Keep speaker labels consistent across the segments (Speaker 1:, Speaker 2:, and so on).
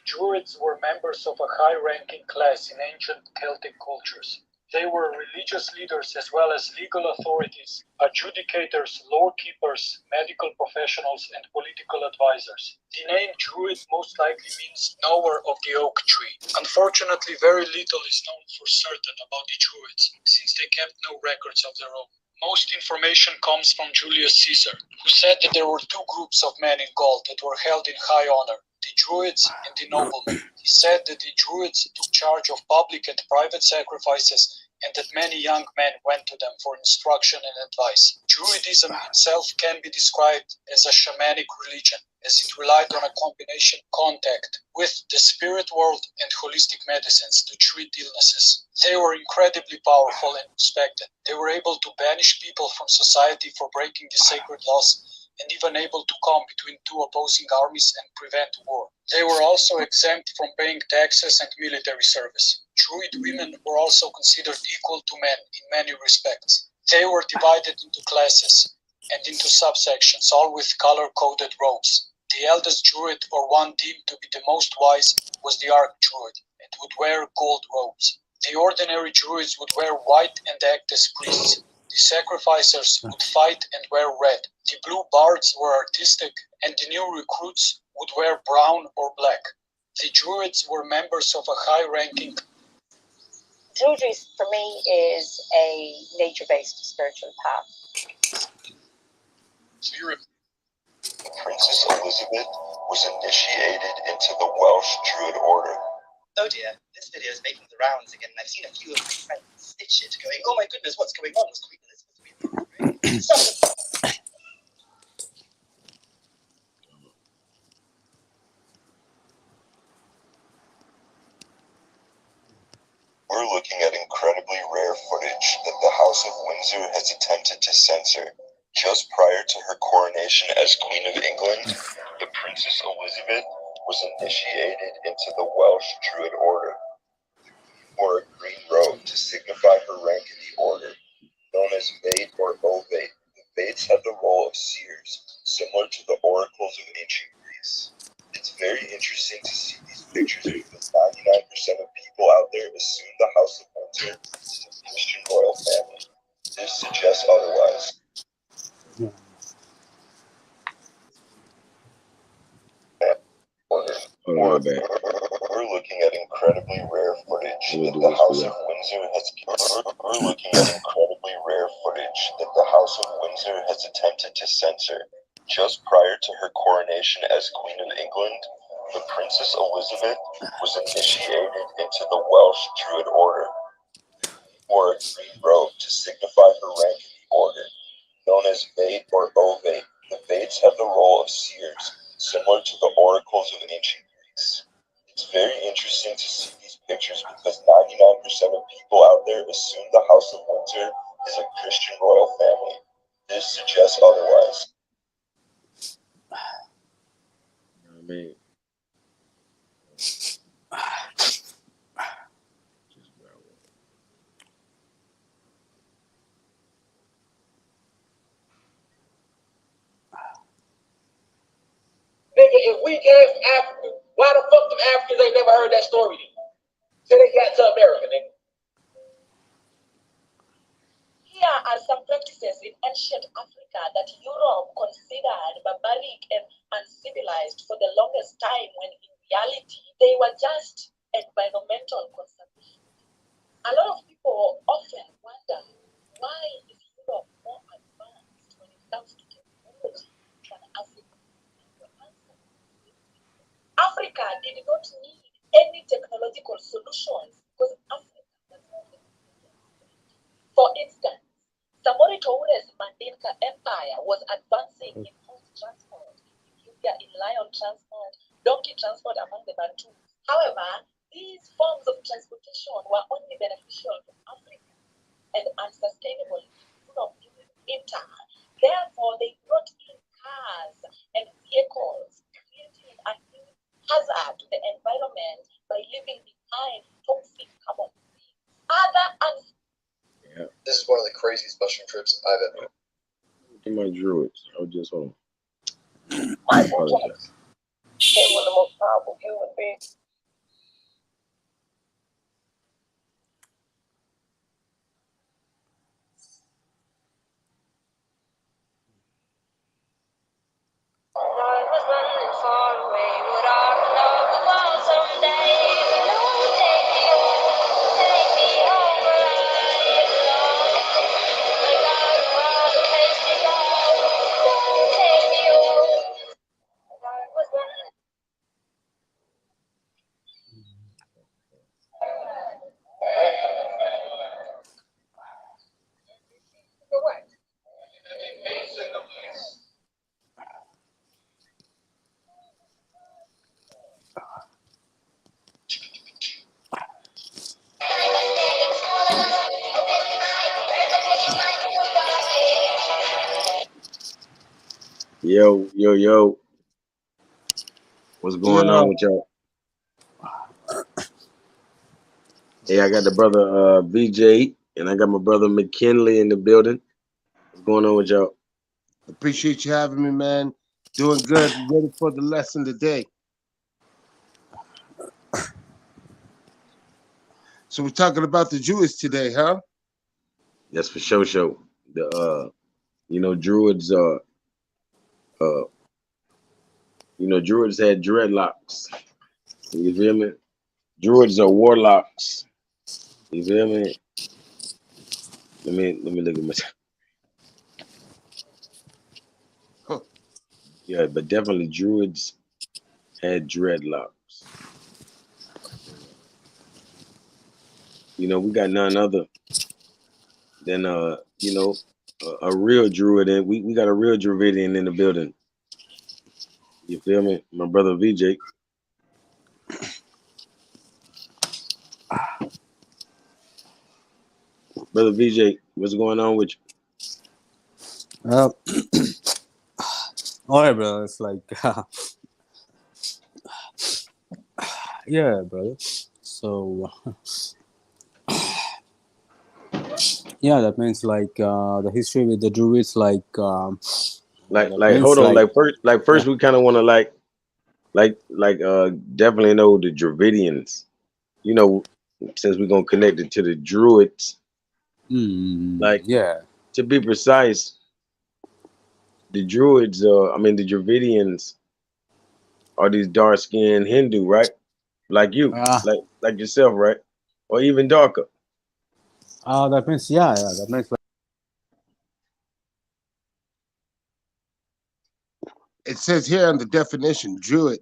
Speaker 1: Druids were members of a high-ranking class in ancient Celtic cultures. They were religious leaders as well as legal authorities, adjudicators, lore-keepers, medical professionals, and political advisors. The name Druid most likely means knower of the oak tree. Unfortunately, very little is known for certain about the Druids, since they kept no records of their own. Most information comes from Julius Caesar, who said that there were two groups of men in Gaul that were held in high honor, the Druids and the noblemen. He said that the Druids took charge of public and private sacrifices, and that many young men went to them for instruction and advice. Druidism itself can be described as a shamanic religion, as it relied on a combination contact with the spirit world and holistic medicines to treat illnesses. They were incredibly powerful and respected. They were able to banish people from society for breaking the sacred laws, and even able to come between two opposing armies and prevent war. They were also exempt from paying taxes and military service. Druid women were also considered equal to men in many respects. They were divided into classes and into subsections, all with color-coded robes. The eldest Druid, or one deemed to be the most wise, was the Archdruid, and would wear gold robes. The ordinary Druids would wear white and act as priests. The sacrificers would fight and wear red. The blue bards were artistic, and the new recruits would wear brown or black. The Druids were members of a high-ranking...
Speaker 2: Druidry, for me, is a nature-based spiritual path.
Speaker 3: Princess Elizabeth was initiated into the Welsh Druid order.
Speaker 4: Oh dear, this video is making the rounds again, and I've seen a few of my friends stitch it, going, "Oh my goodness, what's going on? Was Queen Elizabeth really great?"
Speaker 3: We're looking at incredibly rare footage that the House of Windsor has attempted to censor. Just prior to her coronation as Queen of England, the Princess Elizabeth was initiated into the Welsh Druid order. Wore a green robe to signify her rank in the order, known as Vate or Ovate. The Vates had the role of seers, similar to the oracles of ancient Greece. It's very interesting to see these pictures because 99% of people out there assume the House of Windsor is a Christian royal family. This suggests otherwise. We're looking at incredibly rare footage that the House of Windsor has. We're looking at incredibly rare footage that the House of Windsor has attempted to censor. Just prior to her coronation as Queen of England, the Princess Elizabeth was initiated into the Welsh Druid order. Wore a green robe to signify her rank in the order, known as Vate or Ovate. The Vates had the role of seers, similar to the oracles of ancient Greece. It's very interesting to see these pictures because 99% of people out there assume the House of Windsor is a Christian royal family. This suggests otherwise.
Speaker 5: Man.
Speaker 6: Nigga, if we ask Africa, why the fuck them Africans ain't never heard that story then? So they got to America, nigga.
Speaker 2: Here are some practices in ancient Africa that Europe considered barbaric and uncivilized for the longest time, when in reality they were just environmental conservation. A lot of people often wonder, why is Europe more advanced when it comes to technology than Africa? Africa did not need any technological solutions because Africa was not. For instance, Samori Toure's Mandinka Empire was advancing in horse transport, Ethiopia in lion transport, donkey transport among the Bantu. However, these forms of transportation were only beneficial to Africa and unsustainable in Europe in turn. Therefore, they brought in cars and vehicles, creating a new hazard to the environment by leaving behind toxic carbon.
Speaker 3: This is one of the craziest mushroom trips I've ever had.
Speaker 5: Look at my druids. I was just home.
Speaker 6: I apologize. became one of the most powerful human beings.
Speaker 2: I was running far away, would I love the world someday? Lord, take me home where I belong. I got a wild place to go. Lord, take me home. I was running.
Speaker 5: Yo. What's going on with y'all? Hey, I got the brother Vijay, and I got my brother McKinley in the building. What's going on with y'all?
Speaker 7: Appreciate you having me, man. Doing good. Ready for the lesson today. So we're talking about the Jewish today, huh?
Speaker 5: That's for sure. The Druids Druids had dreadlocks. You feel me? Druids are warlocks. You feel me? Let me look at my.
Speaker 7: Huh.
Speaker 5: Yeah, but definitely Druids had dreadlocks. We got none other than a real Druid, and we got a real Dravidian in the building. You feel me? My brother Vijay. Brother Vijay, what's going on with you?
Speaker 8: All right, brother. It's like, yeah, brother. So, yeah, that means like the history with the Druids, like, that means
Speaker 5: Hold on,
Speaker 8: like,
Speaker 5: first
Speaker 8: yeah.
Speaker 5: we kind of want to definitely know the Dravidians. Since we're gonna connect it to the Druids,
Speaker 8: Yeah.
Speaker 5: to be precise, the Druids, the Dravidians are these dark skinned Hindu, right? Like you, like yourself, right? Or even darker.
Speaker 8: That means, yeah, that means like,
Speaker 7: It says here on the definition, Druid,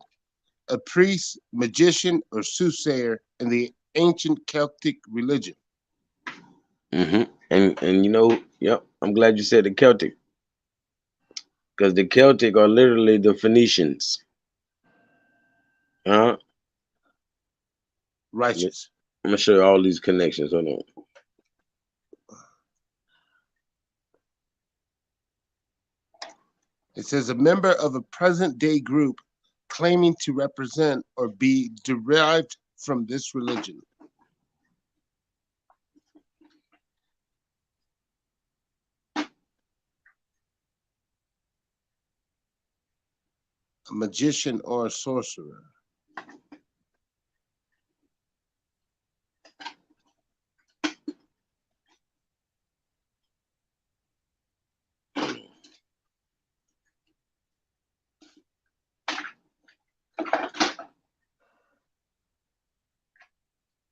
Speaker 7: a priest, magician, or soothsayer in the ancient Celtic religion.
Speaker 5: And yep, I'm glad you said the Celtic, because the Celtic are literally the Phoenicians. Huh?
Speaker 7: Righteous.
Speaker 5: I'm gonna show you all these connections. Hold on.
Speaker 7: It says a member of a present-day group claiming to represent or be derived from this religion. A magician or a sorcerer.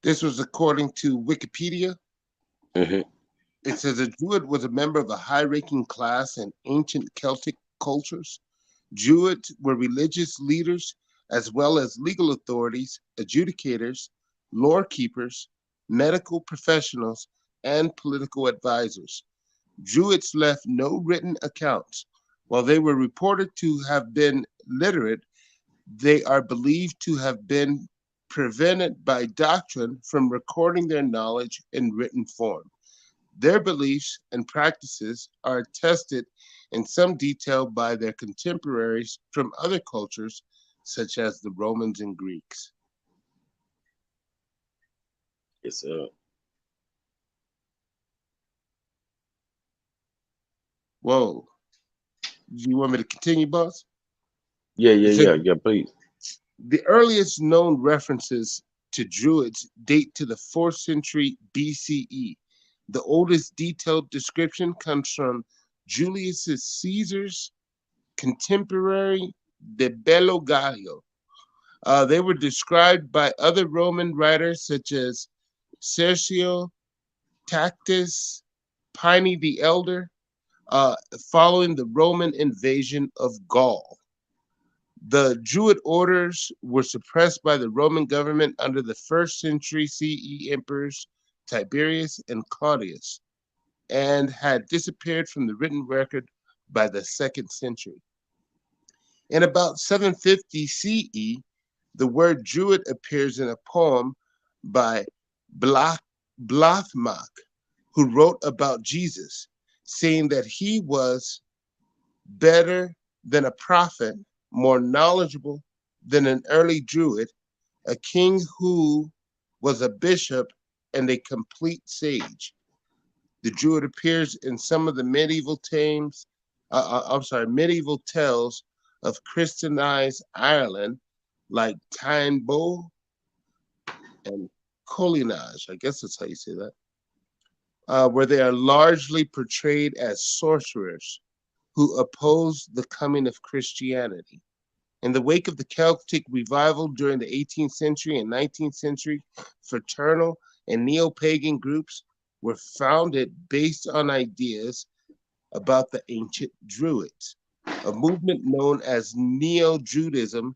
Speaker 7: This was according to Wikipedia. It says a Druid was a member of a high-ranking class in ancient Celtic cultures. Druids were religious leaders as well as legal authorities, adjudicators, lore keepers, medical professionals, and political advisors. Druids left no written accounts. While they were reported to have been literate, they are believed to have been prevented by doctrine from recording their knowledge in written form. Their beliefs and practices are attested in some detail by their contemporaries from other cultures, such as the Romans and Greeks.
Speaker 5: It's
Speaker 7: Whoa. You want me to continue, boss?
Speaker 5: Yeah, please.
Speaker 7: The earliest known references to Druids date to the 4th century BCE. The oldest detailed description comes from Julius Caesar's contemporary De Bello Gallo. They were described by other Roman writers such as Sergio Tacitus, Pliny the Elder, following the Roman invasion of Gaul. The Druid orders were suppressed by the Roman government under the 1st century CE emperors Tiberius and Claudius, and had disappeared from the written record by the 2nd century. In about 750 CE, the word Druid appears in a poem by Blathmach, who wrote about Jesus, saying that he was better than a prophet, more knowledgeable than an early Druid, a king who was a bishop and a complete sage. The Druid appears in some of the medieval medieval tales of Christianized Ireland, like Tyne-Bo and Colinage, I guess that's how you say that, where they are largely portrayed as sorcerers who opposed the coming of Christianity. In the wake of the Celtic revival during the 18th century and 19th century, fraternal and neo-pagan groups were founded based on ideas about the ancient Druids. A movement known as Neo-Druidism,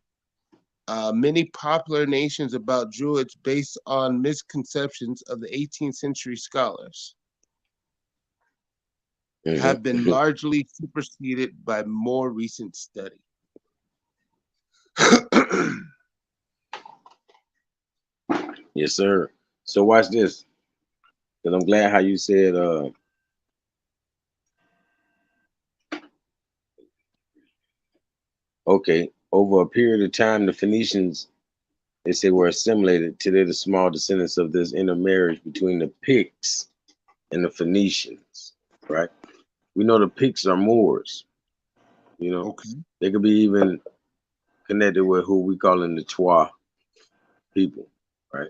Speaker 7: many popular nations about Druids based on misconceptions of the 18th century scholars have been largely superseded by more recent study.
Speaker 5: Yes, sir. So watch this, because I'm glad how you said okay, over a period of time the Phoenicians, they say, were assimilated till they're the small descendants of this intermarriage between the Picts and the Phoenicians, right? We know the Picts are Moors, you know.
Speaker 7: Okay.
Speaker 5: They could be even connected with who we call in the Twa people, right?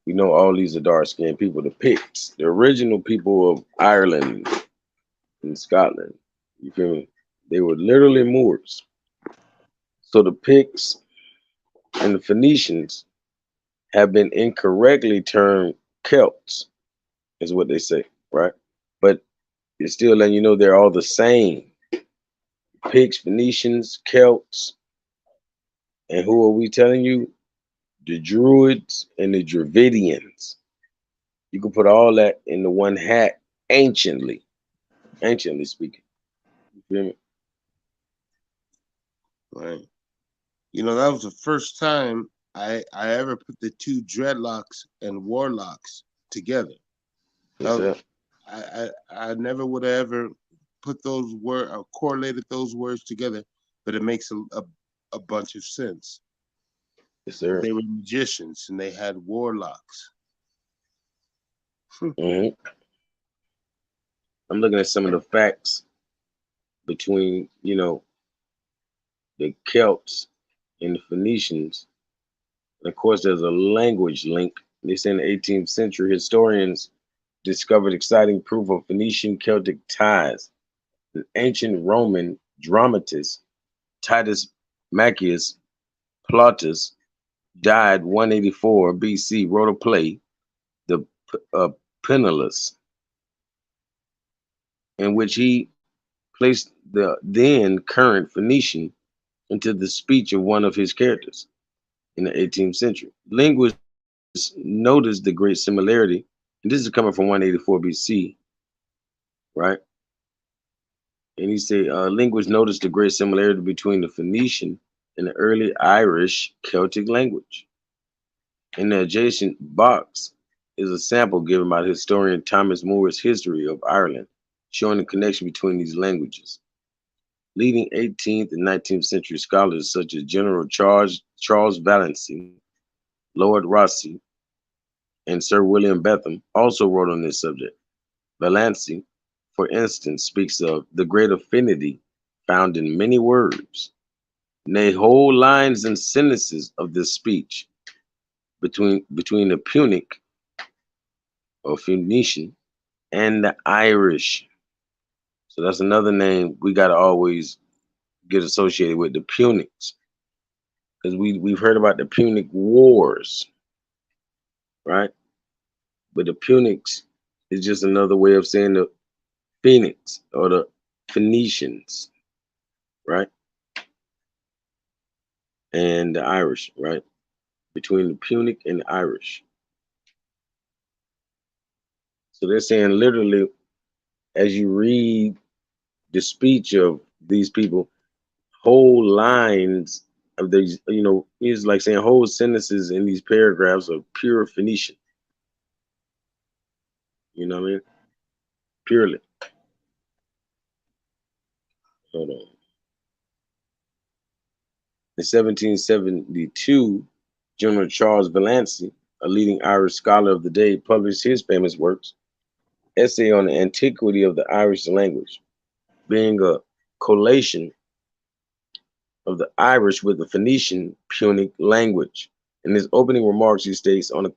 Speaker 5: We know all these are dark-skinned people. The Picts, the original people of Ireland and Scotland, you feel me? They were literally Moors. So the Picts and the Phoenicians have been incorrectly termed Celts, is what they say, right? But it's still letting you know they're all the same. Picts, Phoenicians, Celts, and who are we telling you? The Druids and the Dravidians. You can put all that into one hat, anciently speaking. You feel me?
Speaker 7: Right. You know, that was the first time I ever put the two Dredlocks and Warlocks together. I never would have ever put those words or correlated those words together, but it makes a bunch of sense.
Speaker 5: Yes, sir.
Speaker 7: They were magicians and they had warlocks.
Speaker 5: I'm looking at some of the facts between, you know, the Celts and the Phoenicians. And of course, there's a language link. They say in the 18th century, historians discovered exciting proof of Phoenician Celtic ties. The ancient Roman dramatist Titus Maccius Plautus died 184 BC, wrote a play, The Penniless, in which he placed the then current Phoenician into the speech of one of his characters in the 18th century. Linguists noticed the great similarity, and this is coming from 184 BC, right? And he said, linguists noticed the great similarity between the Phoenician and the early Irish Celtic language. In the adjacent box is a sample given by the historian Thomas Moore's History of Ireland, showing the connection between these languages. Leading 18th and 19th century scholars such as General Charles Vallancey, Lord Rossi, and Sir William Betham also wrote on this subject. Vallancey, for instance, speaks of the great affinity found in many words, nay, whole lines and sentences of this speech between the Punic or Phoenician and the Irish. So that's another name we got to always get associated with, the Punics, because we've heard about the Punic Wars, right? But the Punics is just another way of saying the Phoenix or the Phoenicians, right? And the Irish, right? Between the Punic and the Irish. So they're saying literally, as you read the speech of these people, whole lines of these, it's like saying whole sentences in these paragraphs of pure Phoenician. You know what I mean? Purely. Hold on. In 1772, General Charles Vallancey, a leading Irish scholar of the day, published his famous works, Essay on the Antiquity of the Irish Language, being a collation of the Irish with the Phoenician Punic language. In his opening remarks, he states, on a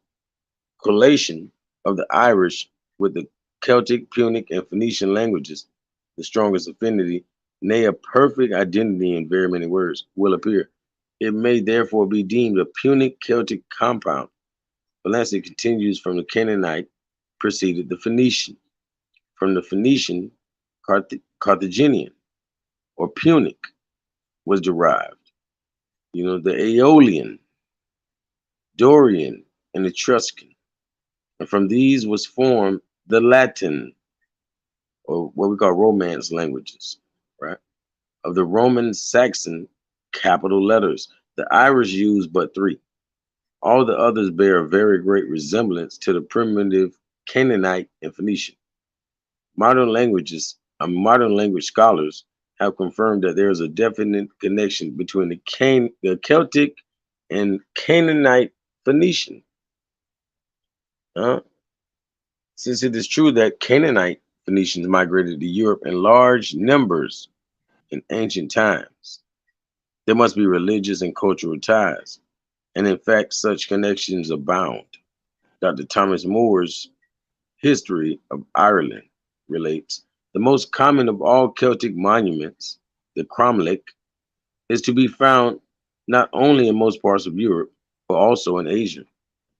Speaker 5: collation of the Irish with the Celtic, Punic, and Phoenician languages, the strongest affinity, nay, a perfect identity in very many words, will appear. It may therefore be deemed a Punic Celtic compound. Vallancey continues, from the Canaanite proceeded the Phoenician, from the Phoenician Carthaginian or Punic was derived. The Aeolian, Dorian, and Etruscan. And from these was formed the Latin, or what we call Romance languages, right? Of the Roman Saxon capital letters. The Irish use but 3. All the others bear a very great resemblance to the primitive Canaanite and Phoenician. Modern language scholars have confirmed that there is a definite connection between the Celtic and Canaanite Phoenician. Since it is true that Canaanite Phoenicians migrated to Europe in large numbers in ancient times, there must be religious and cultural ties, and in fact, such connections abound. Dr. Thomas Moore's History of Ireland relates, the most common of all Celtic monuments, the cromlech, is to be found not only in most parts of Europe, but also in Asia,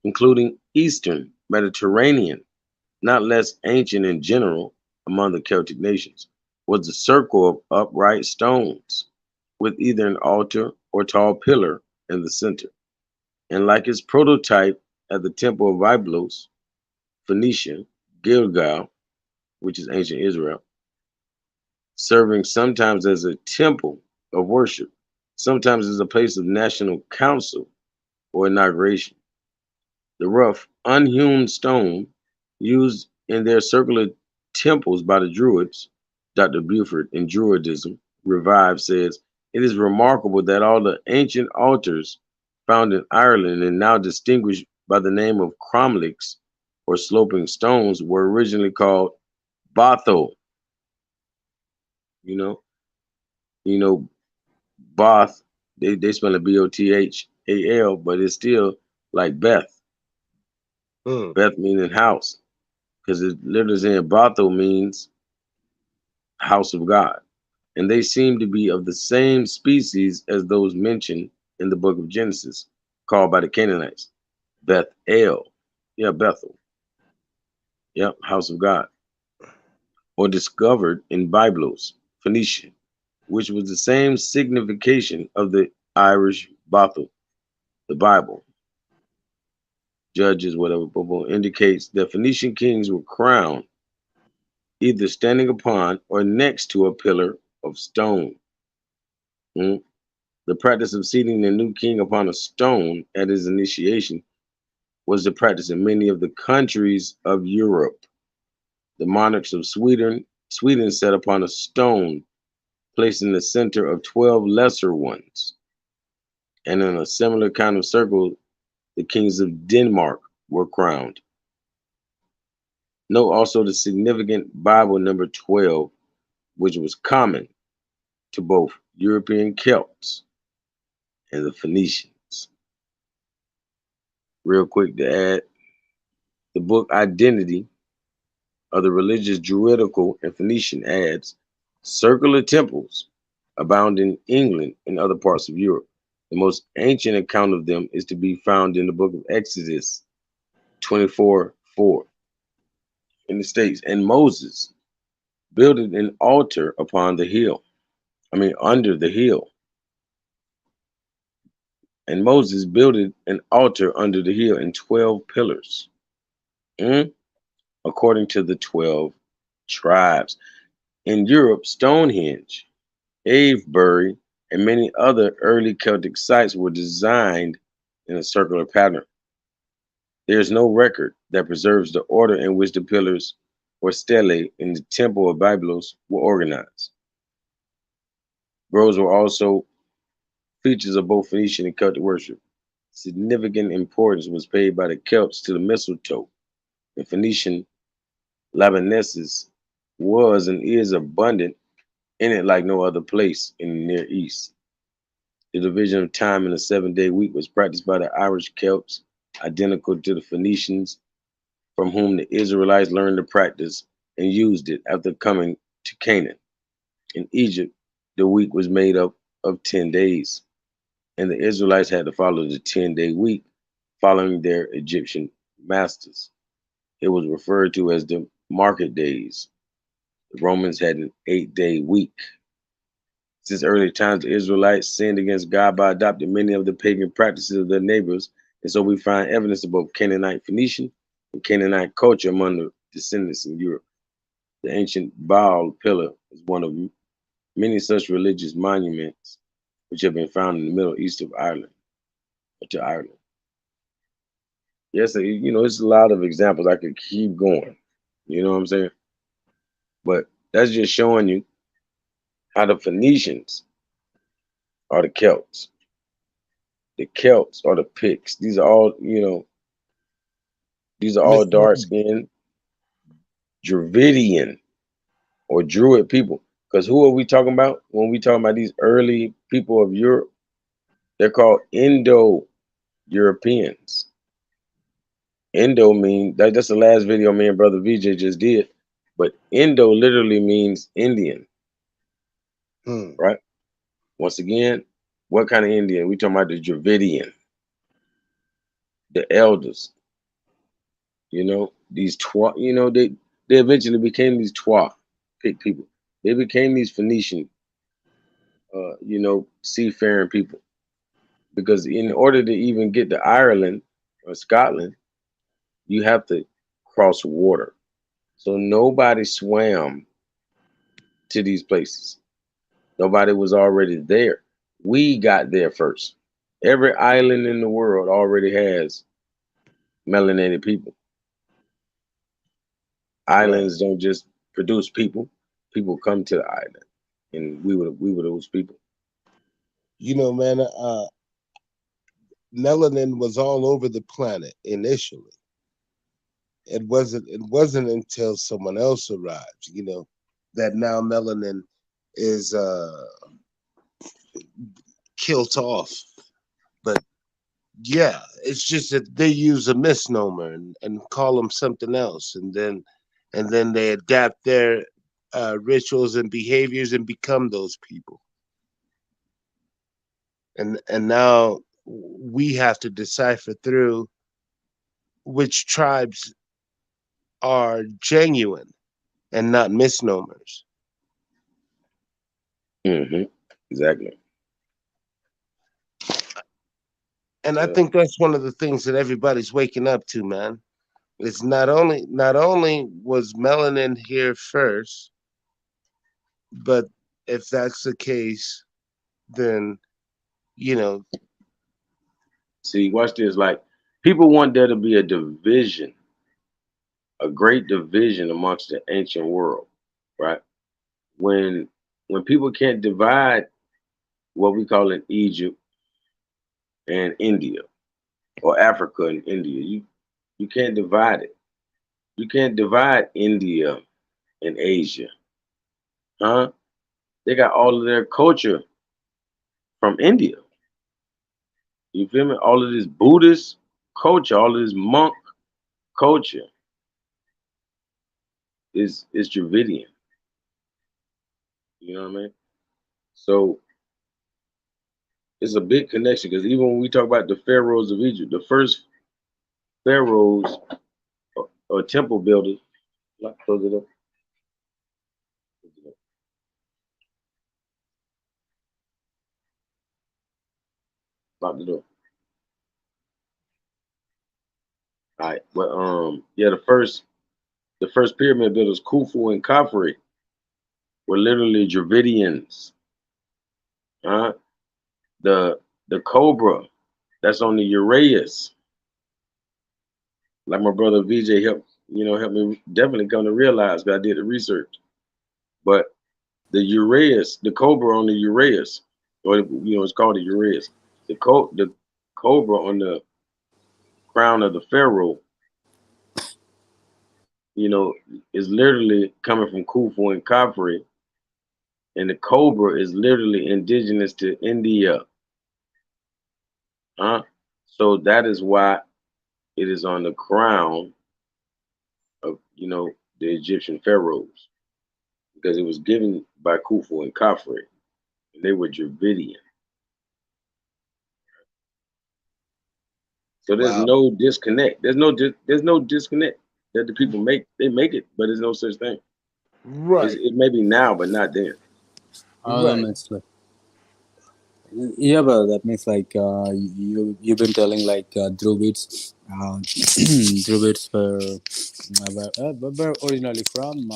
Speaker 5: including Eastern Mediterranean. Not less ancient in general among the Celtic nations was the circle of upright stones, with either an altar or tall pillar in the center. And like its prototype at the temple of Byblos, Phoenicia, Gilgal, which is ancient Israel, serving sometimes as a temple of worship, sometimes as a place of national council or inauguration. The rough, unhewn stone used in their circular temples by the Druids, Dr. Buford in Druidism Revived says, it is remarkable that all the ancient altars found in Ireland and now distinguished by the name of cromlechs or sloping stones were originally called Botho. Both, they spell it Bothal, but it's still like Beth. Beth meaning house, because it literally saying Bothel means house of God. And they seem to be of the same species as those mentioned in the book of Genesis, called by the Canaanites Bethel. Yeah, Bethel. Yep, house of God. Or discovered in Byblos, Phoenicia, which was the same signification of the Irish Bothel. The Bible, Judges, whatever, indicates that Phoenician kings were crowned either standing upon or next to a pillar of stone. The practice of seating the new king upon a stone at his initiation was the practice in many of the countries of Europe. The monarchs of Sweden sat upon a stone placed in the center of 12 lesser ones. And in a similar kind of circle, the kings of Denmark were crowned. Note also the significant Bible number 12, which was common to both European Celts and the Phoenicians. Real quick to add, the book Identity of the religious Druidical and Phoenician adds circular temples abound in England and other parts of Europe. The most ancient account of them is to be found in the book of Exodus 24:4 in the States. And Moses built an altar upon the hill. Under the hill. And Moses built an altar under the hill in 12 pillars, according to the 12 tribes. In Europe, Stonehenge, Avebury, and many other early Celtic sites were designed in a circular pattern. There is no record that preserves the order in which the pillars or stelae in the Temple of Byblos were organized. Groves were also features of both Phoenician and Celtic worship. Significant importance was paid by the Celts to the mistletoe. The Phoenician Labaneses was and is abundant in it like no other place in the Near East. The division of time in a 7-day week was practiced by the Irish Celts, identical to the Phoenicians, from whom the Israelites learned the practice and used it after coming to Canaan. In Egypt, the week was made up of 10 days, and the Israelites had to follow the 10-day week following their Egyptian masters. It was referred to as the market days. The Romans had an 8-day week. Since early times, the Israelites sinned against God by adopting many of the pagan practices of their neighbors, and so we find evidence of both Canaanite, Phoenician, and Canaanite culture among the descendants in Europe. The ancient Baal pillar is one of many such religious monuments which have been found in the Middle East of Ireland. Yes, it's a lot of examples. I could keep going. You know what I'm saying? But that's just showing you how the Phoenicians are the Celts. The Celts are the Picts. These are all, dark-skinned Dravidian or Druid people. Because who are we talking about when we talking about these early people of Europe? They're called Indo-Europeans. Indo means, that's the last video me and Brother Vijay just did. But Indo literally means Indian. Right? Once again, what kind of Indian? We talking about the Dravidian. The elders. These Twa, they eventually became these Twa people. They became these Phoenician, seafaring people. Because in order to even get to Ireland or Scotland, you have to cross water. So nobody swam to these places. Nobody was already there. We got there first. Every island in the world already has melanated people. Islands don't just produce people. People come to the island, and we were those people.
Speaker 7: Man, melanin was all over the planet initially. It wasn't until someone else arrived, that now melanin is killed off. But yeah, it's just that they use a misnomer and call them something else, and then they adapt their rituals and behaviors and become those people. And now we have to decipher through which tribes are genuine and not misnomers.
Speaker 5: Exactly.
Speaker 7: And I think that's one of the things that everybody's waking up to, man. It's not only was melanin here first, but if that's the case, then
Speaker 5: See, watch this. Like, people want there to be a division, a great division amongst the ancient world, right? When people can't divide what we call in Egypt and India, or Africa and India, you can't divide it. You can't divide India and Asia, huh? They got all of their culture from India. You feel me? All of this Buddhist culture, all of this monk culture is Dravidian. You know what I mean? So it's a big connection because even when we talk about the pharaohs of Egypt, the first pharaohs or temple builders, close it up. Lock the door. All right, but yeah, the first pyramid builders, Khufu and Khafre, were literally Dravidians. The cobra that's on the Uraeus, like my brother Vijay helped me definitely come to realize because I did the research. But the Uraeus, the cobra on the Uraeus, or it's called the Uraeus. The cobra on the crown of the pharaoh, is literally coming from Khufu and Khafre, and the cobra is literally indigenous to India. So that is why it is on the crown of the Egyptian pharaohs, because it was given by Khufu and Khafre, and they were Dravidian. So there's no disconnect. There's no disconnect that the people make. They make it, but there's no such thing.
Speaker 7: Right.
Speaker 5: It may be now, but not then.
Speaker 8: Right. Yeah, but that means like you've been telling like Druids, Druids were originally from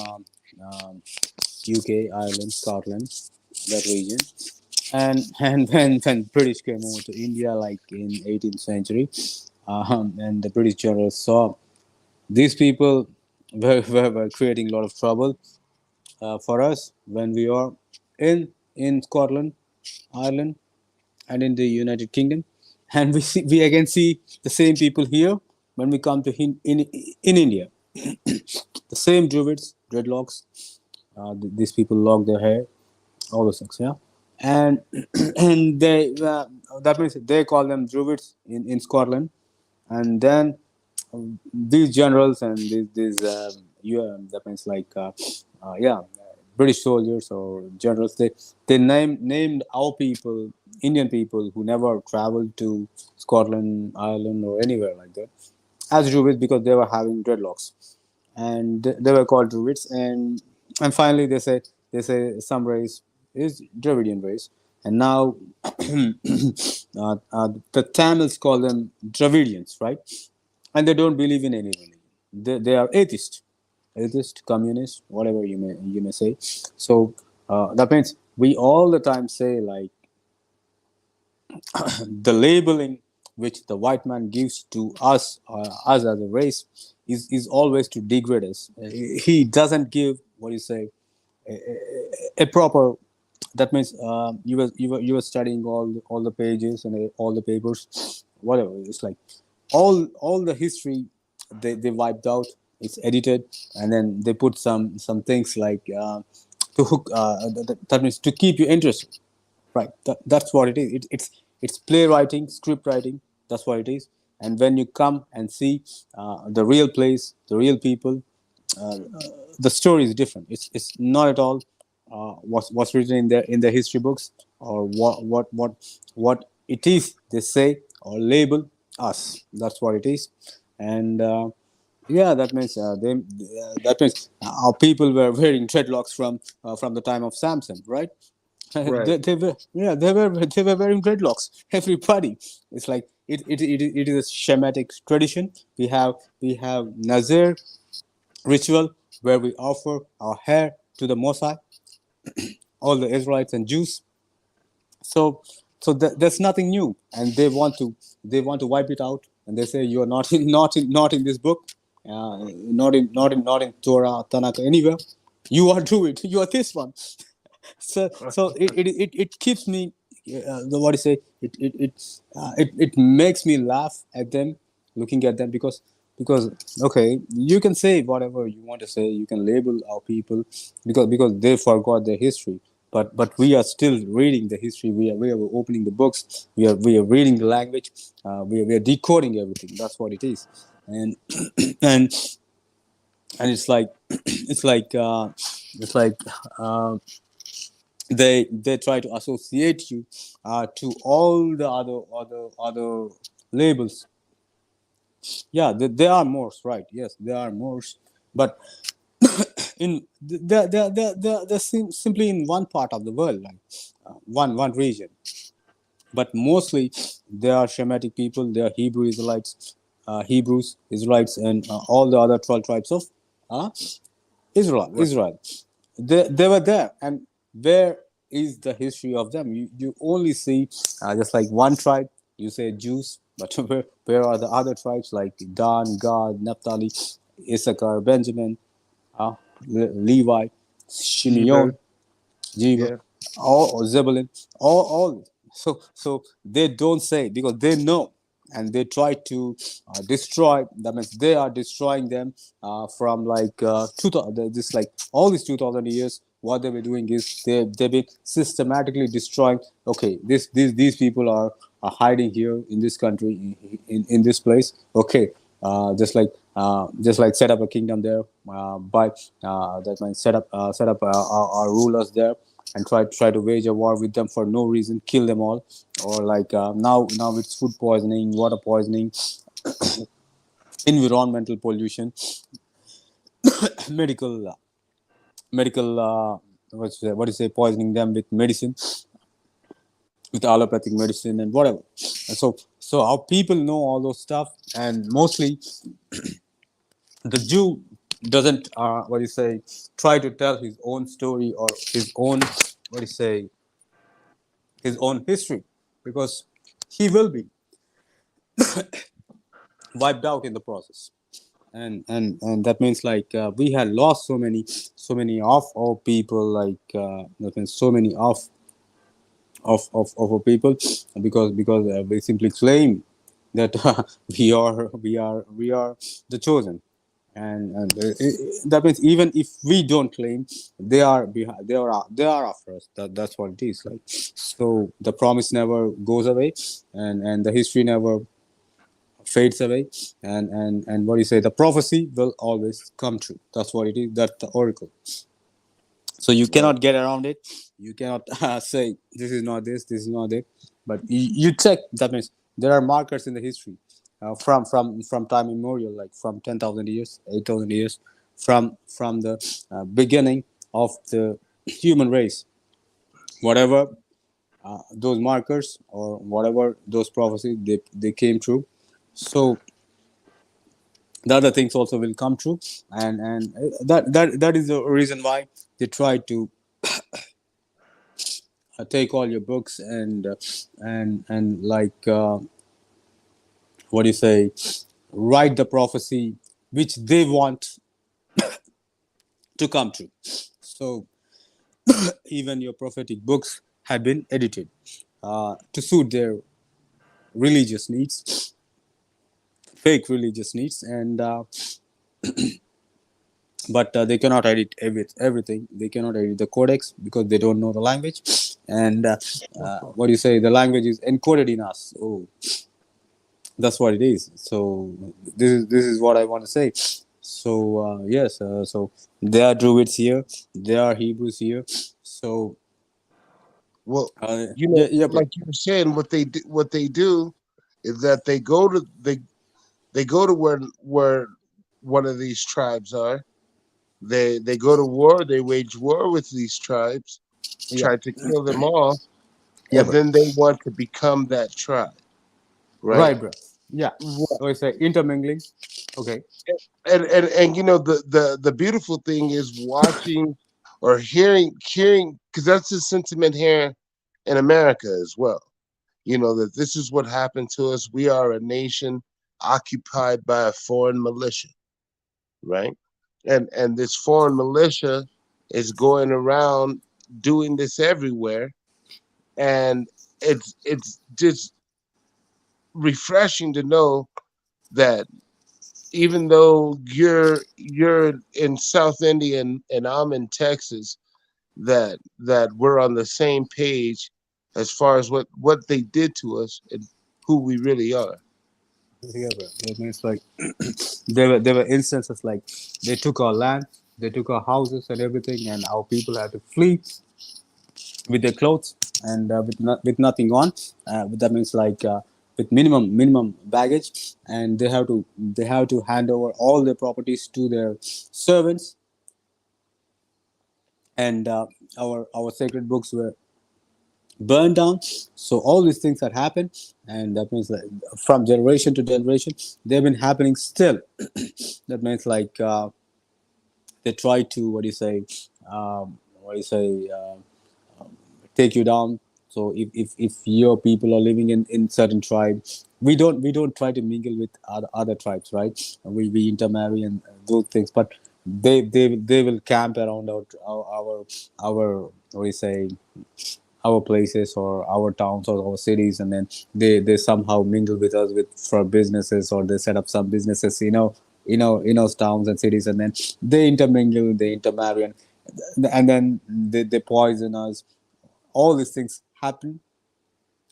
Speaker 8: UK, Ireland, Scotland, that region, and when British came over to India like in 18th century, and the British generals saw these people were creating a lot of trouble for us when we are in Scotland, Ireland, and in the United Kingdom, and we again see the same people here when we come to in India. The same Druids, dreadlocks. These people lock their hair, all those things, yeah. And and they that means they call them Druids in Scotland, and then these generals and these that means like British soldiers or generals, they named our people, Indian people who never traveled to Scotland, Ireland, or anywhere like that, as Druids because they were having dreadlocks, and they were called Druids. And finally they say some race is Dravidian race, and now the Tamils call them Dravidians, right? And they don't believe in any religion. They are atheist, communist, whatever you may say. So that means we all the time say like the labeling which the white man gives to us as a race is always to degrade us. He doesn't give what you say a proper. That means you were studying all the pages and all the papers, whatever. It's like all the history they wiped out. It's edited, and then they put some things like to hook. That means to keep you interested, right? That's what it is. It's playwriting, script writing. That's what it is. And when you come and see the real place, the real people, the story is different. It's not at all what's written in the history books, or what it is they say or label us. That's what it is. And yeah, that means that means our people were wearing dreadlocks from the time of Samson, right?
Speaker 5: Right.
Speaker 8: They were wearing dreadlocks. Everybody. It's like it is a Shemitic tradition. We have Nazir ritual where we offer our hair to the Mosai, all the Israelites and Jews. So there's nothing new, and they want to wipe it out, and they say you are not in this book, not in Torah, Tanakh, anywhere. You are Druid. You are this one. So it keeps me what do you say it makes me laugh at them, looking at them, because okay, you can say whatever you want to say, you can label our people because they forgot their history, but we are still reading the history. We are opening the books. We are reading the language. We are decoding everything. That's what it is. And and and it's like it's like uh, they try to associate you to all the other labels. Yeah, there are Moors, right? Yes, there are Moors, but in they're simply in one part of the world, like one region. But mostly they are Shemitic people. They are Hebrew Israelites, Hebrews, Israelites, and all the other 12 tribes of uh, Israel.
Speaker 7: Right.
Speaker 8: Israel. They were there, and where is the history of them? You only see just like one tribe. You say Jews, but where are the other tribes like Dan, Gad, Naphtali, Issachar, Benjamin, Levi,
Speaker 7: Eber.
Speaker 8: Shimeon, Jiva,
Speaker 7: Yeah.
Speaker 8: all Zebulun, all. So they don't say because they know, and they try to destroy. That means they are destroying them from like 2000. This like all these 2000 years. What they were doing is they've been systematically destroying. Okay, these people are hiding here in this country in this place. Okay, just like set up a kingdom there by that means set up our rulers there and try to wage a war with them for no reason, kill them all, or like now it's food poisoning, water poisoning, environmental pollution, medical medical what do you say, poisoning them with medicine, with allopathic medicine and whatever. And so our people know all those stuff, and mostly the Jew doesn't what do you say, try to tell his own story or his own what do you say, his own history, because he will be wiped out in the process. And that means like we had lost so many of our people, like that means so many of our people, because we simply claim that we are the chosen. And that means even if we don't claim, they are behind, they are after us. That's what it is like. So the promise never goes away, and the history never fades away, and what do you say, the prophecy will always come true. That's what it is. That's the oracle. So you
Speaker 7: Right.
Speaker 8: cannot get around it. You cannot say this is not this, this is not it. But you check. That means there are markers in the history from time immemorial, like from 10,000 years, 8,000 years, from the beginning of the human race. Whatever those markers or whatever those prophecies, they came true. So the other things also will come true, and that is the reason why they try to take all your books and like what do you say, write the prophecy which they want to come true. So even your prophetic books have been edited to suit their religious needs, fake religious needs, and but they cannot edit everything. They cannot edit the codex because they don't know the language, and what do you say, the language is encoded in us. Oh, that's what it is. So this is what I want to say. So yes, so there are Druids here, there are Hebrews here. So
Speaker 7: Well,
Speaker 8: yeah, yeah, bro.
Speaker 7: like you were saying, what they do is that they go to where one of these tribes are. They go to war. They wage war with these tribes,
Speaker 8: Yeah,
Speaker 7: try to kill them all,
Speaker 8: yeah,
Speaker 7: and
Speaker 8: bro.
Speaker 7: then they want to become that tribe, right?
Speaker 8: Right, bro. Yeah.
Speaker 7: Right.
Speaker 8: So it's like intermingling. Okay.
Speaker 7: And the beautiful thing is watching or hearing because that's the sentiment here in America as well. That this is what happened to us. We are a nation occupied by a foreign militia, right? And this foreign militia is going around doing this everywhere, and it's just refreshing to know that even though you're in South India and I'm in Texas, that we're on the same page as far as what they did to us and who we really are.
Speaker 8: Yeah, bro. It means like there were instances like they took our land, they took our houses and everything, and our people had to flee with their clothes and with nothing on. That means like with minimum baggage, and they have to hand over all their properties to their servants, and our sacred books were burned down. So all these things that happened, and that means like from generation to generation, they've been happening still. That means like they try to what do you say take you down. So if your people are living in certain tribe, we don't try to mingle with other tribes, right? We intermarry and those things, but they will camp around our what do you say our places or our towns or our cities, and then they somehow mingle with us with for businesses, or they set up some businesses, in those towns and cities, and then they intermingle, they intermarry, and then they poison us. All these things happen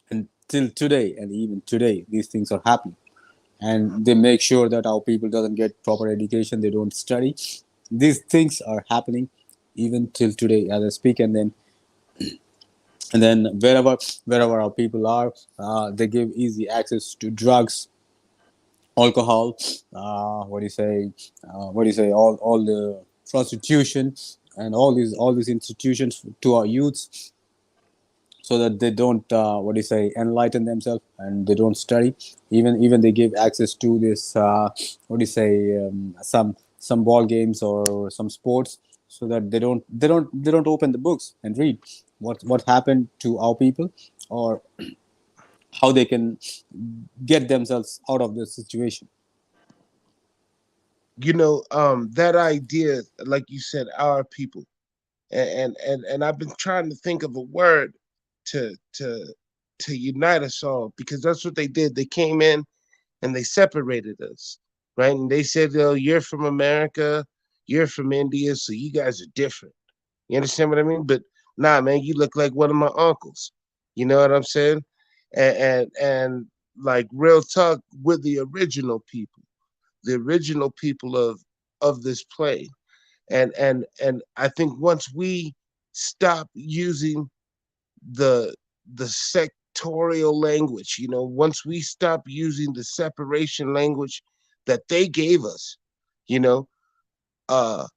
Speaker 8: until today, and even today these things are happening, and they make sure that our people doesn't get proper education, they don't study. These things are happening even till today as I speak. And then wherever our people are, they give easy access to drugs, alcohol, all the prostitution, and all these institutions to our youths, so that they don't enlighten themselves and they don't study. Even they give access to this some ball games or some sports, so that they don't open the books and read what happened to our people, or how they can get themselves out of this situation.
Speaker 7: That idea, like you said, our people, and I've been trying to think of a word to to to unite us all, because that's what they did. They came in and they separated us, right? And they said, "Oh, you're from America, you're from India, so you guys are different." You understand what I mean? But nah, man, you look like one of my uncles. You know what I'm saying? And like real talk, with the original people of this plane. And I think once we stop using the the sectorial language, once we stop using the separation language that they gave us, you know, uh,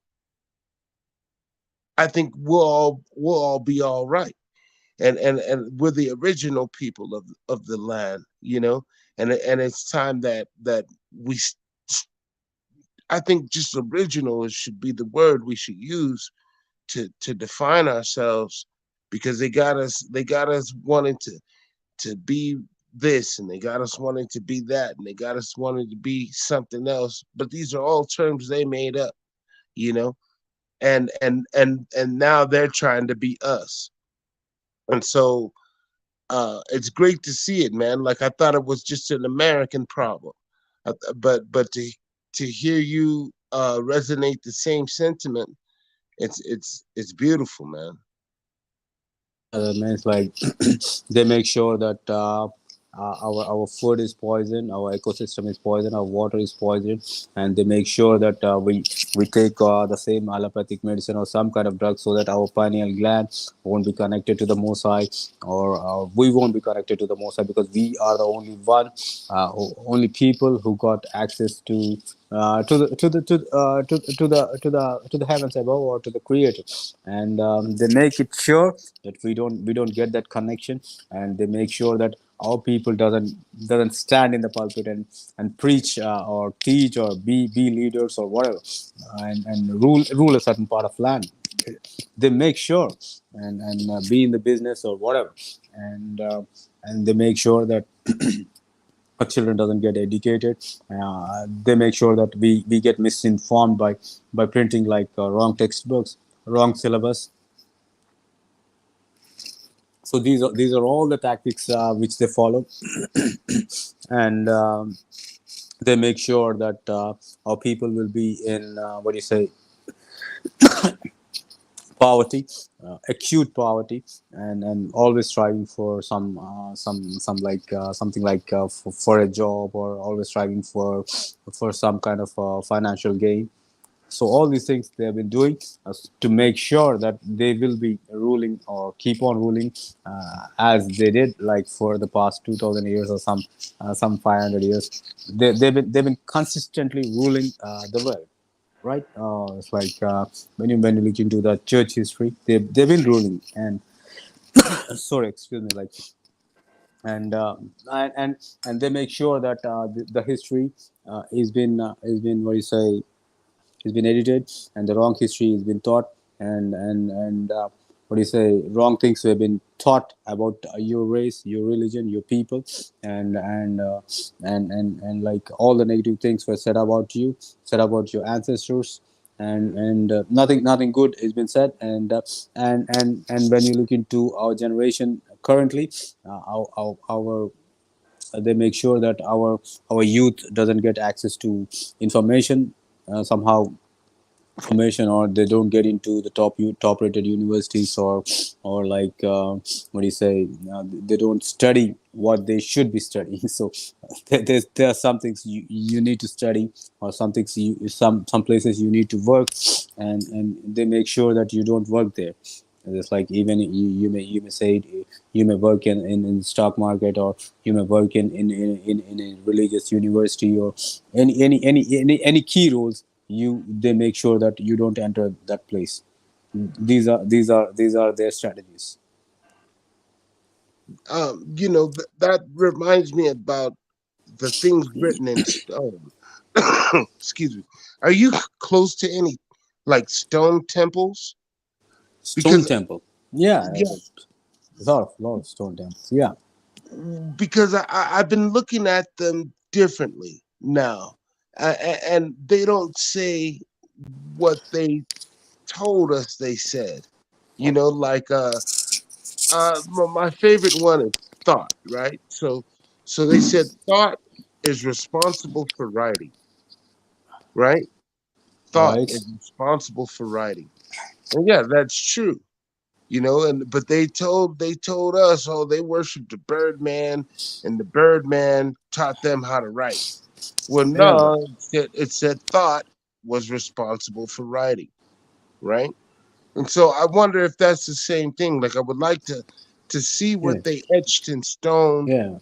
Speaker 7: I think we'll all be all right. And we're the original people of the land, and it's time that we. I think just original should be the word we should use to define ourselves, because they got us wanting to be this, and they got us wanting to be that, and they got us wanting to be something else, but these are all terms they made up, you know and now they're trying to be us. And so it's great to see it, man. Like, I thought it was just an American problem. But to hear you resonate the same sentiment, it's beautiful, man.
Speaker 8: Means like they make sure that our food is poisoned, our ecosystem is poisoned, our water is poisoned, and they make sure that we take the same allopathic medicine or some kind of drug, so that our pineal gland won't be connected to the mosai, or we won't be connected to the mosai, because we are the only people who got access to the heavens above, or to the creator. And they make it sure that we don't get that connection, and they make sure that our people doesn't stand in the pulpit and preach, or teach, or be leaders, or whatever, and rule a certain part of land. They make sure, and be in the business or whatever, and they make sure that our children doesn't get educated. They make sure that we get misinformed by printing like wrong textbooks, wrong syllabus. So these are all the tactics which they follow. And they make sure that our people will be in what do you say poverty, acute poverty, and always striving for some like something like for a job, or always striving for some kind of financial gain. So all these things they have been doing to make sure that they will be ruling or keep on ruling as they did like for the past 2000 years or some 500 years. They've been consistently ruling the world, right? It's like when you look into the church history, they've been ruling. And sorry, excuse me, like, and and they make sure that the history is been what you say, has been edited, and the wrong history has been taught, and what do you say, wrong things have been taught about your race, your religion, your people, and like all the negative things were said about your ancestors, and nothing good has been said. And when you look into our generation currently, our they make sure that our youth doesn't get access to information somehow information, or they don't get into the top rated universities, or like what do you say, they don't study what they should be studying. So there are some things you need to study, or some things some places you need to work, and they make sure that you don't work there. It's like, even you may say you may work in the stock market, or you may work in a religious university, or any key roles. They make sure that you don't enter that place. These are their strategies.
Speaker 7: That reminds me about the things written in stone. Excuse me. Are you close to any like stone temples?
Speaker 8: Stone
Speaker 7: Because
Speaker 8: temple, yeah,
Speaker 7: yeah,
Speaker 8: a lot of stone temples, yeah.
Speaker 7: because I've been looking at them differently now, and they don't say what they told us they said. Like my favorite one is thought, right? So they said thought is responsible for writing, right?
Speaker 8: All
Speaker 7: Thought
Speaker 8: right.
Speaker 7: is responsible for writing. And yeah, that's true. And but they told us, oh, they worshiped the Birdman, and the Birdman taught them how to write. Well,
Speaker 8: Yeah, but
Speaker 7: no, it said thought was responsible for writing, right? And so I wonder if that's the same thing. Like, I would like to see
Speaker 8: yeah,
Speaker 7: what they etched in stone
Speaker 8: yeah,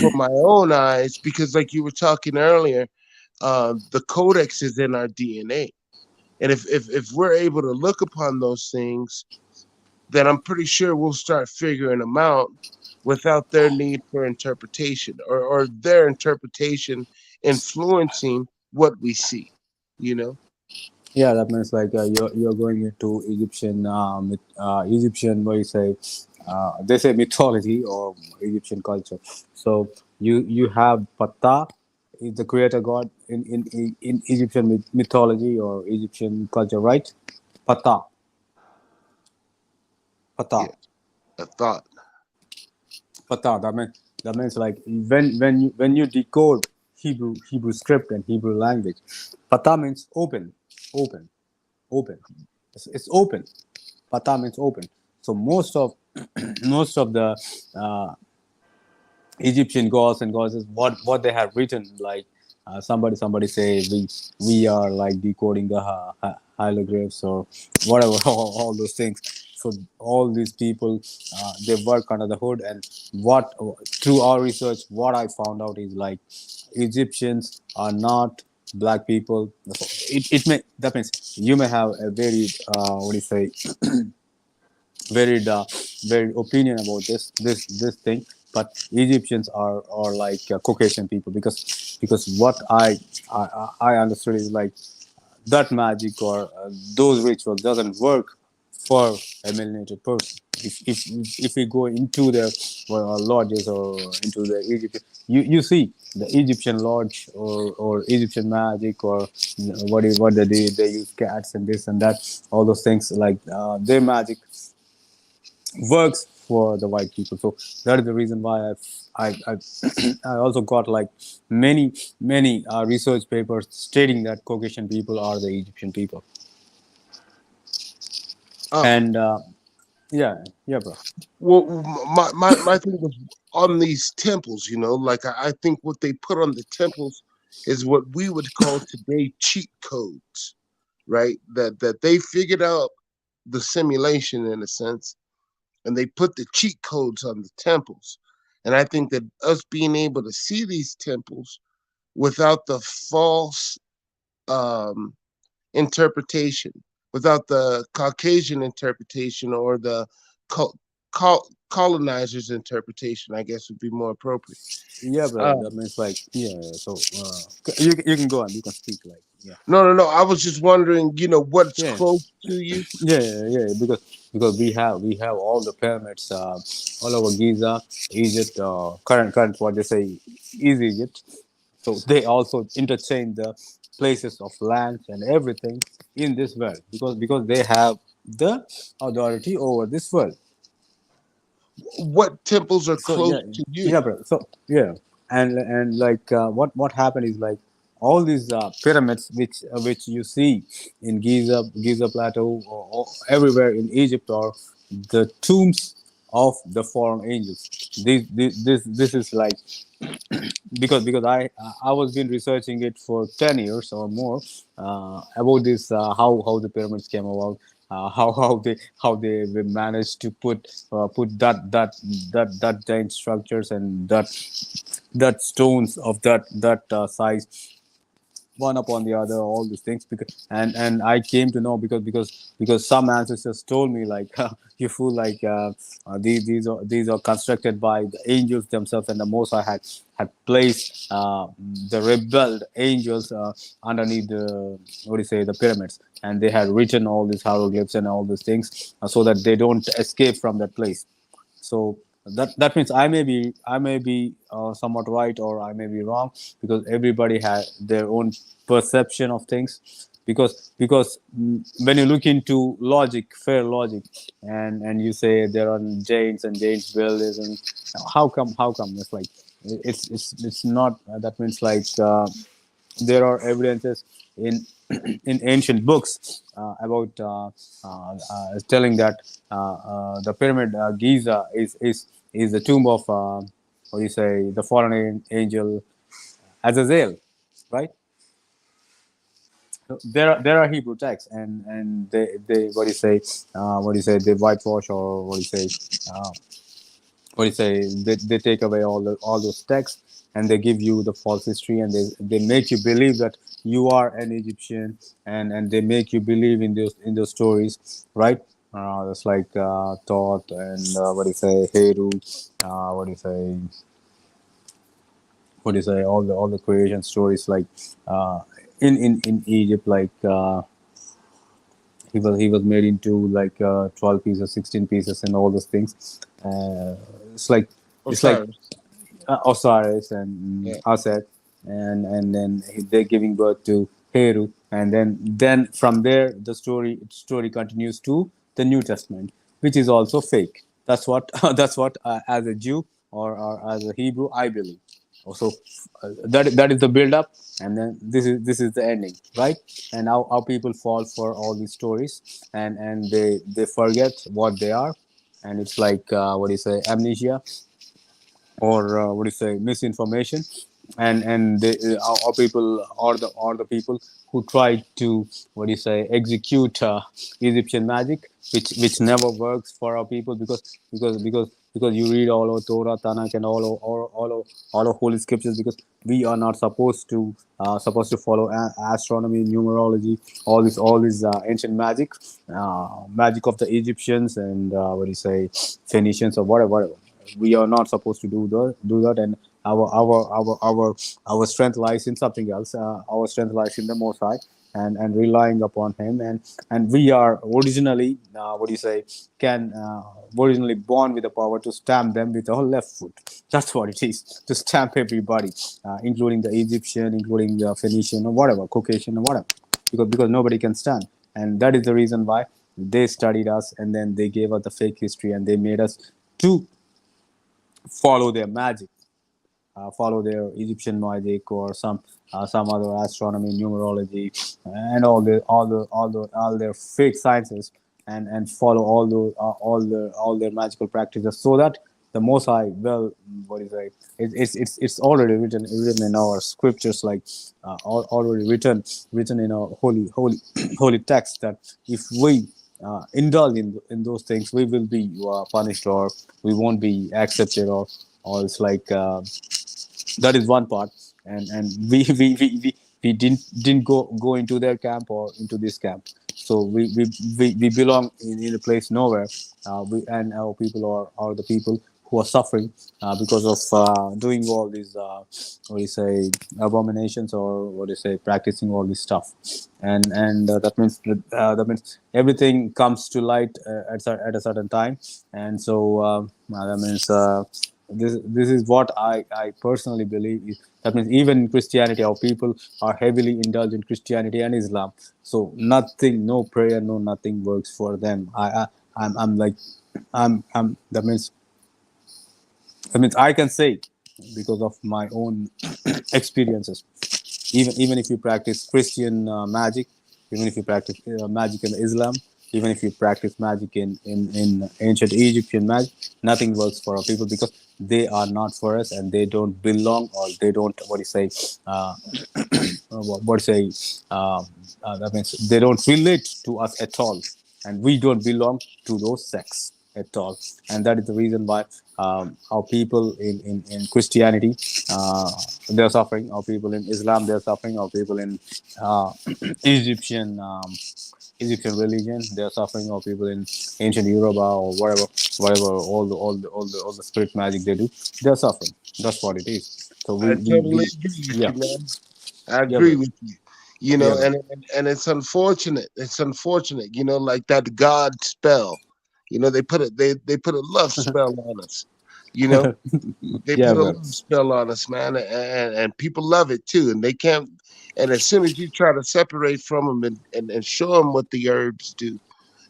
Speaker 7: for my own eyes, because like you were talking earlier, the codex is in our DNA. And if we're able to look upon those things, then I'm pretty sure we'll start figuring them out without their need for interpretation, or their interpretation influencing what we see, you know?
Speaker 8: yeah. That means like you're going into Egyptian, what you say, they say mythology or Egyptian culture. So you have Ptah, is the creator god in Egyptian mythology or Egyptian culture, right? Ptah,
Speaker 7: Yeah,
Speaker 8: Ptah,
Speaker 7: a thought.
Speaker 8: Ptah. That means like when you decode Hebrew script and Hebrew language, Ptah means open, open, open. It's open. Pata means open. So most of most of the uh, Egyptian gods and goddesses, what they have written, like somebody say we are like decoding the hieroglyphs or whatever, all those things. So all these people, they work under the hood, and what through our research, what I found out is like Egyptians are not black people. It may, that means you may have a very what do you say, varied varied opinion about this thing, but Egyptians are like Caucasian people, because what I understood is like that magic or those rituals doesn't work for a melanated person. If we go into the lodges or into the Egypt, you see the Egyptian lodge or Egyptian magic, or what they use cats and this and that, all those things, like their magic works for the white people. So that is the reason why I I also got like many research papers stating that Caucasian people are the Egyptian people. And yeah, bro.
Speaker 7: Well, my thing was on these temples. Like I think what they put on the temples is what we would call today cheat codes, right? That they figured out the simulation in a sense, and they put the cheat codes on the temples. And I think that us being able to see these temples without the false um, interpretation, without the Caucasian interpretation or the col- colonizers' interpretation, I guess would be more appropriate.
Speaker 8: Yeah, bro. That means like yeah. So you can go on. You can speak like yeah.
Speaker 7: No. I was just wondering, what's
Speaker 8: Yeah.
Speaker 7: close to you.
Speaker 8: Yeah. Because we have all the pyramids all over Giza, Egypt, current what they say is Egypt. So they also interchange the places of land and everything in this world because they have the authority over this world.
Speaker 7: What temples are
Speaker 8: So
Speaker 7: close to you?
Speaker 8: bro. So yeah, and like what happened is like all these pyramids which you see in Giza Plateau or everywhere in Egypt are the tombs of the fallen angels. This is like because I was been researching it for 10 years or more about this how the pyramids came about, how they managed to put that giant structures and that stones of that size one upon the other, all these things. Because and I came to know because some ancestors told me like you feel like these are constructed by the angels themselves, and the Most High had placed the rebelled angels underneath the what do you say the pyramids, and they had written all these hieroglyphs and all these things so that they don't escape from that place. So that means I may be somewhat right or I may be wrong, because everybody has their own perception of things. Because when you look into logic, fair logic, and you say there are Jains and Jains build this, and how come it's like it's not that means like there are evidences in in ancient books about telling that the pyramid Giza is the tomb of what do you say the fallen angel Azazel, right? So there are Hebrew texts, and they what do you say they whitewash, or uh, what do you say they take away all those texts, and they give you the false history, and they make you believe that you are an Egyptian, and they make you believe in those stories, right? It's like Thoth and what do you say Heru, what do you say all the creation stories, like uh, in Egypt, like he was made into like 12 pieces, 16 pieces, and all those things. It's like it's like
Speaker 7: Osiris.
Speaker 8: Osiris and
Speaker 7: Yeah.
Speaker 8: Aset, and then they're giving birth to Heru, and then from there the story continues to the New Testament, which is also fake. That's what as a Jew or as a Hebrew I believe. Also, that is the build up, and then this is the ending, right? And how people fall for all these stories, and they forget what they are, and it's like what do you say amnesia, or what do you say misinformation, and they, our people are the people who try to what do you say execute Egyptian magic, which never works for our people, because you read all of Torah, Tanakh, and all of holy scriptures, because we are not supposed to follow astronomy, numerology, all these ancient magic of the Egyptians, and what do you say Phoenicians, or whatever. We are not supposed to do that, and our strength lies in something else. Our strength lies in the Most High, and relying upon Him, and we are originally what do you say can originally born with the power to stamp them with our left foot. That's what it is, to stamp everybody, including the Egyptian, including the Phoenician, or whatever, Caucasian, or whatever, because nobody can stand. And that is the reason why they studied us, and then they gave us the fake history, and they made us to follow their magic, follow their Egyptian magic, or some other astronomy, numerology, and all their fake sciences, and follow all their magical practices, so that the Most High, well, what is it? It's already written in our scriptures, like already written in our holy text, that if we indulge in those things, we will be punished, or we won't be accepted, or it's like that is one part. And we didn't go into their camp or into this camp, so we belong in a place nowhere. And our people are the people who are suffering because of doing all these what do you say, abominations, or what do you say, practicing all this stuff. And that means everything comes to light at a certain time. And so that means this is what I personally believe. That means even in Christianity, our people are heavily indulged in Christianity and Islam. So nothing, no prayer, no nothing works for them. I'm like, that means I can say, because of my own experiences. Even if you practice Christian magic, even if you practice magic in Islam, even if you practice magic in ancient Egyptian magic, nothing works for our people, because they are not for us, and they don't belong, or they don't, what do you say, what do you say, that means they don't relate to us at all, and we don't belong to those sects at all. And that is the reason why our people in Christianity, they're suffering. Our people in Islam, they're suffering. Our people in uh, Egyptian Egyptian religion, they're suffering. Our people in ancient Yoruba, or whatever, all the spirit magic they do, they're suffering. That's what it is. So
Speaker 7: I totally
Speaker 8: we
Speaker 7: agree with
Speaker 8: yeah,
Speaker 7: you, man. I
Speaker 8: yeah,
Speaker 7: agree
Speaker 8: bro.
Speaker 7: with you. You
Speaker 8: Yeah,
Speaker 7: know,
Speaker 8: bro.
Speaker 7: and it's unfortunate. It's unfortunate. You know, like that God spell. You know, they put a love spell on us. You know, they
Speaker 8: Yeah,
Speaker 7: put a
Speaker 8: bro.
Speaker 7: love spell on us, man, and people love it too. And they can't. And as soon as you try to separate from them and show them what the herbs do,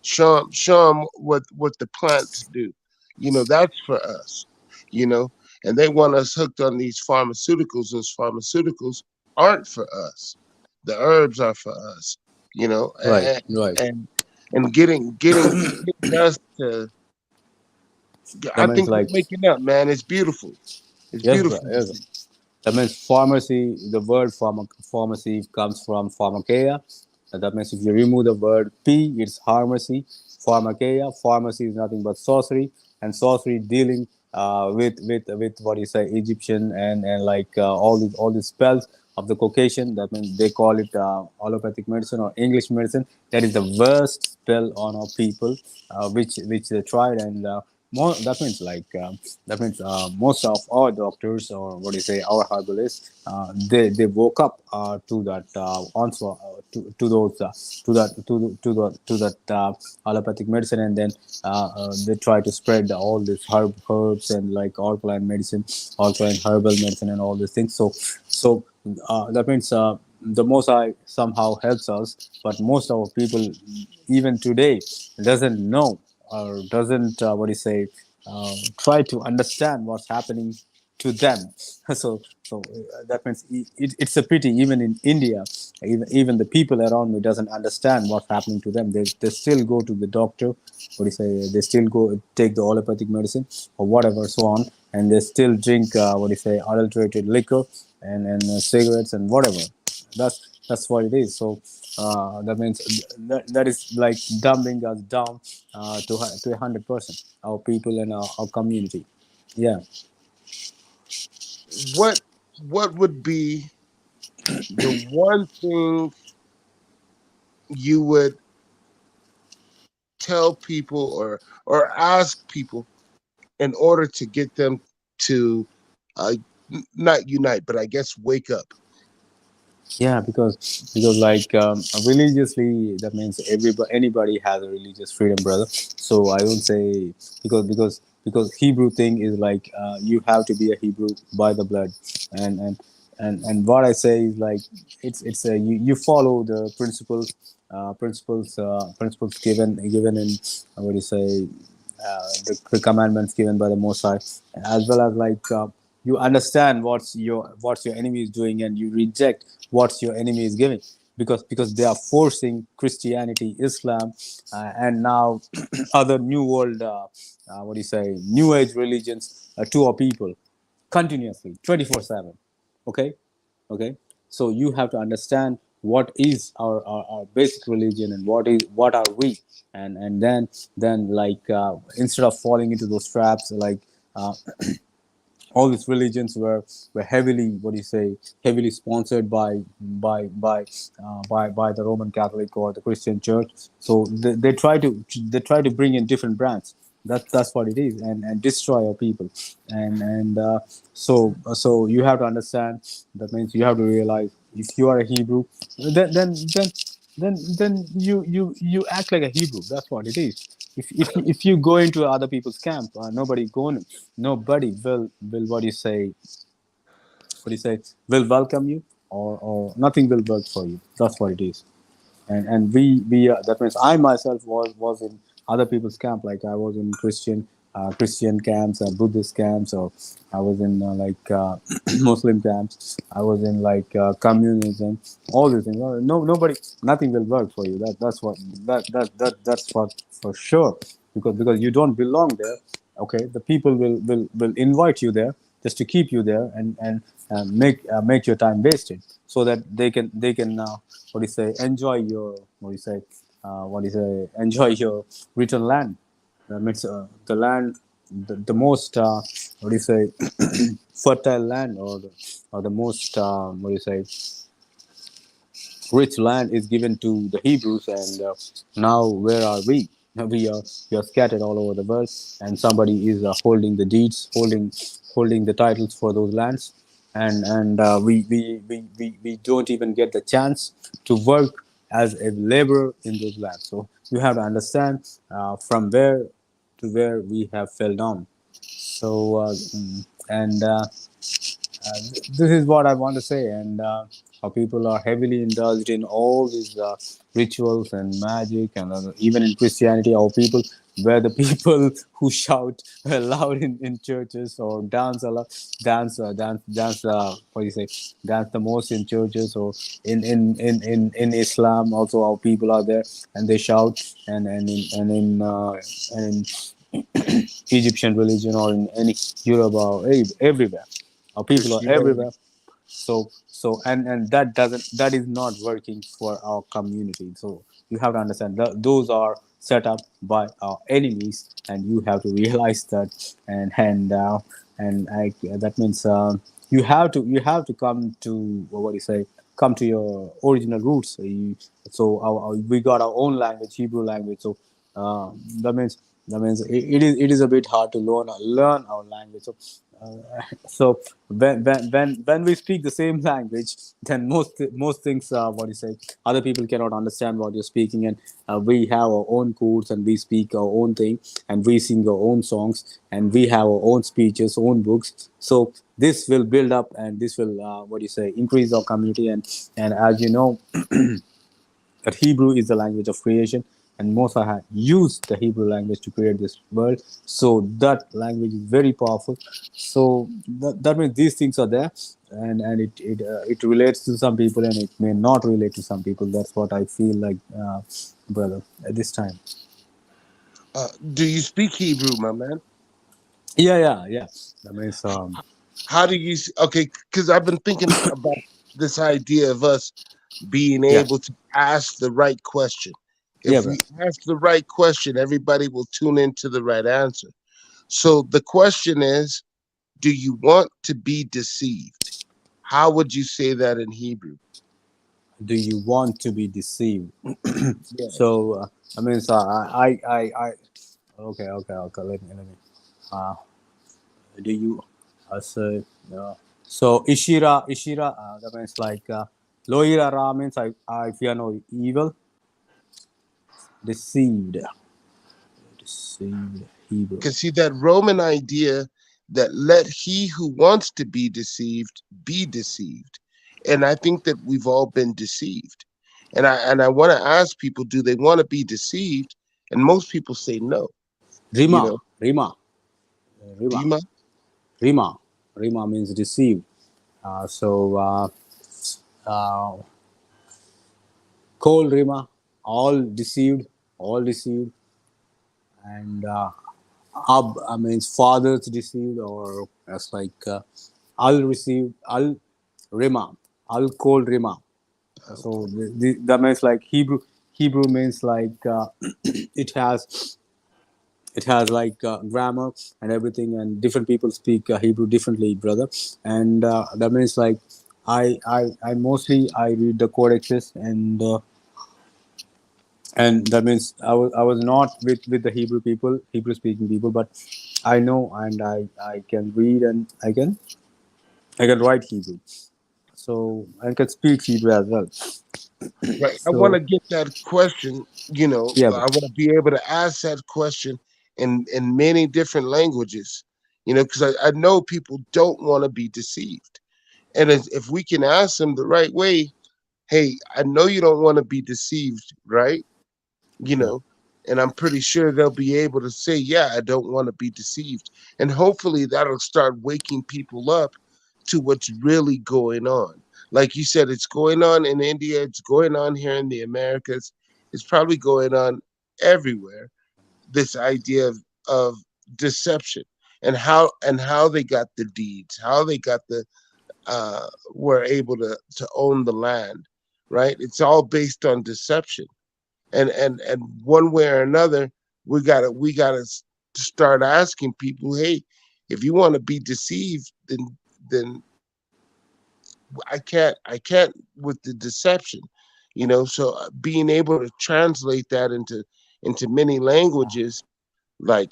Speaker 7: show them what the plants do, you know, that's for us. You know, and they want us hooked on these pharmaceuticals. Those pharmaceuticals aren't for us. The herbs are for us. You know,
Speaker 8: Right, right.
Speaker 7: and getting us to.
Speaker 8: That
Speaker 7: I
Speaker 8: means
Speaker 7: think we're
Speaker 8: like,
Speaker 7: waking up, man. It's beautiful. It's
Speaker 8: yes, bro.
Speaker 7: beautiful to
Speaker 8: Yes.
Speaker 7: see.
Speaker 8: That means pharmacy. The word pharmacy comes from pharmakeia. That means if you remove the word p, it's pharmacy. Pharmakeia. Pharmacy is nothing but sorcery, and sorcery dealing with what you say, Egyptian and like all these spells of the Caucasian. That means they call it allopathic medicine or English medicine. That is the worst spell on our people, which they tried. And more, that means most of our doctors, or what do you say, our herbalists, they woke up to that answer, to those to that allopathic medicine. And then they try to spread all these herbs and like alkaline medicine, alkaline herbal medicine, and all these things. So that means the Most High somehow helps us, but most of our people, even today, doesn't know, or doesn't what do you say, try to understand what's happening to them. So that means it's a pity. Even in India, even the people around me doesn't understand what's happening to them. They still go to the doctor. What do you say? They still go take the allopathic medicine or whatever, so on, and they still drink what do you say, adulterated liquor and cigarettes and whatever. That's what it is. So that means that is like dumbing us down to 100%. Our people and our community. Yeah.
Speaker 7: What what would be the one thing you would tell people or ask people in order to get them to uh, not unite, but I guess wake up?
Speaker 8: Yeah, because like religiously, that means everybody, anybody has a religious freedom, brother. So I don't say, because Hebrew thing is like you have to be a Hebrew by the blood. And and and what I say is like, it's a, you follow the principles given in what do you say, the commandments given by the Most High, as well as like you understand what's your enemy is doing, and you reject what's your enemy is giving. because they are forcing Christianity, Islam, and now other new world, new age religions to our people continuously, 24/7. Okay. So you have to understand what is our basic religion and what are we, and then instead of falling into those traps, uh, all these religions were heavily, heavily sponsored by the Roman Catholic or the Christian Church. So they try to bring in different brands. That's what it is, and destroy our people. And so you have to understand. That means you have to realize, if you are a Hebrew, then you act like a Hebrew. That's what it is. If you go into other people's camp, nobody will will welcome you, or nothing will work for you. That's what it is. And we that means I myself was in other people's camp. Like I was in Christian camps, Buddhist camps, or I was in Muslim camps. I was in communism. All these things. No, nobody, nothing will work for you. That's what for sure. Because you don't belong there. Okay, the people will invite you there just to keep you there, and make your time wasted, so that they can enjoy your enjoy your written land. That means the land, the most fertile land, or the most rich land is given to the Hebrews. And now where are we? We are scattered all over the world, and somebody is holding the deeds, holding the titles for those lands, and we don't even get the chance to work as a laborer in those lands. So you have to understand from where to where we have fell down. So and this is what I want to say. And how people are heavily indulged in all these rituals and magic, and even in Christianity, our people, where the people who shout loud in churches, or dance a lot, dance. What do you say? Dance the most in churches, or in Islam. Also, our people are there and they shout, and in Egyptian religion, or in any Europe, or everywhere. Our people are
Speaker 7: Christianity.
Speaker 8: everywhere. So that is not working for our community. So you have to understand that those are set up by our enemies, and you have to realize that. That means you have to come to your original roots. We got our own language, Hebrew language. So uh, that means it is a bit hard to learn our language. So when we speak the same language, then most things, other people cannot understand what you're speaking. And we have our own codes, and we speak our own thing, and we sing our own songs, and we have our own speeches, own books. So this will build up, and this will increase our community. And as you know, that Hebrew is the language of creation, and Moses had used the Hebrew language to create this world. So that language is very powerful. So that means these things are there, and it relates to some people, and it may not relate to some people. That's what I feel like, brother, at this time.
Speaker 7: Do you speak Hebrew, my man?
Speaker 8: Yeah. That means
Speaker 7: How do you? Okay, because I've been thinking about this idea of us being
Speaker 8: yeah,
Speaker 7: able to ask the right question.
Speaker 8: yeah,
Speaker 7: If
Speaker 8: bro.
Speaker 7: we ask the right question, everybody will tune into the right answer. So the question is, do you want to be deceived? How would you say that in Hebrew?
Speaker 8: Do you want to be deceived?
Speaker 7: Yes.
Speaker 8: So I mean, so I okay. Let me. Uh, do you say so ishira that means loira ra means I fear no evil. Deceived Hebrew.
Speaker 7: Because see that Roman idea that let he who wants to be deceived. And I think that we've all been deceived. And I want to ask people, do they want to be deceived? And most people say no. You
Speaker 8: rima
Speaker 7: know,
Speaker 8: rima rima
Speaker 7: Dima,
Speaker 8: rima rima means deceived. So uh, Kol Rima, all deceived, and Ab means fathers deceived, or as like Al received, Al Rima, Al Kol Rima. So that means like Hebrew means like it has like grammar and everything, and different people speak Hebrew differently, brother. And that means like I mostly I read the codexes, and that means I was not with the Hebrew people, Hebrew speaking people, but I know, and I can read, and I can write Hebrew, so I can speak Hebrew as well.
Speaker 7: Right. I want to
Speaker 8: So
Speaker 7: get that question,
Speaker 8: yeah,
Speaker 7: I want to be able to ask that question in many different languages, because I know people don't want to be deceived. And if we can ask them the right way, hey, I know you don't want to be deceived, right? You
Speaker 8: yeah,
Speaker 7: know, and I'm pretty sure they'll be able to say, yeah, I don't want to be deceived. And hopefully that'll start waking people up to what's really going on. Like you said, it's going on in India, it's going on here in the Americas, it's probably going on everywhere. This idea of deception and how they got the deeds, how they got were able to own the land, right? It's all based on deception, and one way or another, we gotta start asking people, hey, if you want to be deceived, then I can't with the deception, so being able to translate that into many languages, like,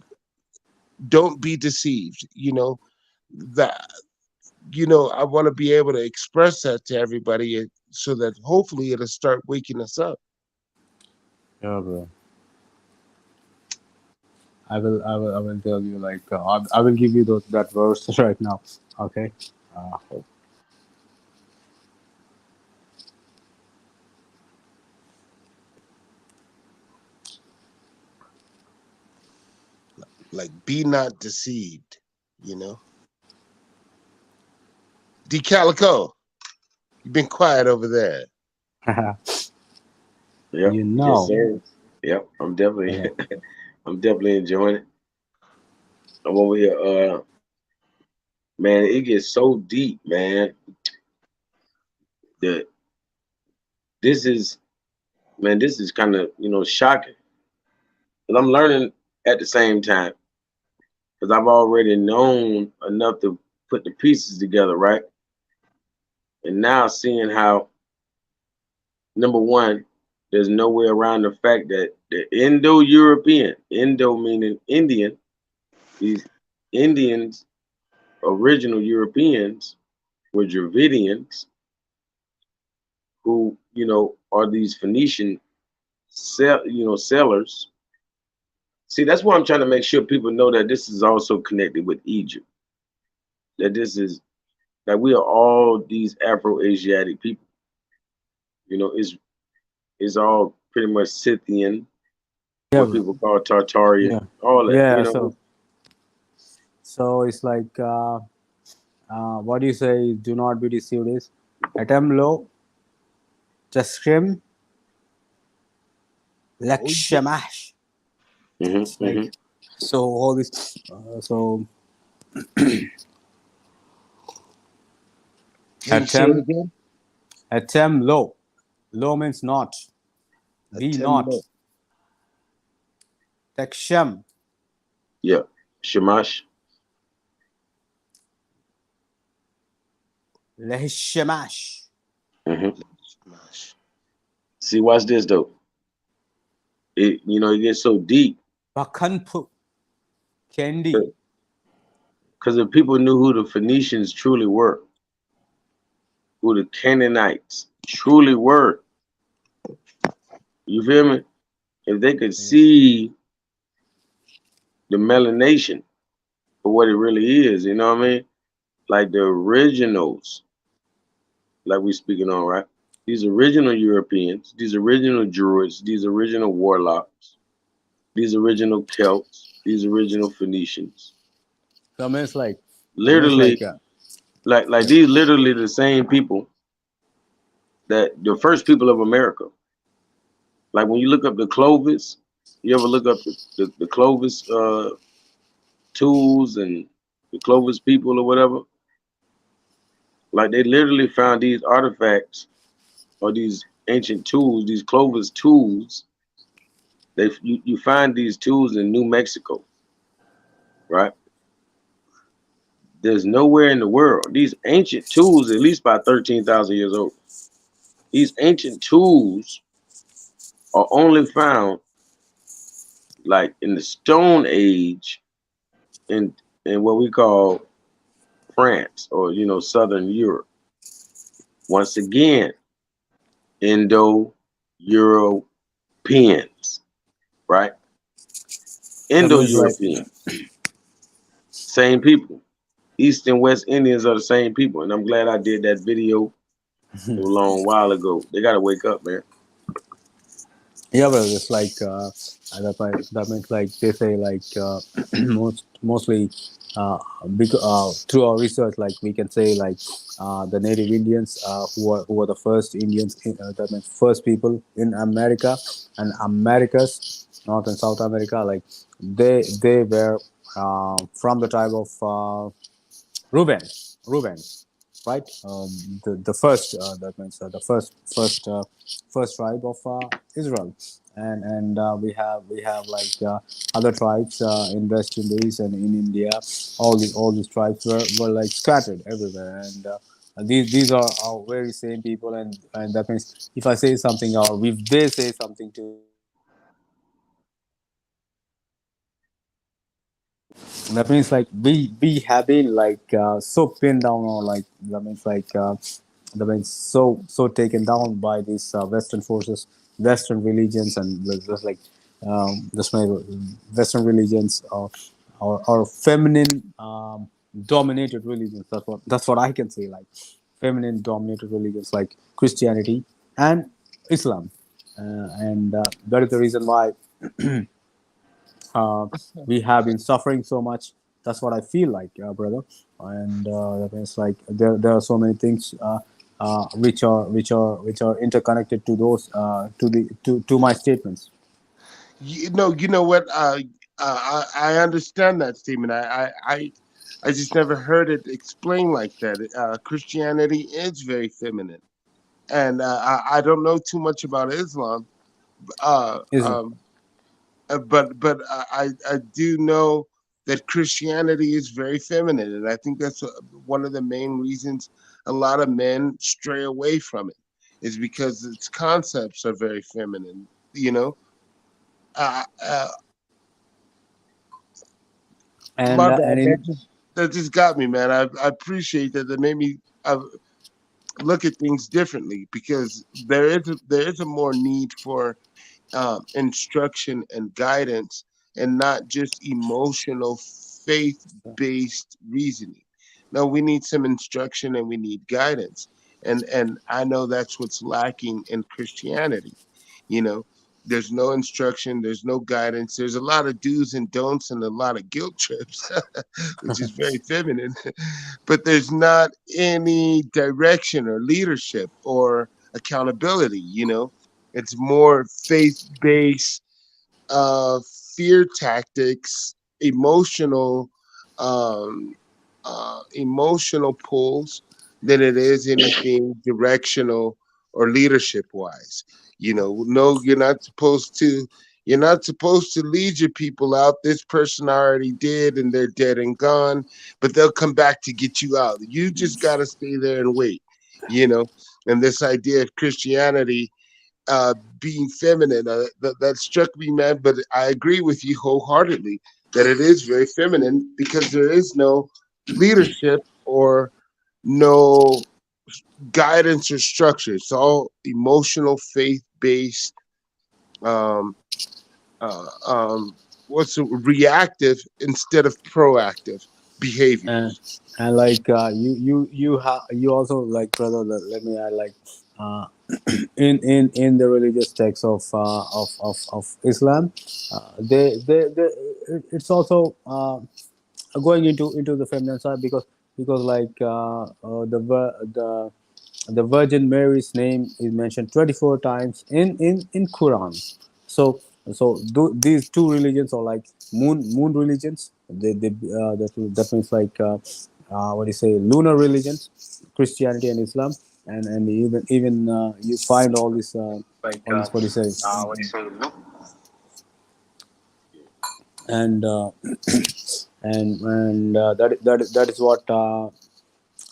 Speaker 7: don't be deceived, that, I want to be able to express that to everybody, so that hopefully it'll start waking us up.
Speaker 8: yeah, bro. I will tell you like I will give you that verse right now. Okay. Uh,
Speaker 7: Like, be not deceived, you know. D Calico, you've been quiet over there.
Speaker 5: Yep.
Speaker 8: you
Speaker 5: Yes,
Speaker 8: know.
Speaker 5: sir. Yep. I'm definitely
Speaker 8: Yeah.
Speaker 5: I'm definitely enjoying it. I'm over here. Man, it gets so deep, man. That this is man, this is kind of shocking. But I'm learning at the same time because I've already known enough to put the pieces together, right? And now seeing how number one, there's no way around the fact that the Indo-European, Indo meaning Indian, these Indians, original Europeans, were Dravidians, who are these Phoenician sailors. See, that's why I'm trying to make sure people know that this is also connected with Egypt. That this is that we are all these Afro-Asiatic people. It's all pretty much Scythian,
Speaker 8: Yeah,
Speaker 5: what
Speaker 8: bro.
Speaker 5: people call Tartarian,
Speaker 8: Yeah.
Speaker 5: all that.
Speaker 8: Yeah. So it's like what do you say? Do not be deceived. Is atom low, tashrim,
Speaker 7: Oh, yeah.
Speaker 8: lakshamash.
Speaker 5: Hmm.
Speaker 8: It's like so all this. So
Speaker 7: Hey, say it
Speaker 8: atom
Speaker 7: again.
Speaker 8: low. Low means not. Be not.
Speaker 7: Atemno.
Speaker 8: Taksham.
Speaker 5: Yeah, Shamash.
Speaker 8: Lehishamash.
Speaker 5: Hmm.
Speaker 7: Smash.
Speaker 5: See, watch this though. It gets so deep
Speaker 8: Bakanpu. Kendi.
Speaker 5: because if people knew who the Phoenicians truly were, who the Canaanites truly were, you feel me? If they could
Speaker 8: Yeah.
Speaker 5: see the melanation for what it really is, you know what I mean? Like the originals, like we speaking on, right? These original Europeans, these original Druids, these original Warlocks, these original Celts, these original Phoenicians.
Speaker 8: So I mean, it's like,
Speaker 5: Literally, like
Speaker 8: yeah.
Speaker 5: these literally the same people that the first people of America. Like when you look up the Clovis, you ever look up the Clovis tools and the Clovis people or whatever? Like they literally found these artifacts or these ancient tools, these Clovis tools. You find these tools in New Mexico, right? There's nowhere in the world. These ancient tools, at least about 13,000 years old. These ancient tools are only found like in the Stone Age in what we call France or Southern Europe. Once again, Indo-Europeans, right?
Speaker 8: That means like
Speaker 5: Indo-European, same people. East and West Indians are the same people, and I'm glad I did that video a long while ago. They gotta wake up, man.
Speaker 8: yeah, but it's like that means like they say like mostly through our research, like we can say like the native Indians who are the first Indians that means first people in America and Americas, North and South America, like they were from the tribe of Reuben, Reuben, right? The first that means first tribe of Israel, and we have like other tribes in West Indies and in India. All these tribes were like scattered everywhere, and these are our very same people, and that means if I say something or if they say something to me, that means like we have been like so pinned down or like that means so taken down by these Western forces, Western religions, and just like this way, Western religions or feminine dominated religions. That's what I can say. Like feminine dominated religions like Christianity and Islam, and that is the reason why uh, we have been suffering so much. That's what I feel like, brother. And that means like there are so many things which are interconnected to those to my statements.
Speaker 7: You know what? I understand that statement. I just never heard it explained like that. Christianity is very feminine, and I don't know too much about Islam. Uh,
Speaker 8: Islam.
Speaker 7: um, but I do know that Christianity is very feminine, and I think that's one of the main reasons a lot of men stray away from it is because its concepts are very feminine. You know, uh, uh,
Speaker 8: and
Speaker 7: my
Speaker 8: uh,
Speaker 7: bad.
Speaker 8: and in
Speaker 7: That just got me, man. I appreciate that. That made me look at things differently because there is a more need for instruction and guidance and not just emotional faith based reasoning. No, we need some instruction and we need guidance. And I know that's what's lacking in Christianity. You know, there's no instruction, there's no guidance, there's a lot of do's and don'ts and a lot of guilt trips, which is very feminine, but there's not any direction or leadership or accountability, it's more faith based, uh, fear tactics, emotional, um, emotional pulls than it is anything directional or leadership wise. No, You're not supposed to lead your people out. This person already did, and they're dead and gone. But they'll come back to get you out. You just got to stay there and wait. You know, and this idea of Christianity being feminine. That struck me, man. But I agree with you wholeheartedly that it is very feminine because there is no leadership or no guidance or structure. It's all emotional, faith based. Um, what's reactive instead of proactive
Speaker 8: and,
Speaker 7: behaviors.
Speaker 8: and like you also like brother. Let me add like uh, in the religious texts of Islam, it's also going into the feminine side because like the the Virgin Mary's name is mentioned 24 times in Quran. So these two religions are like moon religions. That means like what do you say, lunar religions, Christianity and Islam, and even you find all this what do you say, and that is what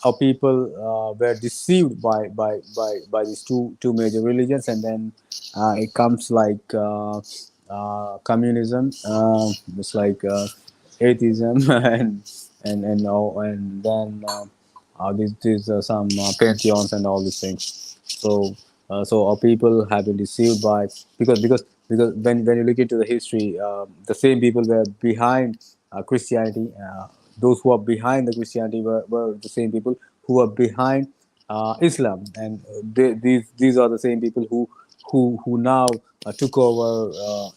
Speaker 8: how people were deceived by these two major religions, and then it comes like communism, it's like atheism, and then these some pantheons and all these things. So our people have been deceived by, because when you look into the history, the same people were behind Christianity. Those who are behind the Christianity were the same people who were behind Islam, and these are the same people who now took over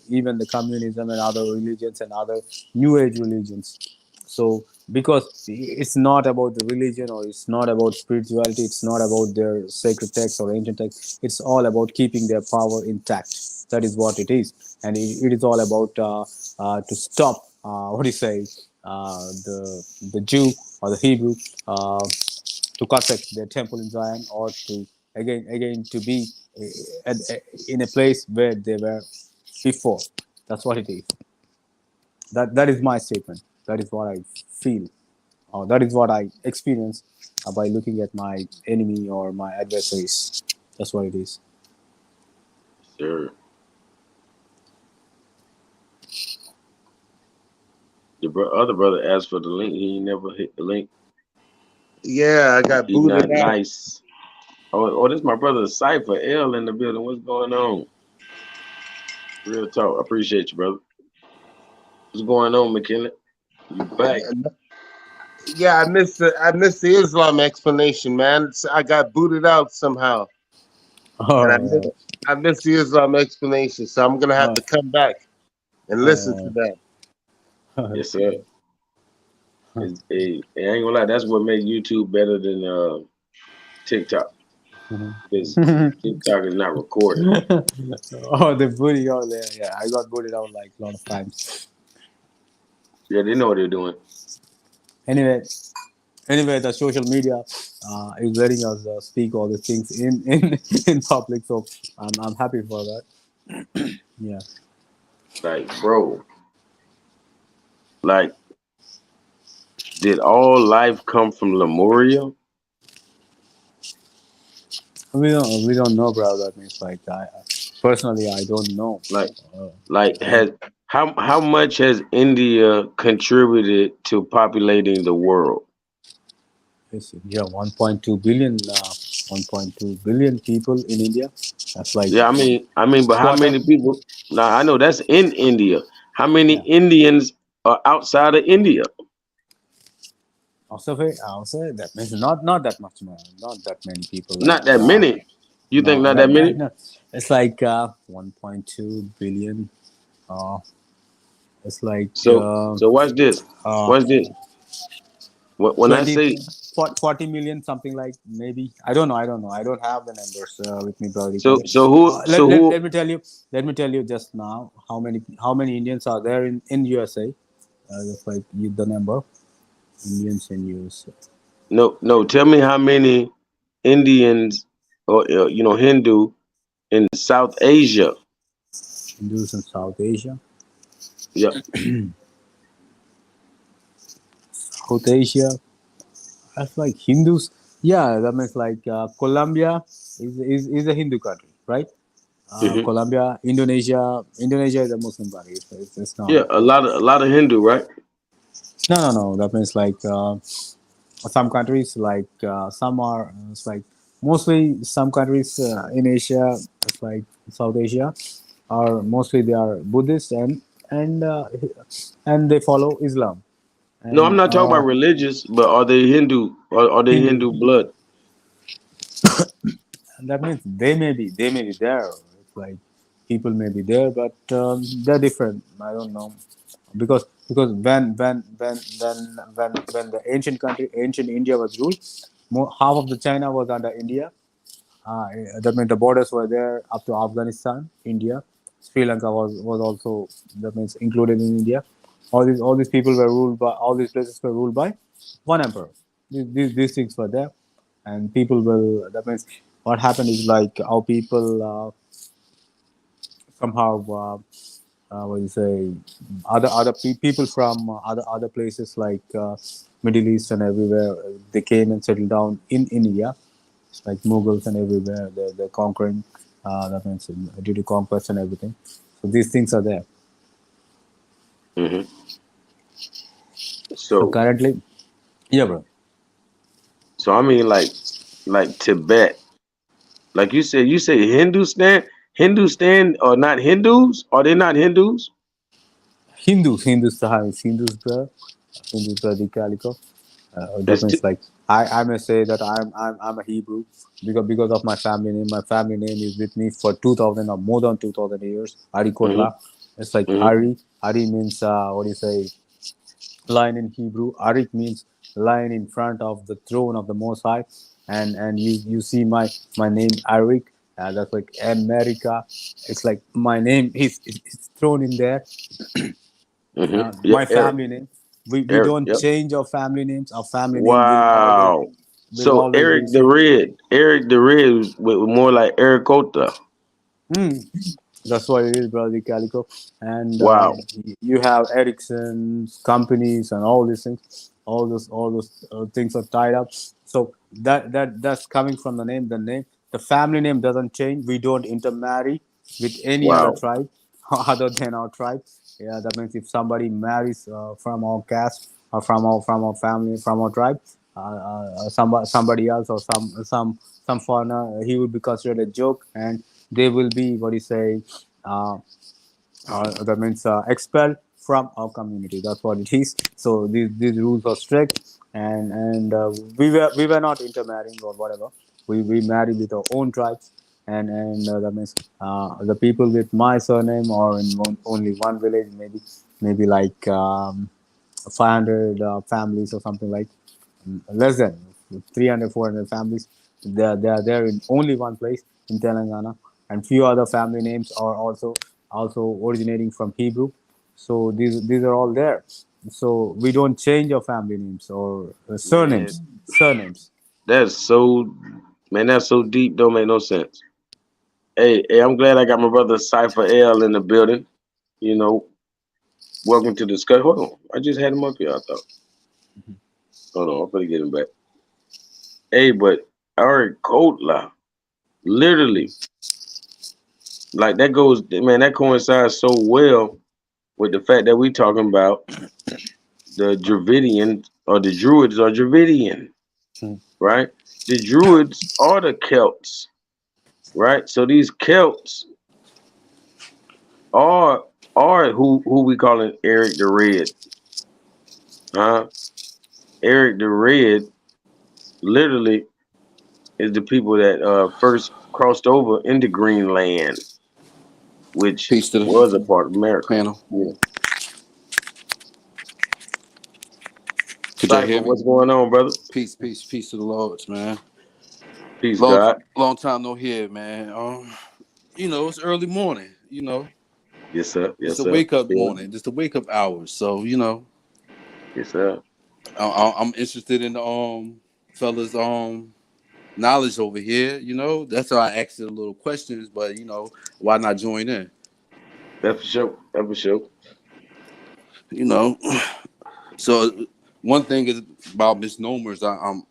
Speaker 8: even the communism and other religions and other New Age religions. So because it's not about the religion, or it's not about spirituality, it's not about their sacred texts or ancient texts, it's all about keeping their power intact. That is what it is. And it is all about to stop what do you say, the Jew or the Hebrew to construct their temple in Zion, or to again to be in a place where they were before. That's what it is. That is my statement. That is what I feel. That is what I experience by looking at my enemy or my adversaries. That's what it is.
Speaker 5: Sure. The other brother asked for the link. He ain't never hit the link.
Speaker 7: Yeah, I got
Speaker 5: He's
Speaker 7: booted
Speaker 5: not
Speaker 7: out.
Speaker 5: nice. Oh, this is my brother Cypher L in the building. What's going on? Real talk. I appreciate you, brother. What's going on, McKinley? You back?
Speaker 7: Yeah, I missed the Islam explanation, man. I got booted out somehow, and I missed the Islam explanation, so I'm gonna have to come back and listen to that.
Speaker 5: Yes, sir. I ain't gonna lie. That's what makes YouTube better than TikTok. Because TikTok is not recorded.
Speaker 8: The booty out there. Yeah, I got booted out like a lot of times.
Speaker 5: Yeah, they know what they're doing.
Speaker 8: Anyway, the social media is letting us speak all these things in public, so I'm happy for that. Yeah.
Speaker 5: Like, bro, like, did all life come from Lemuria?
Speaker 8: We don't know, bro. That means like personally I don't know.
Speaker 5: Has how much has India contributed to populating the world?
Speaker 8: Yeah, 1.2 billion, 1.2 billion people in India. That's like,
Speaker 5: Yeah, I mean, but how
Speaker 8: quarter.
Speaker 5: many people? Now I know that's in India. How many
Speaker 8: Yeah.
Speaker 5: Indians are outside of India?
Speaker 8: Also, that means not that much, man. Not that many people.
Speaker 5: Not that many. You think not that many?
Speaker 8: No. It's like 1.2 billion. It's like
Speaker 5: So watch this. Watch this. When I
Speaker 8: 20,
Speaker 5: say
Speaker 8: 40 million, something like, maybe. I don't know. I don't have the numbers with me, brother.
Speaker 5: so who
Speaker 8: Let me tell you. Let me tell you just now how many Indians are there in USA. Just like the number Indians in USA.
Speaker 5: no, tell me how many Indians or Hindu in South Asia.
Speaker 8: Hindus in South Asia.
Speaker 5: Yeah.
Speaker 8: South Asia. That's like Hindus. Yeah, that means like Colombia is a Hindu country, right? Colombia, Indonesia is a Muslim country. It's not.
Speaker 5: Yeah, a lot of Hindu, right?
Speaker 8: No. That means like some countries, like some are. It's like mostly some countries in Asia, it's like South Asia, are mostly they are Buddhist and uh, and they follow Islam.
Speaker 5: No, I'm
Speaker 8: And
Speaker 5: not talking about religious, but are they Hindu? Or are they Hindu blood?
Speaker 8: that means they may be there. It's like people may be there, but they're different. I don't know, because when the ancient India was ruled, half of the China was under India, That means the borders were there up to Afghanistan, India. Sri Lanka was also, that means, included in India. All these people were ruled by, all these places were ruled by one emperor. These things were there, and people will, that means what happened is like our people somehow what do you say, people from other places like Middle East and everywhere, they came and settled down in India. It's like Mughals and everywhere, they're conquering, that means due to conquest and everything. So these things are there.
Speaker 5: Mm-hmm.
Speaker 8: So
Speaker 5: So
Speaker 8: currently, yeah, bro.
Speaker 5: so I mean like Tibet. Like you say Hindustan are not Hindus? Are they not Hindus?
Speaker 8: Hindus, the Calico. That
Speaker 5: It's
Speaker 8: means like I may say that I'm a Hebrew because of my family name. My family name is with me for 2,000 or more than 2,000 years. Ari
Speaker 5: mm-hmm,
Speaker 8: Kotla. It's like
Speaker 5: mm-hmm,
Speaker 8: Ari. Ari means what do you say? Lion in Hebrew. Arik means lion in front of the throne of the Most High. And you see my name Arik. That's like America. It's like my name is thrown in there.
Speaker 5: mm-hmm. Yeah,
Speaker 8: My
Speaker 5: Eric.
Speaker 8: family name. We
Speaker 5: Eric,
Speaker 8: don't
Speaker 5: yep.
Speaker 8: change our family names. Our family name
Speaker 5: Wow.
Speaker 8: will
Speaker 5: So
Speaker 8: always be
Speaker 5: Eric the
Speaker 8: same.
Speaker 5: Red. Eric the Red was more like Eric Cota.
Speaker 8: That's what it is, brother Calico. And
Speaker 5: Wow.
Speaker 8: you have Ericsson's companies and all these things. All those things are tied up. So that's coming from the name. The family name doesn't change. We don't intermarry with any other
Speaker 5: Wow.
Speaker 8: tribe other than our tribe. Yeah, that means if somebody marries from our caste or from our family, from our tribe, somebody else or some foreigner, he would be considered a joke, and they will be, what do you say, uh, that means expelled from our community. That's what it is. So these rules are strict, and we were not intermarrying or whatever. We married with our own tribes, and that means the people with my surname or in only one village, maybe like 500 families or something like, less than 300, 400 families. They are there in only one place in Telangana, and few other family names are also originating from Hebrew. So these are all there. So we don't change our family names or
Speaker 5: Man,
Speaker 8: surnames.
Speaker 5: that's so man, that's so deep, don't make no sense. Hey, I'm glad I got my brother Cypher L in the building. You know, welcome to discuss. Hold on. I just had him up here, I thought. Hold on, I'm gonna get him back. Hey, but Eric Kotla, literally, like that goes, man, that coincides so well with the fact that we talking about the Dravidian or the Druids or Dravidian, right? The Druids are the Celts, right? So these Celts are who we calling Eric the Red, huh? Eric the Red literally is the people that first crossed over into Greenland, which
Speaker 9: Peace to
Speaker 5: was a
Speaker 9: the
Speaker 5: part of America.
Speaker 9: panel.
Speaker 5: Yeah.
Speaker 9: Could y'all
Speaker 5: Cypher,
Speaker 9: hear me?
Speaker 5: what's going on, brother?
Speaker 9: Peace to the Lords, man.
Speaker 5: Peace,
Speaker 9: Long
Speaker 5: God.
Speaker 9: long time no hear, man. It's early morning.
Speaker 5: Yes, sir.
Speaker 9: It's
Speaker 5: Yes,
Speaker 9: the
Speaker 5: sir.
Speaker 9: wake up
Speaker 5: Yeah.
Speaker 9: morning. It's the wake up hours. So
Speaker 5: Yes, sir.
Speaker 9: I'm interested in the fellas knowledge over here. That's why I asked you a little questions. But why not join in?
Speaker 5: That's for sure. That's for sure.
Speaker 9: You know. So one thing is about misnomers. I'm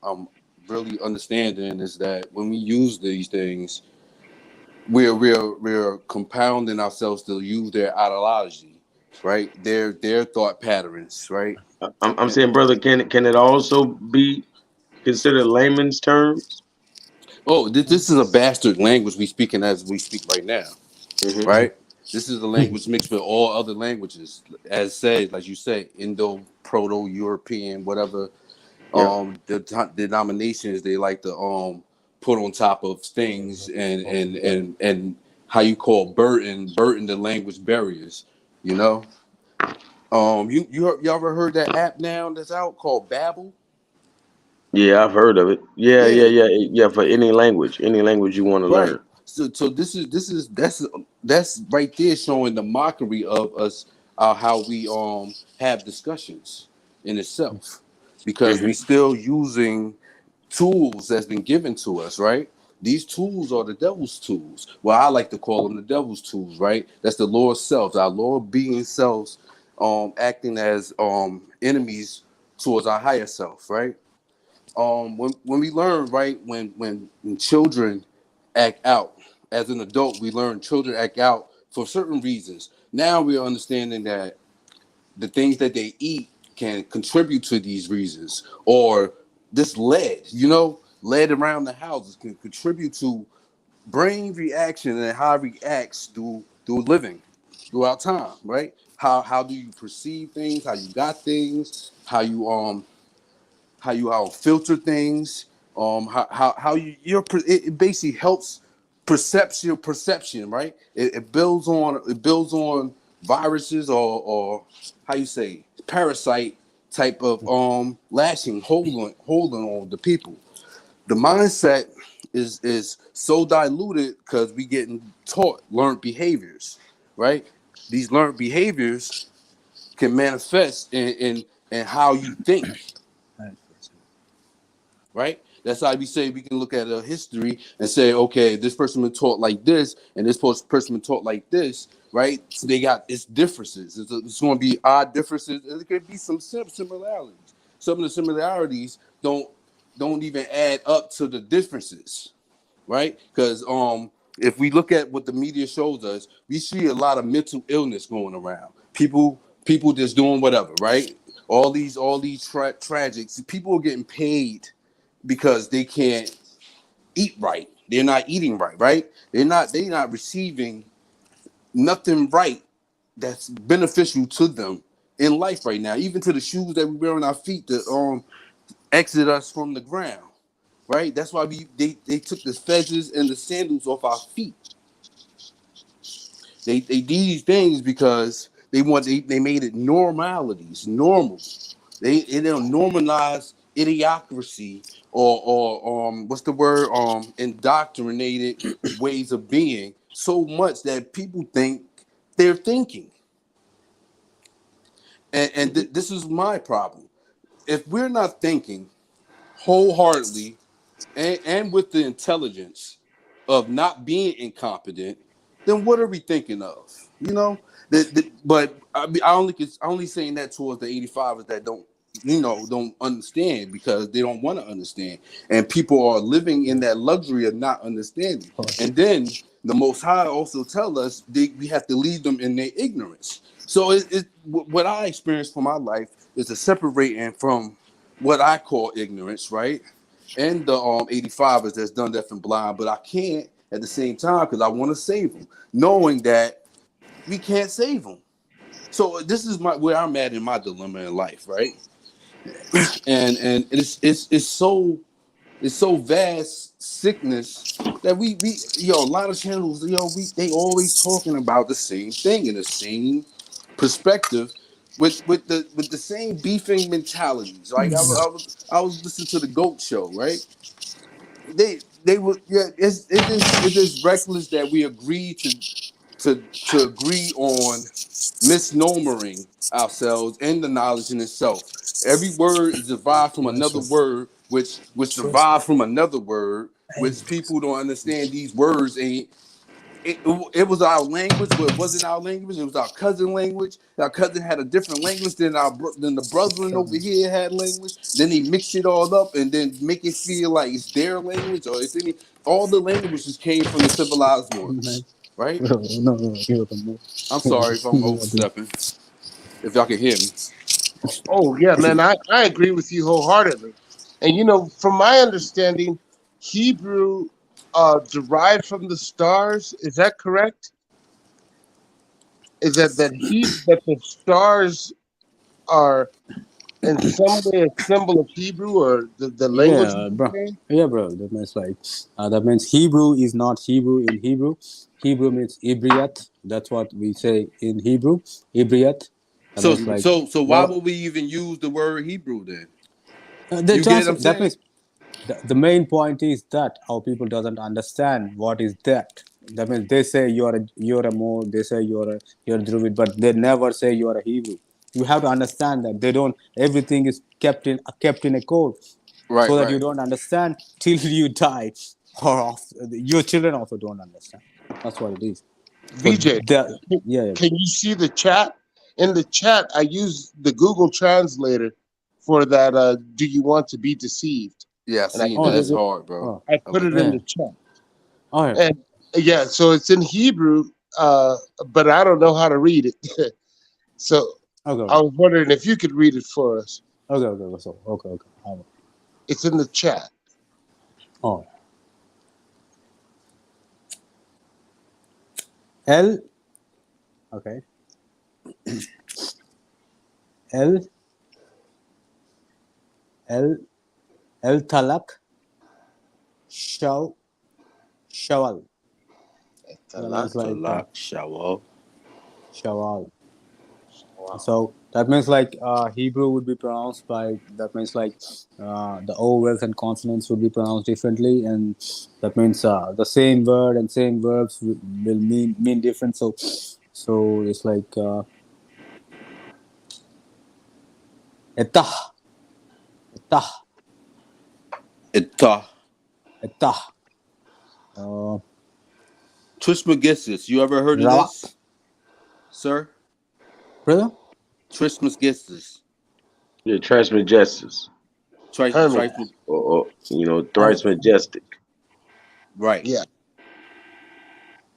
Speaker 9: really understanding is that when we use these things, we're compounding ourselves to use their ideology, right? Their thought patterns, right?
Speaker 5: I'm saying, brother, can it also be considered layman's terms?
Speaker 9: Oh, this is a bastard language we speaking as we speak right now,
Speaker 5: Mm-hmm.
Speaker 9: right? This is a language mixed with all other languages, as said, like you say, Indo, Proto-European, whatever
Speaker 5: Yeah.
Speaker 9: the denominations they like to put on top of things and how you call burden the language barriers, you know. You ever heard that app now that's out called Babbel?
Speaker 5: Yeah, I've heard of it. Yeah,
Speaker 9: Yeah,
Speaker 5: yeah. For any language you want to
Speaker 9: right.
Speaker 5: learn.
Speaker 9: So that's right there showing the mockery of us, how we have discussions in itself, because we
Speaker 5: Hmm.
Speaker 9: still using tools that's been given to us, right? These tools are the devil's tools. Well, I like to call them the devil's tools, right? That's the Lord's selves, our Lord being selves, acting as enemies towards our higher self, right? When we learn, right, when children act out, as an adult, we learn children act out for certain reasons. Now we are understanding that the things that they eat can contribute to these reasons, or this lead, lead around the houses can contribute to brain reaction and how it reacts through living throughout time, right? How do you perceive things, how you got things, how you filter things, how it basically helps perception, right? It builds on viruses, or how you say, parasite type of lashing, holding on the people. The mindset is so diluted because we getting taught learned behaviors, right? These learned behaviors can manifest in how you think, right? That's how we say we can look at a history and say, okay, this person been taught like this, and this person been taught like this, right? So they got its differences. It's going to be odd differences. And there could be some similarities. Some of the similarities don't even add up to the differences, right? Because if we look at what the media shows us, we see a lot of mental illness going around. People just doing whatever, right? All these tragics. People are getting paid because they can't eat right. They're not eating right, right? They're not receiving nothing right that's beneficial to them in life right now. Even to the shoes that we wear on our feet to exit us from the ground, right? That's why they took the fezzes and the sandals off our feet. They did these things because they made it normal. They don't normalize idiocracy, or what's the word, indoctrinated ways of being, so much that people think they're thinking. And this is my problem. If we're not thinking wholeheartedly and with the intelligence of not being incompetent, then what are we thinking of? But I only saying that towards the 85ers that don't understand, because they don't want to understand, and people are living in that luxury of not understanding. And then the Most High also tell us we have to leave them in their ignorance. So what I experienced for my life is a separating from what I call ignorance, right? And the 85ers that's done deaf and blind, but I can't at the same time because I want to save them, knowing that we can't save them. So this is where I'm at in my dilemma in life, right? And it's so vast sickness that we a lot of channels, they always talking about the same thing in the same perspective, with the same beefing mentalities. Like I was listening to the Goat Show, right? They were, yeah. It is reckless that we agree to agree on misnomering ourselves and the knowledge in itself. Every word is derived from another word, which derived from another word, which people don't understand. These words ain't. It was our language, but it wasn't our language. It was our cousin language. Our cousin had a different language than the brethren over here had language. Then they mix it all up and then make it feel like it's their language, or it's any. All the languages came from the civilized ones, right? I'm sorry if I'm overstepping. If y'all can hear me.
Speaker 7: Oh yeah, man, I agree with you wholeheartedly. And from my understanding, Hebrew derived from the stars. Is that correct? Is that the stars are in some way a symbol of Hebrew, or the language of
Speaker 8: Yeah,
Speaker 7: the
Speaker 8: bro.
Speaker 7: name?
Speaker 8: Yeah, bro. That means Hebrew is not Hebrew in Hebrew. Hebrew means Ibriat. That's what we say in Hebrew. Ibriat. That
Speaker 9: So
Speaker 8: means
Speaker 9: so so why
Speaker 8: well,
Speaker 9: would we even use the word Hebrew then?
Speaker 8: The
Speaker 9: You get what I'm
Speaker 8: that
Speaker 9: saying?
Speaker 8: means the main point is that our people doesn't understand what is that. That means they say you're a Moor, they say you're a Druid, but they never say you're a Hebrew. You have to understand that they don't. Everything is kept in a code,
Speaker 9: Right,
Speaker 8: so that you
Speaker 9: right.
Speaker 8: don't understand till you die, or your children also don't understand. That's what it is. So
Speaker 7: VJ,
Speaker 8: yeah.
Speaker 7: can you see the chat? In the chat, I use the Google Translator for that. Do you want to be deceived?
Speaker 9: Yeah, I
Speaker 7: And I
Speaker 9: seen
Speaker 8: Oh,
Speaker 9: that.
Speaker 7: put
Speaker 9: That's
Speaker 7: it.
Speaker 9: hard, bro.
Speaker 8: oh,
Speaker 7: I
Speaker 9: I
Speaker 7: put
Speaker 9: like
Speaker 7: it in
Speaker 9: that.
Speaker 8: yeah.
Speaker 7: the chat.
Speaker 8: Oh, yeah.
Speaker 7: And yeah, so it's in Hebrew, but I don't know how to read it. So
Speaker 8: Okay,
Speaker 7: I was wondering if you could read it for us.
Speaker 8: okay. So okay.
Speaker 7: It's in the chat.
Speaker 8: Oh, L. Okay, L L El Talak Shaw Shawal. That means
Speaker 9: Talak,
Speaker 8: like
Speaker 9: talak, shawal.
Speaker 8: Shawal.
Speaker 7: Wow.
Speaker 8: So that means like Hebrew would be pronounced by, that means like the vowels and consonants would be pronounced differently, and that means the same word and same verbs will mean different. So it's like etah etah
Speaker 9: Ita.
Speaker 8: etah uh,
Speaker 9: Trismegistus. You ever heard of
Speaker 8: rawak,
Speaker 9: this, sir?
Speaker 8: brother.
Speaker 9: Trismegistus.
Speaker 5: Yeah, Transmajestus,
Speaker 7: Hermes.
Speaker 5: or
Speaker 8: I
Speaker 5: thrice majestic.
Speaker 9: Right.
Speaker 7: Yeah.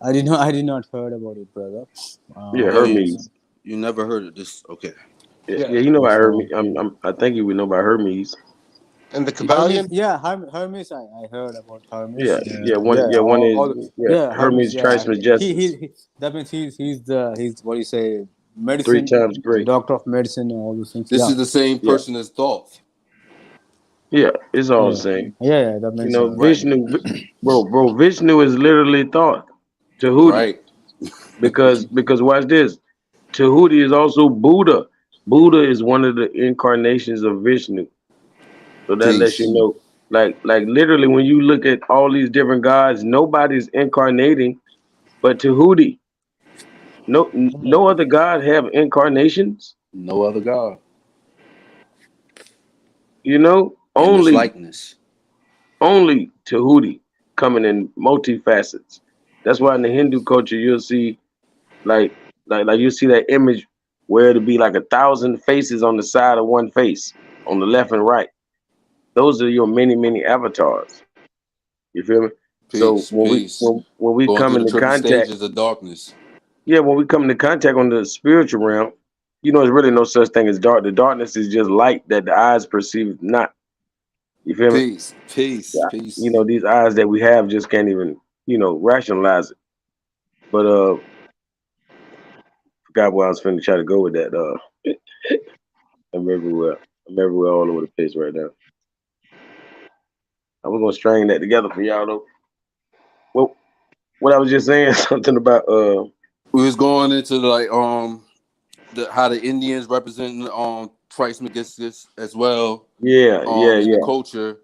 Speaker 8: I did not heard about it, brother.
Speaker 5: Yeah,
Speaker 9: Oh, you,
Speaker 8: So,
Speaker 5: Hermes.
Speaker 9: you never heard of this? Okay.
Speaker 5: Yeah,
Speaker 7: Yeah.
Speaker 5: yeah, you know about
Speaker 8: so
Speaker 5: Hermes. I think you would know about Hermes.
Speaker 7: And the
Speaker 8: Hermes,
Speaker 7: Kabbalion.
Speaker 8: yeah, Hermes. I heard about Hermes.
Speaker 5: Yeah, yeah,
Speaker 8: Yeah,
Speaker 5: one is
Speaker 8: all
Speaker 5: yeah,
Speaker 8: yeah, Hermes.
Speaker 5: Hermes
Speaker 8: Yeah,
Speaker 5: Trismegistus,
Speaker 8: he. That means he's what do you say,
Speaker 5: three
Speaker 8: medicine,
Speaker 5: times great.
Speaker 8: doctor of medicine, and all those things.
Speaker 9: This
Speaker 8: Yeah,
Speaker 9: is the same
Speaker 5: Yeah,
Speaker 9: person as Thoth.
Speaker 5: yeah, it's all the
Speaker 8: yeah,
Speaker 5: same.
Speaker 8: yeah. That means
Speaker 9: Right.
Speaker 5: Bro, Vishnu is literally thought Tahuti
Speaker 9: Right.
Speaker 5: because watch this. Tahuti is also Buddha. Buddha is one of the incarnations of Vishnu. So that lets you
Speaker 9: Peace.
Speaker 5: know, like literally, when you look at all these different gods, nobody's incarnating but Tahuti. No other god have incarnations.
Speaker 9: No other God in this
Speaker 5: Only
Speaker 9: likeness.
Speaker 5: Tahuti coming in multifacets. That's why in the Hindu culture you'll see like you see that image where it'll be like 1,000 faces on the side of one face on the left and right. Those are your many avatars. You feel me? So
Speaker 9: Peace. Peace.
Speaker 5: when we
Speaker 9: Going
Speaker 5: come
Speaker 9: through the
Speaker 5: into
Speaker 9: triple
Speaker 5: contact,
Speaker 9: stages of darkness.
Speaker 5: yeah, when we come into contact on the spiritual realm, there's really no such thing as dark. The darkness is just light that the eyes perceive not. You feel me?
Speaker 9: Peace. Peace.
Speaker 5: Yeah.
Speaker 9: Peace.
Speaker 5: These eyes that we have just can't even, rationalize it. But forgot where I was finna try to go with that. I'm everywhere. I'm everywhere all over the place right now. I was gonna string that together for y'all though. Well, what I was just saying, something about
Speaker 9: We was going into how the Indians represent Trismegistus as well in the
Speaker 5: yeah.
Speaker 9: culture,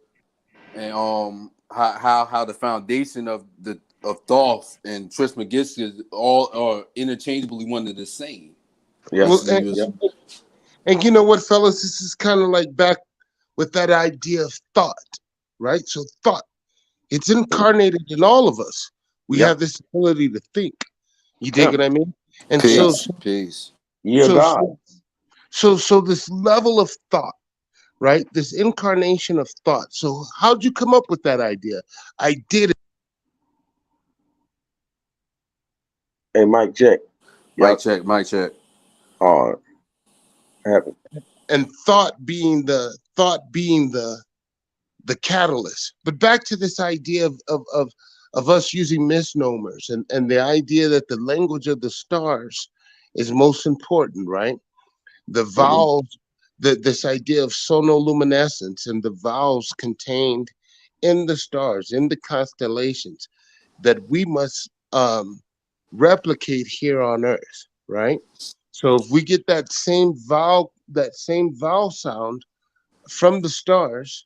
Speaker 9: and how the foundation of Thoth and Trismegistus all are interchangeably one and the same.
Speaker 5: Yeah.
Speaker 7: Well,
Speaker 9: Basically, was
Speaker 7: and you know what, fellas? This is kind of like back with that idea of thought, right? So thought, it's incarnated in all of us. We
Speaker 5: Yeah.
Speaker 7: have this ability to think. You dig
Speaker 5: Yeah.
Speaker 7: what I mean? And so,
Speaker 9: peace, peace.
Speaker 5: Yeah,
Speaker 7: so,
Speaker 5: God.
Speaker 7: so this level of thought, right? This incarnation of thought. So, how'd you come up with that idea? I did it.
Speaker 5: Hey, Mike, check.
Speaker 9: Mic
Speaker 5: Y'all.
Speaker 9: check, mic check.
Speaker 5: Happened.
Speaker 7: And thought being the catalyst. But back to this idea of us using misnomers and the idea that the language of the stars is most important, right? The vowels, this idea of sonoluminescence and the vowels contained in the stars, in the constellations, that we must replicate here on Earth, right? So if we get that same vowel sound from the stars,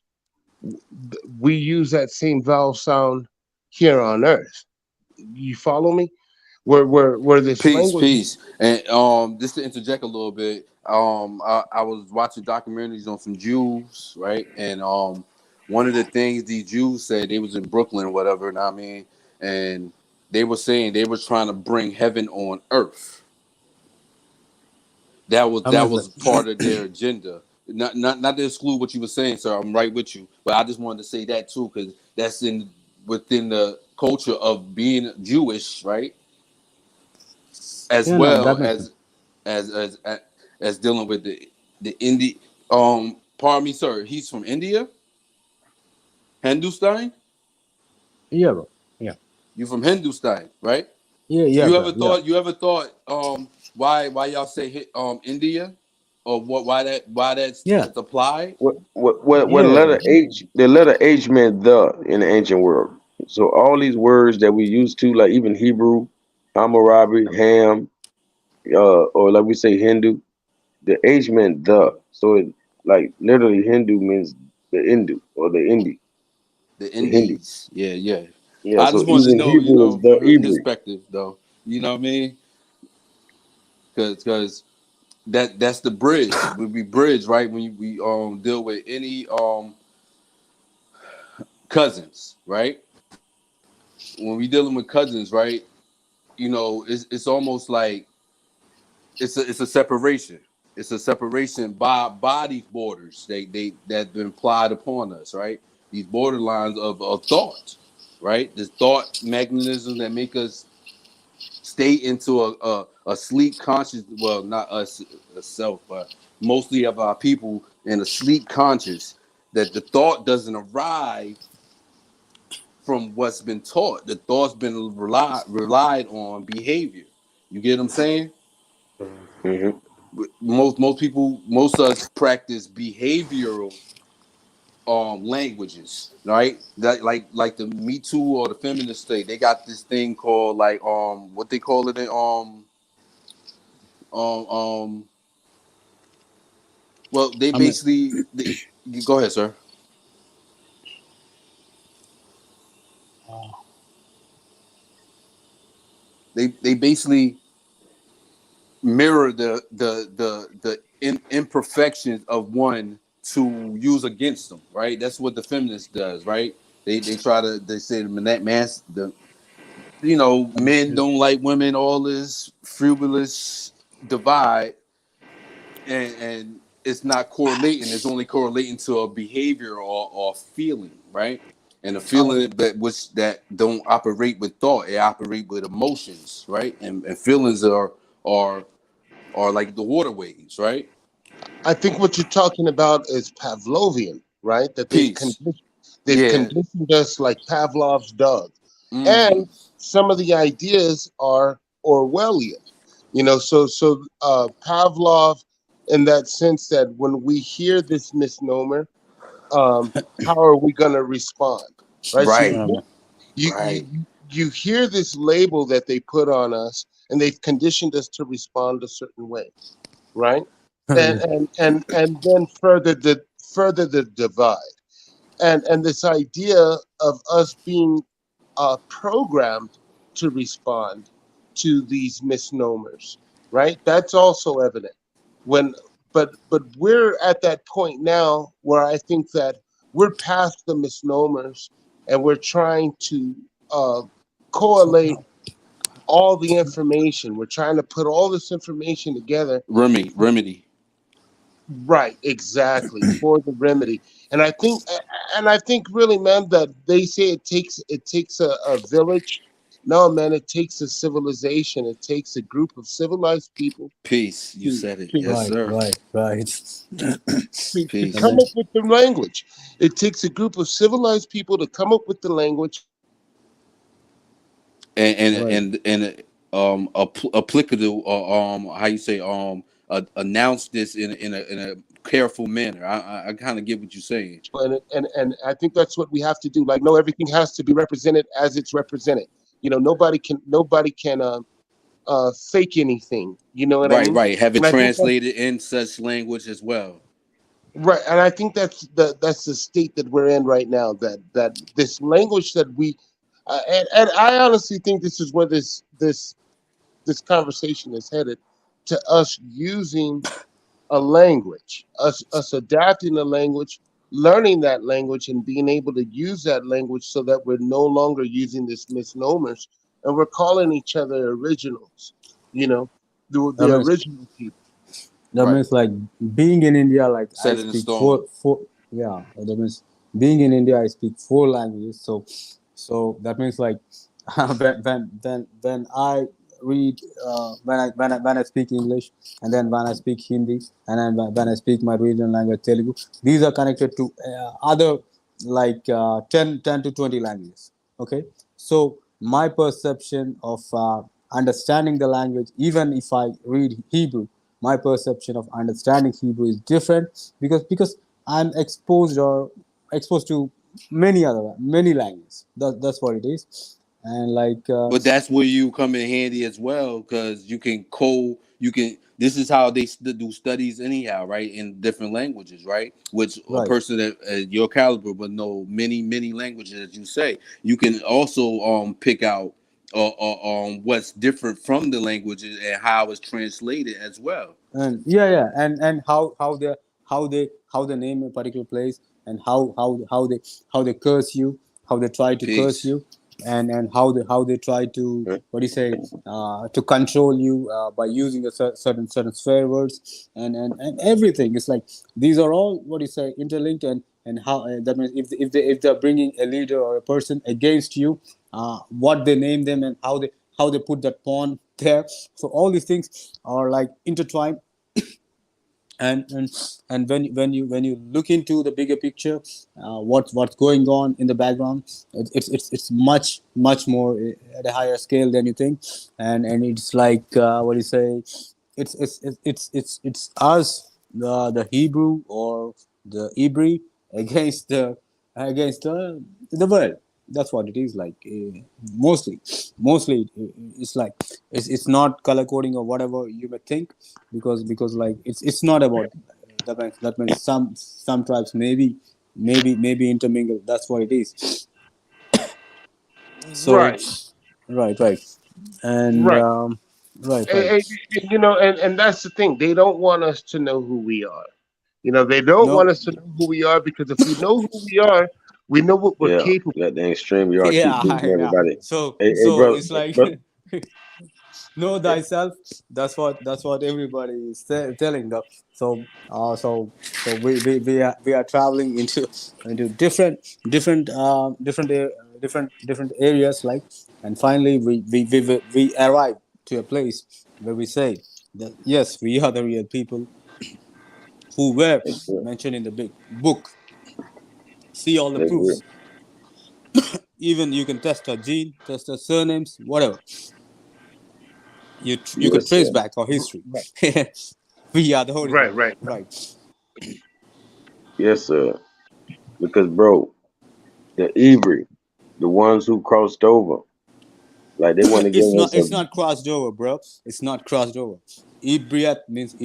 Speaker 7: we use that same vowel sound here on Earth. You follow me? Where this
Speaker 9: Peace,
Speaker 7: language.
Speaker 9: peace. And just to interject a little bit, I was watching documentaries on some Jews, right? And one of the things these Jews said, they was in Brooklyn or whatever, and I mean, and they were saying they were trying to bring heaven on earth. That was part of their agenda. Not to exclude what you were saying, sir. I'm right with you, but I just wanted to say that too, because that's within the culture of being Jewish, right? As well as dealing with the Indi. Pardon me, sir. He's from India, Hindustan.
Speaker 8: Yeah, bro. Yeah.
Speaker 9: You from Hindustan, right?
Speaker 8: Yeah,
Speaker 9: You
Speaker 8: bro.
Speaker 9: ever
Speaker 8: Yeah.
Speaker 9: thought? You ever thought? Why y'all say India, or what? Why that's
Speaker 8: Yeah.
Speaker 9: applied?
Speaker 5: What
Speaker 8: Yeah.
Speaker 5: letter H? The letter H meant the in the ancient world. So all these words that we used to, like even Hebrew, Hammurabi, Ham, or like we say Hindu, the H meant the. So it like literally Hindu means the Hindu or the Indi,
Speaker 9: The
Speaker 5: the Hindi.
Speaker 9: Indies. Yeah, yeah.
Speaker 5: Yeah.
Speaker 9: I
Speaker 5: So
Speaker 9: just wanted to
Speaker 5: even
Speaker 9: know,
Speaker 5: Hebrew is the
Speaker 9: from his
Speaker 5: Ibri.
Speaker 9: perspective, though. You know what I mean? Because that's the bridge. We bridge, right? When we deal with any cousins, right? When we dealing with cousins, right? It's almost like it's a separation. It's a separation by these borders. That been applied upon us, right? These borderlines of thought, right? This thought mechanism that make us stay into a sleep conscious. Well, not us self, but mostly of our people in a sleep conscious. That the thought doesn't arrive from what's been taught. The thought's been relied on behavior. You get what I'm saying?
Speaker 5: Mm-hmm.
Speaker 9: Most people, most of us practice behavioral languages, right? That like the Me Too or the feminist state, they got this thing called like what they call it in um um well they
Speaker 8: I mean,
Speaker 9: basically go ahead, sir. They basically mirror the imperfections of one to use against them, right? That's what the feminist does, right? They try to they say the men don't like women, all this frivolous divide, and it's not correlating. It's only correlating to a behavior or feeling, right? And a feeling that don't operate with thought, it operate with emotions, right? And feelings are like the waterways, right?
Speaker 7: I think what you're talking about is Pavlovian, right? That
Speaker 9: Peace.
Speaker 7: they've
Speaker 9: Yeah.
Speaker 7: conditioned us like Pavlov's dog,
Speaker 9: Mm-hmm.
Speaker 7: and some of the ideas are Orwellian. Pavlov, in that sense, that when we hear this misnomer, how are we going to respond, right? So
Speaker 9: Right.
Speaker 7: you
Speaker 9: Right.
Speaker 7: you hear this label that they put on us, and they've conditioned us to respond a certain way, right? And then further the divide, and this idea of us being programmed to respond to these misnomers, right? That's also evident. When but we're at that point now where I think that we're past the misnomers, and we're trying to correlate all the information. We're trying to put all this information together.
Speaker 9: Remedy.
Speaker 7: Right, exactly, for the remedy. And I think really, man, that they say it takes a village. No, man, it takes a civilization. It takes a group of civilized people
Speaker 9: Peace. You
Speaker 7: to
Speaker 9: said it.
Speaker 7: to
Speaker 9: Yes,
Speaker 8: right,
Speaker 9: sir.
Speaker 8: right, right.
Speaker 7: to
Speaker 8: And
Speaker 9: Peace.
Speaker 7: come
Speaker 8: then,
Speaker 7: up with the language. It takes a group of civilized people to come up with the language.
Speaker 9: and and
Speaker 8: right.
Speaker 9: and, and applicable how you say announce this in a careful manner. I kind of get what you're saying.
Speaker 7: And I think that's what we have to do. Like, no, everything has to be represented as it's represented. Nobody can fake anything. You know what I
Speaker 9: Right,
Speaker 7: mean?
Speaker 9: right. Have it
Speaker 7: And I think that's
Speaker 9: translated in such language as well.
Speaker 7: Right, and I think that's the state that we're in right now. That this language that we, and I honestly think this is where this conversation is headed, to us using a language, us adapting a language, learning that language, and being able to use that language so that we're no longer using this misnomers and we're calling each other originals. You know,
Speaker 8: That
Speaker 7: the
Speaker 8: means
Speaker 7: original people.
Speaker 8: that
Speaker 7: Right.
Speaker 8: means like being in India, like I
Speaker 9: Set it in
Speaker 8: speak
Speaker 9: stone.
Speaker 8: four yeah. That means being in India, I speak 4 languages. So that means like when I read when I speak English, and then when I speak Hindi, and then when I speak my regional language Telugu, these are connected to other like 10 to 20 languages. Okay, so my perception of understanding the language, even if I read Hebrew, my perception of understanding Hebrew is different because I'm exposed to many languages. That's what it is, and like
Speaker 9: But that's where you come in handy as well, because you can. This is how they do studies anyhow, right? In different languages, right? Which a
Speaker 8: right.
Speaker 9: person at your caliber would know many languages, as you say. You can also pick out what's different from the languages and how it's translated as well.
Speaker 8: And yeah, and how they name a particular place, and how they curse you, how they try to curse
Speaker 9: Peace.
Speaker 8: you, and how they try to,
Speaker 5: Hmm?
Speaker 8: what do you say, to control you by using a certain swear words, and everything. It's like these are all, what do you say, interlinked, and how that means if they're bringing a leader or a person against you, what they name them, and how they put that pawn there. So all these things are like intertwined, and when you look into the bigger picture, what's going on in the background, it's much more at a higher scale than you think, and it's like, what do you say, it's us, the Hebrew or the Hebrew against the world. That's what it is like, mostly it's like it's not color coding or whatever you may think, because like it's not about that means some tribes maybe intermingle. That's what it is. So
Speaker 7: Right.
Speaker 8: right, and
Speaker 7: Right.
Speaker 8: right.
Speaker 7: You know, and that's the thing. They don't want us to know who we are. You know, they don't want
Speaker 8: No.
Speaker 7: us to know who we are, because if we know who we know what we're
Speaker 5: Yeah,
Speaker 7: capable.
Speaker 5: let the extreme yard keep
Speaker 8: Yeah,
Speaker 5: beating
Speaker 8: yeah.
Speaker 5: everybody.
Speaker 8: So
Speaker 5: Hey,
Speaker 8: so
Speaker 5: bro,
Speaker 8: it's like
Speaker 5: but
Speaker 8: know thyself. That's what everybody is telling them. So we are traveling into different areas, like, and finally we arrive to a place where we say that yes, we are the real people who were
Speaker 5: they good.
Speaker 8: mentioned in the big book. See all the
Speaker 5: They good.
Speaker 8: proofs. Even you can test our gene, test our surnames, whatever. You can
Speaker 5: Yes,
Speaker 8: trace
Speaker 5: sir.
Speaker 8: back our history.
Speaker 7: Right,
Speaker 8: We are the
Speaker 7: right,
Speaker 8: original,
Speaker 7: right.
Speaker 8: right?
Speaker 5: Yes, sir. Because, bro, the Eber, the ones who crossed over, like they want to give
Speaker 8: it's not
Speaker 5: us a
Speaker 8: it's not crossed over, bro. It's not crossed over. Ibriat means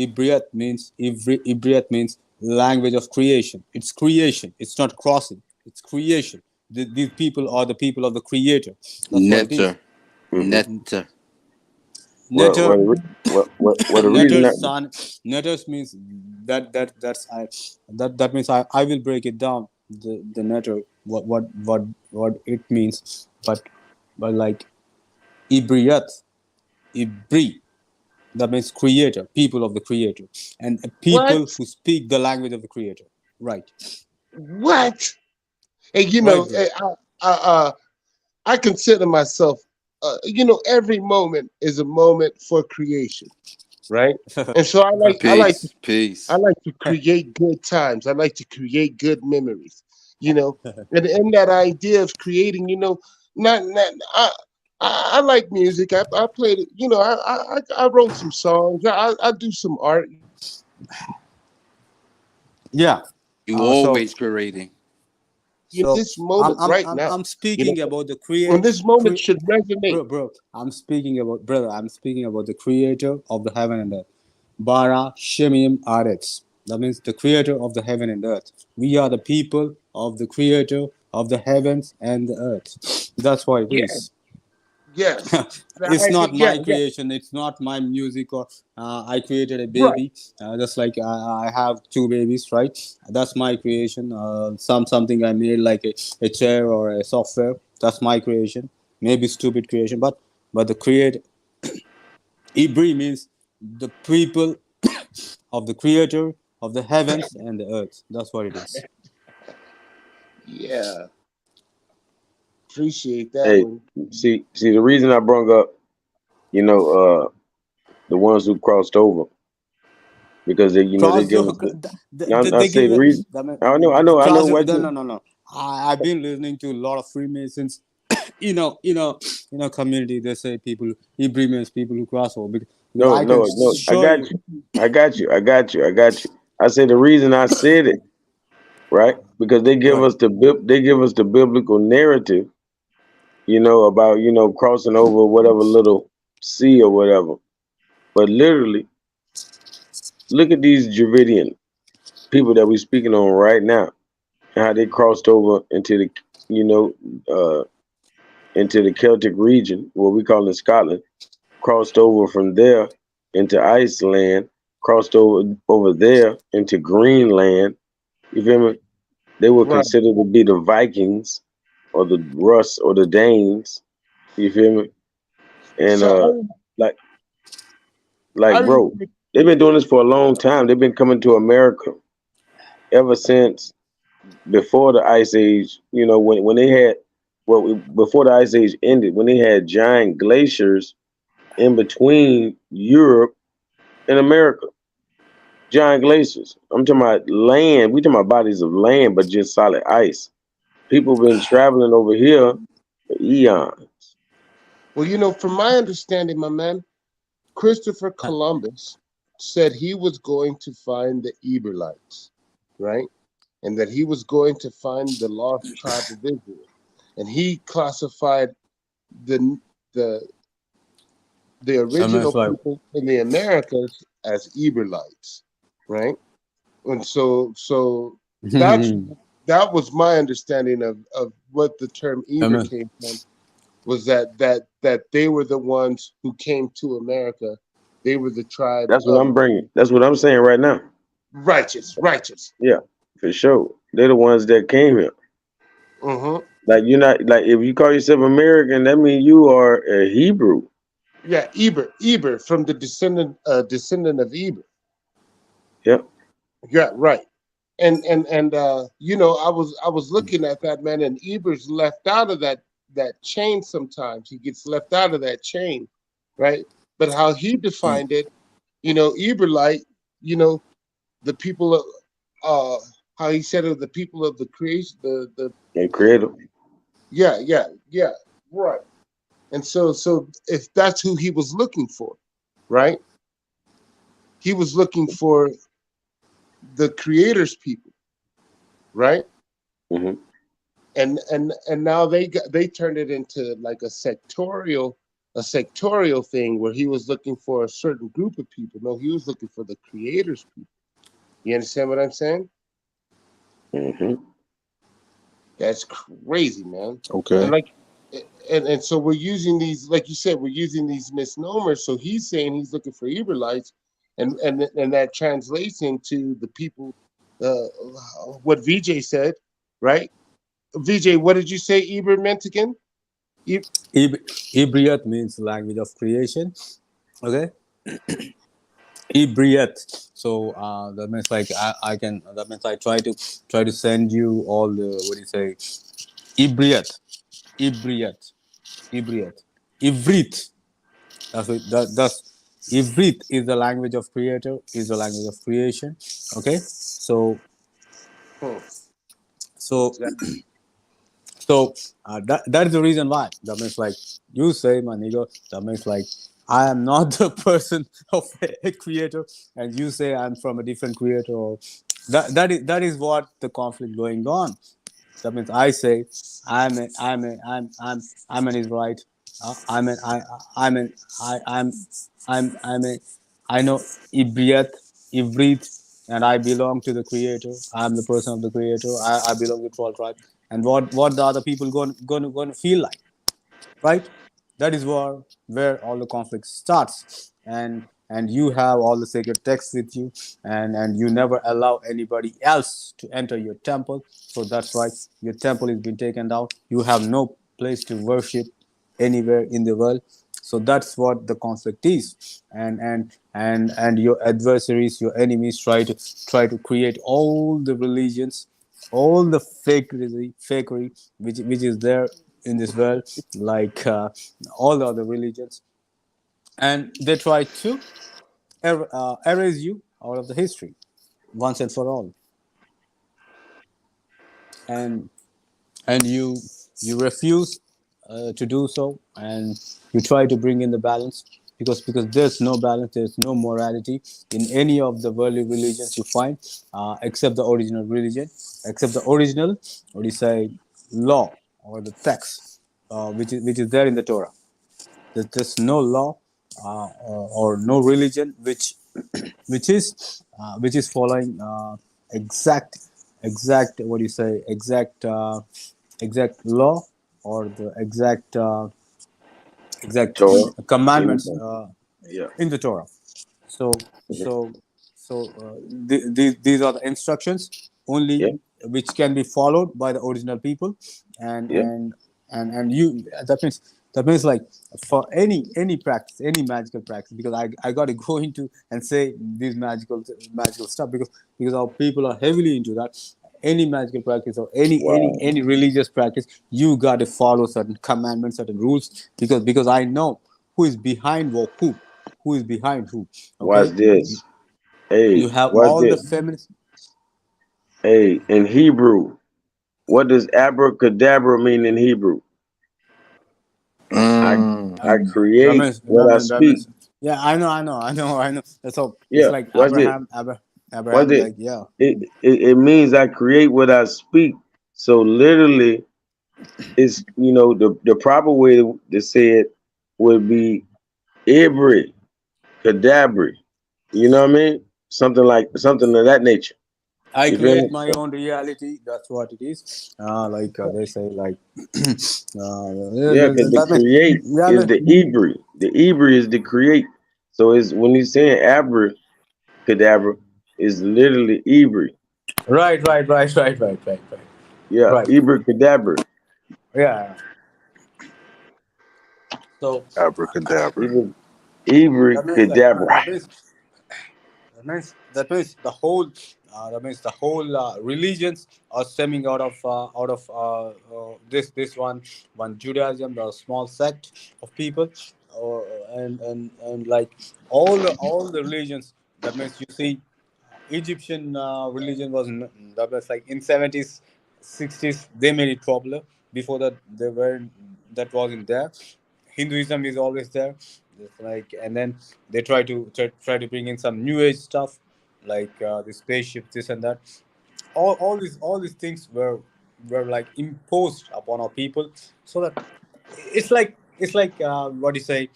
Speaker 8: language of creation. It's creation. It's not crossing. It's creation. These people are the people of the creator. That's what it is.
Speaker 9: Netter.
Speaker 5: hmm
Speaker 9: Netter.
Speaker 5: well,
Speaker 8: Netter,
Speaker 5: the reason
Speaker 8: netter
Speaker 5: that
Speaker 8: son. Netters means that means I will break it down. The netter, what it means, but like Ibriat, Ibri, that means creator, people of the creator, and
Speaker 7: What?
Speaker 8: people who speak the language of the creator. Right,
Speaker 7: What? And you
Speaker 8: right,
Speaker 7: know,
Speaker 8: bro.
Speaker 7: I consider myself, every moment is a moment for creation, right? And so
Speaker 9: Peace. Peace.
Speaker 7: I like to create good times. I like to create good memories, you know. And in that idea of creating, not I like music. I played it, I wrote some songs. I do some art.
Speaker 8: Yeah.
Speaker 9: You
Speaker 8: So
Speaker 9: always creating.
Speaker 7: In
Speaker 8: so
Speaker 7: this moment right now,
Speaker 8: I'm
Speaker 7: you know,
Speaker 8: speaking about the
Speaker 7: when this moment should resonate.
Speaker 8: bro. I'm speaking about the creator of the heaven and earth. Bara Shemim Aretz. That means the creator of the heaven and earth. We are the people of the creator of the heavens and the earth. That's what it
Speaker 7: Yeah.
Speaker 8: is.
Speaker 7: Yes.
Speaker 8: It's not
Speaker 7: Yeah.
Speaker 8: my creation. It's not my music, or I created a
Speaker 7: Right.
Speaker 8: baby. Just like I have two babies, right? That's my creation. Something I made, like a chair or a software. That's my creation. Maybe stupid creation, but the create Ibri means the people of the creator of the heavens and the earth. That's what it is.
Speaker 7: Yeah. Appreciate that
Speaker 5: Hey,
Speaker 7: one.
Speaker 5: see, the reason I brought up, you know, the ones who crossed over, because they, they
Speaker 8: Cross
Speaker 5: give
Speaker 8: over.
Speaker 5: us the. I
Speaker 8: They
Speaker 5: say
Speaker 8: give
Speaker 5: the
Speaker 8: it.
Speaker 5: reason. I know
Speaker 8: Cross.
Speaker 5: what
Speaker 8: No,
Speaker 5: you.
Speaker 8: no, no, no. I've been listening to a lot of Freemasons. Community. They say people, Hebrew means people who cross over. Because
Speaker 5: No,
Speaker 8: I can
Speaker 5: no. I
Speaker 8: show
Speaker 5: got
Speaker 8: you.
Speaker 5: you. I got you. I got you. I got you. I say the reason I said it, right? Because they give
Speaker 8: Right.
Speaker 5: us they give us the biblical narrative, about crossing over whatever little sea or whatever. But literally, look at these Dravidian people that we're speaking on right now, and how they crossed over into the you know uh, into the Celtic region, what we call in Scotland, crossed over from there into Iceland, crossed over there into Greenland. You feel me? They were
Speaker 7: Right.
Speaker 5: considered to be the Vikings or the Russ or the Danes. You feel me? And
Speaker 7: So
Speaker 5: like
Speaker 7: I
Speaker 5: bro,
Speaker 7: remember.
Speaker 5: they've been doing this for a long time. They've been coming to America ever since before the Ice Age. When they had before the Ice Age ended, when they had giant glaciers in between Europe and America. Giant glaciers. I'm talking about land. We talking about bodies of land, but just solid ice. People been traveling over here for eons.
Speaker 7: Well, from my understanding, my man, Christopher Columbus said he was going to find the Eberlites, right? And that he was going to find the lost tribe of Israel. And he classified the the the
Speaker 8: I mean,
Speaker 7: original
Speaker 8: it's like.
Speaker 7: people in the Americas as Eberlites, right? And so that's that was my understanding of what the term
Speaker 8: I
Speaker 7: Eber
Speaker 8: mean,
Speaker 7: came from, was that they were the ones who came to America. They were the tribe
Speaker 5: That's what
Speaker 7: of
Speaker 5: I'm bringing. That's what I'm saying right now.
Speaker 7: righteous.
Speaker 5: Yeah, for sure. They're the ones that came here.
Speaker 7: Mm-hmm.
Speaker 5: Like you're not like if you call yourself American, that means you are a Hebrew.
Speaker 7: Yeah, Eber from the descendant of Eber.
Speaker 5: Yep.
Speaker 7: Yeah, right. And I was looking at that, man, and Eber's left out of that chain sometimes. He gets left out of that chain, right? But how he defined it, Eberlite, the people of how he said of the people of the creation, the
Speaker 5: And creative.
Speaker 7: yeah, right. And so if that's who he was looking for, right? He was looking for the creator's people, right?
Speaker 5: Hmm.
Speaker 7: And now they turned it into like a sectorial thing where he was looking for a certain group of people. No, he was looking for the creator's people. You understand what I'm saying?
Speaker 5: Hmm.
Speaker 7: That's crazy, man. And
Speaker 9: Okay.
Speaker 7: like and so we're using these, like you said, we're using these misnomers. So he's saying he's looking for Eberlites, and that translates into the people, uh what VJ said, right? VJ, what did you say Eber meant again?
Speaker 8: Ibriat means language of creation. Okay. Ibriat. So that means like I can. That means I try to send you all the, what do you say? Ibriat. Ibriat. Ibriat. Ivrit. That's Ivrit is the language of creator, is the language of creation. Okay.
Speaker 7: Hmm.
Speaker 8: So that is the reason why. That means like you say, my nigga. That means like I am not the person of a creator, and you say I'm from a different creator. Or that is what the conflict going on. That means I say I'm an Israelite. I'm an I'm an I'm a I know Ibriat, Ivrit. and I belong to the creator. I'm the person of the creator. I belong to 12 tribe. And what the other people going to feel like, right? That is where all the conflict starts. And you have all the sacred texts with you, and you never allow anybody else to enter your temple. So that's right, your temple has been taken down. You have no place to worship anywhere in the world. So that's what the conflict is. And your adversaries, your enemies, try to create all the religions, all the fakery which is there in this world, like all the other religions, and they try to erase you out of the history once and for all. And and you refuse to do so, and you try to bring in the balance, because there's no balance, there's no morality in any of the worldly religions you find, except the original religion, except the original, what do you say, law or the text, which is there in the Torah. There's no law or no religion which is following exact what do you say, exact law, or the exact
Speaker 5: Torah.
Speaker 8: commandments
Speaker 5: Yeah.
Speaker 8: in the Torah. So
Speaker 5: Mhm.
Speaker 8: so these are the instructions only,
Speaker 5: Yeah.
Speaker 8: which can be followed by the original people. and
Speaker 5: Yeah.
Speaker 8: and and you, that means like, for any practice, any magical practice, because I got to go into and say these magical stuff, because our people are heavily into that. Any magical practice, or
Speaker 5: Wow.
Speaker 8: any religious practice, you got to follow certain commandments, certain rules, because I know who is behind who is behind who.
Speaker 5: Watch
Speaker 8: Okay,
Speaker 5: this.
Speaker 8: you
Speaker 5: Hey,
Speaker 8: have
Speaker 5: watch
Speaker 8: all the
Speaker 5: this.
Speaker 8: feminists.
Speaker 5: Hey, in Hebrew, what does abracadabra mean in Hebrew? I
Speaker 9: Mm.
Speaker 5: I create what I
Speaker 8: That
Speaker 5: speak.
Speaker 8: means, yeah, I know. That's all. It's
Speaker 5: Yeah.
Speaker 8: like
Speaker 5: Watch this. Watch
Speaker 8: Abraham,
Speaker 5: this.
Speaker 8: like, yeah.
Speaker 5: It means I create what I speak. So literally, it's the proper way to say it would be Eber cadabra. You know what I mean? Something of that nature.
Speaker 8: I
Speaker 5: You feel
Speaker 8: create
Speaker 5: me?
Speaker 8: my own reality. That's what it is. Like they say, like,
Speaker 5: Yeah, because the
Speaker 8: that means,
Speaker 5: create
Speaker 8: yeah,
Speaker 5: is the Eber. The Eber is the create. So it's when he's saying abracadabra is literally Eber.
Speaker 8: right.
Speaker 5: Yeah,
Speaker 8: Right.
Speaker 5: Eber cadabra.
Speaker 8: Yeah. So
Speaker 9: Abracadabra.
Speaker 5: Eber Eber
Speaker 8: that means like
Speaker 5: cadabra.
Speaker 8: that means the whole religions are stemming out of this one Judaism, the small sect of people, or and like all the religions. That means, you see, Egyptian religion that was like in 70s, 60s, they made it popular. Before that, that wasn't there. Hinduism is always there. It's like, and then they try to bring in some new age stuff, like the spaceship, this and that. All these things were like imposed upon our people, so that it's like what do you say,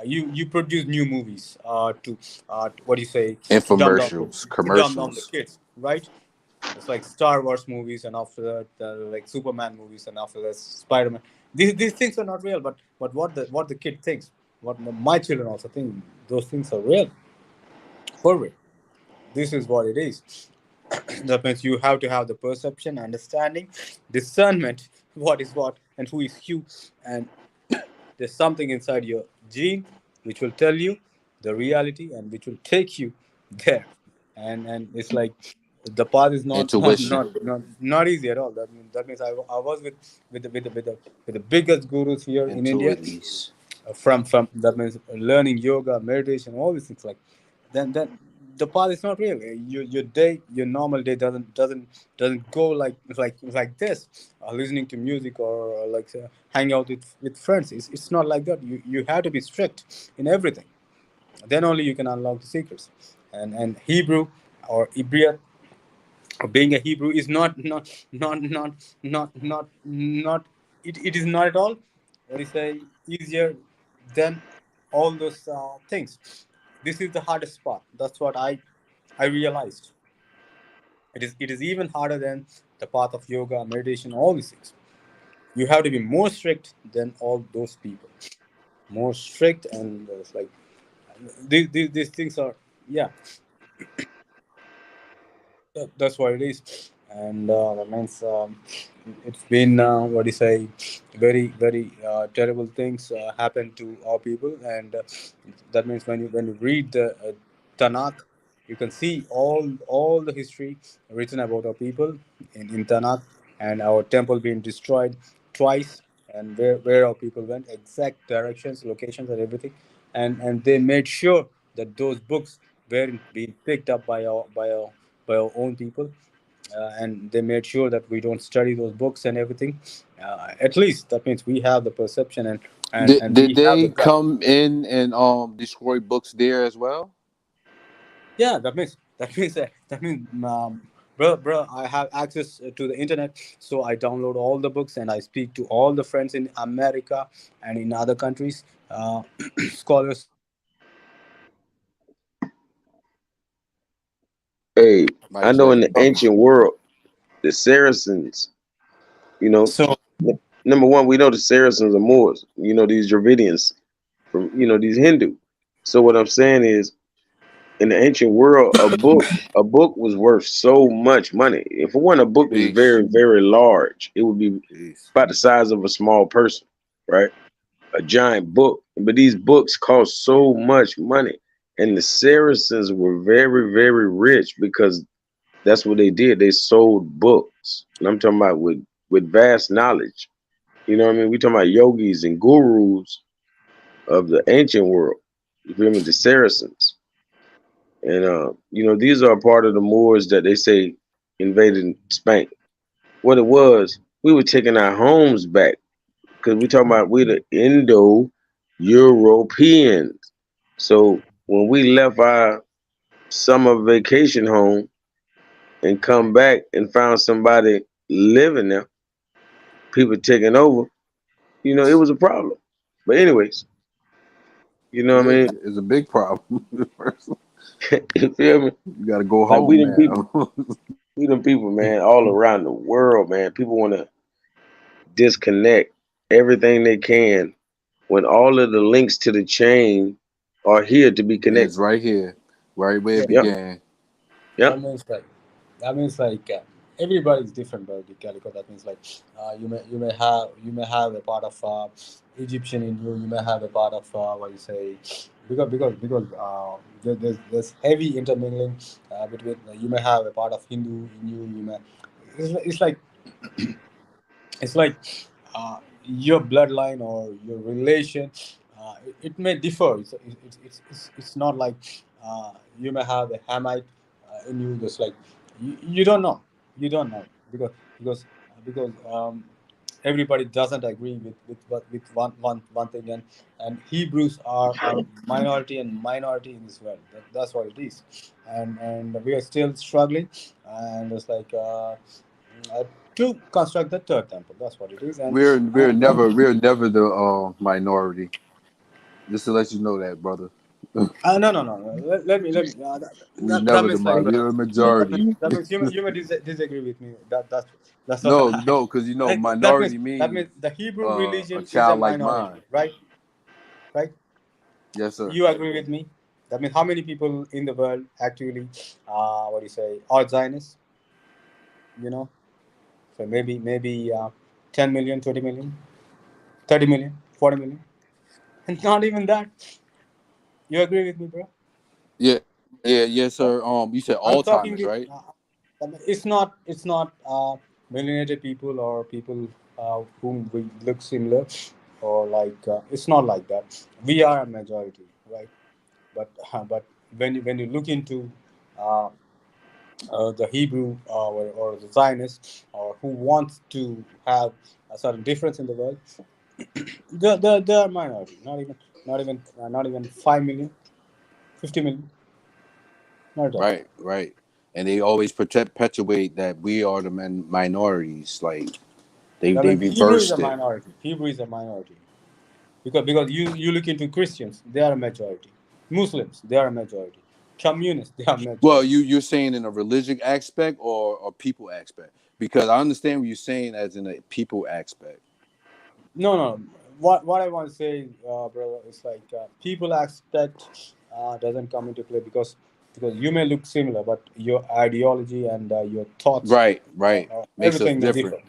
Speaker 8: you produce new movies to what do you say, dumb down
Speaker 9: Infomercials,
Speaker 8: to dumb down the
Speaker 9: commercials.
Speaker 8: kids, right? It's like Star Wars movies, and after that, like Superman movies, and after that, Spider-Man. These things are not real, but what the kid thinks, what my children also think, those things are real for real. This is what it is. That means you have to have the perception, understanding, discernment, what is what and who is who, and there's something inside your gene which will tell you the reality and which will take you there. And it's like the path is not not
Speaker 9: Intuition.
Speaker 8: not not, not easy at all. That means I was with the biggest gurus here in India,
Speaker 9: Intuities.
Speaker 8: from that means learning yoga, meditation, all these things. Like, then the path is not real. Your normal day doesn't go like this. Listening to music, or like hang out with friends. It's not like that. You have to be strict in everything. Then only you can unlock the secrets. And Hebrew, or Hebrew, being a Hebrew is not it is not at all, what do you say, easier than all those things. This is the hardest part. That's what I realized. It is even harder than the path of yoga, meditation, all these things. You have to be more strict than all those people. More strict, and it's like these things are, yeah, that's what it is. And that means it's been what do you say, very terrible things happen to our people. And that means when you read the Tanakh, you can see all the history written about our people in Tanakh, and our temple being destroyed twice, and where our people went, exact directions, locations, and everything. And they made sure that those books weren't being picked up by our own people, and they made sure that we don't study those books and everything. At least that means we have the perception, and
Speaker 9: Did
Speaker 8: we have the
Speaker 9: they
Speaker 8: gut.
Speaker 9: come in and destroy books there as well?
Speaker 8: Yeah, that means bro, I have access to the internet, so I download all the books and I speak to all the friends in America and in other countries, scholars and everything.
Speaker 5: Hey,
Speaker 9: Mic
Speaker 5: I know
Speaker 9: check.
Speaker 5: in the ancient world, the Saracens, you know,
Speaker 8: So
Speaker 5: number one, we know the Saracens are Moors. You know, these Dravidians from, these Hindu. So what I'm saying is, in the ancient world, a book was worth so much money. If one a book was
Speaker 9: Peace.
Speaker 5: very, very large, it would be
Speaker 9: Peace.
Speaker 5: about the size of a small person, right? A giant book. But these books cost so much money. And the Saracens were very, very rich because that's what they did. They sold books. And I'm talking about with vast knowledge. You know what I mean? We talking about yogis and gurus of the ancient world. You feel me? The Saracens. And these are part of the Moors that they say invaded Spain. What it was, we were taking our homes back because we talking about we the Indo-Europeans. So when we left our summer vacation home and come back and found somebody living there, people taking over, it was a problem. But anyways, you know what I
Speaker 9: Yeah,
Speaker 5: mean?
Speaker 9: it's a big problem.
Speaker 5: You feel me?
Speaker 9: You got to go
Speaker 5: Like
Speaker 9: home now.
Speaker 5: we them people, man, all around the world, man. People want to disconnect everything they can when all of the links to the chain are here to be
Speaker 9: It's
Speaker 5: connected.
Speaker 9: right here, right where it
Speaker 8: yeah,
Speaker 5: Yep,
Speaker 9: began.
Speaker 8: that
Speaker 5: yep.
Speaker 8: means like that means like everybody is different, bro. Calico. That means like you may have a part of Egyptian in you. You may have a part of what you say, because there's heavy intermingling between. You may have a part of Hindu in you. You may it's like your bloodline or your relation. It may differ. It's not like you may have a Hamite in you. Just like you don't know. You don't know because everybody doesn't agree with one thing, and Hebrews are minority and minority in this world. That's what it is, and we are still struggling, and it's like. Uh, to construct the third temple. That's what it is. And
Speaker 9: We're never the minority. Just to let you know that, brother.
Speaker 8: no. Let me.
Speaker 9: We
Speaker 8: That
Speaker 9: never the
Speaker 8: means like
Speaker 9: minority. You're a
Speaker 8: that
Speaker 9: majority.
Speaker 8: means you may disagree with me. That's what
Speaker 9: No, because
Speaker 8: that means
Speaker 9: minority
Speaker 8: the Hebrew
Speaker 9: a
Speaker 8: religion is a
Speaker 9: child like
Speaker 8: minority,
Speaker 9: mine.
Speaker 8: right? Right?
Speaker 9: Yes, sir.
Speaker 8: You agree with me? That means how many people in the world actually, what do you say, are Zionists? You know, so maybe 10 million, 20 million, 30 million, 40 million, and not even that. You agree with me, bro?
Speaker 9: Yes, sir. You said
Speaker 8: I'm talking
Speaker 9: Alzheimer's,
Speaker 8: with.
Speaker 9: right?
Speaker 8: It's not melanated people or people whom we look similar, or like it's not like that. We are a majority, right? But when you look into uh, the Hebrew or the Zionists or who want to have a certain difference in the world, they are minority. Not even 5 million, 50 million. Not at all.
Speaker 9: Right. And they always perpetuate that we are the minorities. Like
Speaker 8: I
Speaker 9: they
Speaker 8: mean, Hebrew is a
Speaker 9: reversed it.
Speaker 8: minority. Hebrew is a minority because you look into Christians, they are a majority. Muslims, they are a majority. communists. They are majority.
Speaker 9: Well, you're saying in a religious aspect or people aspect, because I understand what you're saying as in a people aspect.
Speaker 8: No. What I want to say, brother, is like people aspect doesn't come into play because you may look similar, but your ideology and your thoughts,
Speaker 9: Right, makes us
Speaker 8: everything is
Speaker 9: different.
Speaker 8: different.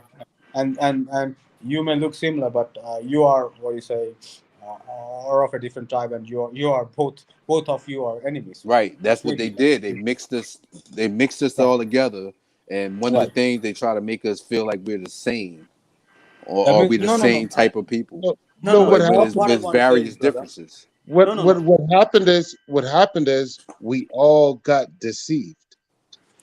Speaker 8: And you may look similar, but you are what you say, are of a different tribe, and you are both of you are enemies.
Speaker 9: Right, that's what they
Speaker 8: Completely.
Speaker 9: did. They mixed us
Speaker 8: Right.
Speaker 9: all together, and one of the
Speaker 8: Right.
Speaker 9: things they try to make us feel like we're the same, or
Speaker 8: That
Speaker 9: are
Speaker 8: means
Speaker 9: we the
Speaker 8: no.
Speaker 9: same type of people?
Speaker 7: No,
Speaker 8: No,
Speaker 7: no.
Speaker 8: no.
Speaker 7: What
Speaker 9: But it's,
Speaker 8: What
Speaker 7: happened?
Speaker 8: I
Speaker 9: it's
Speaker 8: want to say is,
Speaker 9: various
Speaker 8: brother.
Speaker 9: differences.
Speaker 8: No, no.
Speaker 7: What happened is we all got deceived.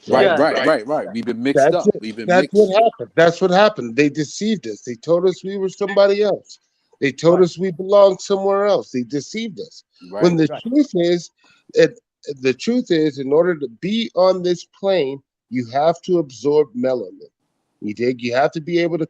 Speaker 9: Right,
Speaker 7: Right.
Speaker 8: Yeah.
Speaker 9: right. We've been mixed
Speaker 7: That's
Speaker 9: up.
Speaker 7: it.
Speaker 9: We've been
Speaker 7: That's what
Speaker 9: mixed.
Speaker 7: happened. That's what happened. They deceived us. They told us we were somebody else. They told
Speaker 8: Right.
Speaker 7: us we belonged somewhere else. They deceived us. When
Speaker 9: Right,
Speaker 7: the
Speaker 8: Right.
Speaker 7: truth is, it, the truth is, in order to be on this plane, you have to absorb melanin. You have to be able to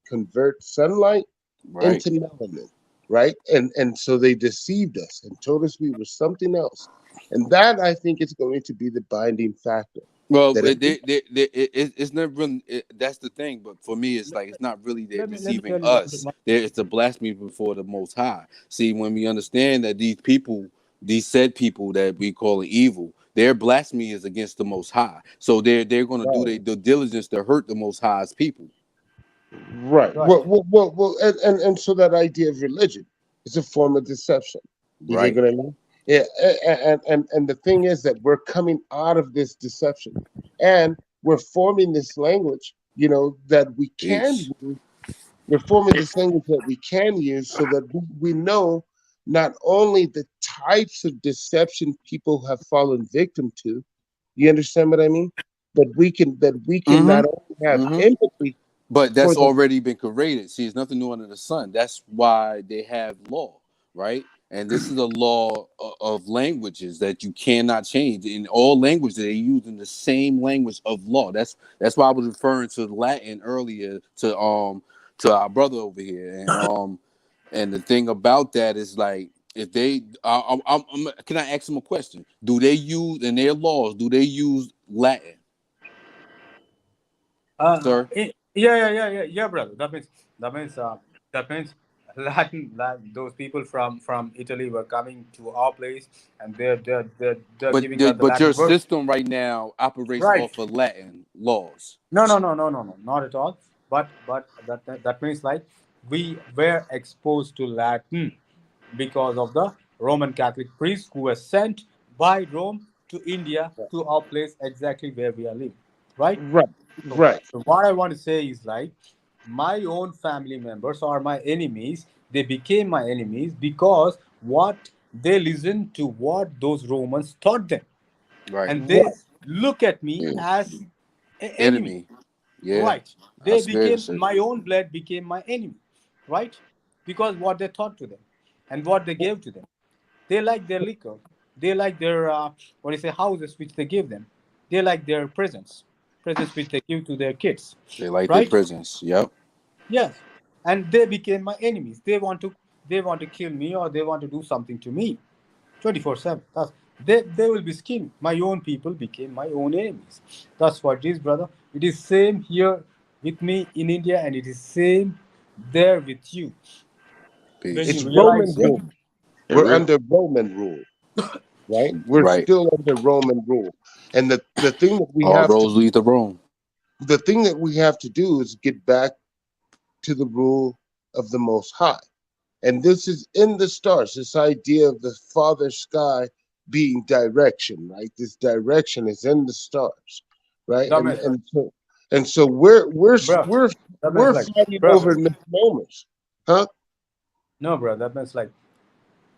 Speaker 7: convert sunlight
Speaker 9: right.
Speaker 7: into melanin, right? And so they deceived us and told us we were something else. And that I think is going to be the binding factor.
Speaker 9: Well,
Speaker 7: That if we,
Speaker 9: it's never really. That's the thing. But for me, it's like it's not really they're
Speaker 8: Let me
Speaker 9: deceiving
Speaker 8: tell you
Speaker 9: us. It's the blasphemy before the Most High. See, when we understand that these people, these said people that we call evil, their blasphemy is against the Most High. So they're going to do
Speaker 7: right.
Speaker 9: their due diligence to hurt the Most High's people.
Speaker 7: Right.
Speaker 8: right.
Speaker 7: And so that idea of religion is a form of deception. You dig
Speaker 9: Right.
Speaker 7: what I mean? Yeah. And the thing is that we're coming out of this deception, and we're forming this language. That we can
Speaker 9: Peace.
Speaker 7: use. We're forming this language that we can use, so that we know not only the types of deception people have fallen victim to. You understand what I mean? That we can
Speaker 9: Mm-hmm.
Speaker 7: not only have
Speaker 9: Mm-hmm.
Speaker 7: empathy
Speaker 9: But
Speaker 7: for
Speaker 9: that's
Speaker 7: the
Speaker 9: already been created. See, it's nothing new under the sun. That's why they have law, right? And this is a law of languages that you cannot change. In all languages, they use in the same language of law. That's why I was referring to Latin earlier to our brother over here. And the thing about that is like if they, can I ask them a question? Do they use in their laws? Do they use Latin, sir?
Speaker 8: Yeah, brother. That means Latin. Those people from Italy were coming to our place, and they're
Speaker 9: But
Speaker 8: giving us the
Speaker 9: but your
Speaker 8: Latin words.
Speaker 9: system right now operates
Speaker 8: Right.
Speaker 9: off of Latin laws.
Speaker 8: No, not at all. But that means like we were exposed to Latin because of the Roman Catholic priests who were sent by Rome to India to our place exactly where we are living, right?
Speaker 7: right,
Speaker 8: So,
Speaker 7: right,
Speaker 8: so what I want to say is like my own family members are my enemies. They became my enemies because what they listened to what those Romans taught them,
Speaker 9: Right.
Speaker 8: and they
Speaker 7: right,
Speaker 8: look at me as an enemy.
Speaker 9: Enemy. Yeah.
Speaker 8: Right.
Speaker 9: I
Speaker 8: They
Speaker 9: swear to
Speaker 8: became
Speaker 9: say.
Speaker 8: my own blood became my enemy. Right? Because what they taught to them and what they gave to them. They like their liquor. They like their what do you say houses which they give them. They like their presents which they give to their kids.
Speaker 9: They like their
Speaker 8: Right?
Speaker 9: presence. Yep.
Speaker 8: Yes. And they became my enemies. They want to kill me or they want to do something to me. 24/7. They will be scheming. My own people became my own enemies. That's what it is, brother. It is same here with me in India, and it is same there with you. When you
Speaker 7: it's
Speaker 9: Peace.
Speaker 7: Roman
Speaker 8: realize,
Speaker 9: Yep.
Speaker 7: rule.
Speaker 5: It
Speaker 7: We're
Speaker 5: real.
Speaker 7: under Roman rule, right? We're
Speaker 9: Right.
Speaker 7: still under Roman rule. And the thing that we
Speaker 9: All
Speaker 7: have to
Speaker 9: roads lead to Rome.
Speaker 7: the thing that we have to do is get back to the rule of the Most High. And this is in the stars, this idea of the Father sky being direction, right? This direction is in the stars, right?
Speaker 8: that
Speaker 7: And
Speaker 8: means,
Speaker 7: and so and so we're
Speaker 8: bro,
Speaker 7: we're
Speaker 8: that means
Speaker 7: we're
Speaker 8: like,
Speaker 7: fighting
Speaker 8: bro,
Speaker 7: over misnomers, huh?
Speaker 8: no, bro, that means like,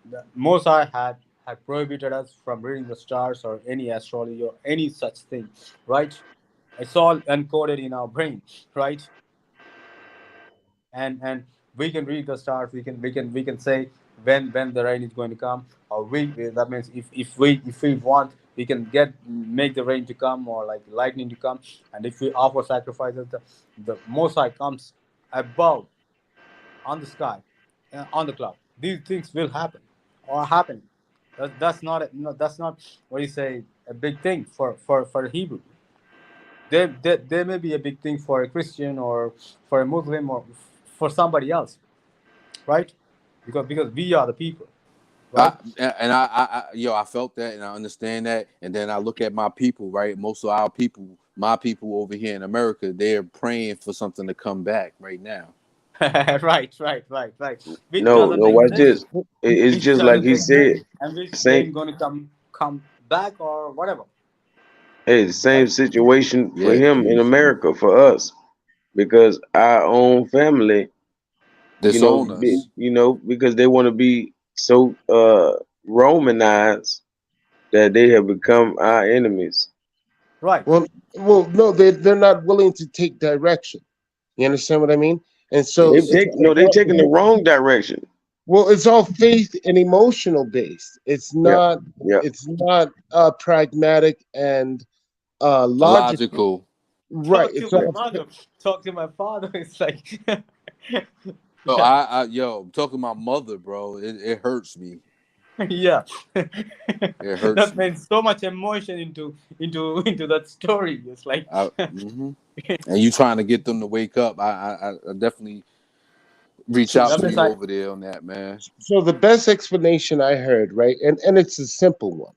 Speaker 8: the Mosai had prohibited us from reading the stars or any astrology or any such thing, right? It's all encoded in our brain, right? And we can read the stars. We can say when the rain is going to come, or that means if we want, we can make the rain to come or like lightning to come. And if we offer sacrifices, the Mosai comes above on the sky, on the cloud. These things will happen or happen That's not no, that's not what you say a big thing for a Hebrew. They may be a big thing for a Christian or for a Muslim or for somebody else, right? Because we are the people, right?
Speaker 9: I felt that and I understand that, and then I look at my people, right? Most of our people, my people over here in America, they're praying for something to come back right now.
Speaker 8: Right. Which
Speaker 5: No,
Speaker 8: doesn't
Speaker 5: no,
Speaker 8: exist,
Speaker 5: watch this. It's
Speaker 8: which
Speaker 5: just like
Speaker 8: doesn't
Speaker 5: he
Speaker 8: exist,
Speaker 5: said.
Speaker 8: and which
Speaker 5: Same,
Speaker 8: ain't gonna come back or whatever,
Speaker 5: hey, the same
Speaker 8: right?
Speaker 5: situation for
Speaker 9: Yeah,
Speaker 5: him in
Speaker 9: peace.
Speaker 5: America for us, because our own family,
Speaker 9: Disown us.
Speaker 5: because they want to be so Romanized that they have become our enemies.
Speaker 8: Right.
Speaker 7: Well, no, they're not willing to take direction. You understand what I mean? And so
Speaker 5: They've
Speaker 9: Peace.
Speaker 5: taken no, they taking the wrong direction.
Speaker 7: well, it's all faith and emotional based. It's
Speaker 5: Yeah,
Speaker 7: not.
Speaker 5: yeah.
Speaker 7: It's not pragmatic and logical.
Speaker 9: Logical.
Speaker 7: Right.
Speaker 8: Talk to
Speaker 7: It's
Speaker 8: my
Speaker 7: all.
Speaker 8: mother, talk to my father. It's like,
Speaker 9: So
Speaker 8: yeah,
Speaker 9: I'm talking to my mother, bro. It hurts me.
Speaker 8: yeah.
Speaker 9: It hurts
Speaker 8: That
Speaker 9: me.
Speaker 8: meant so much emotion into that story. It's like,
Speaker 9: And you trying to get them to wake up. I definitely reach
Speaker 7: So,
Speaker 9: out
Speaker 8: that
Speaker 9: to
Speaker 7: so,
Speaker 8: means
Speaker 9: you
Speaker 8: I.
Speaker 9: over there on that, man.
Speaker 7: so the best explanation I heard, right, and it's a simple one,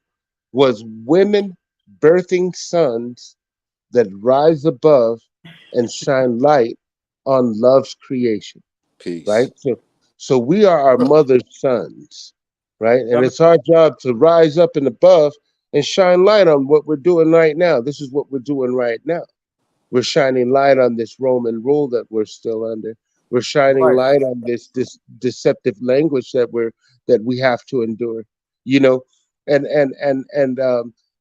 Speaker 7: was women birthing sons that rise above and shine light on love's creation. Right?
Speaker 9: Peace.
Speaker 7: So we are our mother's sons, right? And
Speaker 8: That means,
Speaker 7: it's our job to rise up and above and shine light on what we're doing right now. This is what we're doing right now. We're shining light on this Roman rule that we're still under. We're shining
Speaker 8: right.
Speaker 7: light on this deceptive language that we have to endure. You know, and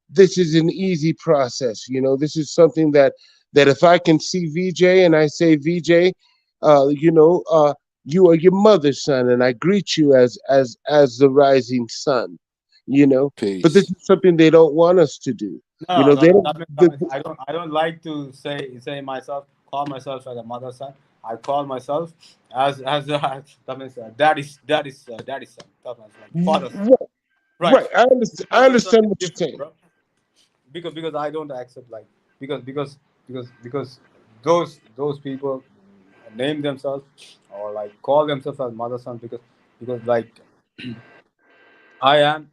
Speaker 7: this is an easy process. You know, this is something that if I can see VJ and I say VJ, uh, you know, uh, you are your mother's son, and I greet you as the rising sun. You know, but this
Speaker 9: Peace.
Speaker 7: is something they don't want us to do. You know,
Speaker 8: No,
Speaker 7: they don't.
Speaker 8: that means I don't like to say myself, call myself as a mother son. I call myself as that means daddy's son. That means like father's son.
Speaker 7: Right,
Speaker 8: Right.
Speaker 7: right. I
Speaker 8: Mother's son
Speaker 7: understand
Speaker 8: is
Speaker 7: what you're
Speaker 8: different,
Speaker 7: saying.
Speaker 8: bro. Because I don't accept like because those people name themselves or like call themselves as mother son because like I am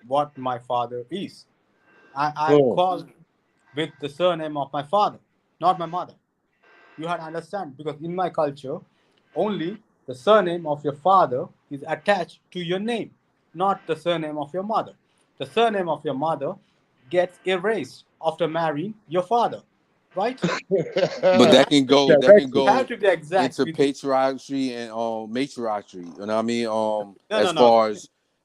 Speaker 8: what my father is. I'm
Speaker 7: Mm.
Speaker 8: called with the surname of my father, not my mother. You have to understand because in my culture, only the surname of your father is attached to your name, not the surname of your mother. The surname of your mother gets erased after marrying your father, right?
Speaker 9: But
Speaker 8: You
Speaker 9: that
Speaker 8: have
Speaker 9: can
Speaker 8: to
Speaker 9: go.
Speaker 8: be,
Speaker 9: That can
Speaker 8: you have
Speaker 9: go
Speaker 8: to be exact
Speaker 9: into
Speaker 8: with it.
Speaker 9: patriarchy and matriarchy. You know what I mean?
Speaker 8: No, no.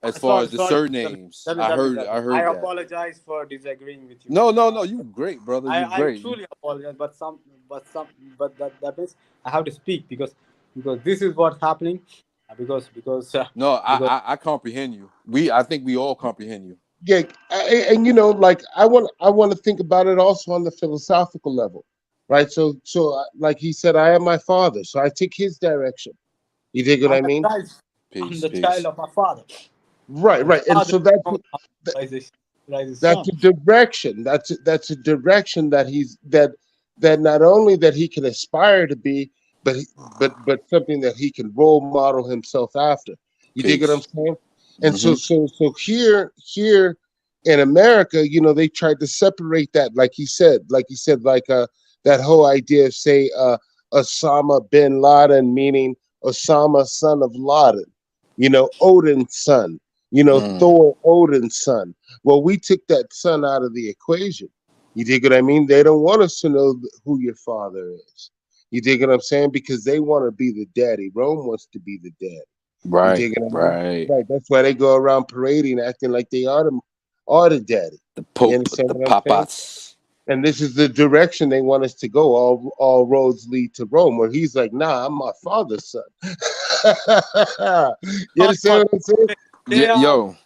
Speaker 9: As far
Speaker 8: Sorry,
Speaker 9: as the
Speaker 8: sorry.
Speaker 9: surnames, I heard. I
Speaker 8: I
Speaker 9: heard that.
Speaker 8: apologize for disagreeing with you.
Speaker 9: No. You great, brother. You
Speaker 8: I
Speaker 9: great.
Speaker 8: truly apologize, but that means I have to speak because this is what's happening.
Speaker 9: No,
Speaker 8: Because
Speaker 9: I comprehend you. I think we all comprehend you.
Speaker 7: Yeah, and you know, like I want to think about it also on the philosophical level, right? So like he said, I am my father, so I take his direction. You dig what
Speaker 8: I'm
Speaker 7: I
Speaker 8: the
Speaker 7: mean?
Speaker 8: child, I'm
Speaker 9: Peace,
Speaker 8: the child
Speaker 9: peace.
Speaker 8: of my father,
Speaker 7: Right,
Speaker 8: and the
Speaker 7: right. And
Speaker 8: father
Speaker 7: so
Speaker 8: knows how to raise his
Speaker 7: that's
Speaker 8: son.
Speaker 7: a direction. That's a direction that not only that he can aspire to be, but but something that he can role model himself after. You dig what I'm
Speaker 9: Peace.
Speaker 7: saying? And
Speaker 9: Mm-hmm.
Speaker 7: so here in America, you know, they tried to separate that, like he said, like that whole idea of say Osama bin Laden, meaning Osama son of Laden, you know, Odin's son, you know,
Speaker 9: Mm.
Speaker 7: Thor, Odin's son. Well, we took that son out of the equation. You dig what I mean? They don't want us to know who your father is. You dig what I'm saying? Because they want to be the daddy. Rome wants to be the daddy. You
Speaker 9: Right,
Speaker 7: dig what I mean?
Speaker 9: right.
Speaker 7: Right. That's why they go around parading, acting like they are the daddy.
Speaker 9: The
Speaker 7: You
Speaker 9: Pope,
Speaker 7: understand
Speaker 9: the
Speaker 7: what I'm saying?
Speaker 9: Papas.
Speaker 7: And this is the direction they want us to go. All roads lead to Rome. Where he's like, nah, I'm my father's son. You
Speaker 8: Not
Speaker 7: understand
Speaker 8: for
Speaker 7: what I'm saying?
Speaker 8: they are
Speaker 9: Yo,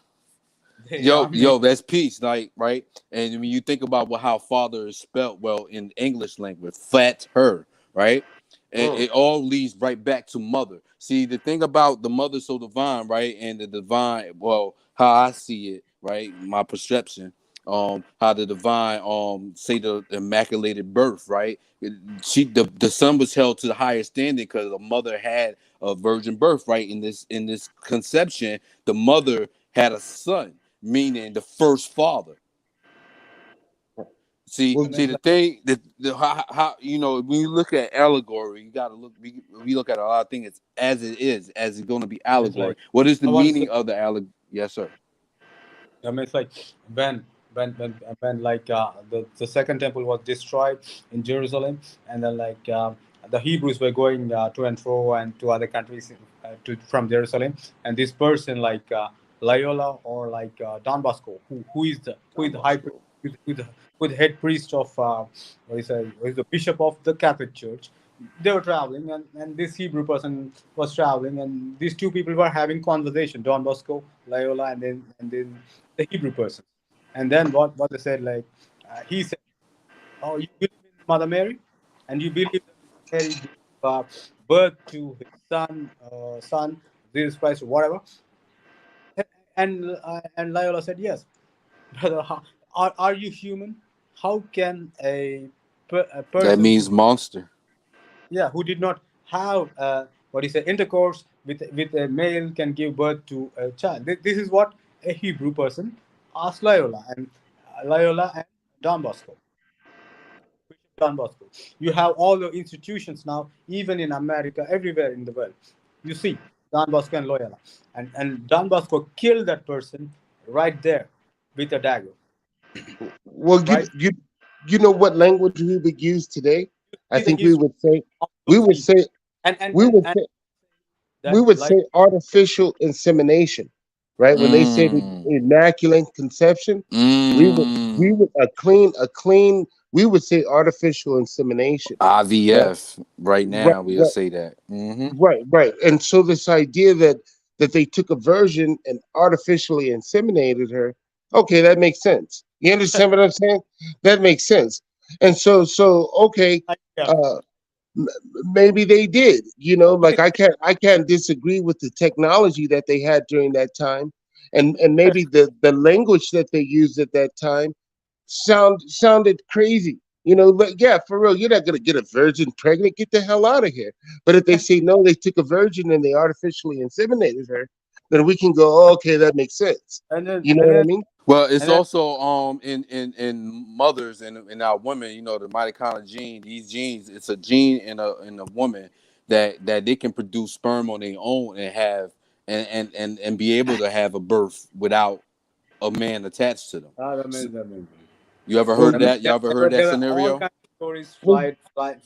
Speaker 8: they are me.
Speaker 9: yo, that's peace, like right. And when you think about how father is spelt, well, in English language, fat her, right? And it all leads right back to mother. See, the thing about the mother so divine, right? And the divine, well, how I see it, right? My perception, how the divine, say the immaculated birth, right? The son was held to the higher standing because the mother had a virgin birth, right? In this conception, the mother had a son, meaning the first father. See, the thing that how when you look at allegory, you gotta look. We look at a lot of things as it is, as it's going to be
Speaker 8: It's
Speaker 9: allegory.
Speaker 8: like
Speaker 9: What is the
Speaker 8: I want to
Speaker 9: meaning
Speaker 8: say,
Speaker 9: of the allegory? Yes, sir.
Speaker 8: I mean, it's like when when like the second temple was destroyed in Jerusalem, and then like the Hebrews were going to and fro and to other countries to from Jerusalem, and this person like Loyola or like Don Bosco, who is the high priest, who is the head priest of who is the bishop of the Catholic Church. They were traveling, and this Hebrew person was traveling, and these two people were having conversation. Don Bosco, Loyola, and then the Hebrew person. And then what they said, like he said, "Oh, you believe in Mother Mary, and you believe that Mary gave birth to his son Jesus Christ or whatever." And Loyola said, "Yes, brother. Are you human? How can a
Speaker 9: That
Speaker 8: person
Speaker 9: means monster.
Speaker 8: who did not have what is intercourse with a male can give birth to a child?" This is what a Hebrew person asked Loyola and Don Bosco. Bishop Don Bosco. You have all the institutions now, even in America, everywhere in the world. You see Don Bosco and Loyola, and Don Bosco killed that person right there with a dagger.
Speaker 7: Well,
Speaker 8: Right?
Speaker 7: you know what language we would use today? I
Speaker 8: See the
Speaker 7: think we
Speaker 8: history
Speaker 7: would say
Speaker 8: of
Speaker 7: we
Speaker 8: those
Speaker 7: would
Speaker 8: people,
Speaker 7: say we would
Speaker 8: and
Speaker 7: say we
Speaker 8: that
Speaker 7: would
Speaker 8: like
Speaker 7: say artificial insemination, right? When they say the
Speaker 9: Mm.
Speaker 7: immaculate conception, we
Speaker 9: Mm.
Speaker 7: would a clean we would say artificial insemination, right?
Speaker 9: IVF. Right
Speaker 7: Right,
Speaker 9: now, we'll
Speaker 7: right,
Speaker 9: say that. Mm-hmm.
Speaker 7: right, right. And so this idea that they took a virgin and artificially inseminated her, okay, that makes sense. You understand what I'm saying? That makes sense. And so okay,
Speaker 8: yeah.
Speaker 7: uh, maybe they did. Like I can't disagree with the technology that they had during that time, and maybe the language that they used at that time sounded crazy. Like, yeah, for real, you're not gonna get a virgin pregnant. Get the hell out of here. But if they say no, they took a virgin and they artificially inseminated her, then we can go, oh, okay, that makes sense.
Speaker 8: and then
Speaker 7: You know
Speaker 8: and
Speaker 7: what I
Speaker 8: then
Speaker 7: mean?
Speaker 9: Well, it's
Speaker 8: and then
Speaker 9: also in mothers and in our women, the mitochondrial gene. These genes, it's a gene in a woman that they can produce sperm on their own and have and be able to have a birth without a man attached to them.
Speaker 8: that means
Speaker 9: You ever
Speaker 7: Well,
Speaker 9: heard of that? Y'all ever heard that
Speaker 8: there are all
Speaker 9: scenario?
Speaker 8: kinds of stories
Speaker 7: well,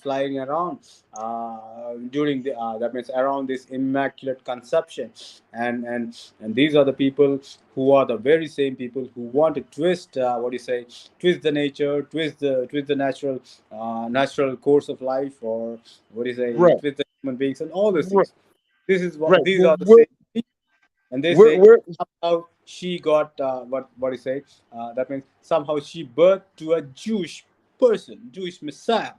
Speaker 8: flying around during the that means around this immaculate conception, and these are the people who are the very same people who want to twist what do you say twist the nature, twist the natural course of life, or what do you say
Speaker 7: right,
Speaker 8: twist the human beings and all those
Speaker 7: right,
Speaker 8: things. This is what
Speaker 7: right.
Speaker 8: these
Speaker 7: Well,
Speaker 8: are the same people, and they
Speaker 7: we're,
Speaker 8: say
Speaker 7: we're,
Speaker 8: somehow she got what do you say? That means somehow she birthed to a Jewish person, Jewish Messiah.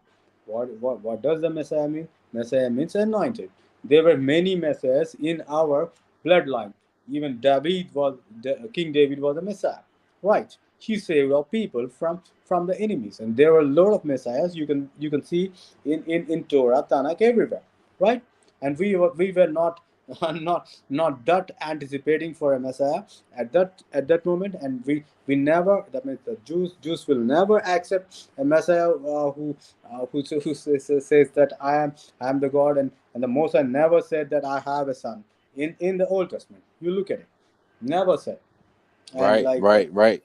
Speaker 8: What does the Messiah mean? Messiah means anointed. There were many messiahs in our bloodline. Even King David was a Messiah, right? He saved our people from the enemies, and there were a lot of messiahs you can see in Torah, Tanakh, everywhere, right? And we were not not that anticipating for a Messiah at that moment, and we never, that means the Jews will never accept a Messiah who says that I am the God, and the Mosiah never said that I have a son in the Old Testament. You look at it, never said. And
Speaker 9: Right,
Speaker 8: like
Speaker 9: right, right.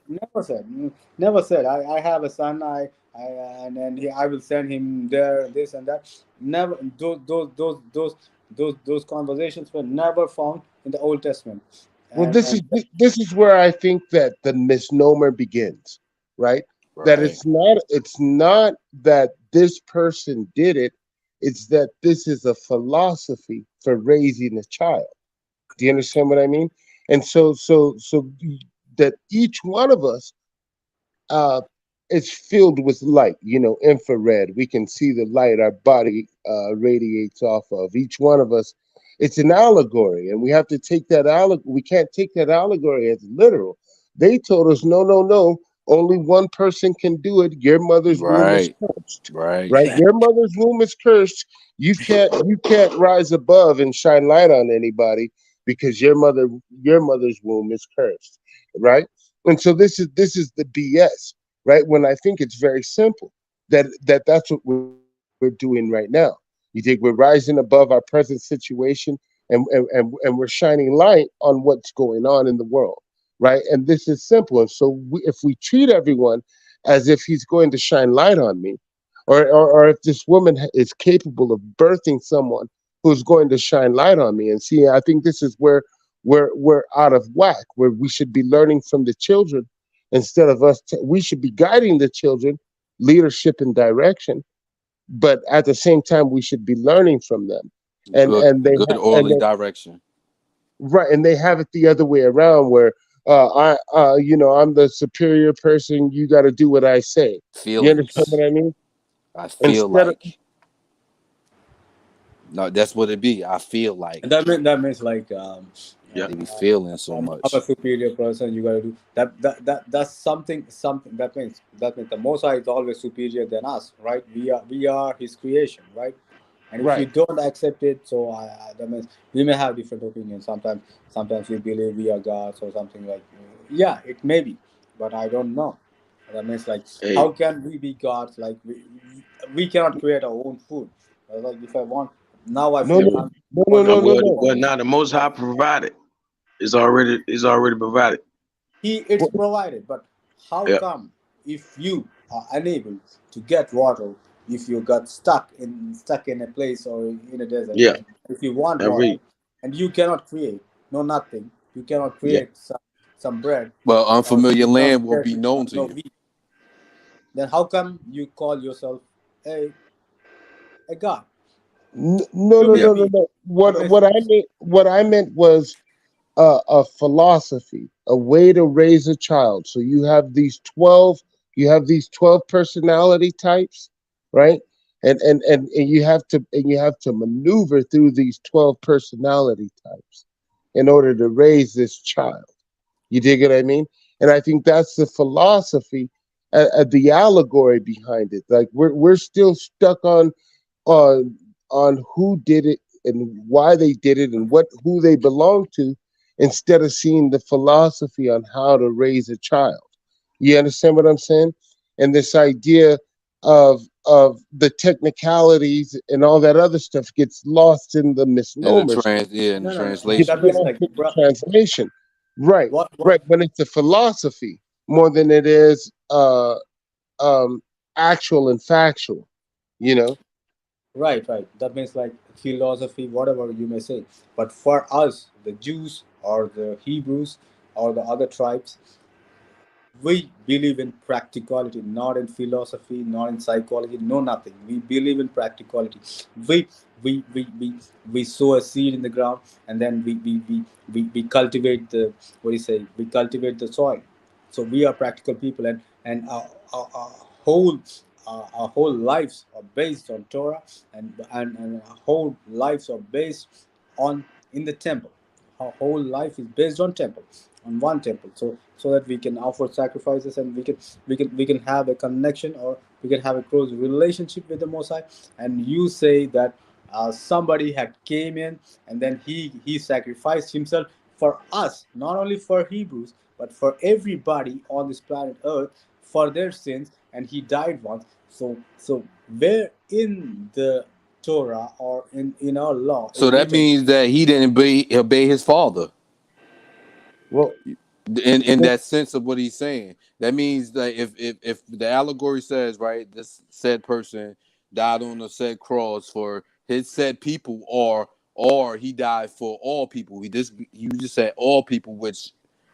Speaker 8: never said I have a son, I I will send him there, this and that. Never. Those conversations were never found in the Old Testament.
Speaker 7: well,
Speaker 8: and
Speaker 7: this is
Speaker 8: and
Speaker 7: this is where I think that the misnomer begins, right? That
Speaker 9: Right,
Speaker 7: it's not that this person did it, it's that this is a philosophy for raising a child. Do you understand what I mean? And so that each one of us uh, it's filled with light, infrared. We can see the light our body radiates off of. Each one of us, it's an allegory, and we have to take that allegory. We can't take that allegory as literal. They told us, no, no, no. Only one person can do it. Your mother's womb is
Speaker 9: Right.
Speaker 7: cursed.
Speaker 9: Right.
Speaker 7: Right? Your mother's womb is cursed. You can't rise above and shine light on anybody because your mother's womb is cursed. Right? And so this is the BS, right? When I think it's very simple that's what we're doing right now. You think we're rising above our present situation and we're shining light on what's going on in the world, right? And this is simple. And so if we treat everyone as if he's going to shine light on me, or if this woman is capable of birthing someone who's going to shine light on me, and see, I think this is where we're out of whack, where we should be learning from the children instead of we should be guiding the children, leadership and direction, but at the same time we should be learning from them. and
Speaker 9: Good,
Speaker 7: and they
Speaker 9: good
Speaker 7: and
Speaker 9: orderly
Speaker 7: they
Speaker 9: direction.
Speaker 7: right, and they have it the other way around, where I'm the superior person, you got to do what I say. You understand
Speaker 9: Feelings.
Speaker 7: what I mean?
Speaker 9: I feel
Speaker 7: Instead of
Speaker 9: like no, that's what it be. I feel like
Speaker 8: And that means like
Speaker 5: Yeah.
Speaker 9: they be feeling so
Speaker 8: I'm a
Speaker 9: much.
Speaker 8: superior person. You gotta do that. That's something that means the Most High is always superior than us, right? We are His creation, right? And if you
Speaker 7: right.
Speaker 8: don't accept it, so that means we may have different opinions. Sometimes we believe we are gods or something like. Yeah, it may be, but I don't know. That means like,
Speaker 5: Hey,
Speaker 8: how can we be gods? Like we cannot create our own food. Like if I want now, I
Speaker 7: No,
Speaker 8: feel
Speaker 7: no,
Speaker 8: hungry.
Speaker 7: no,
Speaker 8: I
Speaker 7: no,
Speaker 8: want to
Speaker 7: no,
Speaker 5: now
Speaker 8: eat.
Speaker 7: no,
Speaker 5: what?
Speaker 7: no.
Speaker 5: What? Now the Most High provided. It's already provided.
Speaker 8: It's provided, but how
Speaker 5: Yeah.
Speaker 8: come if you are unable to get water, if you got stuck in a place or in a desert,
Speaker 5: Yeah.
Speaker 8: if you want
Speaker 5: I
Speaker 8: water
Speaker 5: read.
Speaker 8: and you cannot create, no nothing, you cannot
Speaker 5: Yeah.
Speaker 8: create some bread
Speaker 9: Well,
Speaker 8: or
Speaker 9: unfamiliar
Speaker 8: you cannot
Speaker 9: land will
Speaker 8: create
Speaker 9: be known to
Speaker 8: no
Speaker 9: you.
Speaker 8: wheat, then how come you call yourself a a god?
Speaker 7: No,
Speaker 8: You
Speaker 7: no,
Speaker 8: may
Speaker 9: Yeah.
Speaker 7: no, no,
Speaker 8: be
Speaker 7: no.
Speaker 8: that
Speaker 7: What
Speaker 8: means
Speaker 7: what I meant what I meant was a philosophy, a way to raise a child. So you have these 12 personality types, right? And you have to maneuver through these 12 personality types in order to raise this child. You dig what I mean? And I think that's the philosophy, the allegory behind it. Like we're still stuck on who did it and why they did it and who they belong to, instead of seeing the philosophy on how to raise a child. You understand what I'm saying? And this idea of the technicalities and all that other stuff gets lost in the
Speaker 9: In the
Speaker 7: misnomers,
Speaker 9: in the
Speaker 8: no.
Speaker 7: gets
Speaker 8: That
Speaker 9: translation.
Speaker 8: means
Speaker 7: lost
Speaker 8: like,
Speaker 7: in the
Speaker 8: bro,
Speaker 7: translation. Right,
Speaker 8: what
Speaker 7: right. When it's a philosophy more than it is um actual and factual, you know?
Speaker 8: right. That means like philosophy, whatever you may say. But for us, the Jews or the Hebrews or the other tribes, we believe in practicality, not in philosophy, not in psychology, no nothing. We believe in practicality. We we we we, we sow a seed in the ground, and then we cultivate the, what do you say? We cultivate the soil. So we are practical people, and our whole our whole lives are based on Torah, and our whole lives are based on in the temple. Our whole life is based on temple, on one temple, so that we can offer sacrifices, and we can have a connection, or we can have a close relationship with the Mosai. And you say that somebody had came in, and then he sacrificed himself for us, not only for Hebrews but for everybody on this planet Earth, for their sins, and he died once. So where in the Torah or in our law
Speaker 9: So
Speaker 8: is
Speaker 9: that
Speaker 8: written?
Speaker 9: means that he didn't obey his father.
Speaker 7: Well,
Speaker 9: In that sense of what he's saying, that means that if the allegory says, right, this said person died on the said cross for his said people, or he died for all people. You just said all people, which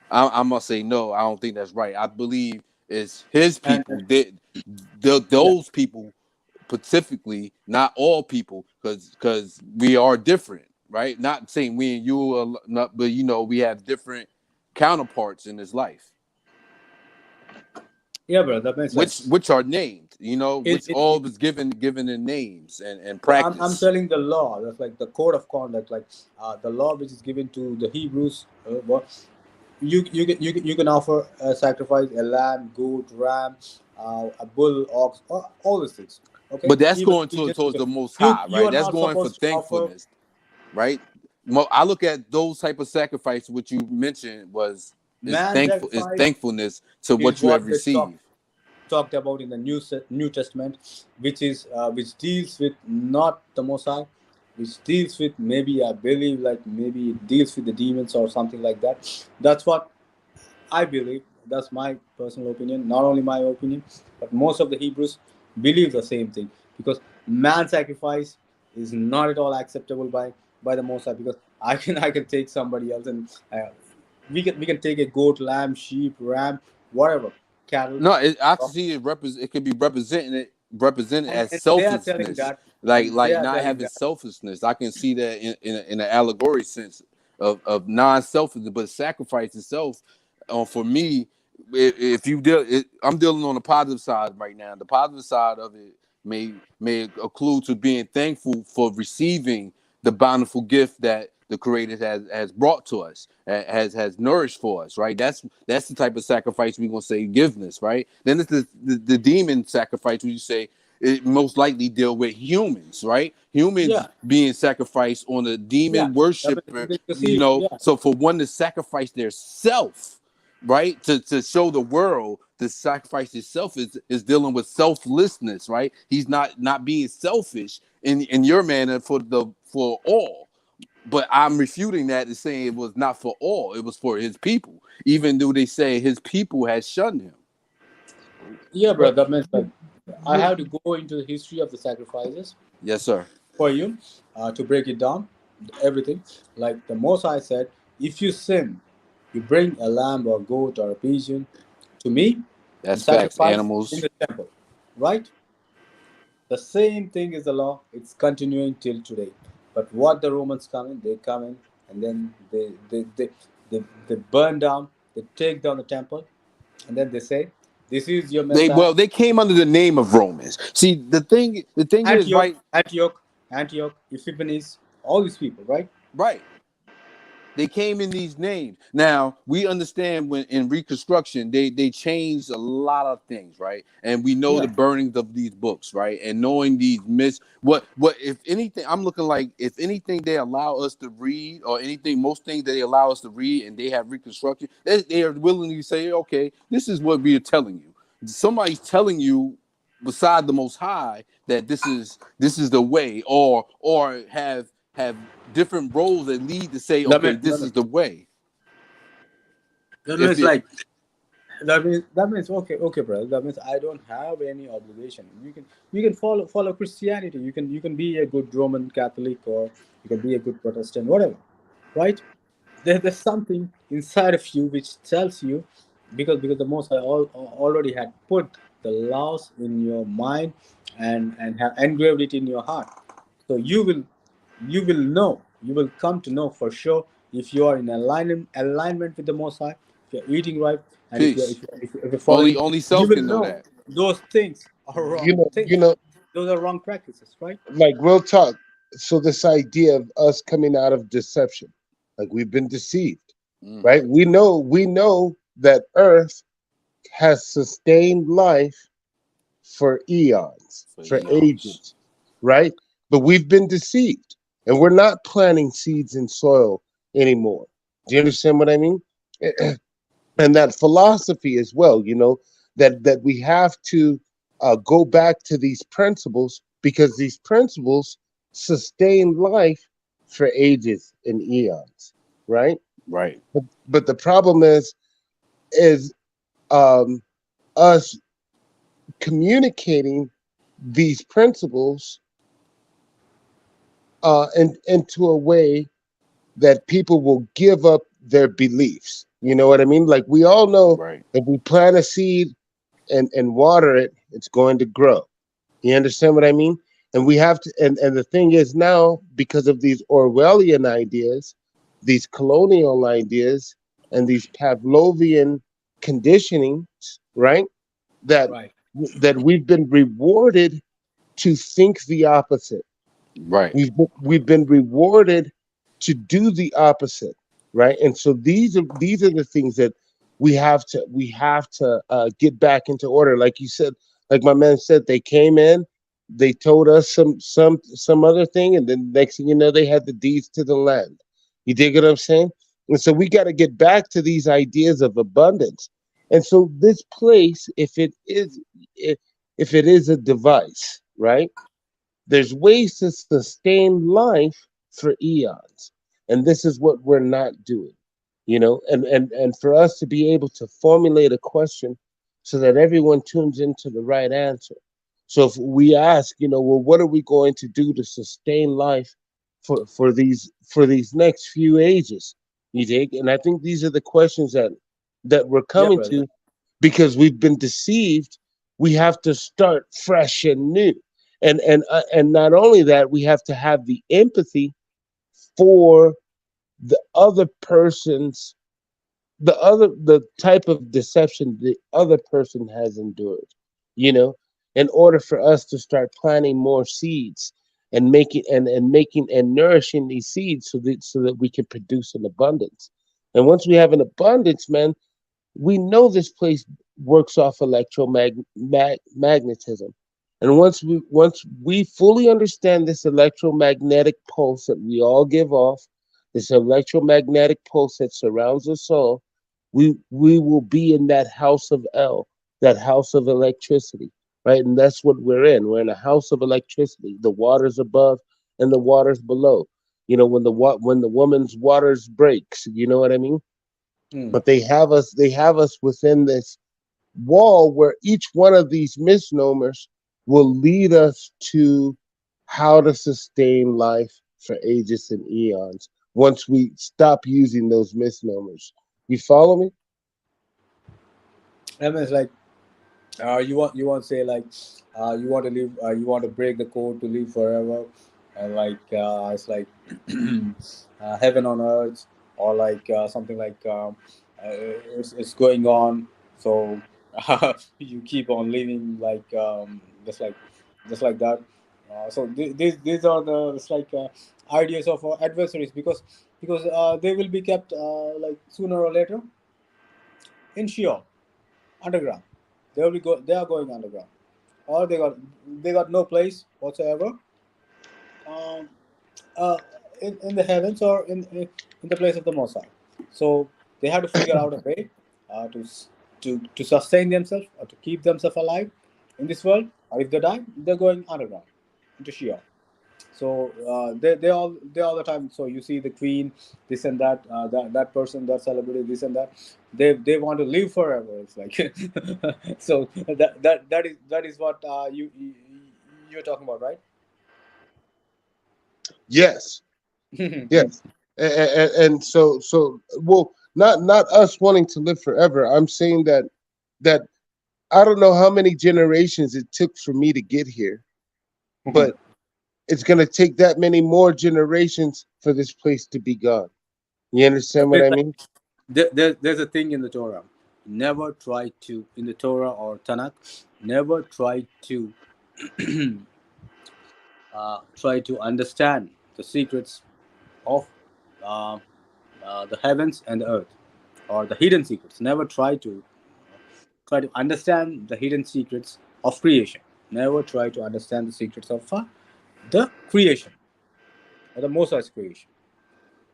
Speaker 9: I'm gonna say no. I don't think that's right. I believe it's his
Speaker 8: And
Speaker 9: people.
Speaker 8: yeah,
Speaker 9: Those people specifically, not all people, because we are different, right? Not saying we and you are not, but we have different counterparts in this life.
Speaker 8: Yeah, bro, that makes sense.
Speaker 9: which are named, which all
Speaker 8: It
Speaker 9: was given in names and
Speaker 8: So I'm
Speaker 9: practice.
Speaker 8: telling the law. That's like the code of conduct, like the law which is given to the Hebrews. What you can offer a sacrifice, a lamb, goat, ram, a bull, ox, all these things. Okay,
Speaker 9: But that's
Speaker 8: even
Speaker 9: going
Speaker 8: pigeons.
Speaker 9: towards
Speaker 8: Okay,
Speaker 9: the Most
Speaker 8: you
Speaker 9: High,
Speaker 8: you
Speaker 9: right?
Speaker 8: are
Speaker 9: That's
Speaker 8: not
Speaker 9: going for
Speaker 8: supposed to offer
Speaker 9: thankfulness, right? I look at those type of sacrifice which you mentioned is
Speaker 8: man sacrifice.
Speaker 9: thankfulness to
Speaker 8: Is
Speaker 9: what you have
Speaker 8: what they
Speaker 9: received.
Speaker 8: talked about in the New Testament, which deals with not the Messiah, which deals with, maybe I believe, like maybe it deals with the demons or something like that. That's what I believe. That's my personal opinion. Not only my opinion, but most of the Hebrews believe the same thing, because man sacrifice is not at all acceptable by the Messiah. Because I can take somebody else, and we can take a goat, lamb, sheep, ram, whatever, cattle,
Speaker 9: No, I see it could be represented as
Speaker 8: and they are telling
Speaker 9: selflessness,
Speaker 8: that,
Speaker 9: like not having selflessness. I can see that in an allegory sense of non-selflessness, but sacrifice itself. For me, if you I'm dealing on the positive side right now. The positive side of it may include to being thankful for receiving the bountiful gift that the Creator has brought to us, has nourished for us, right? That's the type of sacrifice we're gonna say forgiveness, right? Then it's the demon sacrifice where you say it most likely deal with humans, right? Humans
Speaker 8: yeah,
Speaker 9: being sacrificed on a
Speaker 8: yeah.
Speaker 9: demon worshiper,
Speaker 8: Because see, yeah,
Speaker 9: So for one to sacrifice their self, right, to show the world the sacrifice itself is dealing with selflessness, right? He's not being selfish in your manner for all. But I'm refuting that and saying it was not for all, it was for his people, even though they say his people has shunned him.
Speaker 8: yeah, bro.
Speaker 7: But
Speaker 8: That means, like, I
Speaker 7: you,
Speaker 8: have to go into the history of the sacrifices
Speaker 9: Yes, sir.
Speaker 8: for you, to break it down, everything. Like the Mosai said, if you sin, you bring a lamb or goat or a pigeon to me and
Speaker 9: That's facts.
Speaker 8: sacrifice in
Speaker 9: Animals.
Speaker 8: the temple, right? The same thing is the law. It's continuing till today. But what the Romans come in, they come in, and then they burn down, they take down the temple, and then they say, "This is your Messiah."
Speaker 9: They came under the name of Romans. See, the thing is,
Speaker 8: Antioch,
Speaker 9: right,
Speaker 8: Antioch, Epiphanes, all these people, right?
Speaker 9: right. They came in these names. Now we understand when in Reconstruction they changed a lot of things, right? And we know the
Speaker 8: Yeah.
Speaker 9: burnings of these books, right? And knowing these myths, what if anything? I'm looking like if anything they allow us to read, or anything, most things that they allow us to read, and they have Reconstruction, they are willing to say, okay, this is what we are telling you. Somebody's telling you beside the Most High that this is the way, or have different roles that lead to say,
Speaker 8: That
Speaker 9: okay,
Speaker 8: means,
Speaker 9: this is the way.
Speaker 8: that
Speaker 9: If
Speaker 8: means
Speaker 9: it
Speaker 8: like that means okay, brother. That means I don't have any obligation. You can follow Christianity. You can be a good Roman Catholic, or you can be a good Protestant, whatever, right? There's something inside of you which tells you, because the Most High already had put the laws in your mind, and have engraved it in your heart. So you will come to know for sure if you are in alignment with the Most High, if you're eating right, and if you're
Speaker 9: peace,
Speaker 8: if you're, if you're
Speaker 9: only
Speaker 8: following,
Speaker 9: only
Speaker 8: you
Speaker 9: self
Speaker 8: will
Speaker 9: can know
Speaker 8: know
Speaker 9: that.
Speaker 8: those things are
Speaker 7: you
Speaker 8: wrong
Speaker 7: know, you
Speaker 8: things.
Speaker 7: know,
Speaker 8: Those are wrong practices, right?
Speaker 7: like real talk. So this idea of us coming out of deception, like we've been deceived,
Speaker 9: Mm-hmm.
Speaker 7: right? We know that Earth has sustained life for eons,
Speaker 9: For
Speaker 7: for
Speaker 9: eons.
Speaker 7: ages, right? But we've been deceived, and we're not planting seeds in soil anymore. Do you understand what I mean? And that philosophy as well, that we have to go back to these principles, because these principles sustain life for ages and eons, right?
Speaker 9: Right.
Speaker 7: But the problem is um, us communicating these principles into a way that people will give up their beliefs. You know what I mean? Like we all know,
Speaker 9: Right.
Speaker 7: if we plant a seed and water it, it's going to grow. You understand what I mean? And we have to, and the thing is now, because of these Orwellian ideas, these colonial ideas, and these Pavlovian conditionings, right? that
Speaker 8: Right.
Speaker 7: that we've been rewarded to think the opposite.
Speaker 9: Right.
Speaker 7: We've been rewarded to do the opposite, right? And so these are the things that we have to get back into order. Like you said, like my man said, they came in, they told us some other thing, and then next thing you know, they had the deeds to the land. You dig what I'm saying? And so we got to get back to these ideas of abundance. And so this place, if it is a device, right? There's ways to sustain life for eons, and this is what we're not doing, and for us to be able to formulate a question so that everyone tunes into the right answer. So if we ask, well, what are we going to do to sustain life for these next few ages, you dig? And I think these are the questions that we're
Speaker 8: Yeah,
Speaker 7: coming
Speaker 8: brother.
Speaker 7: to, because we've been deceived. We have to start fresh and new, and not only that, we have to have the empathy for the other person's the type of deception the other person has endured, you know in order for us to start planting more seeds and making and nourishing these seeds so that we can produce an abundance. And once we have an abundance, man, we know this place works off electromagnetism. And once we fully understand this electromagnetic pulse that we all give off, this electromagnetic pulse that surrounds us all, we will be in that house of El, that house of electricity, right? And that's what we're in. We're in a house of electricity. The waters above and the waters below. When the woman's waters breaks, you know what I mean?
Speaker 8: Hmm.
Speaker 7: But they have us within this wall where each one of these misnomers will lead us to how to sustain life for ages and eons once we stop using those misnomers. You follow me?
Speaker 8: I mean, it's like you want to say like you want to live you want to break the code to live forever, and like it's like heaven on earth, or like something like it's going on. So you keep on living like just like that. These are the it's like ideas of adversaries, because they will be kept like sooner or later in Sheol, underground. They are going underground, or they got no place whatsoever, um, uh, in the heavens, or in the place of the Most High. So they have to figure out a way to to sustain themselves, or to keep themselves alive in this world. Or if they die, they're going underground into Sheol. So they all the time. So you see the queen, this and that, that person, that celebrity, this and that. They want to live forever. It's like so that is what you're talking about, right?
Speaker 7: Yes, yes. And so well, not us wanting to live forever. I'm saying that I don't know how many generations it took for me to get here, but it's going to take that many more generations for this place to be gone. You understand what I mean?
Speaker 8: There's a thing in the Torah. Never try to, in the Torah or Tanakh, never try to understand the secrets of uh, the heavens and the earth, or the hidden secrets. Never try to understand the hidden secrets of creation. Never try to understand the secrets of the creation, or the Mosai's creation.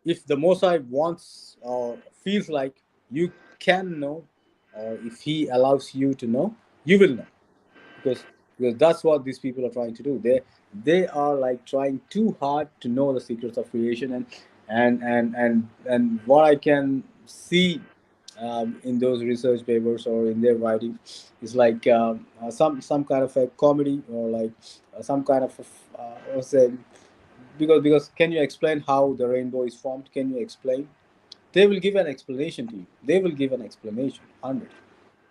Speaker 8: If the Mosai wants or feels like you can know, or if he allows you to know, you will know, because that's what these people are trying to do. They are like trying too hard to know the secrets of creation, and what I can see in those research papers or in their writing is like some kind of a comedy, or like some kind of what's say, because can you explain how the rainbow is formed? Can you explain? They will give an explanation to you. They will give an explanation, hundreds,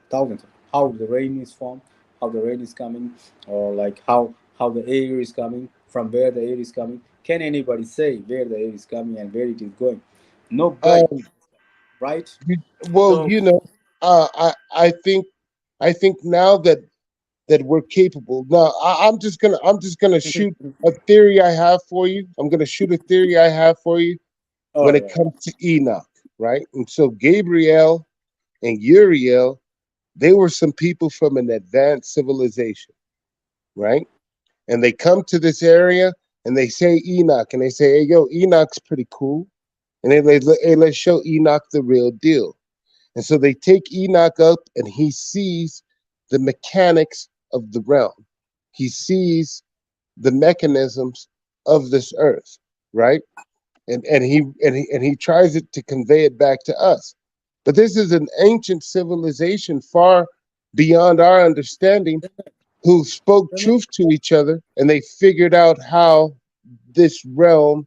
Speaker 8: thousands, how the rain is formed, how the rain is coming, or like how the air is coming, from where the air is coming. Can anybody say where the air is coming and where it is going? Nobody,
Speaker 7: Um,
Speaker 8: right?
Speaker 7: well,
Speaker 8: So
Speaker 7: I think I think now that we're capable. Now I'm just gonna shoot a theory I have for you. I'm gonna shoot a theory I have for you when
Speaker 8: All
Speaker 7: it
Speaker 8: right.
Speaker 7: comes to Enoch, right? And so Gabriel and Uriel, they were some people from an advanced civilization, right? And they come to this area and they say Enoch, and they say, "Hey, yo, Enoch's pretty cool," and hey, let's show Enoch the real deal. And so they take Enoch up, and he sees the mechanics of the realm. He sees the mechanisms of this earth, right? And he tries it to convey it back to us. But this is an ancient civilization far beyond our understanding, who spoke truth to each other, and they figured out how this realm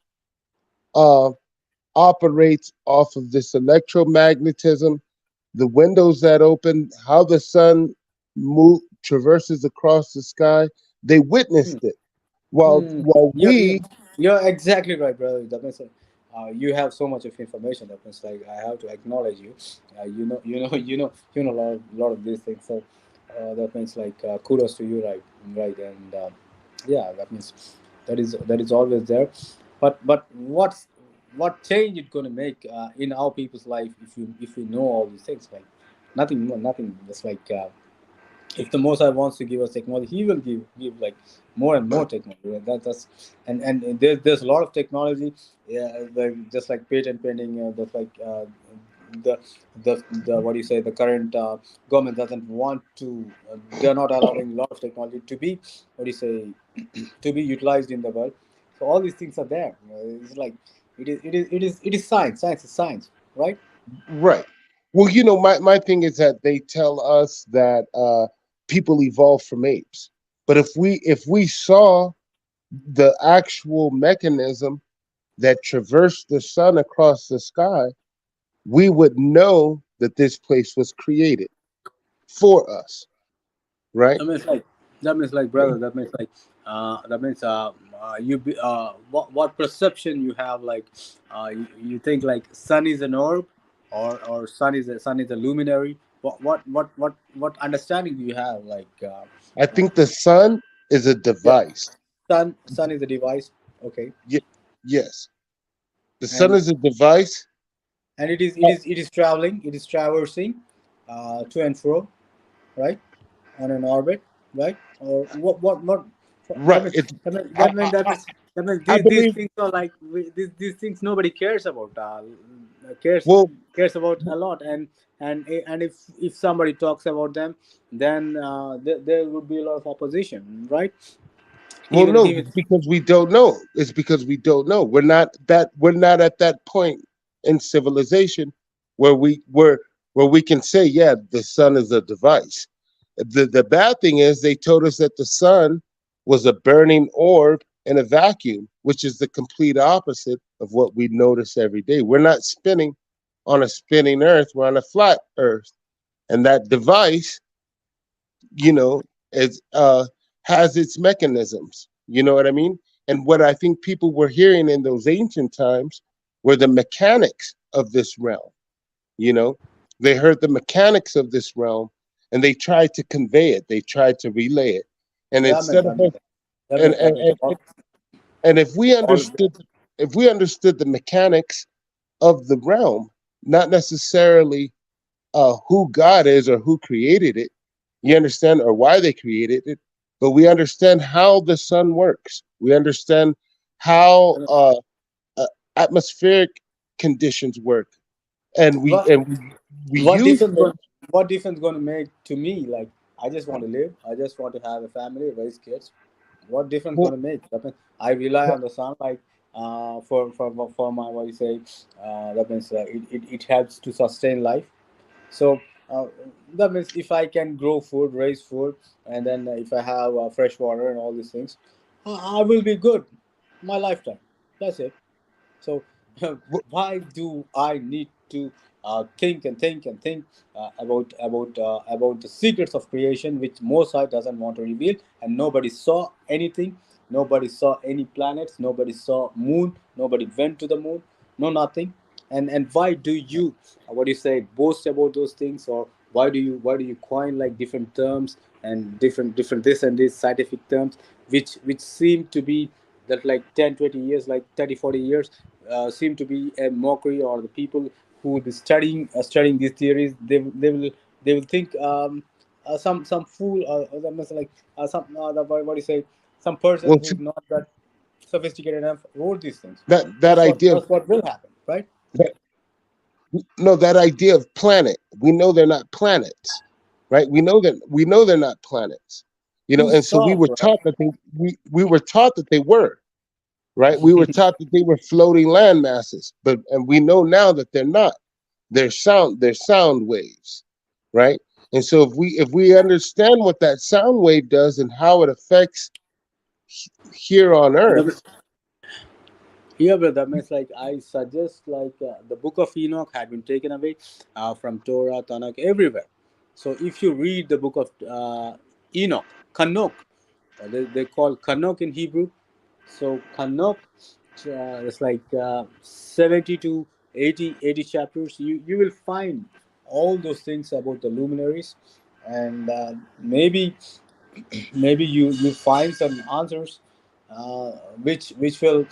Speaker 7: uh, operates off of this electromagnetism, the windows that open, how the sun traverses across the sky. They witnessed it while
Speaker 8: You're,
Speaker 7: we
Speaker 8: you're exactly right, brother. That means you have so much of information. That means like I have to acknowledge you. You know a lot of these things. So that means like kudos to you, right? Right, and yeah, that means that is always there. But what change it gonna make in our people's life if we know all these things? Like nothing more, nothing. Just like if the Most High wants to give us technology, He will give like more and more technology. And that's and there's a lot of technology, yeah, like, just like patent pending, just like the the what do you say, the current government doesn't want to, they're not allowing a lot of technology to be, what do you say, to be utilized in the world. So all these things are there. It's like it is science. Science is science, right?
Speaker 7: right. Well, my thing is that they tell us that people evolved from apes. But if we saw the actual mechanism that traversed the sun across the sky, we would know that this place was created for us, right?
Speaker 8: That means like brother. What perception you have, like you think like sun is an orb, or sun is a luminary. What understanding do you have, like
Speaker 7: I
Speaker 8: uh,
Speaker 7: think the sun is a
Speaker 8: yeah,
Speaker 7: device.
Speaker 8: sun is a device. Okay.
Speaker 7: Yes, the sun
Speaker 8: and
Speaker 7: is a device.
Speaker 8: and it is traveling, it is traversing to and fro, right, on an orbit, right? Or what? That
Speaker 7: Right.
Speaker 8: means
Speaker 7: It's
Speaker 8: that means
Speaker 7: I
Speaker 8: that means,
Speaker 7: I,
Speaker 8: that means, that means
Speaker 7: I
Speaker 8: these
Speaker 7: believe.
Speaker 8: things are like these things nobody cares about. Cares
Speaker 7: Well,
Speaker 8: cares about a lot, and if somebody talks about them, then there would be a lot of opposition, right? Even
Speaker 7: no,
Speaker 8: even
Speaker 7: because we don't know. It's because we don't know. We're not at that point in civilization where we can say, yeah, the sun is a device. The bad thing is they told us that the sun was a burning orb in a vacuum, which is the complete opposite of what we notice every day. We're not spinning on a spinning earth, we're on a flat earth. And that device, you know, is has its mechanisms. You know what I mean? And what I think people were hearing in those ancient times were the mechanics of this realm. You know, they heard the mechanics of this realm, and they tried to convey it. They tried to relay it. And
Speaker 8: that means
Speaker 7: instead of
Speaker 8: that means
Speaker 7: us,
Speaker 8: that
Speaker 7: and
Speaker 8: means that
Speaker 7: and,
Speaker 8: means
Speaker 7: and,
Speaker 8: all,
Speaker 7: and if we
Speaker 8: all
Speaker 7: understood the mechanics of the realm, not necessarily who God is or who created it, you understand, or why they created it, but we understand how the sun works. We understand how uh, atmospheric conditions work, and we
Speaker 8: what
Speaker 7: and we
Speaker 8: what
Speaker 7: use
Speaker 8: difference
Speaker 7: them.
Speaker 8: going what difference going to make to me? Like I just want to live, I just want to have a family, raise kids. What difference
Speaker 7: Well,
Speaker 8: going to make? That means I rely on the sun, like for my, what you say, that means it helps to sustain life. So that means if I can grow food, raise food, and then if I have fresh water and all these things, I will be good my lifetime. That's it. So why do I need to think and think and think about the secrets of creation, which Mosai doesn't want to reveal, and nobody saw anything, nobody saw any planets, nobody saw moon, nobody went to the moon, no nothing. And why do you, what do you say, boast about those things, or why do you coin like different terms and different this and this scientific terms, which seem to be that like 10, 20 years, like 30, 40 years, seem to be a mockery, or the people who will be studying these theories, they will think some fool, that means like what do you say, some person
Speaker 7: Well,
Speaker 8: who's not that sophisticated enough wrote these things.
Speaker 7: that idea of
Speaker 8: That's what will happen, right?
Speaker 7: that, no, that idea of planet, we know they're not planets, right? We know they're not planets,
Speaker 8: Full
Speaker 7: and so we
Speaker 8: stop,
Speaker 7: were
Speaker 8: bro.
Speaker 7: taught that we were taught that they were, right? We were taught that they were floating land masses, and we know now that they're not. They're sound waves, right? And so if we understand what that sound wave does and how it affects here on Earth.
Speaker 8: Yeah, but that means like I suggest like the Book of Enoch had been taken away from Torah, Tanakh, everywhere. So if you read the Book of Enoch, Kanok, they call Kanok in Hebrew. So Kanok is like 70 to 80 chapters. You will find all those things about the luminaries, and maybe you find some answers uh, which will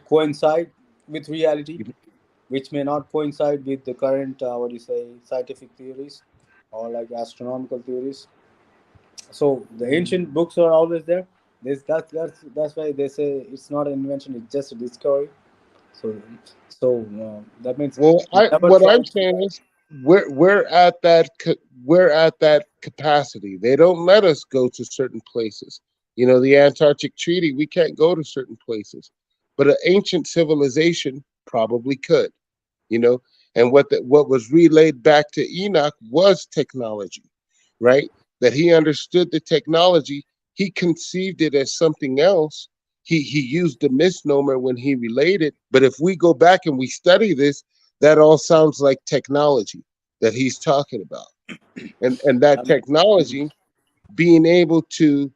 Speaker 8: coincide with reality, which may not coincide with the current what do you say, scientific theories or like astronomical theories. So the ancient books are always there. That's why they say it's not an invention, it's just a discovery. So so that means
Speaker 7: Well,
Speaker 8: never
Speaker 7: what
Speaker 8: try
Speaker 7: I'm
Speaker 8: to.
Speaker 7: saying is we're at that capacity. They don't let us go to certain places. The Antarctic Treaty, we can't go to certain places, but an ancient civilization probably could. You know, and what was relayed back to Enoch was technology, right? That he understood the technology, he conceived it as something else. He used a misnomer when he relayed it. But if we go back and we study this, that all sounds like technology that he's talking about. And that
Speaker 8: um,
Speaker 7: technology, being able to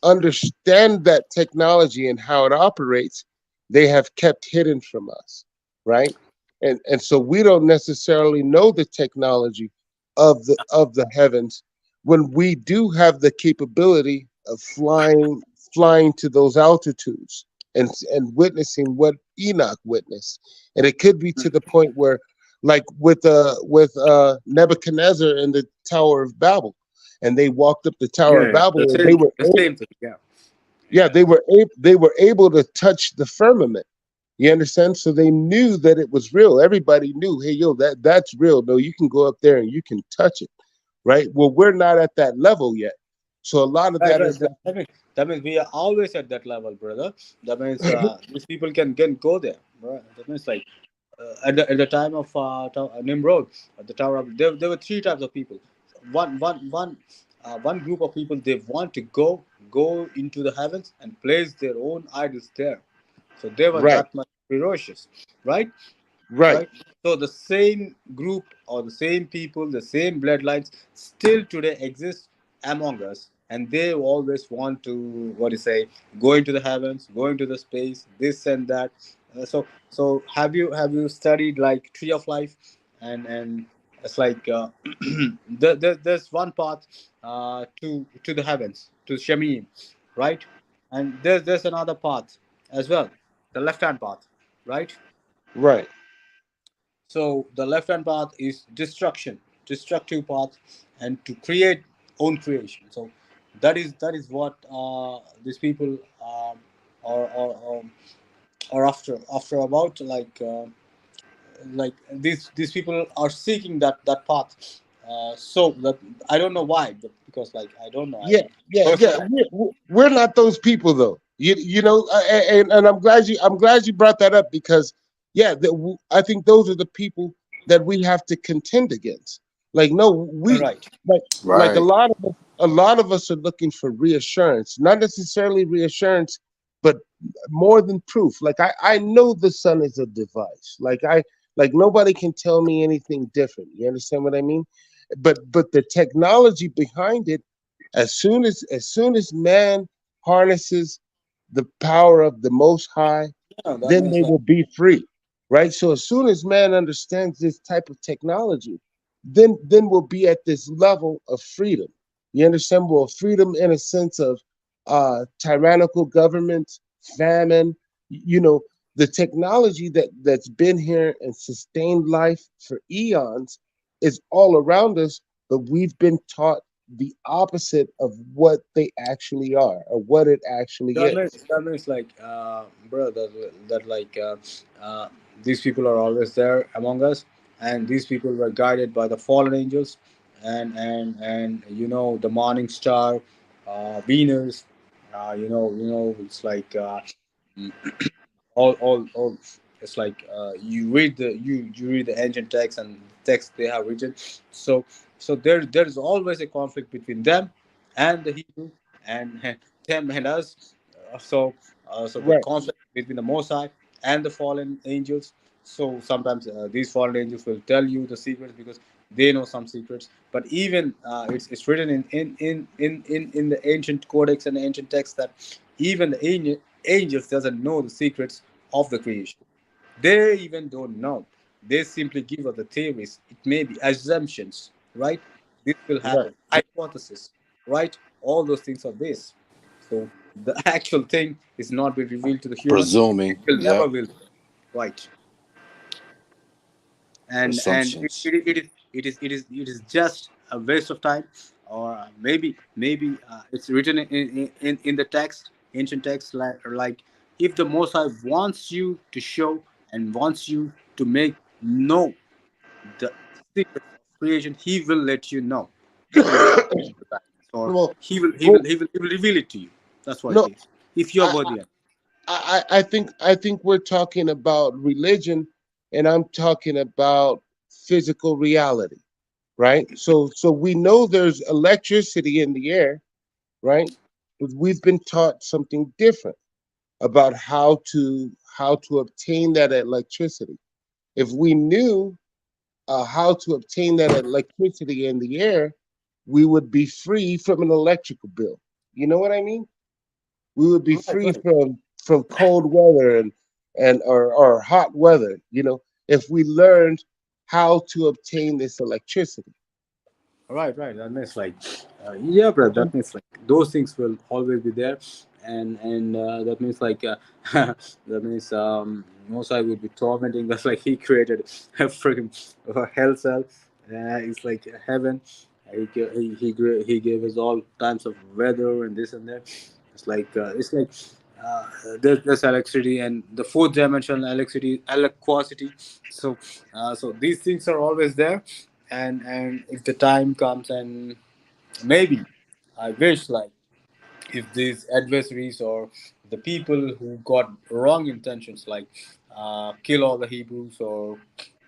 Speaker 7: understand that technology and how it operates, they have kept hidden from us, right? And so we don't necessarily know the technology of the heavens when we do have the capability of flying to those altitudes and witnessing what Enoch witnessed. And it could be to the point where, like with Nebuchadnezzar in the Tower of Babel, and they walked up the Tower of
Speaker 8: yeah,
Speaker 7: Babel,
Speaker 8: the
Speaker 7: and
Speaker 8: same the same thing, yeah.
Speaker 7: yeah, they were able to touch the firmament. You understand? So they knew that it was real. Everybody knew, hey, yo, that's real. No, you can go up there and you can touch it, right? Well, we're not at that level yet. So a lot of
Speaker 8: Right,
Speaker 7: that
Speaker 8: right.
Speaker 7: is
Speaker 8: That,
Speaker 7: that.
Speaker 8: that means we are always at that level, brother. That means these people can go there, right? That means like at the time of Nimrod, at the Tower of, there were three types of people. One group of people, they want to go into the heavens and place their own idols there. So they were
Speaker 7: Right,
Speaker 8: that much ferocious, right?
Speaker 7: right,
Speaker 8: Right. So the same group or the same people, the same bloodlines still today exist among us, and they always want to, what do you say, go into the heavens, go into the space, this and that. So have you studied like Tree of Life, and it's like there's one path to the heavens, to Shemim, right? And there's another path as well, the left hand path, right?
Speaker 7: right.
Speaker 8: So the left hand path is destructive path, and to create own creation. So that is what these people are after about, like these people are seeking that path. So that I don't know why, but because like I don't know.
Speaker 7: Yeah, yeah, yeah.
Speaker 8: Personally,
Speaker 7: We're not those people though. And I'm glad you brought that up because yeah, I think those are the people that we have to contend against. Like no,
Speaker 8: right.
Speaker 7: like
Speaker 9: Right.
Speaker 7: a lot of us are looking for reassurance, not necessarily reassurance, but more than proof. Like I know the sun is a device. Like nobody can tell me anything different. You understand what I mean? But the technology behind it, as soon as man harnesses the power of the Most High,
Speaker 8: Yeah, that
Speaker 7: then
Speaker 8: means
Speaker 7: they
Speaker 8: like
Speaker 7: will be free, right? So as soon as man understands this type of technology, then we'll be at this level of freedom. You understand? Well, freedom in a sense of tyrannical government, famine, the technology that's been here and sustained life for eons is all around us, but we've been taught the opposite of what they actually are or what it actually is.
Speaker 8: That means like, bro, that like, these people are always there among us, and these people were guided by the fallen angels, and the morning star, Venus, it's like, all it's like, you read the ancient text and text they have written. So there is always a conflict between them and the Hebrew, and them and us. So the
Speaker 7: Right.
Speaker 8: conflict between the Mosai and the fallen angels. So sometimes these fallen angels will tell you the secrets because they know some secrets. But even it's written in the ancient codex and the ancient text that even the angels doesn't know the secrets of the creation. They even don't know. They simply give us the theories. It may be assumptions, right? This will
Speaker 7: Right.
Speaker 8: happen. Hypothesis, right? All those things are this. So the actual thing is not being revealed to the human. It
Speaker 9: Presuming,
Speaker 8: will
Speaker 9: yeah,
Speaker 8: never will. Right. And
Speaker 9: assumptions.
Speaker 8: it is just a waste of time, or maybe it's written in the text, ancient text, like if the Mosai wants you to show and wants you to make know the secrets of creation, he will let you know. He will give you the guidance, or
Speaker 7: well,
Speaker 8: he will reveal it to you. That's what it
Speaker 7: no,
Speaker 8: is, if you're
Speaker 7: I,
Speaker 8: worthy of
Speaker 7: I think we're talking about religion, and I'm talking about physical reality, right? So we know there's electricity in the air, right? But we've been taught something different about how to obtain that electricity. If we knew how to obtain that electricity in the air, we would be free from an electrical bill. You know what I mean? We would be
Speaker 8: it. Right,
Speaker 7: free
Speaker 8: right.
Speaker 7: from cold weather or hot weather, if we learned how to obtain this electricity.
Speaker 8: Right, right. That means like, yeah, bro. That means like those things will always be there, and that means like, that means Mosai will be tormenting. That's like he created a freaking hell cell. It's like heaven. He gave us all types of weather and this and that. It's like there's electricity and the fourth dimensional electricity, electricity. So these things are always there, and if the time comes, and maybe I wish like if these adversaries or the people who got wrong intentions, like kill all the Hebrews or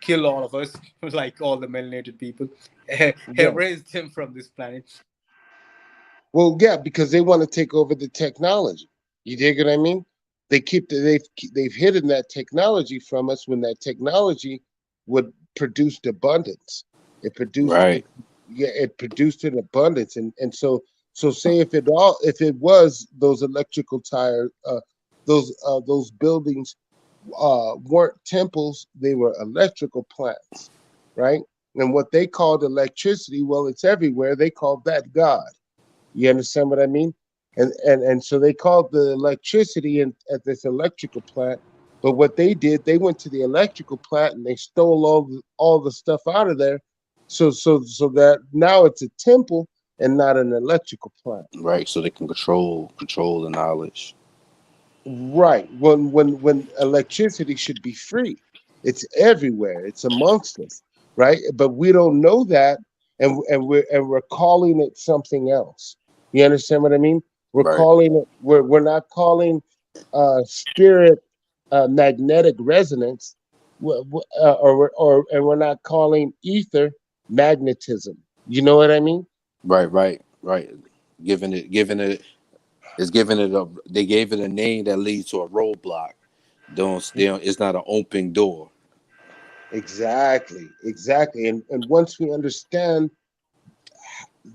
Speaker 8: kill all of us, like all the melanated people,
Speaker 7: Yeah.
Speaker 8: erase them from this planet.
Speaker 7: Well, yeah, because they want to take over the technology. You dig what I mean? They've hidden that technology from us when that technology would produce abundance. It produced
Speaker 9: Right,
Speaker 7: Yeah, it produced an abundance, and so say if it was those electrical tires, those buildings weren't temples, they were electrical plants, right? And what they called electricity, well, it's everywhere. They called that God. You understand what I mean? And so they called the electricity at this electrical plant. But what they did, they went to the electrical plant and they stole all the stuff out of there. So that now it's a temple and not an electrical plant.
Speaker 9: right. So they can control the knowledge.
Speaker 7: Right. When electricity should be free. It's everywhere. It's amongst us, right? But we don't know that, and we're calling it something else. You understand what I mean? We're
Speaker 9: Right,
Speaker 7: calling it we're not calling spirit magnetic resonance, and we're not calling ether magnetism. You know what I mean?
Speaker 9: right. Giving it is giving it a. They gave it a name that leads to a roadblock. Don't. It's not an open door.
Speaker 7: Exactly. And once we understand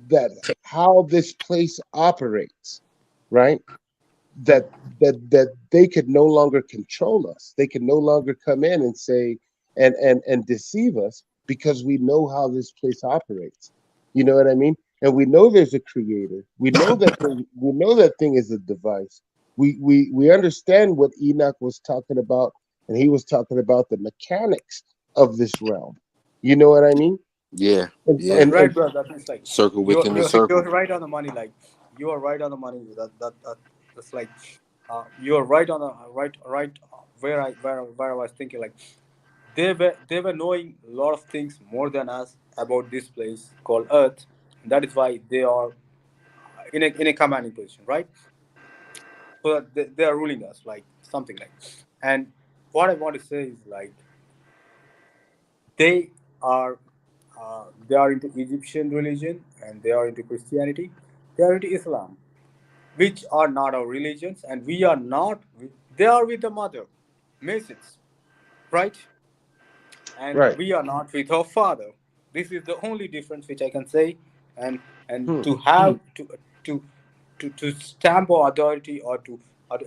Speaker 7: that how this place operates, right? That they could no longer control us. They could no longer come in and say and deceive us. because we know how this place operates. You know what I mean? And we know there's a creator. We know that thing is a device. We understand what Enoch was talking about, and he was talking about the mechanics of this realm. You know what I mean?
Speaker 9: Yeah,
Speaker 7: And
Speaker 9: yeah.
Speaker 7: and,
Speaker 8: Right,
Speaker 7: and
Speaker 8: bro. That means like
Speaker 9: Circle
Speaker 8: you're
Speaker 9: within the
Speaker 8: you're
Speaker 9: circle.
Speaker 8: you're right on the money. Like you are right on the money. That's like you're right on the right where I was thinking like they were knowing a lot of things more than us about this place called Earth. That is why they are in a commanding position, right? So that they are ruling us like something like. And what I want to say is like they are they are into Egyptian religion and they are into Christianity. They are into Islam, which are not our religions, and we are not. They are with the mother, Masons, right? And
Speaker 7: right.
Speaker 8: we are not with our father. This is the only difference which I can say, and
Speaker 7: Hmm.
Speaker 8: to have to to stamp our authority or to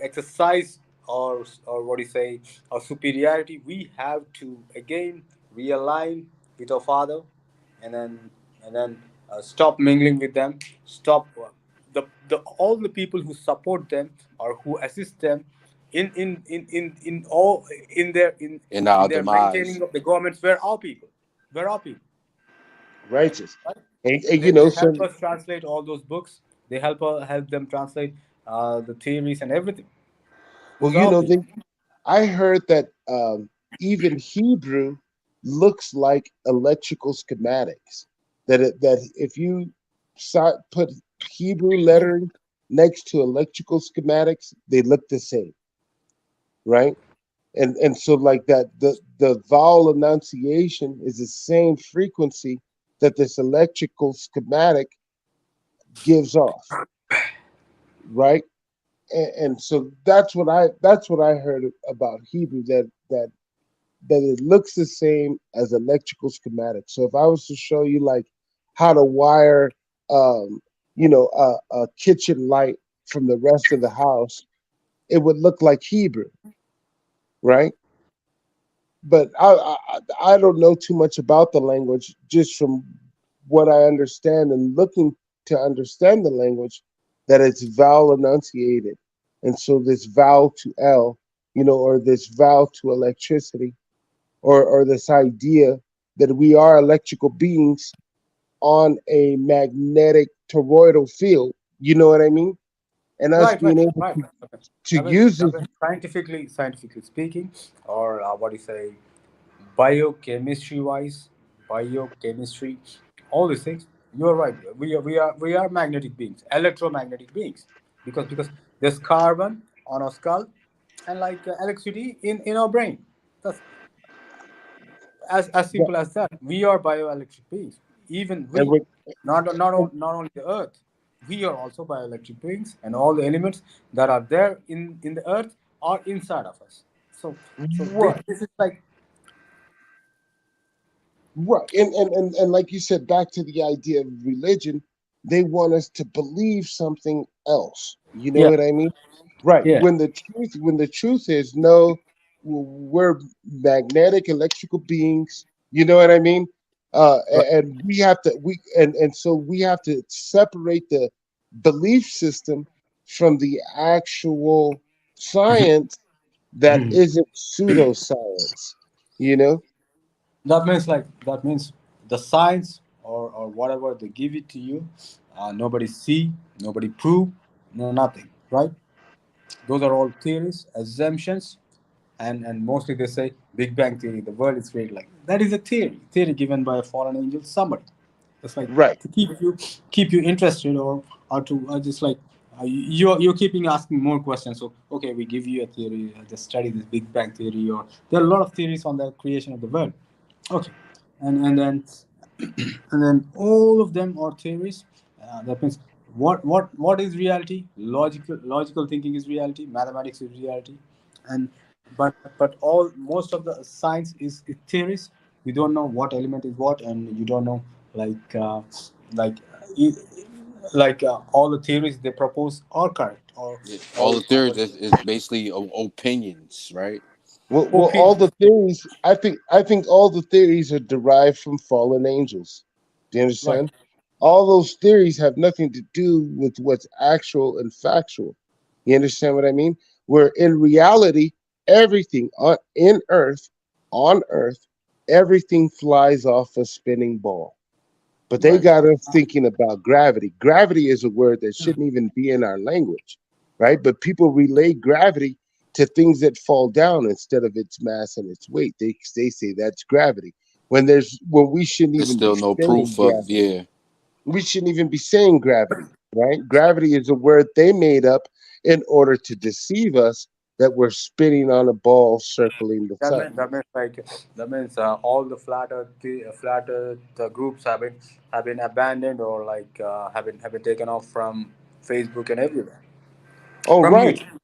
Speaker 8: exercise or what do you say our superiority, we have to again realign with our father, and then stop mingling with them, stop the all the people who support them or who assist them in all
Speaker 9: In our
Speaker 8: in their
Speaker 9: demise.
Speaker 8: maintaining of the governments were our people,
Speaker 7: Righteous.
Speaker 8: right?
Speaker 7: And
Speaker 8: They
Speaker 7: so
Speaker 8: help us translate all those books. They help them translate the theories and everything.
Speaker 7: well,
Speaker 8: Those are our people.
Speaker 7: I heard that even Hebrew looks like electrical schematics. That if you put Hebrew lettering next to electrical schematics, they look the same, right? And so like that the vowel enunciation is the same frequency that this electrical schematic gives off, right? And so that's what I heard about Hebrew, that it looks the same as electrical schematics. So if I was to show you like how to wire, um, a kitchen light from the rest of the house, it would look like Hebrew, right? But I don't know too much about the language. Just from what I understand and looking to understand the language, that it's vowel enunciated, and so this vowel to L, or this vowel to electricity, or this idea that we are electrical beings on a magnetic toroidal field. You know what I mean? And us
Speaker 8: Right,
Speaker 7: being able
Speaker 8: right. Okay.
Speaker 7: to use this.
Speaker 8: Scientifically speaking, or what do you say, biochemistry wise, biochemistry, all these things. You're right. We are magnetic beings, electromagnetic beings, because there's carbon on our skull, and like electricity in our brain. That's as simple as that. We are bioelectric beings. Even
Speaker 7: And
Speaker 8: we, not only the Earth, we are also bioelectric beings, and all the elements that are there in the Earth are inside of us. So
Speaker 7: right.
Speaker 8: this is like
Speaker 7: Right. And like you said, back to the idea of religion, they want us to believe something else. You know
Speaker 8: yeah,
Speaker 7: what I mean? Right.
Speaker 8: yeah,
Speaker 7: When the truth is no, we're magnetic electrical beings. You know what I mean?
Speaker 8: right.
Speaker 7: And we have to and so we have to separate the belief system from the actual science that isn't pseudoscience. You know?
Speaker 8: That means the science or whatever they give it to you, nobody see, nobody prove, no nothing, right? Those are all theories, assumptions, and mostly they say Big Bang theory, the world is created. Like that is a theory given by a fallen angel, somebody. It's like
Speaker 7: Right.
Speaker 8: to keep you interested, or to just like you're keeping asking more questions. So okay, we give you a theory, just study this Big Bang theory, or there are a lot of theories on the creation of the world. Okay, and then and then all of them are theories. That means what is reality? Logical thinking is reality. Mathematics is reality, and but all most of the science is theories. We don't know what element is what, and you don't know like like e- all the theories they propose are correct
Speaker 9: Yeah. All
Speaker 8: or
Speaker 9: the theories is basically opinions, right?
Speaker 7: Well, all the theories. I think all the theories are derived from fallen angels. Do you
Speaker 8: Right.
Speaker 7: understand? All those theories have nothing to do with what's actual and factual. You understand what I mean? Where in reality, everything on Earth, everything flies off a spinning ball. But they
Speaker 8: Right.
Speaker 7: got us thinking about gravity. Gravity is a word that shouldn't even be in our language, right? But people relate gravity to things that fall down instead of its mass and its weight. They say that's gravity when we shouldn't
Speaker 9: There's
Speaker 7: even be
Speaker 9: still no
Speaker 7: saying
Speaker 9: proof of
Speaker 7: gravity.
Speaker 9: yeah.
Speaker 7: We shouldn't even be saying gravity, right? Gravity is a word they made up in order to deceive us that we're spinning on a ball circling the sun.
Speaker 8: That means all the flat earth groups have been abandoned or like have been taken off from Facebook and everywhere,
Speaker 7: Oh,
Speaker 8: from
Speaker 7: right,
Speaker 8: YouTube.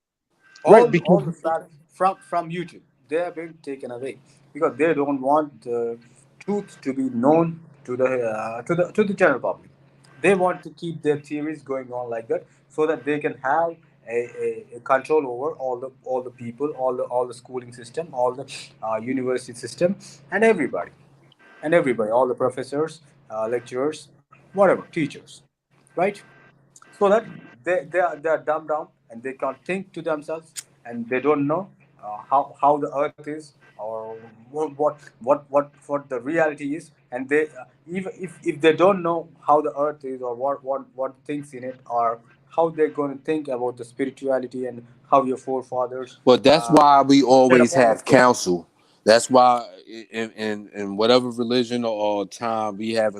Speaker 7: right,
Speaker 8: All
Speaker 7: because
Speaker 8: the flat from YouTube, they have been taken away because they don't want the truth to be known to the general public. They want to keep their theories going on like that so that they can have a control over all the people, all the schooling system, all the university system, and everybody, all the professors, lecturers, whatever, teachers, right? So that they are dumbed down and they can't think to themselves and they don't know how the earth is or what the reality is, and they even if they don't know how the earth is or what things in it are, how they're going to think about the spirituality and how your forefathers
Speaker 9: But that's
Speaker 8: uh,
Speaker 9: why we
Speaker 8: stayed
Speaker 9: always
Speaker 8: upon this
Speaker 9: have
Speaker 8: earth.
Speaker 9: counsel. That's why in whatever religion or time we have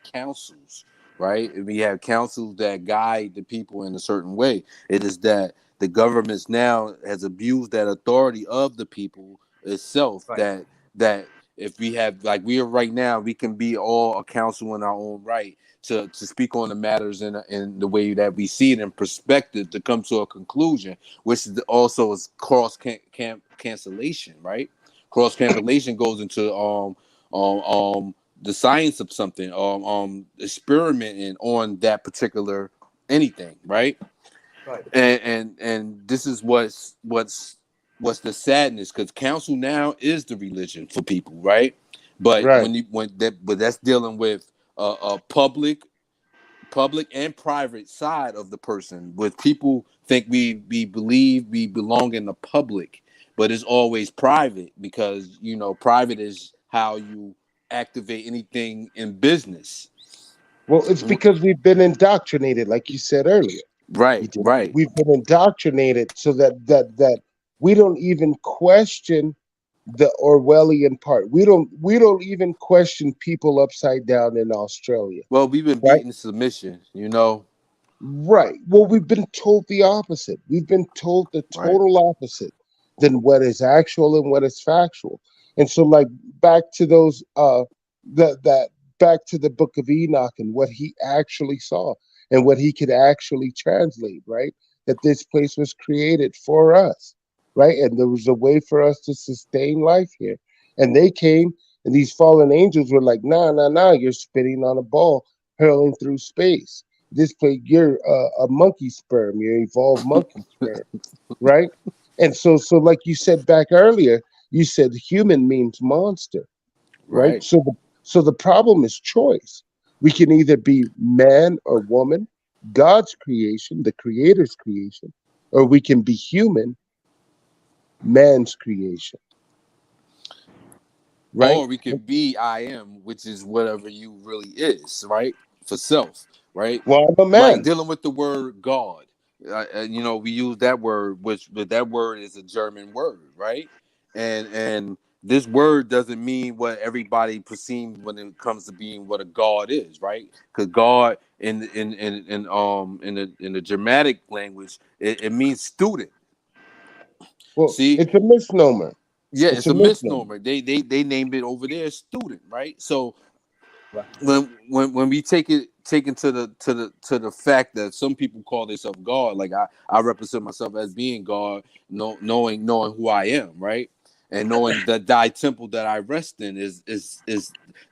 Speaker 9: councils, right? We have councils that guide the people in a certain way. It is that the governments now has abused that authority of the people itself.
Speaker 8: Right.
Speaker 9: That if we have like we are right now, we can be all a council in our own right to speak on the matters in the way that we see it in perspective to come to a conclusion, which is also is cancellation, right? Cross cancellation goes into the science of something, experimenting on that particular anything, right?
Speaker 8: Right.
Speaker 9: And this is what's the sadness, because counsel now is the religion for people, right? But
Speaker 7: right.
Speaker 9: but that's dealing with a public and private side of the person, with people think we believe we belong in the public, but it's always private, because private is how you activate anything in business.
Speaker 7: Well, it's because we've been indoctrinated, like you said earlier.
Speaker 9: Right, right.
Speaker 7: We've been indoctrinated so that we don't even question the Orwellian part. We don't even question people upside down in Australia,
Speaker 9: Well, we've been
Speaker 7: right?
Speaker 9: beaten submission.
Speaker 7: Right. Well, we've been told the opposite. We've been told the
Speaker 9: Right.
Speaker 7: total opposite than what is actual and what is factual. And so, like, back to those that back to the book of Enoch and what he actually saw and what he could actually translate, right? That this place was created for us, right? And there was a way for us to sustain life here. And they came, and these fallen angels were like, nah, nah, nah, you're spinning on a ball hurling through space. This play, you're a monkey sperm, you're evolved monkey sperm, right? And so like you said back earlier, you said human means monster, right?
Speaker 9: Right.
Speaker 7: So the problem is choice. We can either be man or woman, God's creation, the creator's creation, or we can be human, man's creation, right?
Speaker 9: Or we could be I am, which is whatever you really is, right? For self, right?
Speaker 7: Well, I'm a
Speaker 9: Like
Speaker 7: man.
Speaker 9: dealing with the word God. We use that word, but that word is a German word, right? And this word doesn't mean what everybody perceives when it comes to being what a God is, right? Because God in the Germanic language, it means student.
Speaker 7: Well,
Speaker 9: See,
Speaker 7: it's a misnomer.
Speaker 9: yeah,
Speaker 7: It's
Speaker 9: it's
Speaker 7: a
Speaker 9: a
Speaker 7: misnomer.
Speaker 9: misnomer. They named it over there student, right? So
Speaker 8: Right.
Speaker 9: when we take into the fact that some people call themselves God, like I represent myself as being God, knowing who I am, right? And knowing that thy temple that I rest in is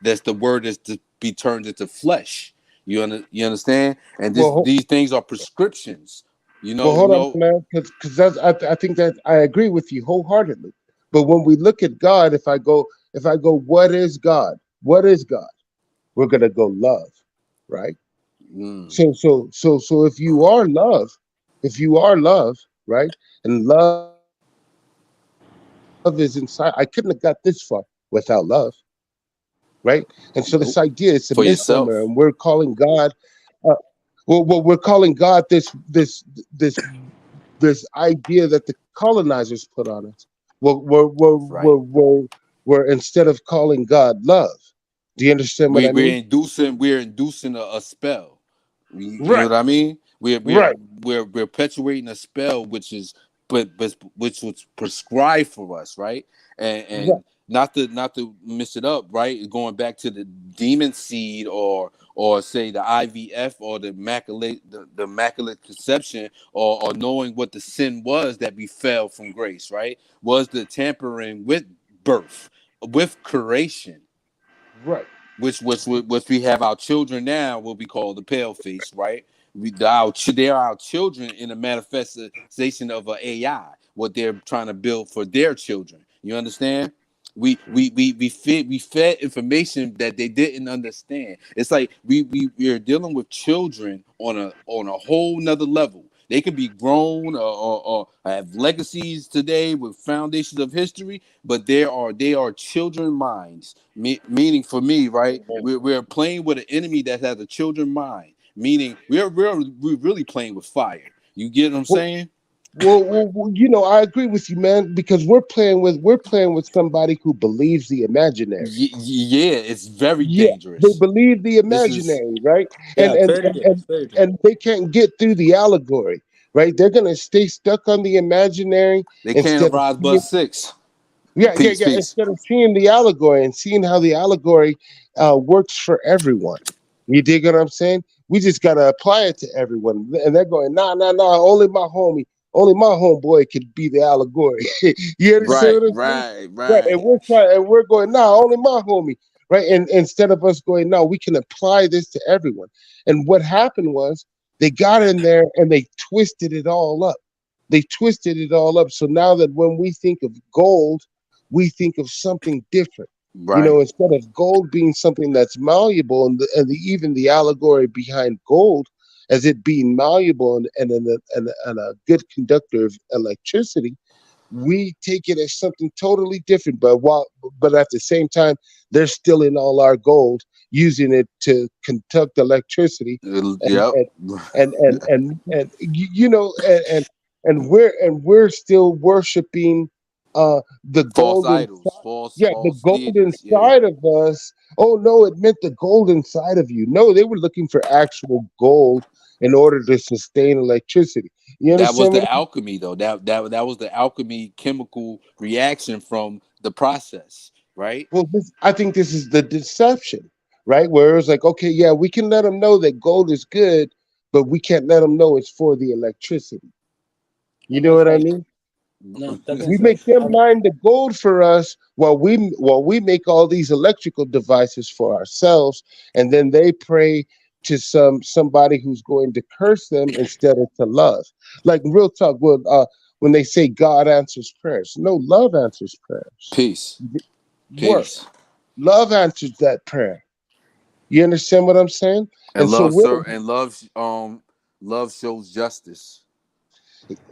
Speaker 9: that's the word is to be turned into flesh. You understand? And
Speaker 7: Well,
Speaker 9: these things are prescriptions.
Speaker 7: Well, hold on, man, because I think that I agree with you wholeheartedly. But when we look at God, if I go, what is God? What is God? We're gonna go love, right? So if you are love, right? And love is inside. I couldn't have got this far without love, right? And so this idea, it's a misnomer, and
Speaker 9: Nope.
Speaker 7: we're calling
Speaker 9: For
Speaker 7: God.
Speaker 9: yourself.
Speaker 7: We're calling God this idea that the colonizers put on us.
Speaker 9: Right.
Speaker 7: We're instead of calling God love. Do you understand what
Speaker 9: We
Speaker 7: I mean?
Speaker 9: we're inducing a spell. You know
Speaker 7: Right,
Speaker 9: what I mean?
Speaker 7: right,
Speaker 9: We're perpetuating a spell but which was prescribed for us, right?
Speaker 7: right.
Speaker 9: And not to mess it up, right? Going back to the demon seed or say the IVF or the immaculate conception or knowing what the sin was that we fell from grace, right? Was the tampering with birth, with creation,
Speaker 7: Right.
Speaker 9: which we have our children now, what we call the pale face, right? They're our children in a manifestation of a AI, what they're trying to build for their children. You understand? We fed information that they didn't understand. It's like we're dealing with children on a whole nother level. They could be grown or have legacies today with foundations of history, but they are children minds. Meaning for me, right? We're playing with an enemy that has a children mind. Meaning we're really playing with fire. You get what I'm
Speaker 7: Well,
Speaker 9: saying?
Speaker 7: I agree with you, man, because we're playing with somebody who believes the imaginary.
Speaker 9: Yeah, it's very
Speaker 7: Yeah, they
Speaker 9: dangerous.
Speaker 7: believe the
Speaker 9: This is
Speaker 7: imaginary, right? And
Speaker 8: Yeah,
Speaker 7: and
Speaker 8: fairy
Speaker 7: and
Speaker 8: tale,
Speaker 7: and,
Speaker 8: fairy tale.
Speaker 7: and they can't get through the allegory, right? They're gonna stay stuck on the imaginary
Speaker 9: they can't
Speaker 7: instead of
Speaker 9: rise but
Speaker 7: seeing,
Speaker 9: six.
Speaker 7: yeah,
Speaker 9: Peace.
Speaker 7: instead of seeing the allegory and seeing how the allegory works for everyone. You dig what I'm saying? We just gotta apply it to everyone, and they're going, nah. Only my homeboy could be the allegory. You understand
Speaker 9: Right,
Speaker 7: what I'm saying?
Speaker 9: right,
Speaker 7: Right, and
Speaker 9: right.
Speaker 7: we're going, nah, only my homie, right? And instead of us going, no, we can apply this to everyone. And what happened was they got in there and they twisted it all up. They twisted it all up. So now that when we think of gold, we think of something different.
Speaker 9: Right.
Speaker 7: Instead of gold being something that's malleable, even the allegory behind gold as it being malleable and a good conductor of electricity, we take it as something totally different. But at the same time, they're stealing all our gold, using it to conduct electricity, and
Speaker 9: Yep.
Speaker 7: and and we're still worshiping the
Speaker 9: False
Speaker 7: gold
Speaker 9: idols,
Speaker 7: inside. Yeah, the
Speaker 9: false
Speaker 7: gold
Speaker 9: deities. Yeah.
Speaker 7: inside of us. Oh no, it meant the gold inside of you. No, they were looking for actual gold in order to sustain electricity. You
Speaker 9: That was
Speaker 7: understand what?
Speaker 9: the alchemy, though. That was the alchemy chemical reaction from the process, right?
Speaker 7: Well, I think this is the deception, right? Where it's like, okay, yeah, we can let them know that gold is good, but we can't let them know it's for the electricity. You
Speaker 8: That
Speaker 7: know
Speaker 8: means
Speaker 7: what I
Speaker 8: like
Speaker 7: mean?
Speaker 8: no, that
Speaker 7: We
Speaker 8: means like
Speaker 7: make them mine the gold for us while we make all these electrical devices for ourselves, and then they pray to somebody who's going to curse them instead of to love. Like real talk, when they say God answers prayers, no, love answers prayers.
Speaker 9: Peace,
Speaker 7: Work.
Speaker 9: peace,
Speaker 7: Love answers that prayer. You understand what I'm saying?
Speaker 9: and
Speaker 7: And so
Speaker 9: love,
Speaker 7: we're
Speaker 9: sir, and love shows justice.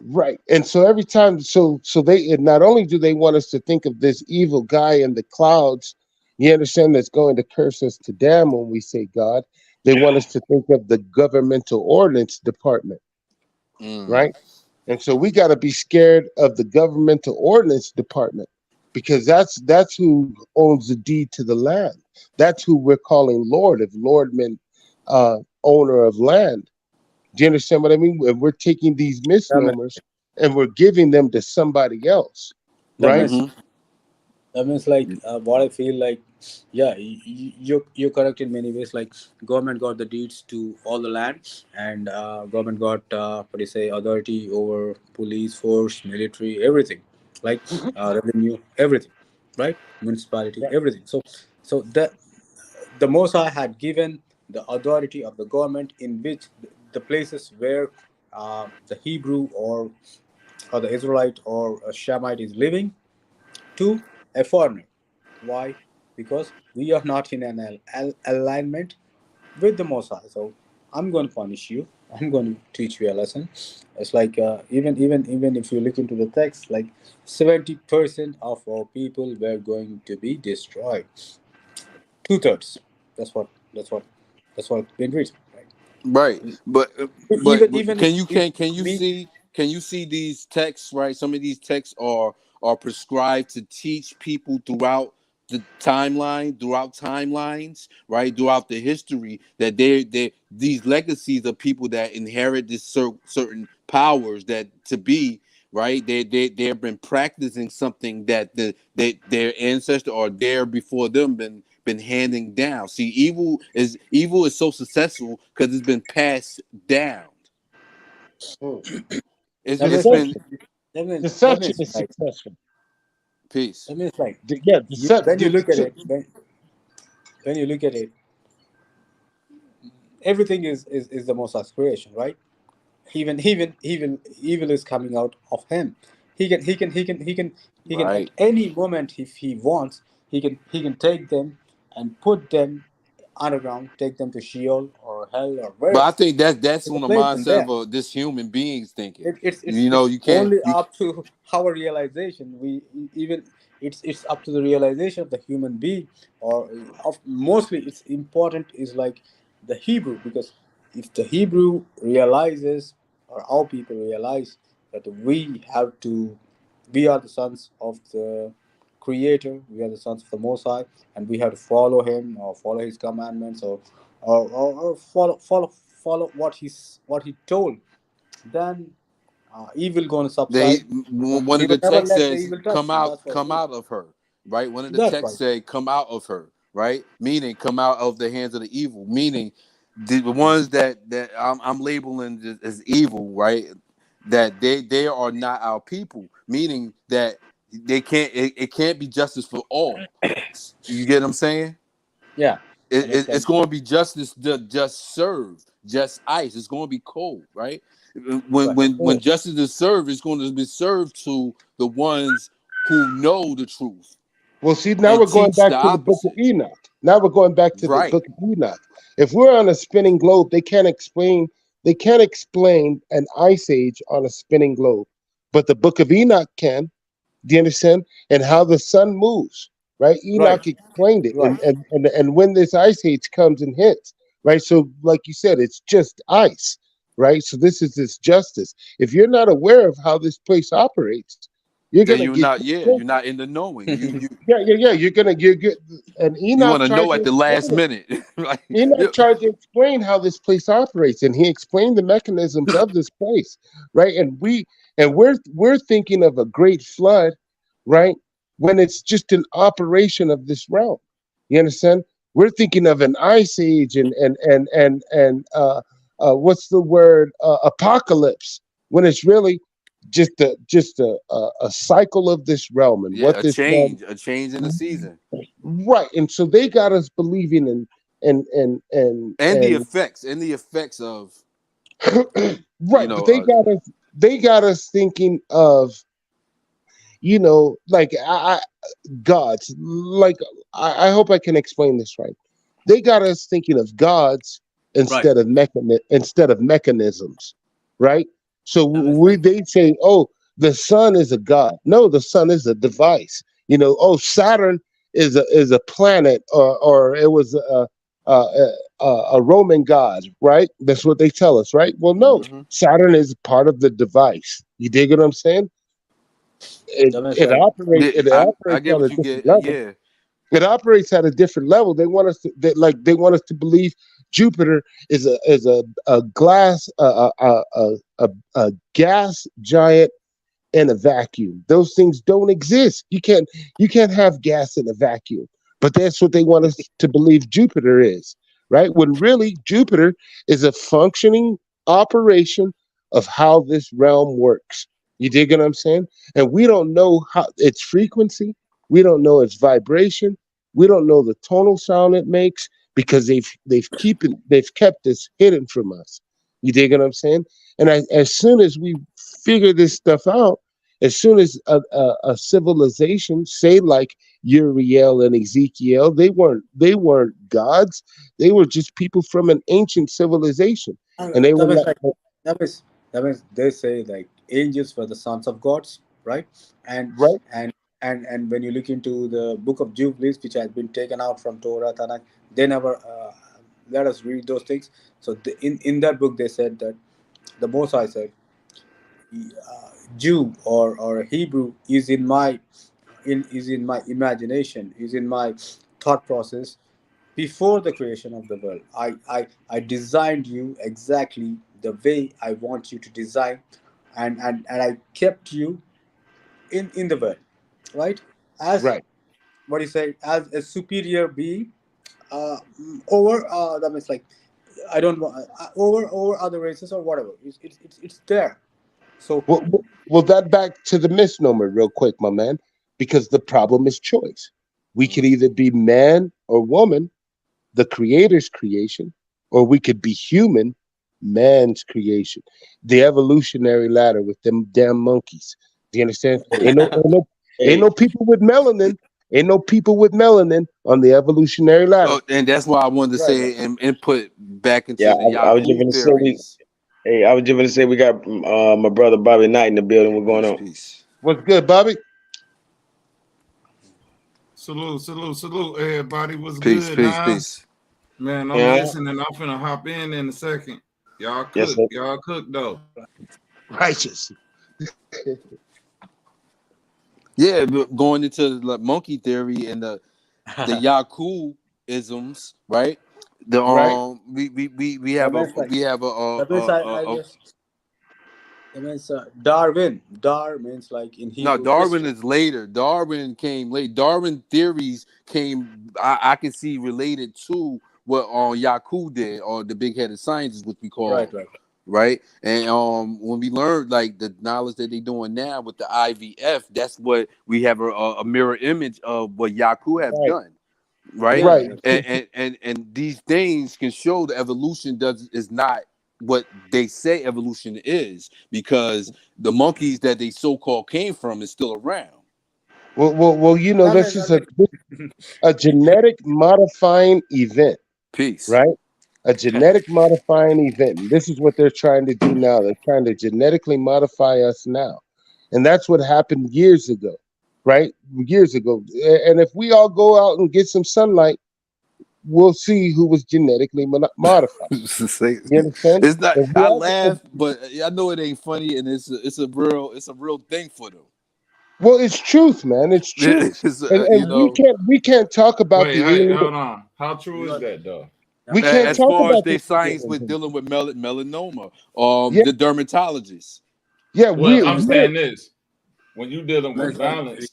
Speaker 7: right. And so every time, so they and not only do they want us to think of this evil guy in the clouds, you understand, that's going to curse us to damn when we say God. They want us to think of the governmental ordinance department,
Speaker 9: Mm.
Speaker 7: right? And so we got to be scared of the governmental ordinance department because that's who owns the deed to the land. That's who we're calling Lord. If Lord meant owner of land. Do you understand what I mean? We're taking these
Speaker 8: that means,
Speaker 7: misnomers and we're giving them to somebody else,
Speaker 8: that
Speaker 7: right?
Speaker 8: means
Speaker 9: Mm-hmm.
Speaker 8: that means like what I feel like, yeah, you're correct in many ways. Like government got the deeds to all the land, and government got what do you say, authority over police force, military, everything, like revenue, everything, right? Municipality,
Speaker 7: Right.
Speaker 8: everything. So the Mosai had given the authority of the government in which the places where the Hebrew or the Israelite or a Shamite is living to a foreigner. Why? Because we are not in an alignment with the Mosai. So I'm going to punish you. I'm going to teach you a lesson. It's like even if you look into the text, like 70% of our people were going to be destroyed. 2/3. That's what. That's what. That's what been written.
Speaker 9: Right,
Speaker 8: Right.
Speaker 9: but
Speaker 8: Even
Speaker 9: can you
Speaker 8: if me.
Speaker 9: can you see these texts, right? Some of these texts are prescribed to teach people throughout the timeline, throughout timelines, right? Throughout the history that they these legacies of people that inherit this certain powers that to be right. They've been practicing something that their ancestor or there before them been handing down. See, evil is so successful because it's been passed down.
Speaker 7: Hmm.
Speaker 8: That
Speaker 9: It's
Speaker 8: means like
Speaker 9: been
Speaker 7: Deception.
Speaker 8: that
Speaker 7: Deception
Speaker 8: means
Speaker 7: is
Speaker 8: like
Speaker 7: successful.
Speaker 9: peace.
Speaker 8: that means like
Speaker 7: Yeah,
Speaker 8: when you look at it, when you look at it, everything is the most creation, right? Evil is coming out of him. He can at
Speaker 9: Right.
Speaker 8: any moment, if he wants, he can take them and put them underground, take them to Sheol or hell or
Speaker 9: But I
Speaker 8: wherever.
Speaker 9: think that's
Speaker 8: He can
Speaker 9: on the
Speaker 8: place them
Speaker 9: mindset
Speaker 8: there.
Speaker 9: of this human beings thinking.
Speaker 8: It's
Speaker 9: You can't.
Speaker 8: only up to our realization. We even it's up to the realization of the human being, or of mostly it's important is like the Hebrew, because if the Hebrew realizes, or our people realize that we are the sons of the Creator, we are the sons of the Most High, and we have to follow Him or follow His commandments, or follow what He told, then evil going to
Speaker 9: They
Speaker 8: subside.
Speaker 9: one
Speaker 8: He
Speaker 9: of
Speaker 8: will
Speaker 9: the
Speaker 8: never
Speaker 9: texts
Speaker 8: let the
Speaker 9: says
Speaker 8: evil touch you. That's what it
Speaker 9: come
Speaker 8: is.
Speaker 9: out of her, right? One of the
Speaker 8: That's
Speaker 9: texts
Speaker 8: right.
Speaker 9: say come out of her, right? Meaning come out of the hands of the evil. Meaning the ones that I'm labeling as evil, right? That they are not our people. Meaning that they can't it can't be justice for all. You get what I'm saying?
Speaker 8: Yeah, that makes
Speaker 9: It's
Speaker 8: sense.
Speaker 9: going to be justice just served, just ice. It's going to be cold, right? When
Speaker 8: Right.
Speaker 9: when justice is served, it's going to be served to the ones who know the truth
Speaker 7: Well, see, now
Speaker 9: and
Speaker 7: we're going
Speaker 9: teach
Speaker 7: back
Speaker 9: the
Speaker 7: to the book of
Speaker 9: opposite.
Speaker 7: Enoch. Now we're going back to the
Speaker 9: Right.
Speaker 7: book of Enoch. If we're on a spinning globe, they can't explain. They can't explain an ice age on a spinning globe, but the book of Enoch can. Do you understand? And how the sun moves, right?
Speaker 8: Right.
Speaker 7: Enoch explained it,
Speaker 8: Right.
Speaker 7: and when this ice age comes and hits, right? So, like you said, it's just ice, right? So this is this justice. If you're not aware of how this place operates, you're
Speaker 9: Then
Speaker 7: gonna
Speaker 9: you're
Speaker 7: get
Speaker 9: not, yeah, you're not in the knowing.
Speaker 7: yeah. You're good. And
Speaker 9: You
Speaker 7: Enoch
Speaker 9: want to
Speaker 7: tried
Speaker 9: know
Speaker 7: to
Speaker 9: at the
Speaker 7: explain
Speaker 9: last
Speaker 7: it.
Speaker 9: minute. Like,
Speaker 7: Enoch tried to explain how this place operates, and he explained the mechanisms of this place, right? And we're thinking of a great flood, right? When it's just an operation of this realm. You understand? We're thinking of an ice age and what's the word, apocalypse, when it's really just a cycle of this realm and
Speaker 9: yeah,
Speaker 7: what this realm.
Speaker 9: a change in the season.
Speaker 7: Right. And so they got us believing in and and and
Speaker 9: And
Speaker 7: and
Speaker 9: the effects of, you
Speaker 7: right, but
Speaker 9: know,
Speaker 7: they got us thinking of, like gods. Like I hope I can explain this right. They got us thinking of gods
Speaker 8: Right.
Speaker 7: instead of mechanisms, right? So
Speaker 8: That makes
Speaker 7: we
Speaker 8: sense.
Speaker 7: they say, oh, the sun is a god. No, the sun is a device. Oh, Saturn is a planet, or it was a Roman god, right? That's what they tell us, right? Well, no,
Speaker 9: mhm.
Speaker 7: Saturn is part of the device. You dig what I'm saying? It
Speaker 8: That makes
Speaker 7: it
Speaker 8: sense.
Speaker 7: operates it
Speaker 9: I
Speaker 7: operates
Speaker 9: get
Speaker 7: at a
Speaker 9: what you
Speaker 7: different
Speaker 9: get.
Speaker 7: level.
Speaker 9: Yeah,
Speaker 7: It operates at a different level. They want us to believe Jupiter is a glass a gas giant in a vacuum. Those things don't exist. You can't have gas in a vacuum. But that's what they want us to believe Jupiter is, right? When really Jupiter is a functioning operation of how this realm works. You dig what I'm saying? And we don't know how its frequency, we don't know its vibration, we don't know the tonal sound it makes, because they've kept this hidden from us. You dig what I'm saying? And as soon as we figure this stuff out, As soon as a civilization, say like Uriel and Ezekiel, they weren't gods. They were just people from an ancient civilization, and they
Speaker 8: That
Speaker 7: were
Speaker 8: means
Speaker 7: like,
Speaker 8: like that means they say like angels were the sons of gods, right? And
Speaker 7: right,
Speaker 8: and and when you look into the book of Jubilees, which has been taken out from Torah, Tanakh, they never let us read those things. So in that book, they said that the Most High said, Jew or Hebrew is in my imagination, is in my thought process before the creation of the world. I designed you exactly the way I want you to design, and I kept you in the world, right? As
Speaker 7: right.
Speaker 8: what you say, as a superior being, over that means like I don't know, over other races or whatever. It's there. So
Speaker 7: Well, that back to the misnomer real quick, my man, because the problem is choice. We could either be man or woman, the creator's creation, or we could be human, man's creation. The evolutionary ladder with them damn monkeys. Do you understand? Ain't
Speaker 5: Hey,
Speaker 7: no people with melanin. Ain't no people with melanin on the evolutionary ladder.
Speaker 9: Oh, and that's why I wanted to
Speaker 7: Right, man.
Speaker 9: say and put back
Speaker 5: yeah,
Speaker 9: into the
Speaker 5: I was just
Speaker 9: Yaku
Speaker 5: gonna say
Speaker 9: theories.
Speaker 5: I was just gonna say we got my brother Bobby Knight in the building. What's going
Speaker 9: Peace,
Speaker 5: on?
Speaker 9: peace.
Speaker 7: What's good, Bobby?
Speaker 10: Salute, everybody. What's
Speaker 9: Peace,
Speaker 10: good,
Speaker 9: peace,
Speaker 10: now?
Speaker 9: peace.
Speaker 10: Man, I'm
Speaker 5: Yeah,
Speaker 10: listening. I'm finna hop in a second.
Speaker 5: yes, sir.
Speaker 10: Y'all cook though.
Speaker 7: Righteous.
Speaker 9: Yeah, but going into the monkey theory and the Yaku isms, right? The
Speaker 7: Right.
Speaker 9: we
Speaker 8: that
Speaker 9: have a
Speaker 8: means like
Speaker 9: we have
Speaker 8: that means I just that means Darwin. Dar means like in
Speaker 9: no,
Speaker 8: Hebrew
Speaker 9: Darwin
Speaker 8: Christian.
Speaker 9: is later. Darwin came late. Darwin theories came. I can see related to what Yaku did, or the big headed scientist, which we
Speaker 8: Right,
Speaker 9: call,
Speaker 8: right.
Speaker 9: right? And when we learned like the knowledge that they're doing now with the IVF, that's what we have a mirror image of what Yaku have
Speaker 7: Right.
Speaker 9: done, right?
Speaker 8: Yeah,
Speaker 7: Right.
Speaker 8: that's
Speaker 9: And these things can show the evolution is not what they say evolution is, because the monkeys that they so-called came from is still around.
Speaker 7: Well,
Speaker 8: that
Speaker 7: this
Speaker 8: means
Speaker 7: is
Speaker 8: I mean
Speaker 7: a genetic modifying event,
Speaker 9: Peace.
Speaker 7: right? A genetic modifying event. And this is what they're trying to do now. They're trying to genetically modify us now. And that's what happened years ago, right? Years ago. And if we all go out and get some sunlight, we'll see who was genetically modified. You understand?
Speaker 9: It's not.
Speaker 7: If we
Speaker 9: I
Speaker 7: all,
Speaker 9: laugh, but I know it ain't funny, and it's a real thing for them.
Speaker 7: well, it's truth, man. It's truth.
Speaker 9: It's,
Speaker 7: And we can't talk about
Speaker 10: Wait,
Speaker 7: the
Speaker 10: hey,
Speaker 7: alien.
Speaker 10: hold on. How true is
Speaker 8: because
Speaker 10: that though?
Speaker 7: We
Speaker 8: that
Speaker 7: can't
Speaker 9: as
Speaker 8: means
Speaker 7: talk
Speaker 9: far as
Speaker 7: about
Speaker 9: they
Speaker 7: this.
Speaker 9: science with dealing with melanoma,
Speaker 7: Yeah,
Speaker 9: the dermatologist.
Speaker 7: yeah.
Speaker 10: Well,
Speaker 7: We
Speaker 10: I'm
Speaker 7: we're
Speaker 10: saying this. When you dealing
Speaker 8: that
Speaker 10: with
Speaker 8: means like
Speaker 10: balance,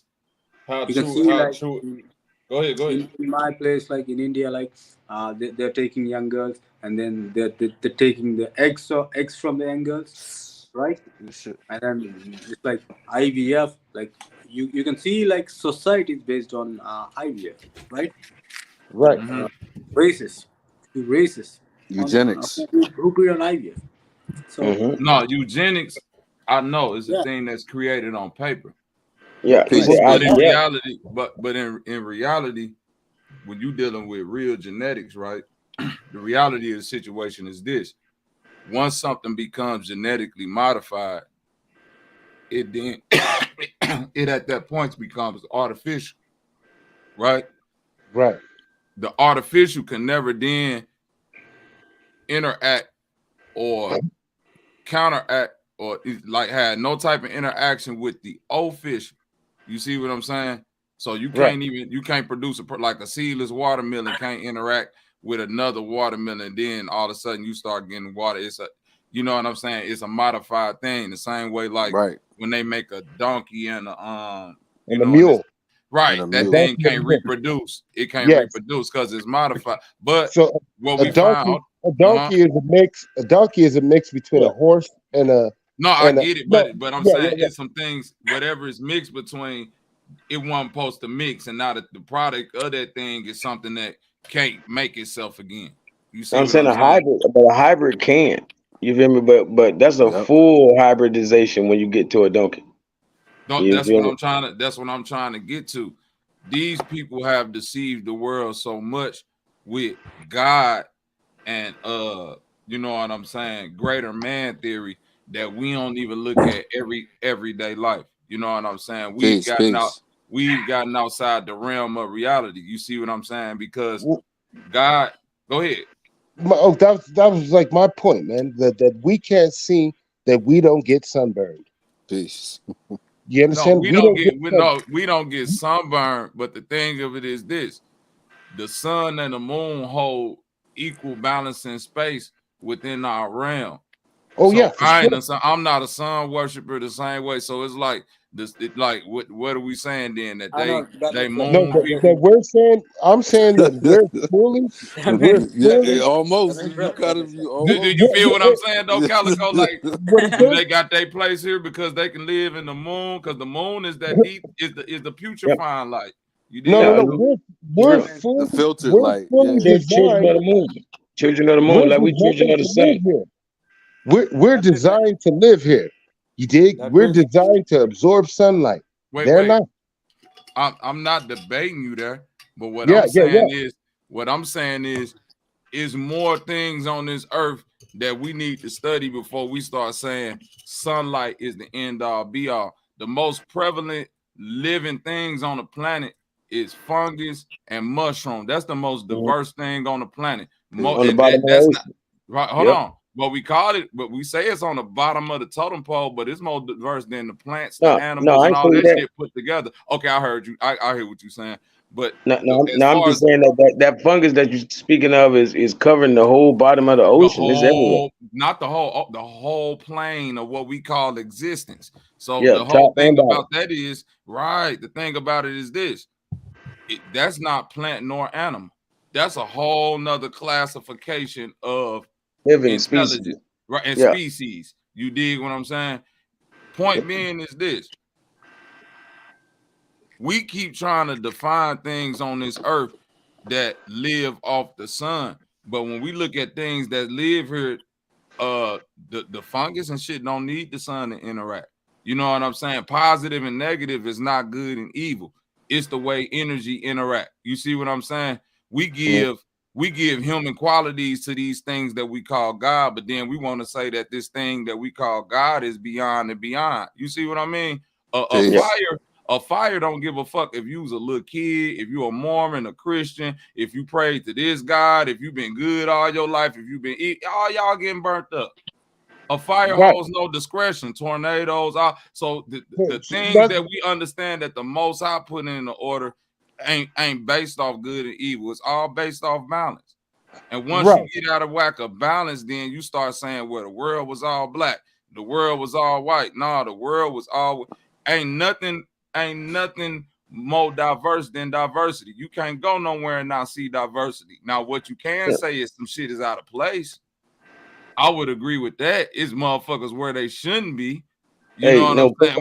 Speaker 10: how
Speaker 8: you can
Speaker 10: true,
Speaker 8: see
Speaker 10: how
Speaker 8: like
Speaker 10: true. Go ahead, go ahead.
Speaker 8: in my place like in India like they're taking young girls and then they're taking the eggs from the young girls, right? And then it's like IVF, like you can see like society is based on IVF, right?
Speaker 7: right.
Speaker 8: uh, Races, two races on
Speaker 9: Eugenics.
Speaker 8: who breed on IVF. So
Speaker 5: Mm-hmm.
Speaker 10: No, eugenics, I know is a
Speaker 8: yeah,
Speaker 10: thing that's created on paper.
Speaker 5: Yeah,
Speaker 8: right.
Speaker 5: see,
Speaker 9: Peace,
Speaker 10: But in
Speaker 9: peace.
Speaker 10: reality, in reality, when you dealing with real genetics, right? The reality of the situation is this: once something becomes genetically modified, it then it at that point becomes artificial, right?
Speaker 7: Right.
Speaker 10: The artificial can never then interact or counteract or like had no type of interaction with the official. You see what I'm saying? So you
Speaker 7: Right.
Speaker 10: can't produce like a seedless watermelon can't interact with another watermelon. Then all of a sudden you start getting water. You know what I'm saying? It's a modified thing. The same way like
Speaker 9: Right.
Speaker 10: when they make a donkey and
Speaker 7: And a mule.
Speaker 10: right,
Speaker 9: And a
Speaker 10: that
Speaker 7: A
Speaker 9: mule.
Speaker 10: thing
Speaker 7: donkey and
Speaker 10: can't
Speaker 7: a mule.
Speaker 10: reproduce. It can't
Speaker 7: Yes.
Speaker 10: reproduce because it's modified. But
Speaker 7: So
Speaker 10: what
Speaker 7: a
Speaker 10: we
Speaker 7: donkey
Speaker 10: found,
Speaker 7: a donkey is a mix. A donkey is a mix between a horse and a
Speaker 10: no, I
Speaker 7: and a
Speaker 10: get it,
Speaker 7: no.
Speaker 10: but I'm
Speaker 7: Yeah,
Speaker 10: saying
Speaker 7: yeah,
Speaker 10: it's some things, whatever is mixed between, it wasn't supposed to mix, and now that the product of that thing is something that can't make itself again. You see
Speaker 5: I'm
Speaker 10: what
Speaker 5: saying
Speaker 10: I'm
Speaker 5: a
Speaker 10: saying?
Speaker 5: hybrid, but a hybrid can. You feel me? But that's a
Speaker 9: Yep.
Speaker 5: full hybridization when you get to a donkey.
Speaker 10: That's what I'm trying to. That's what I'm trying to get to. These people have deceived the world so much with God and you know what I'm saying, greater man theory, that we don't even look at everyday life. You know what I'm saying? We've gotten outside the realm of reality. You see what I'm saying? Because God, go ahead.
Speaker 7: That was like my point, man. That we can't see that we don't get sunburned.
Speaker 9: Peace.
Speaker 7: You understand?
Speaker 10: We don't get sunburned, but the thing of it is this: the sun and the moon hold equal balance in space within our realm.
Speaker 7: Oh
Speaker 10: so
Speaker 7: yeah, for sure.
Speaker 10: I'm not a sun worshiper the same way. So it's like this. Like what are we saying then? That they
Speaker 7: No,
Speaker 10: moon
Speaker 7: that
Speaker 10: people?
Speaker 7: I'm saying that we're fully.
Speaker 9: Almost. You got to be
Speaker 10: Do
Speaker 9: almost.
Speaker 10: you feel what I'm saying though, Calico? Like,
Speaker 7: What it
Speaker 10: do
Speaker 7: is?
Speaker 10: they got their place here because they can live in the moon? Because the moon is that deep, is the putrefying light. You
Speaker 7: No,
Speaker 10: dig?
Speaker 7: we're
Speaker 9: The
Speaker 7: fully
Speaker 9: filtered light. Yeah.
Speaker 5: Children of the moon. Children of the moon, like we children of the sun.
Speaker 7: We're designed to live here. You dig? We're designed to absorb sunlight. They're not.
Speaker 10: I'm not debating you there, but what
Speaker 7: Yeah,
Speaker 10: I'm saying is more things on this earth that we need to study before we start saying sunlight is the end all be all. The most prevalent living things on the planet is fungus and mushroom. That's the most diverse thing on the planet.
Speaker 5: On the bottom of the ocean.
Speaker 10: Right. Hold on. But we call it, but we say it's on the bottom of the totem pole, but it's more diverse than the plants, the animals, and all that shit put together. Okay, I heard you. I hear what you're saying. But
Speaker 5: I'm just saying that fungus that you're speaking of is covering the whole bottom of the ocean. It's everywhere.
Speaker 10: Not the whole plane of what we call existence. So
Speaker 5: Yeah,
Speaker 10: the whole thing about that is, right, the thing about it is this: that's not plant nor animal. That's a whole nother classification of
Speaker 5: living
Speaker 10: intelligence,
Speaker 5: species.
Speaker 10: right? And species. You dig what I'm saying? Point being is this: we keep trying to define things on this earth that live off the sun, but when we look at things that live here, the fungus and shit don't need the sun to interact. You know what I'm saying? Positive and negative is not good and evil. It's the way energy interact. You see what I'm saying? We give human qualities to these things that we call God, but then we want to say that this thing that we call God is beyond and beyond. You see what I mean? A fire don't give a fuck if you was a little kid, if you a Mormon, a Christian, if you prayed to this God, if you've been good all your life, if you've been all y'all getting burnt up. A fire holds no discretion. Tornadoes, so the things that we understand that the Most High put in the order ain't based off good and evil. It's all based off balance. And once you get out of whack of balance, then you start saying, well, the world was all black, the world was all white. No, the world was all ain't nothing more diverse than diversity. You can't go nowhere and not see diversity. Now, what you can say is some shit is out of place. I would agree with that. It's motherfuckers where they shouldn't be. You know what I'm
Speaker 5: saying?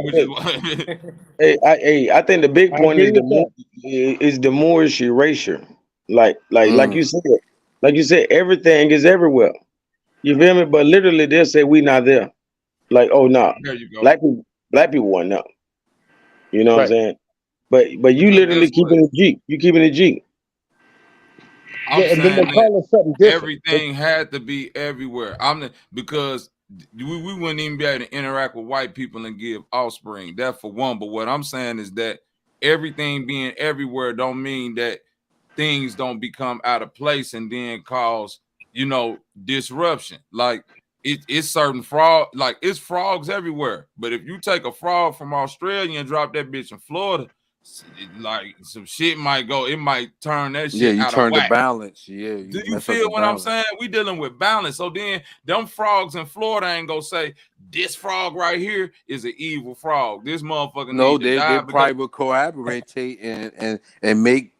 Speaker 5: I think the big point is the Moorish erasure. Like you said, everything is everywhere. You feel me? But literally, they'll say we not there. Like, oh no,
Speaker 10: there you go.
Speaker 5: Black people want no. You know what I'm saying? But you literally keeping it G. You keeping it G.
Speaker 10: I'm saying that everything had to be everywhere. Because we wouldn't even be able to interact with white people and give offspring. That for one. But what I'm saying is that everything being everywhere don't mean that things don't become out of place and then cause, disruption. Like it's certain frog, like it's frogs everywhere. But if you take a frog from Australia and drop that bitch in Florida, like some shit might go, it might turn that shit out of whack.
Speaker 9: The balance. Yeah.
Speaker 10: Do you feel what I'm saying? We dealing with balance. So then them frogs in Florida ain't gonna say this frog right here is an evil frog. This motherfucker need to die.
Speaker 9: They probably will collaborate and make.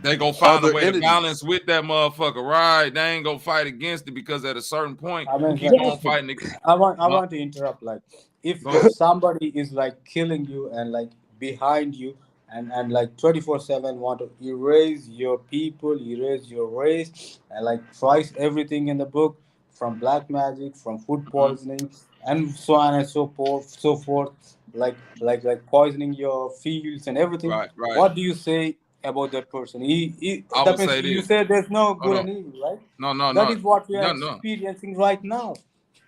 Speaker 10: They gonna find a way to balance with that motherfucker, right? They ain't gonna fight against it because at a certain point, keep on fighting.
Speaker 8: I want to interrupt. Like, if somebody is like killing you and like behind you and like 24/7 want to erase your people, erase your race, and like tries everything in the book, from black magic, from food poisoning, and so on and so forth. like poisoning your fields and everything.
Speaker 10: Right, right.
Speaker 8: What do you say about that person?
Speaker 10: I
Speaker 8: That
Speaker 10: would
Speaker 8: means
Speaker 10: say
Speaker 8: you
Speaker 10: this.
Speaker 8: say there's no
Speaker 10: Hold
Speaker 8: good
Speaker 10: on.
Speaker 8: and evil, right?
Speaker 10: No, no,
Speaker 8: That
Speaker 10: no,
Speaker 8: is what we are
Speaker 10: no, no.
Speaker 8: experiencing right now.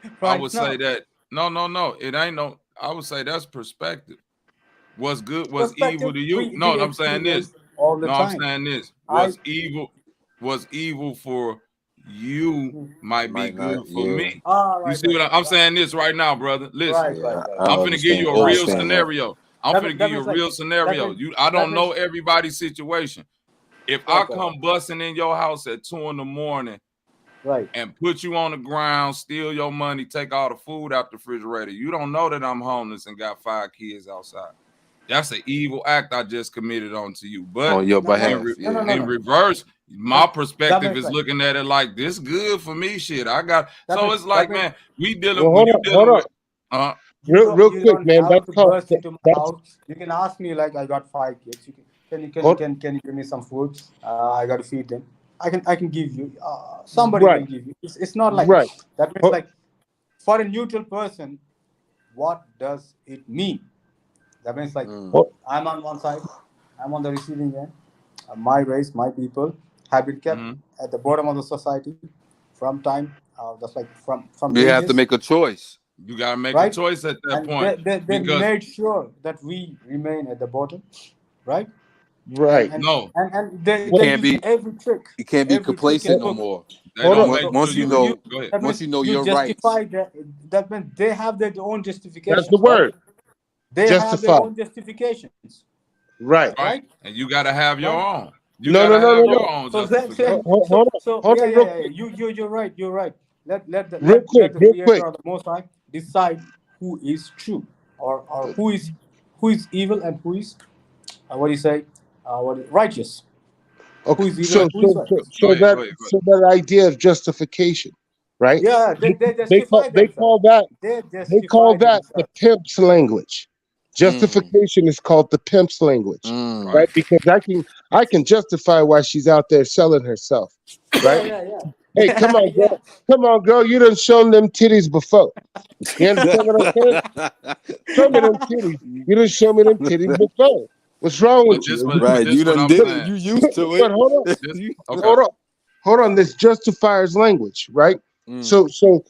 Speaker 10: I
Speaker 8: Right
Speaker 10: would
Speaker 8: now.
Speaker 10: say that no, no, no. It ain't no. I would say that's perspective. What's good, what's evil
Speaker 8: Perspective
Speaker 10: to you? No,
Speaker 8: we
Speaker 10: I'm saying this.
Speaker 8: experience all the
Speaker 10: No, I'm
Speaker 8: time.
Speaker 10: saying this.
Speaker 8: I
Speaker 10: What's evil for you might be
Speaker 9: Might not.
Speaker 10: good for
Speaker 9: Yeah.
Speaker 10: me. You
Speaker 8: right,
Speaker 10: see
Speaker 8: right,
Speaker 10: what
Speaker 8: right,
Speaker 10: I'm
Speaker 8: right,
Speaker 10: saying? This right now, brother. Listen,
Speaker 8: right,
Speaker 9: Yeah.
Speaker 8: right, right,
Speaker 9: I
Speaker 10: I'm
Speaker 8: right,
Speaker 10: finna give
Speaker 9: understand.
Speaker 10: you a
Speaker 8: right,
Speaker 10: real
Speaker 8: right.
Speaker 9: Understand that.
Speaker 10: scenario. I'm finna give
Speaker 8: That
Speaker 10: you
Speaker 8: means
Speaker 10: a
Speaker 8: like
Speaker 10: real
Speaker 8: that
Speaker 10: scenario.
Speaker 8: means
Speaker 10: I
Speaker 8: that
Speaker 10: don't
Speaker 8: means
Speaker 10: know everybody's situation. If I
Speaker 8: right, right,
Speaker 10: come busting in your house at 2 a.m.
Speaker 8: right.
Speaker 10: and put you on the ground, steal your money, take all the food out the refrigerator, you don't know that I'm homeless and got 5 kids outside. That's an evil act I just committed onto you. But
Speaker 9: On your
Speaker 8: No, no,
Speaker 9: behalf.
Speaker 8: no, no,
Speaker 9: Yeah.
Speaker 8: no,
Speaker 10: in
Speaker 8: no.
Speaker 10: reverse, my
Speaker 8: That
Speaker 10: perspective
Speaker 8: means
Speaker 10: is
Speaker 8: like
Speaker 10: looking at it like this good for me. Shit, I got so it's
Speaker 8: that
Speaker 10: like,
Speaker 8: means
Speaker 10: man, we dealing
Speaker 5: Well,
Speaker 10: when
Speaker 5: hold
Speaker 10: you
Speaker 5: on, hold
Speaker 10: dealing
Speaker 5: on.
Speaker 10: with
Speaker 5: Real
Speaker 8: you
Speaker 5: quick,
Speaker 8: don't
Speaker 5: man.
Speaker 8: have
Speaker 5: That's
Speaker 8: to
Speaker 5: called
Speaker 8: burst into my
Speaker 5: that's
Speaker 8: house. You can ask me like I got 5 kids.
Speaker 5: hold,
Speaker 8: Can you give me some food? I got to feed them. I can give you. Somebody
Speaker 5: right,
Speaker 8: will give you. It's not like
Speaker 5: right.
Speaker 8: that means
Speaker 5: Hold,
Speaker 8: like for a neutral person, what does it mean? That means like
Speaker 9: Mm.
Speaker 5: hold,
Speaker 8: I'm on one side, I'm on the receiving end. My race, my people have been kept
Speaker 10: mhm.
Speaker 8: at the bottom of the society from time, that's like from
Speaker 9: You have to
Speaker 8: ages,
Speaker 9: make a choice.
Speaker 10: You gotta make a
Speaker 8: right?
Speaker 10: choice at that
Speaker 8: And
Speaker 10: point
Speaker 8: they
Speaker 10: because
Speaker 8: made sure that we remain at the bottom, right? And
Speaker 5: right.
Speaker 8: and
Speaker 10: no,
Speaker 9: You
Speaker 8: they
Speaker 5: Hold,
Speaker 9: can't
Speaker 8: use
Speaker 9: be. You can't be
Speaker 8: every trick in
Speaker 9: complacent
Speaker 5: hold,
Speaker 9: no
Speaker 8: book.
Speaker 9: more.
Speaker 10: they
Speaker 5: hold
Speaker 10: don't
Speaker 5: on.
Speaker 10: make
Speaker 8: So
Speaker 9: Once
Speaker 10: sure
Speaker 9: you
Speaker 10: you
Speaker 9: know.
Speaker 10: go ahead.
Speaker 8: that
Speaker 9: Once
Speaker 8: means
Speaker 9: you know
Speaker 8: you
Speaker 9: your rights.
Speaker 8: justify that. That means they have their own
Speaker 5: That's the
Speaker 8: justifications, right?
Speaker 5: word.
Speaker 8: They have their
Speaker 5: Justify.
Speaker 8: own justifications,
Speaker 5: Right.
Speaker 8: right?
Speaker 10: Right. And you gotta have your
Speaker 8: Right.
Speaker 10: own. You
Speaker 5: No, no,
Speaker 10: gotta
Speaker 5: no,
Speaker 10: have
Speaker 5: no,
Speaker 10: your
Speaker 5: no.
Speaker 10: own
Speaker 8: So then,
Speaker 10: justification.
Speaker 5: Hold on, real quick,
Speaker 8: you're right. You're right.
Speaker 5: real quick,
Speaker 8: Let the
Speaker 5: real quick.
Speaker 8: Creator or the Most High decide who is true, or who is evil and who is what do you say? Righteous? Who
Speaker 5: Okay,
Speaker 8: is evil and who is righteous?
Speaker 10: Go ahead, go ahead, go ahead.
Speaker 5: so that idea of justification, right?
Speaker 8: Yeah, they justify
Speaker 5: They
Speaker 8: themselves.
Speaker 5: call that
Speaker 8: They
Speaker 5: they call
Speaker 8: justify
Speaker 5: that the
Speaker 8: themselves.
Speaker 5: pimp's language.
Speaker 9: Mm.
Speaker 5: Justification is called the pimp's language,
Speaker 9: Mm.
Speaker 10: Right.
Speaker 5: right? Because I can justify why she's out there selling herself, right?
Speaker 8: Yeah, yeah,
Speaker 5: Hey, come
Speaker 8: yeah,
Speaker 5: on,
Speaker 8: yeah.
Speaker 5: girl. Come on, girl. You done shown them titties before. You understand what I'm saying? Show me them titties. You done show me them titties before. What's wrong
Speaker 10: But
Speaker 5: with
Speaker 10: this
Speaker 5: you?
Speaker 10: what
Speaker 9: Right. You
Speaker 10: what
Speaker 9: done
Speaker 10: I'm
Speaker 9: did it.
Speaker 10: saying.
Speaker 9: You used to
Speaker 5: But
Speaker 9: it.
Speaker 5: hold on,
Speaker 10: This
Speaker 9: You-
Speaker 10: okay.
Speaker 5: hold on, hold on. This justifiers language, right?
Speaker 9: Mm.
Speaker 5: So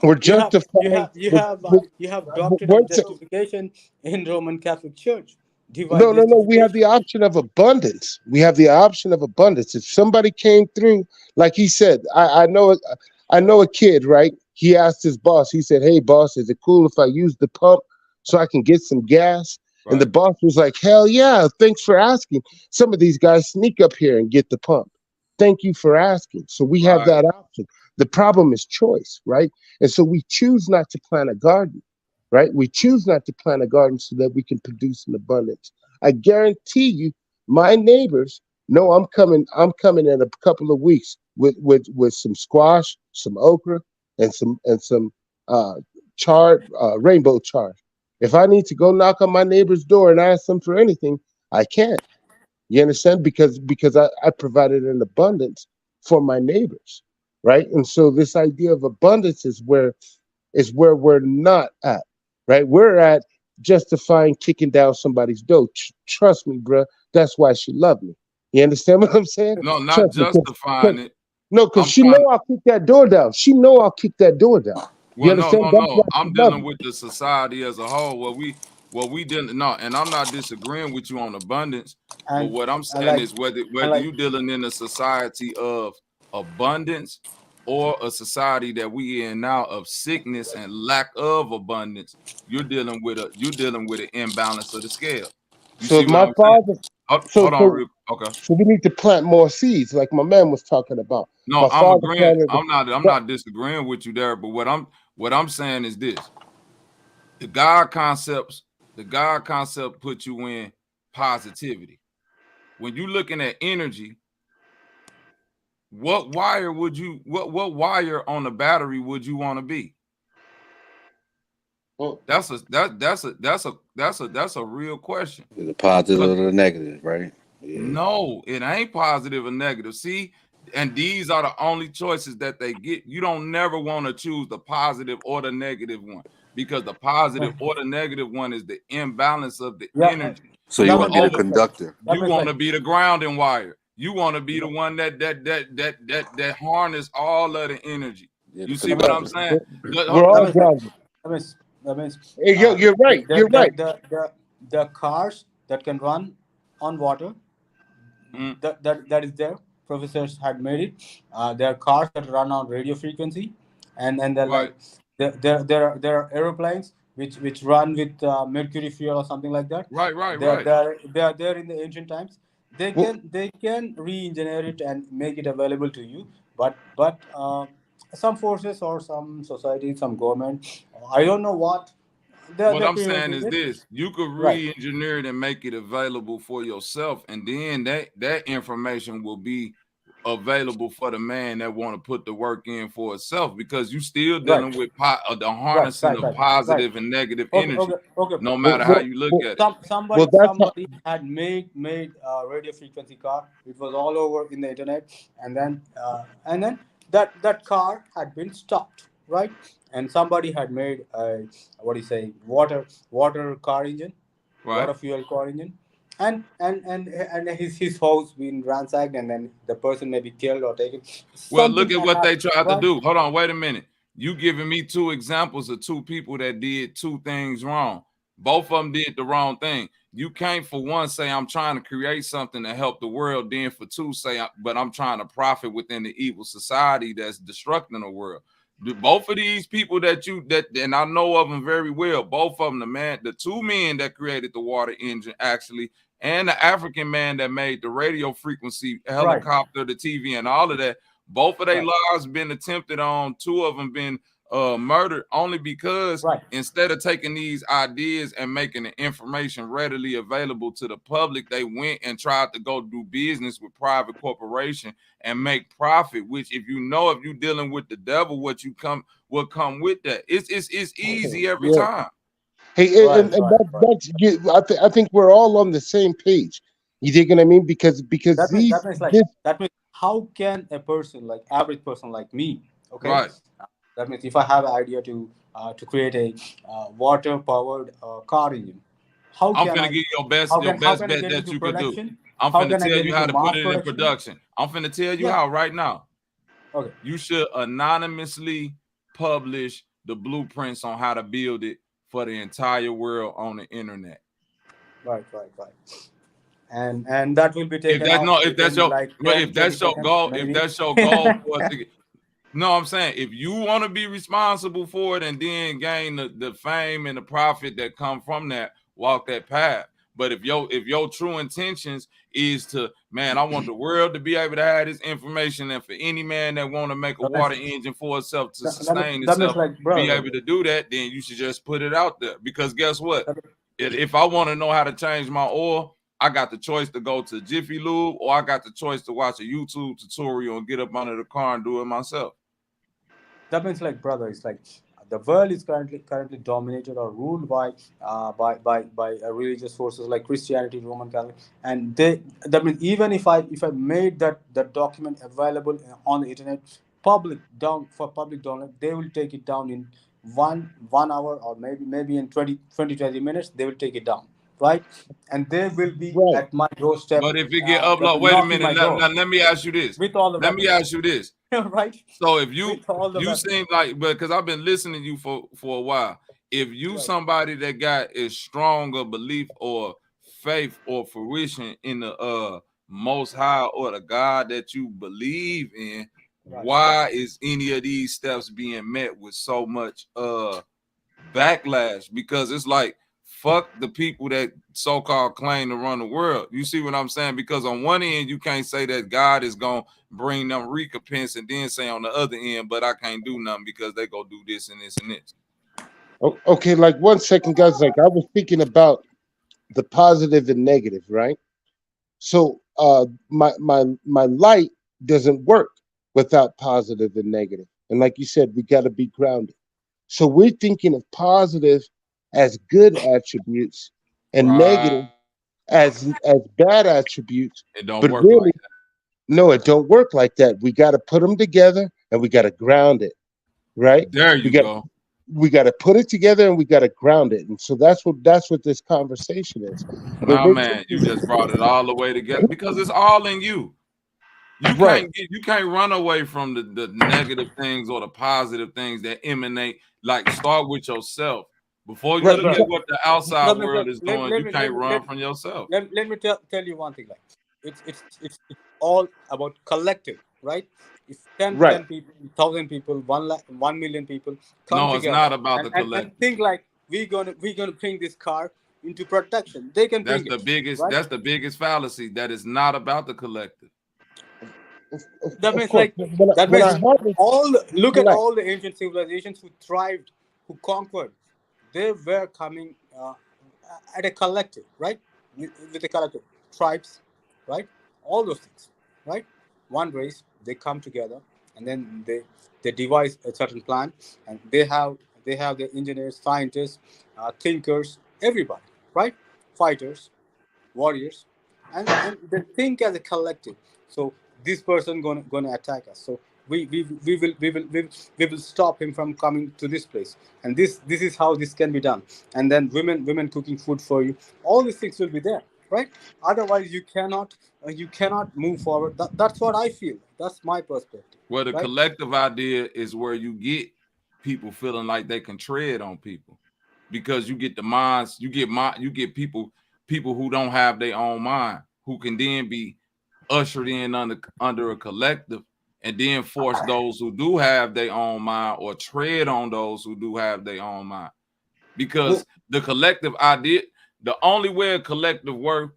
Speaker 5: we're justifying.
Speaker 8: You have doctrine of
Speaker 5: One sec.
Speaker 8: justification in Roman Catholic Church, divine
Speaker 5: No, no, no. We have
Speaker 8: justification.
Speaker 5: the option of abundance. We have the option of abundance. If somebody came through, like he said, I know a kid, right? He asked his boss. He said, "Hey, boss, is it cool if I use the pump so I can get some gas?" And the
Speaker 10: Right.
Speaker 5: boss was like, "Hell yeah! Thanks for asking." Some of these guys sneak up here and get the pump. Thank you for asking. So we have
Speaker 10: Right.
Speaker 5: that option. The problem is choice, right? And so we choose not to plant a garden, right? We choose not to plant a garden so that we can produce in abundance. I guarantee you, my neighbors know I'm coming. I'm coming in a couple of weeks with some squash, some okra, and some uh, chard, rainbow chard. If I need to go knock on my neighbor's door and ask them for anything, I can't. You understand? Because I provided an abundance for my neighbors, right? And so this idea of abundance is where we're not at, right? We're at justifying kicking down somebody's door. Trust me, bruh. That's why she loved me. You understand what I'm saying?
Speaker 10: No, not
Speaker 5: Trust me,
Speaker 10: justifying it.
Speaker 5: no, because
Speaker 10: I'm
Speaker 5: she
Speaker 10: trying.
Speaker 5: know I'll kick that door down. She know I'll kick that door down. You
Speaker 10: Well, no,
Speaker 5: understand?
Speaker 10: no,
Speaker 5: That's
Speaker 10: no.
Speaker 5: why she
Speaker 10: I'm
Speaker 5: loved
Speaker 10: dealing
Speaker 5: me.
Speaker 10: with the society as a whole. What we didn't no, and I'm not disagreeing with you on abundance, but
Speaker 8: and
Speaker 10: what I'm
Speaker 8: and
Speaker 10: saying
Speaker 8: like
Speaker 10: is whether
Speaker 8: and
Speaker 10: whether
Speaker 8: like
Speaker 10: you dealing in a society of abundance or a society that we in now of sickness and lack of abundance, you're dealing with an imbalance of the scale. You
Speaker 5: So
Speaker 10: see what
Speaker 5: my
Speaker 10: I'm saying?
Speaker 5: father, so
Speaker 10: Hold on,
Speaker 5: so
Speaker 10: real okay.
Speaker 5: so we need to plant more seeds, like my man was talking about.
Speaker 10: No,
Speaker 5: My
Speaker 10: I'm
Speaker 5: father
Speaker 10: agreeing.
Speaker 5: planted.
Speaker 10: I'm not disagreeing with you there, but what I'm saying is this: the God concept put you in positivity. When you're looking at energy, what wire on the battery would you want to be? That's a real question.
Speaker 9: The positive
Speaker 10: 'Cause
Speaker 9: or the negative, right? Yeah.
Speaker 10: no, it ain't positive or negative. See, and these are the only choices that they get. You don't never want to choose the positive or the negative one. because the positive or the negative one is the imbalance of the
Speaker 8: Yeah.
Speaker 10: energy.
Speaker 9: So you want to be the conductor.
Speaker 10: You want to be the grounding wire. You want to be the one that harness all of the energy. You see what I'm saying?
Speaker 7: We're all grounded.
Speaker 8: That means
Speaker 7: You're right. You're right.
Speaker 8: The cars that can run on water, that is there. Professors had made it. There are cars that run on radio frequency, and they're like there are aeroplanes which run with mercury fuel or something like that. They are there in the ancient times. They can re-engineer it and make it available to you, but some forces or some society, some government, I don't know what.
Speaker 10: What I'm saying is this: you could re-engineer it and make it available for yourself, and then that information will be available for the man that want to put the work in for itself, because you still dealing with the harnessing of positive and negative energy. No matter how you look at it.
Speaker 8: Somebody had made radio frequency car. It was all over in the internet, and then that car had been stopped, right? And somebody had made a water car engine, water fuel car engine, and his house been ransacked, and then the person may be killed or taken.
Speaker 10: Well, look at what they tried to do. Hold on, wait a minute. You giving me two examples of two people that did two things wrong. Both of them did the wrong thing. You can't, for one, say I'm trying to create something to help the world. Then for two, say, but I'm trying to profit within the evil society that's destructing the world. Both of these people and I know of them very well. Both of them, the two men that created the water engine actually, and the African man that made the radio frequency helicopter, the TV, and all of that. Both of their lives been attempted on. Two of them been murdered, only because instead of taking these ideas and making the information readily available to the public, they went and tried to go do business with private corporation and make profit. Which, if you're dealing with the devil, what will come with that. It's easy every time.
Speaker 7: Hey, I think we're all on the same page. You think what I mean? Because
Speaker 8: that means how can a person, like average person like me, okay? That means if I have an idea to create a water powered car engine,
Speaker 10: I'm gonna give you your best bet that you could do. I'm gonna tell you how to put it in production. I'm gonna tell you how right now.
Speaker 8: Okay.
Speaker 10: You should anonymously publish the blueprints on how to build it for the entire world on the internet.
Speaker 8: Right. And that will be taken.
Speaker 10: If that's your goal, no, I'm saying if you want to be responsible for it and then gain the fame and the profit that come from that, walk that path. But if your true intentions is to, man, I want the world to be able to have this information, and for any man that want to make a water engine for itself to sustain itself, be able to do that, then you should just put it out there. Because guess what? If I want to know how to change my oil, I got the choice to go to Jiffy Lube, or I got the choice to watch a YouTube tutorial and get up under the car and do it myself.
Speaker 8: That means, like, brother, it's like the world is currently dominated or ruled by religious forces like Christianity, Roman Catholic, and that means even if I made that document available on the internet, public download, they will take it down in one hour, or maybe in 20 minutes they will take it down, right? And they will be at my doorstep.
Speaker 10: But if it get uploaded, wait a minute. Let me ask you this. Let me ask you this.
Speaker 8: Right.
Speaker 10: So if you seem like, because I've been listening to you for a while. If you somebody that got as strong a belief or faith or fruition in the Most High or the God that you believe in, why is any of these steps being met with so much backlash? Because it's like, fuck the people that so-called claim to run the world. You see what I'm saying? Because on one end, you can't say that God is going to bring them recompense, and then say on the other end, but I can't do nothing because they go do this and this and this.
Speaker 7: Okay, like 1 second, guys. Like, I was thinking about the positive and negative, right? So my light doesn't work without positive and negative. And like you said, we got to be grounded. So we're thinking of positive as good attributes and negative as bad attributes.
Speaker 10: It don't
Speaker 7: but
Speaker 10: work
Speaker 7: really,
Speaker 10: like that.
Speaker 7: No, it don't work like that. We got to put them together and we got to ground it, right?
Speaker 10: There you go.
Speaker 7: we got to put it together and we got to ground it. And so that's what this conversation is.
Speaker 10: Nah, man, you just brought it all the way together because it's all in you. You can't run away from the negative things or the positive things that emanate. Like, start with yourself. Before you look at what the outside world is doing, you can't run from yourself.
Speaker 8: Let me tell you one thing. Like, it's all about collective, right? If 10 people, 1,000 people, 1 million people come together,
Speaker 10: it's not about the collective.
Speaker 8: And think like we're gonna bring this car into protection. They can bring
Speaker 10: That's the biggest fallacy. That is not about the collective.
Speaker 8: That means like look at all the ancient civilizations who thrived, who conquered. They were coming at a collective, right? With a collective, tribes, right? All those things, right? One race, they come together, and then they devise a certain plan, and they have the engineers, scientists, thinkers, everybody, right? Fighters, warriors, and they think as a collective. So this person gonna attack us. So we will stop him from coming to this place. And this is how this can be done. And then women cooking food for you. All these things will be there, right? Otherwise, you cannot move forward. That's what I feel. That's my perspective.
Speaker 10: Well, the collective idea is where you get people feeling like they can tread on people, because you get the minds, you get people who don't have their own mind, who can then be ushered in under a collective, and then force those who do have their own mind or tread on those who do have their own mind. Because the collective idea, the only way a collective work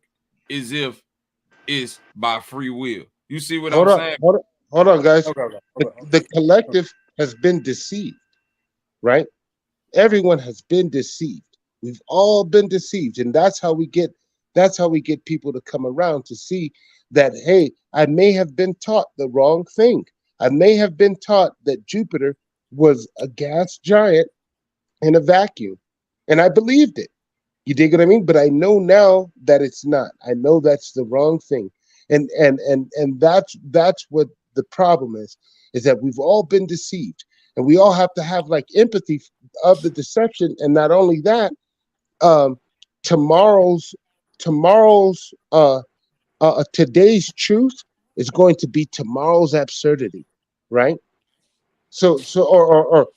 Speaker 10: is if it's by free will. You see what I'm saying?
Speaker 7: Hold on, guys. The collective has been deceived, right? Everyone has been deceived. We've all been deceived, and that's how we get people to come around to see that, hey, I may have been taught the wrong thing. I may have been taught that Jupiter was a gas giant in a vacuum, and I believed it. You dig what I mean? But I know now that it's not. I know that's the wrong thing, and that's what the problem is that we've all been deceived, and we all have to have like empathy of the deception. And not only that, today's truth is going to be tomorrow's absurdity, right? So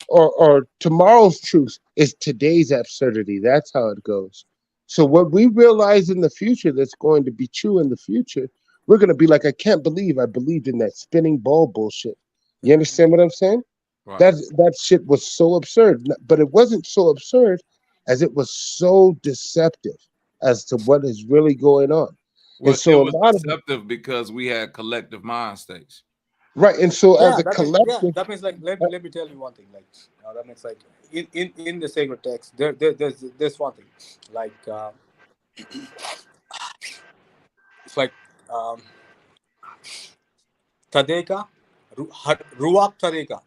Speaker 7: or tomorrow's truth is today's absurdity. That's how it goes. So what we realize in the future that's going to be true in the future, we're going to be like, I can't believe I believed in that spinning ball bullshit. You understand what I'm saying? Right. That shit was so absurd, but it wasn't so absurd as it was so deceptive as to what is really going on.
Speaker 10: Well, and so it was deceptive because we had collective mind states.
Speaker 7: Right, and so as a collective,
Speaker 8: that means like let me tell you one thing. Like that means like in the sacred text, there's one thing like it's like Tadeka, Ruach Tadeka.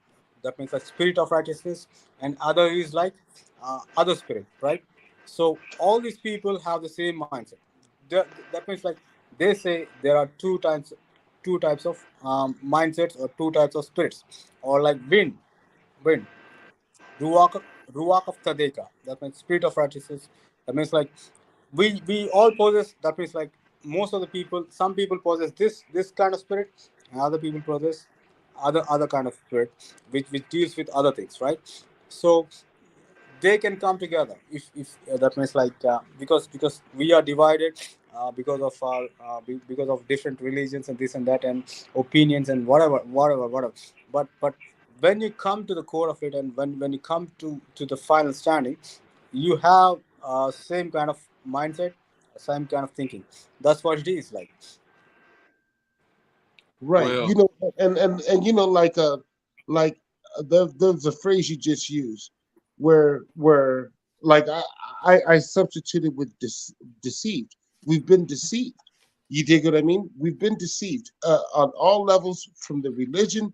Speaker 8: That means like spirit of righteousness, and other is like other spirit, right? So all these people have the same mindset. That means like they say there are two types of mindsets, or two types of spirits, or like wind, ruach of Tadeka. That means spirit of righteousness. That means like we all possess. That means like most of the people, some people possess this kind of spirit, and other people possess other kind of spirit, which deals with other things, right? So they can come together if that means like because we are divided because of our because of different religions and this and that and opinions and whatever. But when you come to the core of it, and when you come to the final standing, you have same kind of mindset, same kind of thinking. That's what it is like.
Speaker 7: Right. Well, and you know, like there's a phrase you just used where like I substituted with deceived. We've been deceived. You dig what I mean? We've been deceived on all levels, from the religion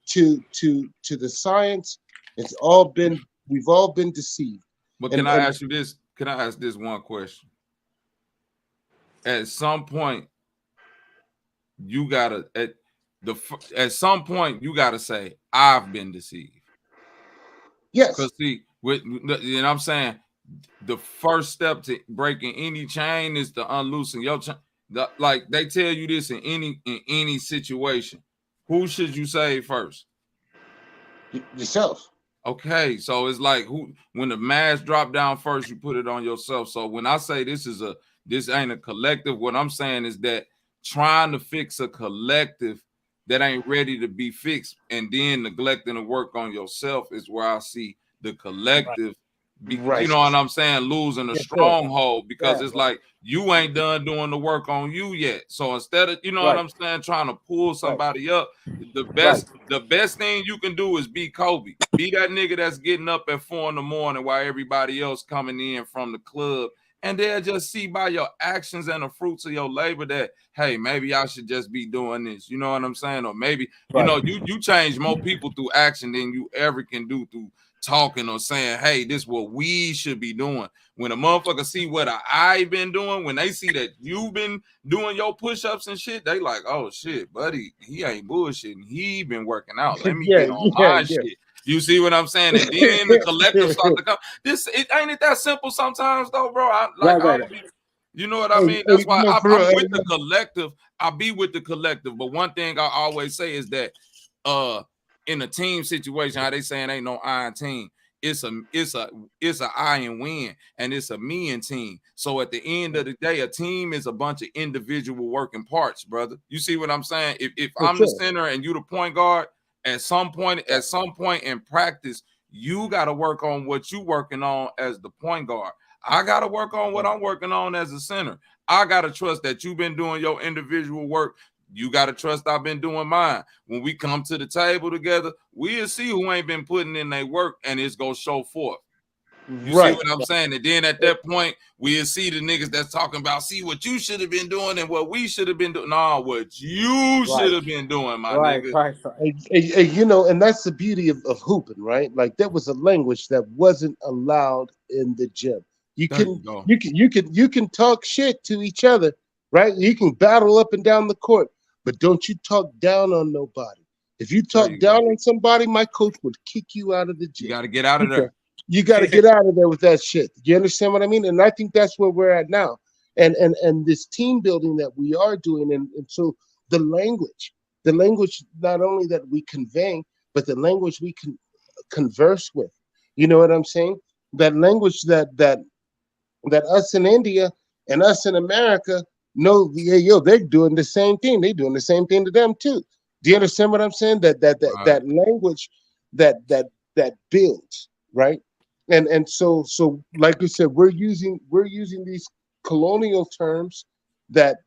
Speaker 7: to the science. We've all been deceived.
Speaker 10: But can I ask you this? Can I ask this one question? At some point, you gotta at some point you gotta say, I've been deceived.
Speaker 7: Yes.
Speaker 10: Because see, With you know what I'm saying, the first step to breaking any chain is to unloosen your chain. Like they tell you this in any situation. Who should you save first?
Speaker 7: Yourself.
Speaker 10: Okay, so it's like when the mask drop down first, you put it on yourself. So when I say this ain't a collective, what I'm saying is that trying to fix a collective that ain't ready to be fixed and then neglecting to work on yourself is where I see the collective. You know what I'm saying? Losing a stronghold because it's like you ain't done doing the work on you yet. So instead of, you know what I'm saying, trying to pull somebody up, the best thing you can do is be Kobe. Be that nigga that's getting up at 4 in the morning while everybody else coming in from the club. And they'll just see by your actions and the fruits of your labor that, hey, maybe I should just be doing this. You know what I'm saying? Or maybe, you know, you change more people through action than you ever can do through talking or saying, hey, this is what we should be doing. When a motherfucker see what I been doing, when they see that you been doing your push-ups and shit, they like, oh shit, buddy, he ain't bullshitting. He been working out. Let me get on my shit. You see what I'm saying? And then the collective start to come. Ain't it that simple sometimes though, bro? You know what I mean? That's why I'm with the collective. I be with the collective. But one thing I always say is that in a team situation, how they saying ain't no iron team. It's a I and win, and it's a me and team. So at the end of the day, a team is a bunch of individual working parts, brother. You see what I'm saying? If I'm the center and you the point guard, at some point in practice, you got to work on what you working on as the point guard. I got to work on what I'm working on as a center. I got to trust that you've been doing your individual work. You got to trust I've been doing mine. When we come to the table together, we'll see who ain't been putting in their work, and it's going to show forth. You see what I'm saying? And then at that point, we'll see the niggas that's talking about, see what you should have been doing and what we should have been doing. No, what you should have been doing, my nigga.
Speaker 7: You know, and that's the beauty of hooping, right? Like there was a language that wasn't allowed in the gym. You can talk shit to each other, right? You can battle up and down the court, but don't you talk down on nobody. If you talk down on somebody, my coach would kick you out of the gym.
Speaker 10: You got to get out of there.
Speaker 7: You got to get out of there with that shit. You understand what I mean? And I think that's where we're at now. And this team building that we are doing, and so the language not only that we convey, but the language we can converse with. You know what I'm saying? That language that us in India and us in America know, they're doing the same thing. They're doing the same thing to them too. Do you understand what I'm saying? That language that builds, right? And so like you said, we're using these colonial terms that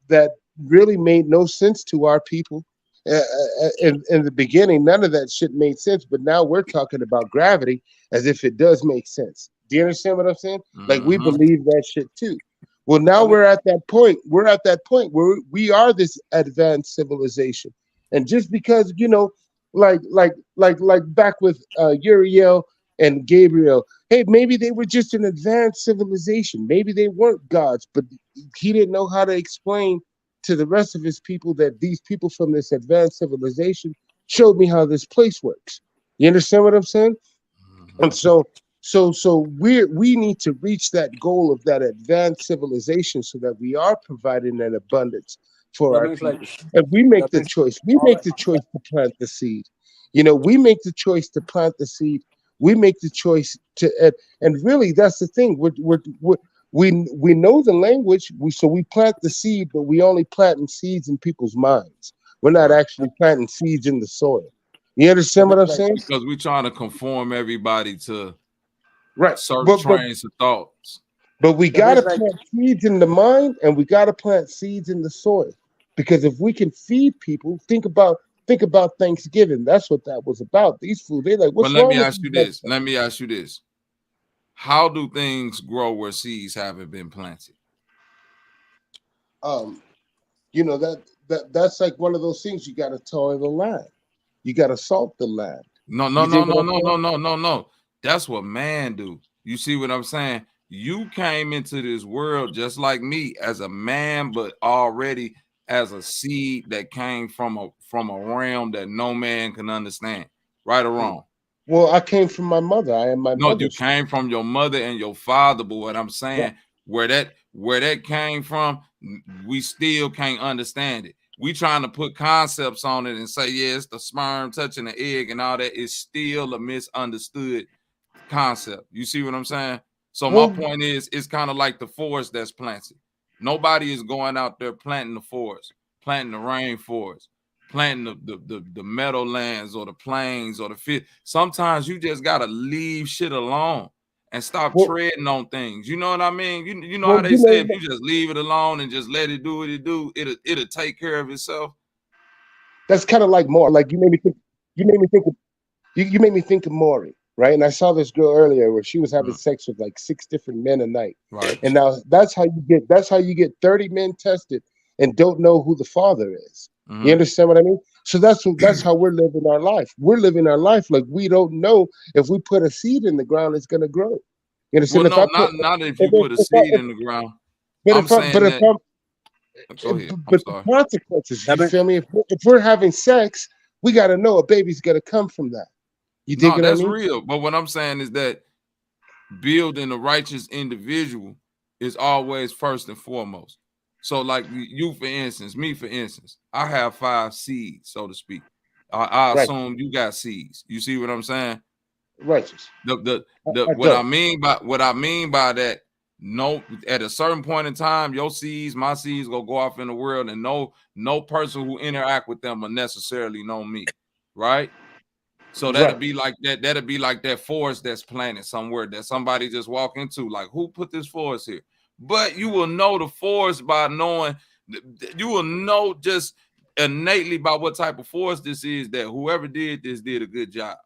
Speaker 7: really made no sense to our people. In the beginning, none of that shit made sense, but now we're talking about gravity as if it does make sense. Do you understand what I'm saying? Like we believe that shit too. Well, now we're at that point. We're at that point where we are this advanced civilization, and just because like back with Uriel and Gabriel, hey, maybe they were just an advanced civilization. Maybe they weren't gods, but he didn't know how to explain to the rest of his people that these people from this advanced civilization showed me how this place works. You understand what I'm saying? And so we need to reach that goal of that advanced civilization so that we are providing an abundance for our people. And we make the choice. We make the choice to plant the seed. We make the choice to plant the seed. We make the choice to, and really that's the thing. We know the language, so we plant the seed, but we only planting seeds in people's minds. We're not actually planting seeds in the soil. You understand what I'm saying?
Speaker 10: Because we're trying to conform everybody to certain trains of thoughts.
Speaker 7: But we got to plant seeds in the mind, and we got to plant seeds in the soil. Because if we can feed people, think about Thanksgiving. That's what that was about. These food, they're like, what's wrong?
Speaker 10: Let me ask you this. How do things grow where seeds haven't been planted?
Speaker 7: That's like one of those things. You got to till the land. You got to salt the land.
Speaker 10: No. That's what man do. You see what I'm saying? You came into this world just like me as a man, but already as a seed that came from a realm that no man can understand, right or wrong.
Speaker 7: Well, I came from my mother. I am my
Speaker 10: No,
Speaker 7: mother.
Speaker 10: you came from your mother and your father, but what I'm saying, where that came from, we still can't understand it. We trying to put concepts on it and say, yeah, it's the sperm touching the egg and all that. Is still a misunderstood concept. You see what I'm saying? So my point is, it's kind of like the forest that's planted. Nobody is going out there planting the forest, planting the rainforest, planting the meadowlands or the plains or the field. Sometimes you just gotta leave shit alone and stop treading on things. You know what I mean? You know how they say if you just leave it alone and just let it do what it do, it'll take care of itself.
Speaker 7: That's kind of like more like you made me think. You made me think of you made me think of Maury, right? And I saw this girl earlier where she was having sex with like 6 different men a night.
Speaker 10: Right.
Speaker 7: And now that's how you get 30 men tested and don't know who the father is. You understand what I mean? So that's how we're living our life. We're living our life like we don't know if we put a seed in the ground, it's gonna grow. You understand?
Speaker 10: Well, no, not if you put a seed in the ground. I'm saying that. Go ahead. I'm sorry.
Speaker 7: The consequences, you feel me? If we're having sex, we got to know a baby's going to come from that. You dig what I mean?
Speaker 10: That's real. But what I'm saying is that building a righteous individual is always first and foremost. So like you, for instance, me, for instance, I have 5 seeds, so to speak. I assume you got seeds. You see what I'm saying?
Speaker 7: Righteous.
Speaker 10: What I mean by that, no, at a certain point in time, your seeds, my seeds, gonna go off in the world, and no person who interact with them will necessarily know me, right? So that'll be like that. That'll be like that forest that's planted somewhere that somebody just walk into. Like, who put this forest here? But you will know the forest by knowing. You will know just innately by what type of forest this is. That whoever did this did a good job.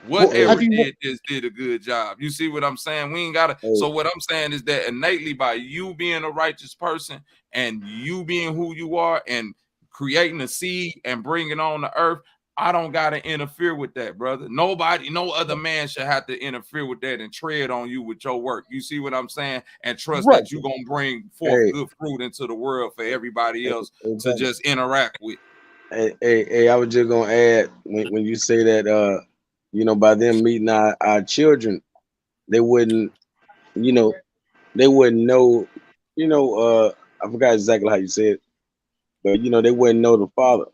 Speaker 10: Whatever did this did a good job. You see what I'm saying? We ain't gotta. So what I'm saying is that innately by you being a righteous person and you being who you are and creating a seed and bringing on the earth, I don't gotta interfere with that, brother. Nobody, no other man should have to interfere with that and tread on you with your work. You see what I'm saying? And trust that you're gonna bring forth good fruit into the world for everybody else to just interact with.
Speaker 5: Hey, I was just gonna add when you say that by them meeting our children, they wouldn't know, I forgot exactly how you said it, but they wouldn't know the father,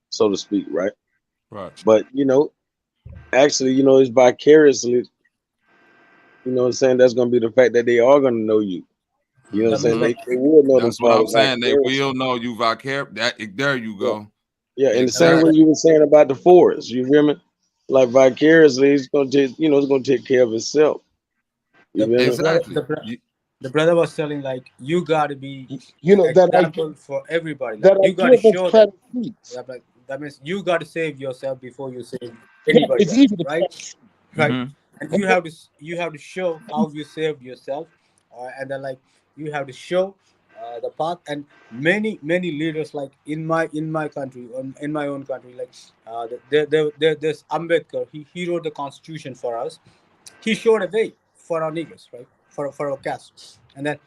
Speaker 5: so to speak, right?
Speaker 10: Right.
Speaker 5: But actually, it's vicariously, what I'm saying, that's gonna be the fact that they are gonna know you. You know what I'm saying? They will know
Speaker 10: that's
Speaker 5: the
Speaker 10: what
Speaker 5: father.
Speaker 10: I'm saying. They will know you vicariously. There you go.
Speaker 5: Yeah, in the same way you were saying about the forest, you hear me? Like vicariously, it's gonna take, it's gonna take care of itself.
Speaker 10: Exactly.
Speaker 8: The brother was telling like you gotta be
Speaker 7: that
Speaker 8: example for everybody. Like, you gotta show them. That means you gotta save yourself before you save anybody else, right? Right. And you have to show how you saved yourself, and then like you have to show the path. And many leaders like in my country, in my own country, like there's Ambedkar. He wrote the constitution for us. He showed a way for our niggers, right? For our caste. And then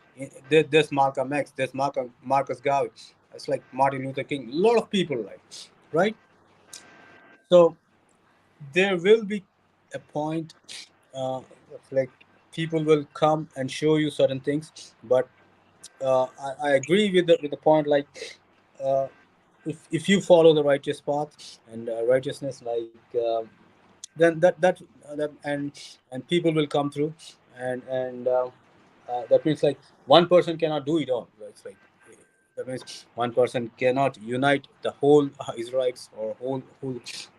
Speaker 8: there's Malcolm X, there's Marcus Garvey. It's like Martin Luther King. A lot of people, like, right? So there will be a point, like people will come and show you certain things, but I agree with the point, like if you follow the righteous path and righteousness, like then that and people will come through, and that means like one person cannot do it all. It's like that means one person cannot unite the whole Israelites or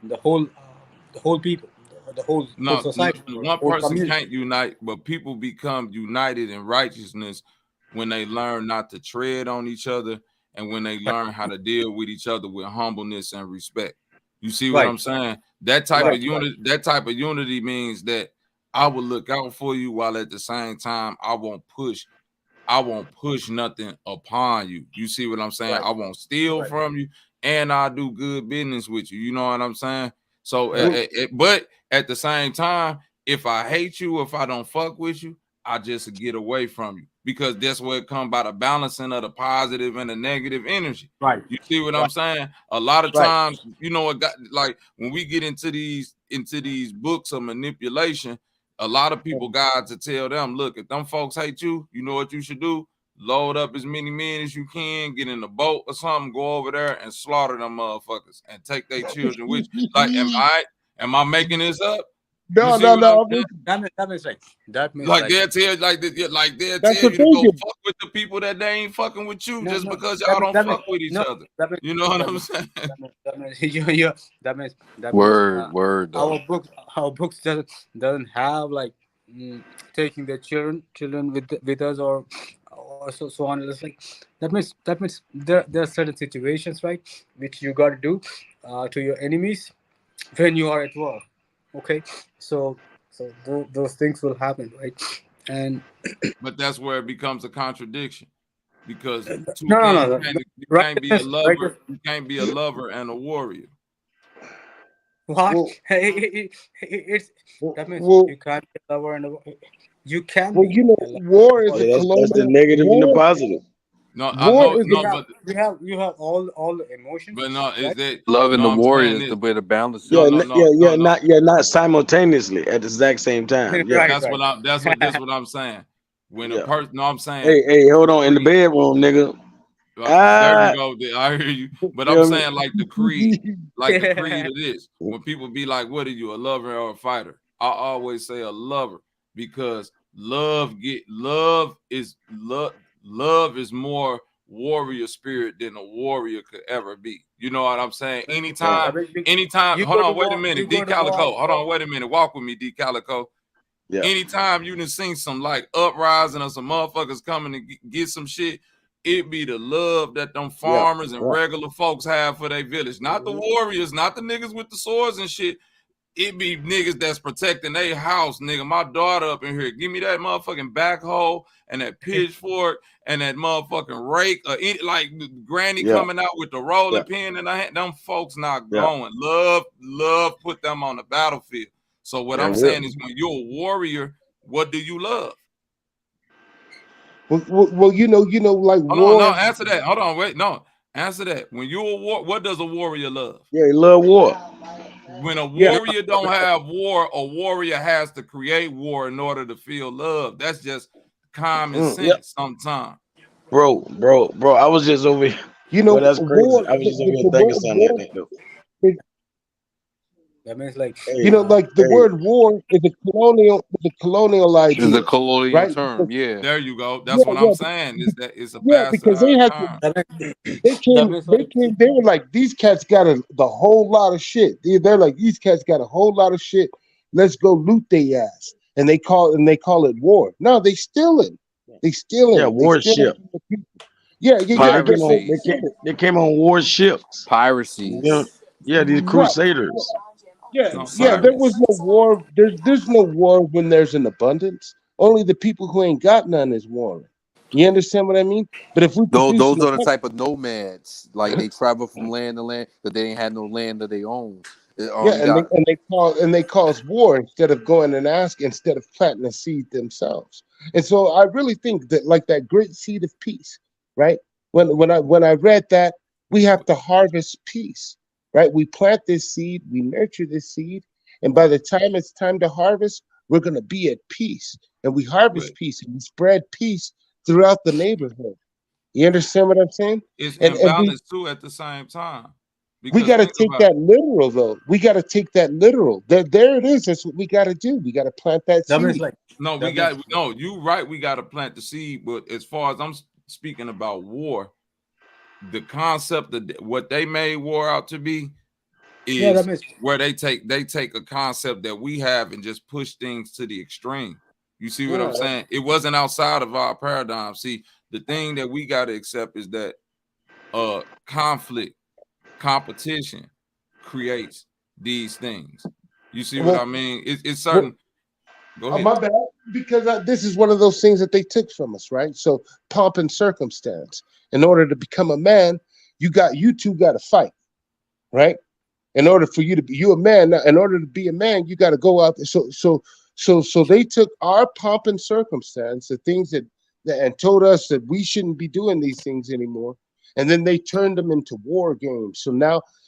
Speaker 8: the whole people, the whole society.
Speaker 10: One person can't unite, but people become united in righteousness when they learn not to tread on each other and when they learn how to deal with each other with humbleness and respect. You see what I'm saying? That type of unity means that I will look out for you while at the same time I won't push nothing upon you. You see what I'm saying? I won't steal from you, and I'll do good business with you. You know what I'm saying? So, but at the same time, if I hate you, if I don't fuck with you, I just get away from you, because that's where it comes by the balancing of the positive and the negative energy.
Speaker 8: Right.
Speaker 10: You see what I'm saying? A lot of times, you know, it got like when we get into these books of manipulation, a lot of people got to tell them, look, if them folks hate you, you know what you should do? Load up as many men as you can, get in a boat or something, go over there and slaughter them motherfuckers and take their children with you. Like, am I making this up?
Speaker 7: No.
Speaker 8: That means like that means
Speaker 10: like they'll tell they'll
Speaker 7: That's
Speaker 10: tell
Speaker 7: the
Speaker 10: you to go
Speaker 7: thing.
Speaker 10: fuck with the people that they ain't fucking with you just because
Speaker 8: that
Speaker 10: y'all
Speaker 8: means-
Speaker 10: don't fuck with each other. You know what I'm
Speaker 8: means-
Speaker 10: saying?
Speaker 8: That means
Speaker 9: Word.
Speaker 8: our books doesn't have like taking their children with us or so on. It's like that means there are certain situations, right, which you got to do to your enemies when you are at war. Okay, so those things will happen, right? And
Speaker 10: But that's where it becomes a contradiction, because two
Speaker 8: no.
Speaker 10: you can't be a lover. You can't be a lover and a warrior.
Speaker 8: What?
Speaker 7: Well,
Speaker 8: It's that means
Speaker 7: well,
Speaker 8: you can't be a lover and you can
Speaker 7: well,
Speaker 8: be.
Speaker 7: you know, war is a
Speaker 5: Yeah, that's the
Speaker 7: colonial.
Speaker 5: negative and the positive.
Speaker 10: No,
Speaker 7: War is
Speaker 8: You have all the emotions.
Speaker 10: but no, is
Speaker 8: right?
Speaker 10: that
Speaker 9: Love and
Speaker 10: no,
Speaker 9: the
Speaker 10: I'm
Speaker 9: warrior
Speaker 10: saying
Speaker 9: is
Speaker 10: this.
Speaker 9: the way to balance
Speaker 5: Yeah,
Speaker 9: it.
Speaker 5: not simultaneously at the exact same time. Yeah.
Speaker 8: Right.
Speaker 10: That's what I'm saying. When a
Speaker 5: Yeah.
Speaker 10: person, no, I'm saying,
Speaker 5: Hey, hold on in the bedroom, nigga.
Speaker 10: there you go. I hear you. But I'm
Speaker 5: Feel me?
Speaker 10: saying like the creed of this. When people be like, "What are you, a lover or a fighter?" I always say a lover, because love is more warrior spirit than a warrior could ever be. You know what I'm saying? Anytime.
Speaker 8: You
Speaker 10: Hold
Speaker 8: go
Speaker 10: on,
Speaker 8: to
Speaker 10: wait a
Speaker 8: war-
Speaker 10: minute,
Speaker 8: you
Speaker 10: D
Speaker 8: go to war,
Speaker 10: Calico. Hold on, wait a minute. Walk with me, D Calico.
Speaker 5: Yeah.
Speaker 10: Anytime you done seen some like uprising or some motherfuckers coming to get some shit, it be the love that them farmers and regular folks have for their village. Not the warriors, not the niggas with the swords and shit. It be niggas that's protecting their house, nigga. My daughter up in here, give me that motherfucking backhoe and that pitchfork and that motherfucking rake, or any, like granny coming out with the rolling pin in her hand. Them folks not going. Love put them on the battlefield. So what I'm saying is, when you're a warrior, what do you love?
Speaker 7: Well, you know, like
Speaker 10: Hold
Speaker 7: war.
Speaker 10: on, no, answer that. Hold on, wait, no, answer that. When you're a war, what does a warrior love?
Speaker 5: Yeah, he love war.
Speaker 10: When a warrior don't have war, a warrior has to create war in order to feel love. That's just common sense sometimes.
Speaker 5: Bro, I was just over here.
Speaker 7: You know,
Speaker 5: that's crazy.
Speaker 7: war.
Speaker 5: I was just over here thinking something like that though.
Speaker 8: That means like
Speaker 7: You know, like the word war is a colonial idea.
Speaker 9: It's a colonial
Speaker 7: right?
Speaker 9: term, yeah.
Speaker 10: There you go. That's what I'm saying. Is that it's a
Speaker 7: because they had
Speaker 10: time.
Speaker 7: they were like, these cats got the whole lot of shit. They're like, these cats got a whole lot of shit. Let's go loot their ass. And they call it war. No, they stealing. They stealing.
Speaker 5: Yeah, warship.
Speaker 7: Yeah.
Speaker 5: They came on warships.
Speaker 9: Piracy.
Speaker 5: Yeah, these crusaders.
Speaker 7: Yeah, there was no war. There's no war when there's an abundance. Only the people who ain't got none is warring. You understand what I mean? But if we
Speaker 9: those are the type of nomads, like they travel from land to land because they ain't had no land of their own.
Speaker 7: They cause war instead of going and instead of planting a seed themselves. And so I really think that, like, that great seed of peace, right? When I read that, we have to harvest peace. Right, we plant this seed, we nurture this seed, and by the time it's time to harvest, we're gonna be at peace, and we harvest peace, and we spread peace throughout the neighborhood. You understand what I'm saying?
Speaker 10: It's imbalanced too at the same time.
Speaker 7: We got to take that literal, though. We got to take that literal. There it is. That's what we got to do. We got to plant that seed.
Speaker 10: You right. We got to plant the seed. But as far as I'm speaking about war, the concept of what they made war out to be is where they take a concept that we have and just push things to the extreme. You see what I'm saying? It wasn't outside of our paradigm. See, the thing that we got to accept is that competition creates these things. You see what I mean? It's certain. Go ahead.
Speaker 7: My bad, because this is one of those things that they took from us, right? So pomp and circumstance. In order to become a man, you two got to fight, right? In order for you to be a man, in order to be a man, you got to go out there. So So they took our pomp and circumstance, the things that and told us that we shouldn't be doing these things anymore, and then they turned them into war games. So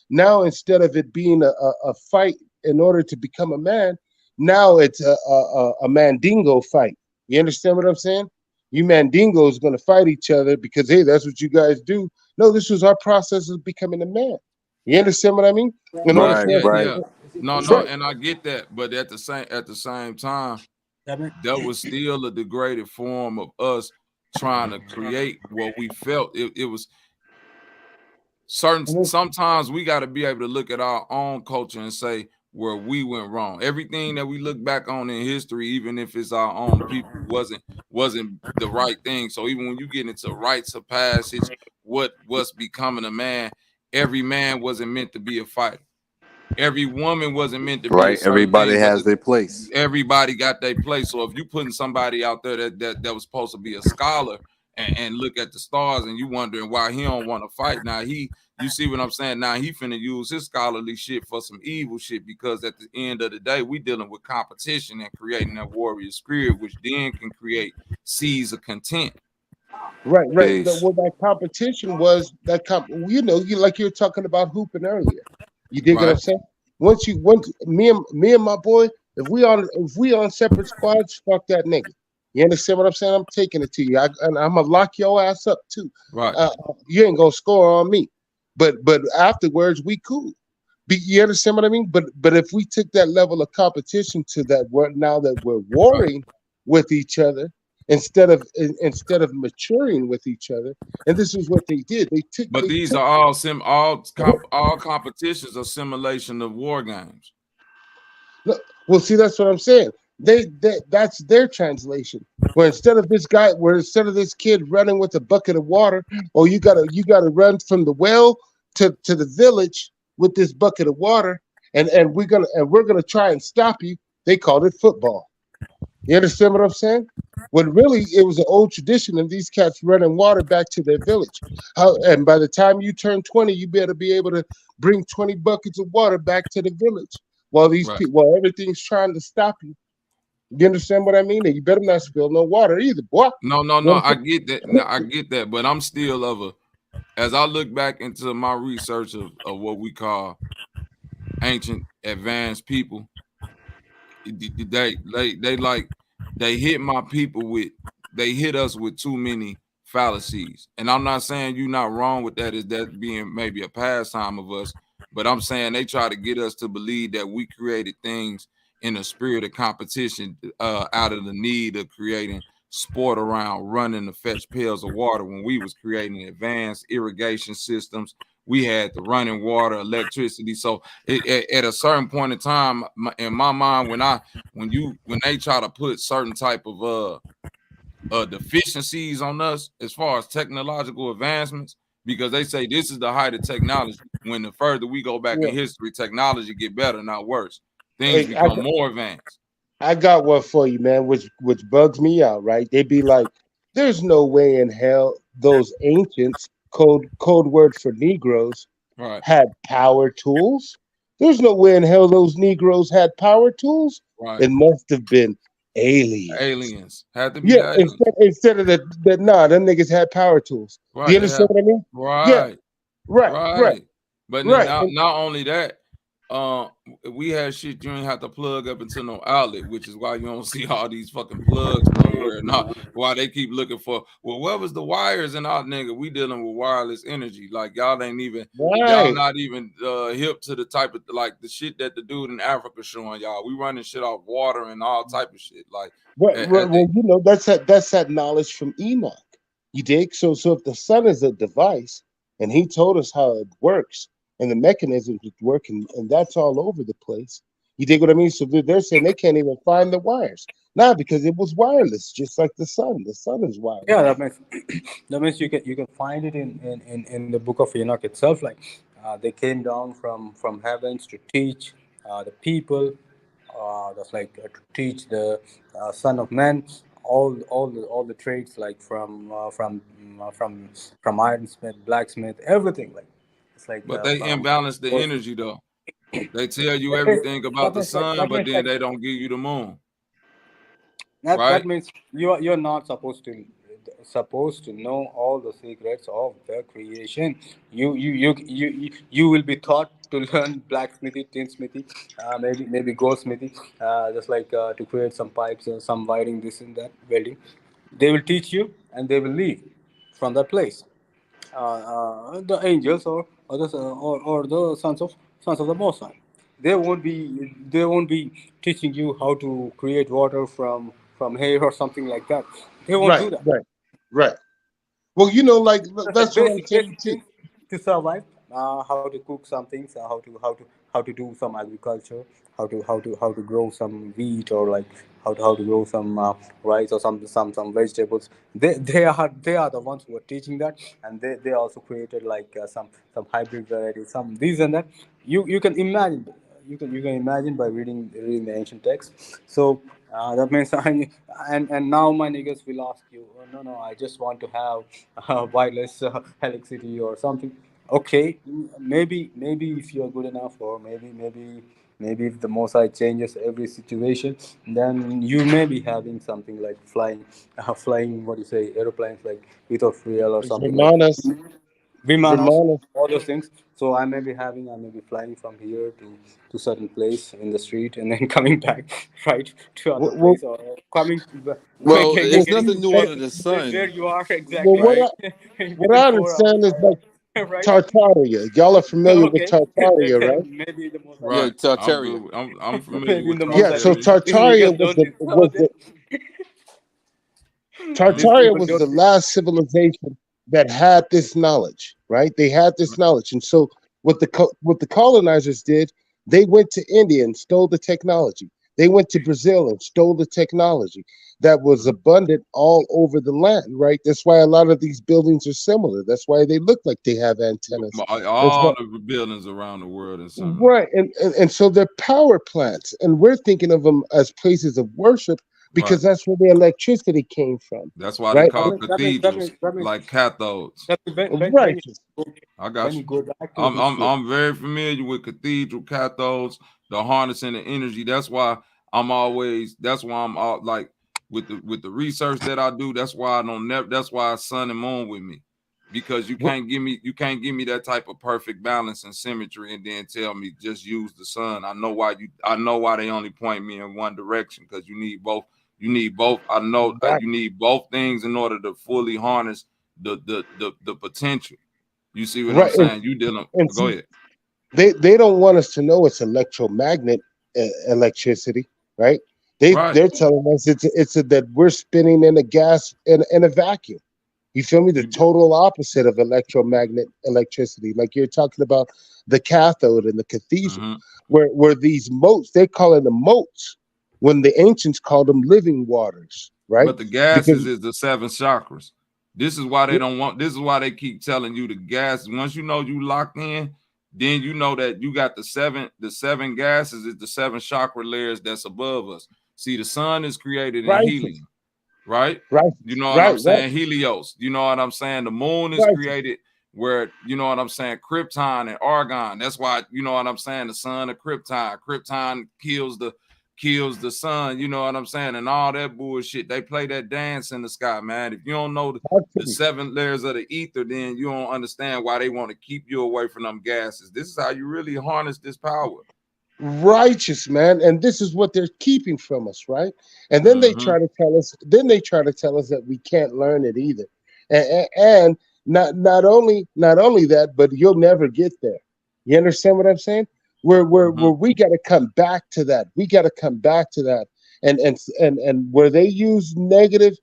Speaker 7: now instead of it being a fight in order to become a man, now it's a mandingo fight. You understand what I'm saying? You mandingos going to fight each other because, hey, that's what you guys do. No, this was our process of becoming a man. You understand what I mean? In order
Speaker 10: Right,
Speaker 7: for us,
Speaker 10: yeah. No,
Speaker 7: right.
Speaker 10: and I get that, but at the same time, that was still a degraded form of us trying to create what we felt. It was sometimes we got to be able to look at our own culture and say where we went wrong. Everything that we look back on in history, even if it's our own people, wasn't the right thing. So even when you get into rites of passage, what's becoming a man, every man wasn't meant to be a fighter. Every woman wasn't meant to be a certain
Speaker 11: Everybody
Speaker 10: thing,
Speaker 11: has their place.
Speaker 10: everybody got their place. So if you putting somebody out there that was supposed to be a scholar and look at the stars, and you wondering why he don't want to fight, now you see what I'm saying? Now he finna use his scholarly shit for some evil shit, because at the end of the day, we dealing with competition and creating that warrior spirit, which then can create seeds of content.
Speaker 7: Right. Well, that competition was you like you were talking about hooping earlier. You dig what I'm saying? Once me and my boy, if we on separate squads, fuck that nigga. You understand what I'm saying? I'm taking it to you, and I'm gonna lock your ass up too.
Speaker 10: Right.
Speaker 7: You ain't gonna score on me, but afterwards we cool. You understand what I mean? But if we took that level of competition to that, now that we're warring with each other, instead of maturing with each other, and this is what they did.
Speaker 10: But these are all competitions are simulation of war games.
Speaker 7: Well, see, that's what I'm saying. That's their translation. Where instead of this kid running with a bucket of water, oh, you gotta run from the well to the village with this bucket of water, and we're gonna try and stop you. They called it football. You understand what I'm saying? When really it was an old tradition of these cats running water back to their village. And by the time you turn 20, you better be able to bring 20 buckets of water back to the village while while everything's trying to stop you. You understand what I mean? And you better not spill no water either, boy.
Speaker 10: No, I get that. I get that, but I'm still as I look back into my research of what we call ancient advanced people, they hit us with too many fallacies. And I'm not saying you're not wrong with that, is that being maybe a pastime of us, but I'm saying they try to get us to believe that we created things in a spirit of competition, out of the need of creating sport around running to fetch pails of water, when we was creating advanced irrigation systems. We had the running water, electricity. So at a certain point in time, in my mind, when they try to put certain type of deficiencies on us as far as technological advancements, because they say this is the height of technology. When the further we go back in history, technology get better, not worse. Things become more advanced.
Speaker 7: I got one for you, man, which bugs me out, right? They be like, there's no way in hell those ancients, code word for Negroes, had power tools. There's no way in hell those Negroes had power tools. It must have been aliens.
Speaker 10: Aliens had to be aliens.
Speaker 7: Instead of them niggas had power tools. Do you understand what I mean?
Speaker 10: Right.
Speaker 7: Right.
Speaker 10: But not only that, we had shit you ain't have to plug up into no outlet, which is why you don't see all these fucking plugs nowhere. Not why they keep looking for. Well, where was the wires and all, nigga? We dealing with wireless energy. Like y'all ain't even y'all not even hip to the type of like the shit that the dude in Africa showing y'all. We running shit off water and all type of shit. Like,
Speaker 7: well, that's that knowledge from Enoch. You dig? So if the sun is a device, and he told us how it works, and the mechanisms that work, and that's all over the place. You dig what I mean? So they're saying they can't even find the wires. Nah, because it was wireless, just like the sun. The sun is wireless.
Speaker 8: Yeah, that means you can find it in the book of Enoch itself. Like they came down from heavens to teach the people. That's like to teach the Son of Man all the trades, like from ironsmith, blacksmith, everything. Like it's like.
Speaker 10: But they imbalance the energy though. They tell you everything about the sun, but then they don't give you the moon.
Speaker 8: That means you're not supposed to know all the secrets of the creation. You will be taught to learn blacksmithy, tinsmithy, maybe goldsmithy, just like to create some pipes or some wiring, this and that, welding. They will teach you, and they will leave from that place. The angels or the sons of the Most High. They won't be teaching you how to create water from hair or something like that. They won't
Speaker 7: Right,
Speaker 8: do that.
Speaker 7: right. Well, like
Speaker 8: Like
Speaker 7: that's what I'm saying
Speaker 8: basic
Speaker 7: too.
Speaker 8: things to survive. How to cook some things, how to do some agriculture, how to grow some wheat, or like how to grow some rice or some vegetables. They are the ones who are teaching that, and they also created like some hybrid varieties, some these and that. You can imagine. You can imagine by reading the ancient texts. So that means and now my niggas will ask you, oh, no, I just want to have wireless electricity or something. Okay, maybe if you're good enough, or maybe if the Mosai changes every situation, then you may be having something like flying, what do you say, aeroplanes, like without fuel or something like
Speaker 7: Vimanas,
Speaker 8: Vimanas,
Speaker 7: Vimanas.
Speaker 8: all those things. So I may be flying from here to certain place in the street, and then coming back right to other
Speaker 7: Well,
Speaker 8: place, or coming
Speaker 9: Well,
Speaker 7: well,
Speaker 9: it's
Speaker 8: getting
Speaker 9: nothing new
Speaker 7: well,
Speaker 9: under the
Speaker 8: where
Speaker 9: sun,
Speaker 8: you are
Speaker 7: well,
Speaker 8: exactly
Speaker 9: right?
Speaker 7: what
Speaker 8: within
Speaker 7: I
Speaker 8: 4 hours,
Speaker 7: understand is like
Speaker 8: right?
Speaker 7: Tartaria. Y'all are familiar with
Speaker 8: Okay,
Speaker 7: Tartaria, right?
Speaker 8: then maybe the most
Speaker 9: Yeah,
Speaker 10: Right. I'm
Speaker 9: Tartaria.
Speaker 10: good. I'm familiar
Speaker 8: maybe in
Speaker 10: with
Speaker 8: the most
Speaker 7: Yeah. So
Speaker 10: Tartaria.
Speaker 8: these
Speaker 7: Tartaria
Speaker 8: niggas
Speaker 7: was
Speaker 8: don't over there. These
Speaker 10: Mhm.
Speaker 7: Tartaria
Speaker 8: people
Speaker 7: was the
Speaker 8: don't.
Speaker 7: last civilization that had this knowledge, right? They had this knowledge, and so what the colonizers did, they went to India and stole the technology. They went to Brazil and stole the technology that was
Speaker 10: Mhm.
Speaker 7: abundant all over the land, right? That's why a lot of these buildings are similar. That's why they look like they have antennas. That's why,
Speaker 10: All the buildings around the world and similar.
Speaker 7: right, and so they're power plants, and we're thinking of them as places of worship
Speaker 10: Right.
Speaker 7: because that's where the electricity came from,
Speaker 10: That's why they
Speaker 7: right?
Speaker 10: call
Speaker 8: That
Speaker 10: cathedrals
Speaker 8: means that means
Speaker 10: like cathodes.
Speaker 8: that means
Speaker 7: Right.
Speaker 10: I
Speaker 8: when
Speaker 10: got
Speaker 8: you
Speaker 10: you.
Speaker 8: go back to
Speaker 10: I'm I'm
Speaker 8: history.
Speaker 10: I'm very familiar with cathedral cathodes, the harnessing the energy. That's why I'm all like with the research that I do. That's why I don't never. That's why sun and moon with me, because you can't give me that type of perfect balance and symmetry and then tell me just use the sun. I know why they only point me in one direction, because you need both. You need both. I know
Speaker 7: Right.
Speaker 10: you need both things in order to fully harness the potential. You see what I'm
Speaker 7: Right.
Speaker 10: saying? You dealing.
Speaker 7: And
Speaker 10: Go
Speaker 7: see,
Speaker 10: ahead.
Speaker 7: they don't want us to know it's electromagnet electricity, right?
Speaker 10: Right.
Speaker 7: They're telling us that we're spinning in a gas in a vacuum. You feel me? The
Speaker 10: You.
Speaker 7: total opposite of electromagnet electricity. Like you're talking about the cathode and the cathedral,
Speaker 10: Mhm.
Speaker 7: where these moats, they call it the moats, when the ancients called them living waters, right?
Speaker 10: But the
Speaker 7: Because
Speaker 10: gases is the seven chakras. This is why they don't want. This is why they keep telling you the gas. Once you know you locked in, then you know that you got the seven gases is the seven chakra layers that's above us. See, the sun is created in
Speaker 7: righteous,
Speaker 10: helium, right? You
Speaker 7: righteous,
Speaker 10: know what I'm
Speaker 7: right,
Speaker 10: saying? Helios. You know what I'm saying? The moon is
Speaker 7: righteous.
Speaker 10: created where, you know what I'm saying, Krypton and argon. That's why, you know what I'm saying, the sun of Krypton. Krypton kills the sun, you know what I'm saying, and all that bullshit. They play that dance in the sky, man. If you don't know
Speaker 7: Talk to
Speaker 10: the
Speaker 7: me.
Speaker 10: seven layers of the ether, then you don't understand why they want to keep you away from them gases. This is how you really harness this power.
Speaker 7: Righteous, man, and this is what they're keeping from us, right? And then they
Speaker 10: Mm-hmm.
Speaker 7: try to tell us that we can't learn it either. And not only that, but you'll never get there. You understand what I'm saying? Where
Speaker 10: Mm-hmm.
Speaker 7: we got to come back to that. We got to come back to that. And where they use negative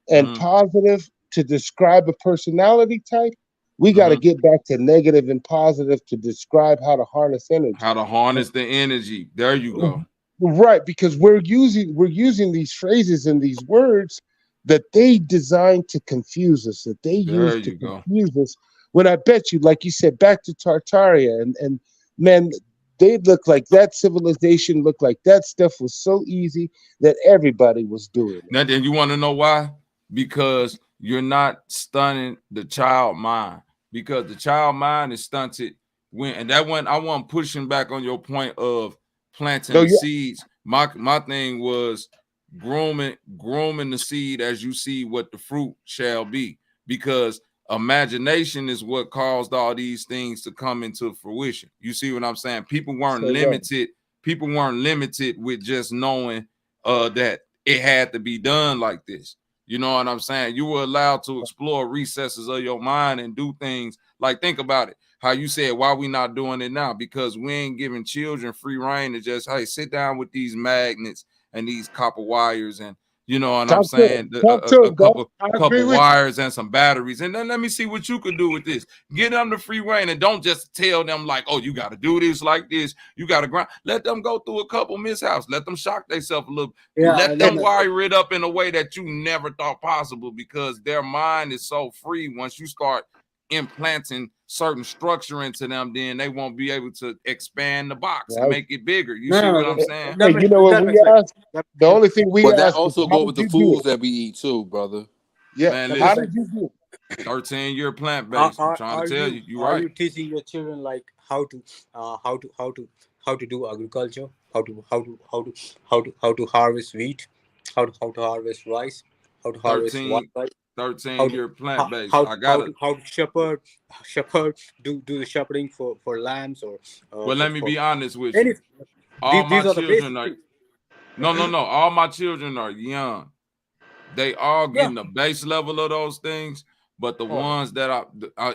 Speaker 7: and
Speaker 10: Mm-hmm.
Speaker 7: positive to describe a personality type, we got to
Speaker 10: Mm-hmm.
Speaker 7: get back to negative and positive to describe how to harness energy.
Speaker 10: How to harness the energy. There you go.
Speaker 7: Right, because we're using these phrases and these words that they designed to confuse us, that they
Speaker 10: There
Speaker 7: use to
Speaker 10: you go.
Speaker 7: confuse us. When I bet you, like you said, back to Tartaria, and man, they look like that civilization looked like that stuff was so easy that everybody was doing it.
Speaker 10: Now, then you want to know why? Because you're not stunning the child mind. Because the child mind is stunted and that one I wasn't pushing back on your point of planting
Speaker 7: No,
Speaker 10: the
Speaker 7: yeah,
Speaker 10: seeds. My thing was grooming the seed as you see what the fruit shall be, because imagination is what caused all these things to come into fruition. You see what I'm saying? People weren't limited with just knowing that it had to be done like this. You know what I'm saying? You were allowed to explore recesses of your mind and do things like, think about it. How you said, why we not doing it now? Because we ain't giving children free reign to just, hey, sit down with these magnets and these copper wires, and you know what I'm saying, a couple wires and some batteries, and then let me see what you can do with this. Get them the free reign, and don't just tell them like, oh, you got to do this like this, you got to grind. Let them go through a couple mishaps, let them shock themselves a little, let them wire it up in a way that you never thought possible, because their mind is so free. Once you start implanting certain structure into them, then they won't be able to expand the box and make it bigger. You see what I'm saying?
Speaker 7: Hey, you know what we ask? The only thing we ask
Speaker 9: that
Speaker 7: is,
Speaker 9: also
Speaker 7: how
Speaker 9: go with
Speaker 7: did
Speaker 9: the
Speaker 7: you do
Speaker 9: foods
Speaker 7: it?
Speaker 9: that we eat too, brother.
Speaker 7: Yeah,
Speaker 10: Man,
Speaker 7: how
Speaker 10: listen,
Speaker 7: did you do it?
Speaker 10: 13-year plant-based. I'm trying to tell you, you're right.
Speaker 8: Are you teaching your children like how to do agriculture, how to harvest wheat, how to harvest rice, how to harvest white rice?
Speaker 10: 13-year plant-based. I got it.
Speaker 8: How to shepherd do the shepherding for lambs or
Speaker 10: Well, let me be honest with
Speaker 8: any.
Speaker 10: you. All my
Speaker 8: These are the basic
Speaker 10: children are
Speaker 8: things.
Speaker 10: no. All my children are young. They all getting the base level of those things, but the ones that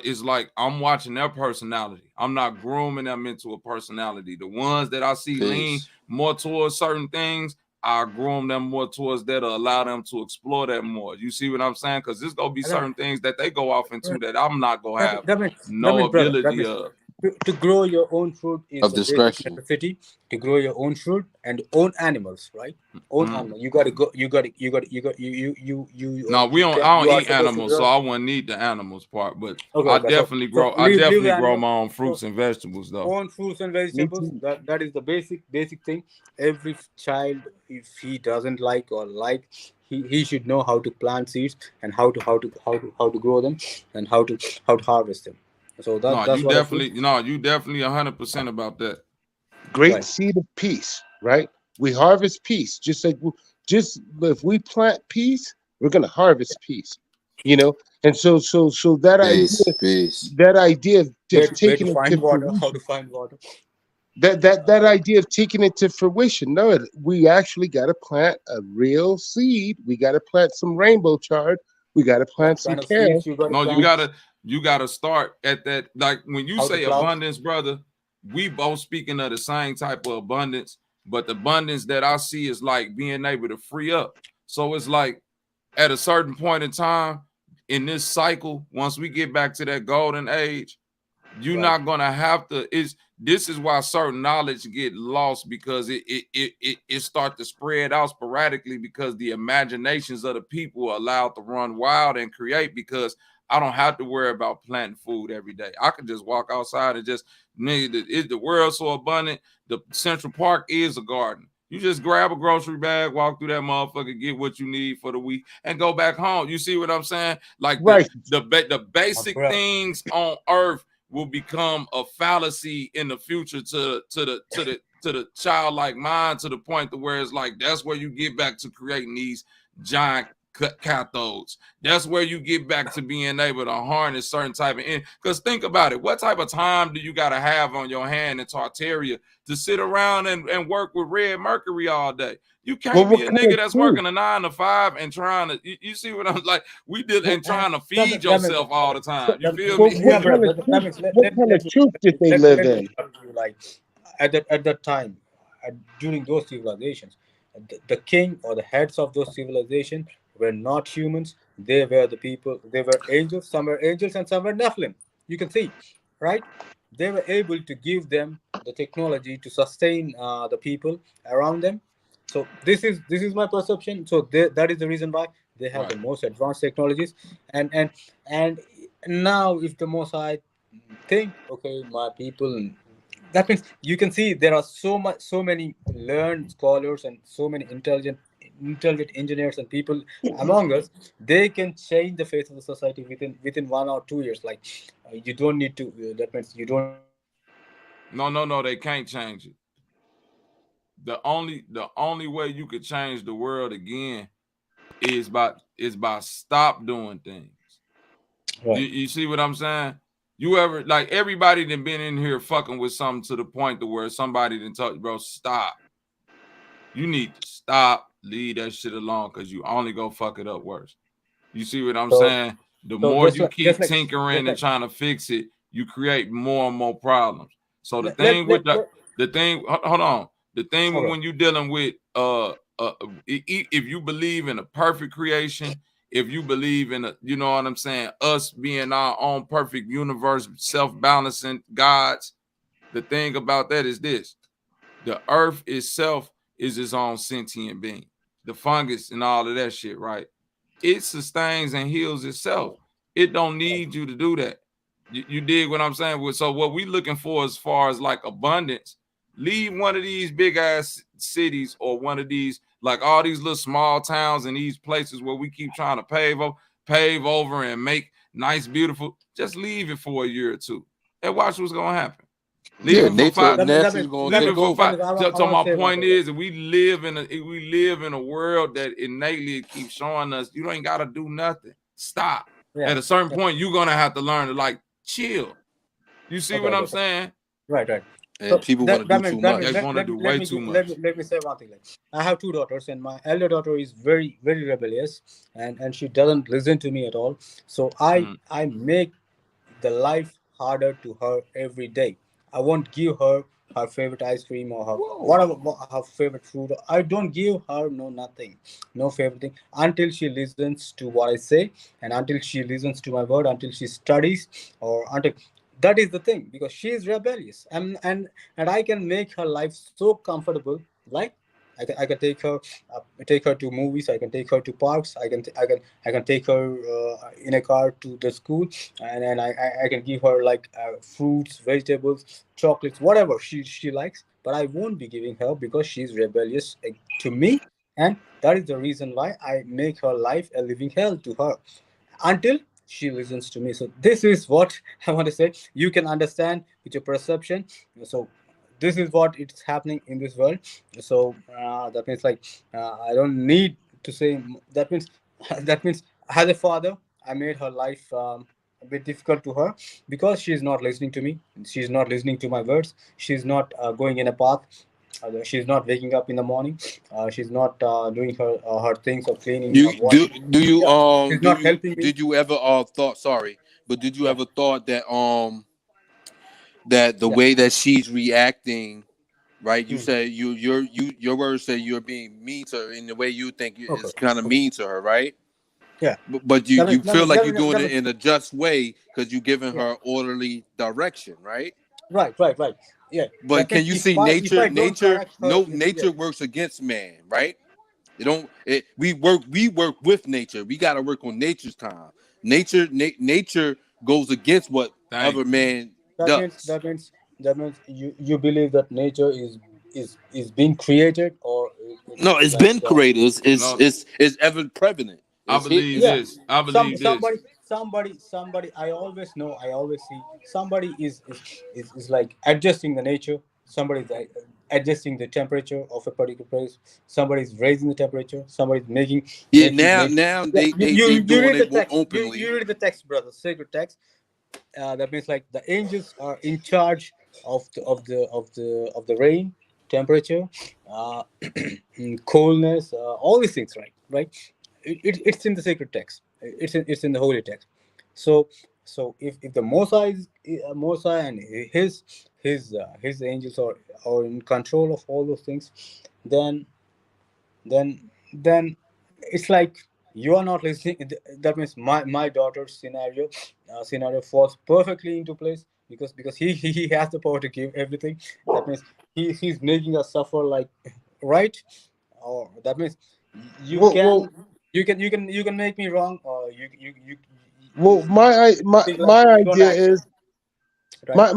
Speaker 10: it's like I'm watching their personality. I'm not grooming them into a personality. The ones that I see lean more towards certain things, I groom them more towards that'll allow them to explore that more. You see what I'm saying? Because there's gonna be certain things that they go off into that I'm not gonna have no ability of.
Speaker 8: To grow your own food is
Speaker 9: Of
Speaker 8: the basic
Speaker 9: discretion.
Speaker 8: necessity. To grow your own food and own animals, right? Own animal. You gotta go. You.
Speaker 10: No, we don't. I don't eat animals, so I wouldn't need the animals part. But I definitely grow. I definitely grow my own fruits and vegetables, though.
Speaker 8: Own fruits and vegetables. That is the basic thing. Every child, if he doesn't like or like, he should know how to plant seeds and how to grow them and how to harvest them. So that's
Speaker 10: you
Speaker 8: what
Speaker 10: definitely 100% about that.
Speaker 7: Great seed of peace, right? We harvest peace, just like if we plant peace, we're gonna harvest peace, you know. And so that idea of taking it to fruition,
Speaker 8: how to find water.
Speaker 7: That idea of taking it to fruition. No, we actually got to plant a real seed. We got to plant some rainbow chard. We got to plant some kale.
Speaker 10: You gotta start at that. Like when you say abundance, brother, we both speaking of the same type of abundance, but the abundance that I see is like being able to free up. So it's like at a certain point in time in this cycle, once we get back to that golden age, you're not gonna have to. This is why certain knowledge get lost, because it start to spread out sporadically, because the imaginations of the people are allowed to run wild and create, because I don't have to worry about planting food every day. I could just walk outside and just, is the world so abundant? The Central Park is a garden. You just grab a grocery bag, walk through that motherfucker, get what you need for the week, and go back home. You see what I'm saying? Like the basic things on earth will become a fallacy in the future to the childlike mind, to the point to where it's like that's where you get back to creating these giant cathodes. That's where you get back to being able to harness certain type of because think about it, what type of time do you got to have on your hand in Tartaria to sit around and work with red mercury all day? You can't be a nigga that's working a 9 to 5 and trying to you see what I'm like, we did, and trying to feed yourself all the time. You feel me?
Speaker 7: What kind of truth did they live in?
Speaker 8: Like at that time, during those civilizations, the king or the heads of those civilizations were not humans. They were the people. They were angels. Some were angels and some were Nephilim. You can see, right? They were able to give them the technology to sustain the people around them. So this is my perception. So that is the reason why they have the most advanced technologies. And now if the Mossad think, okay, my people, that means you can see there are so many learned scholars and so many intelligent engineers and people among us. They can change the face of the society within 1 or 2 years. Like you don't need to. That means you don't.
Speaker 10: No, they can't change it. the only way you could change the world again is by stop doing things.
Speaker 8: Right.
Speaker 10: You see what I'm saying? You ever, like, everybody that been in here fucking with something to the point to where somebody didn't tell you, bro, stop. You need to stop, leave that shit alone, because you only go fuck it up worse. You see what I'm saying? The more you keep tinkering and trying to fix it, you create more and more problems. So the thing with hold on. The thing when you're dealing with if you believe in a perfect creation, if you believe in you know what I'm saying, us being our own perfect universe, self-balancing gods, the thing about that is this: the earth itself is its own sentient being. The fungus and all of that shit, right? It sustains and heals itself. It don't need you to do that. You dig what I'm saying? So what we looking for as far as like abundance, leave one of these big ass cities or one of these, like all these little small towns and these places where we keep trying to pave over and make nice, beautiful. Just leave it for a year or two and watch what's gonna happen. Leave it for 5.
Speaker 9: Nature's gonna take over.
Speaker 10: So my point is, we live in a world that innately keeps showing us you ain't gotta do nothing. Stop. At a certain point, you're gonna have to learn to like chill. You see what I'm saying?
Speaker 8: Right.
Speaker 9: And so people want to do too much.
Speaker 10: They want to do way too much.
Speaker 8: Let me say one thing. Like, I have 2 daughters, and my elder daughter is very, very rebellious, and she doesn't listen to me at all. So I make the life harder to her every day. I won't give her her favorite ice cream or whatever her favorite food. I don't give her nothing, no favorite thing until she listens to what I say, and until she listens to my word, until she studies, or until that is the thing, because she is rebellious, and I can make her life so comfortable. Like I can take her to movies. I can take her to parks. I can take her in a car to the school, and I can give her like fruits, vegetables, chocolates, whatever she likes. But I won't be giving her because she's rebellious to me, and that is the reason why I make her life a living hell to her until she listens to me. So this is what I want to say. You can understand with your perception. So this is what it's happening in this world. So that means like I don't need to say that means that means as a father I made her life a bit difficult to her because she's not listening to me, she's not listening to my words, she's not going in a path, she's not waking up in the morning, she's not doing her things of cleaning
Speaker 9: You
Speaker 8: of washing. She's not helping me.
Speaker 9: did you ever thought did you ever thought that that the way that she's reacting, right? You said your words say you're being mean to her in the way you think is kind of mean to her, right?
Speaker 8: Yeah.
Speaker 9: But you feel like you're doing it in a just way because you're giving her orderly direction, right?
Speaker 8: Right. Yeah.
Speaker 9: But can you see nature works against man, right? We work with nature. We got to work on nature's time. Nature goes against what other man does.
Speaker 8: That means you believe that nature is being created, or
Speaker 9: no, it's like, been created. It's ever prevalent.
Speaker 10: I believe this. I believe
Speaker 8: Somebody. I always see somebody is like adjusting the nature. Somebody is adjusting the temperature of a particular place. Somebody is raising the temperature. Somebody is making.
Speaker 9: Now they doing it openly.
Speaker 8: You read the text, brother. Sacred text. That means like the angels are in charge of the rain, temperature, coldness, all these things, right? It's in the sacred text. It's in the holy text. So if the Mosai and his angels are in control of all those things, then it's like you are not listening. That means my daughter's scenario falls perfectly into place because he has the power to give everything. That means he's making us suffer, like, right? Or that means you can make me wrong, or you
Speaker 7: well, my idea is right?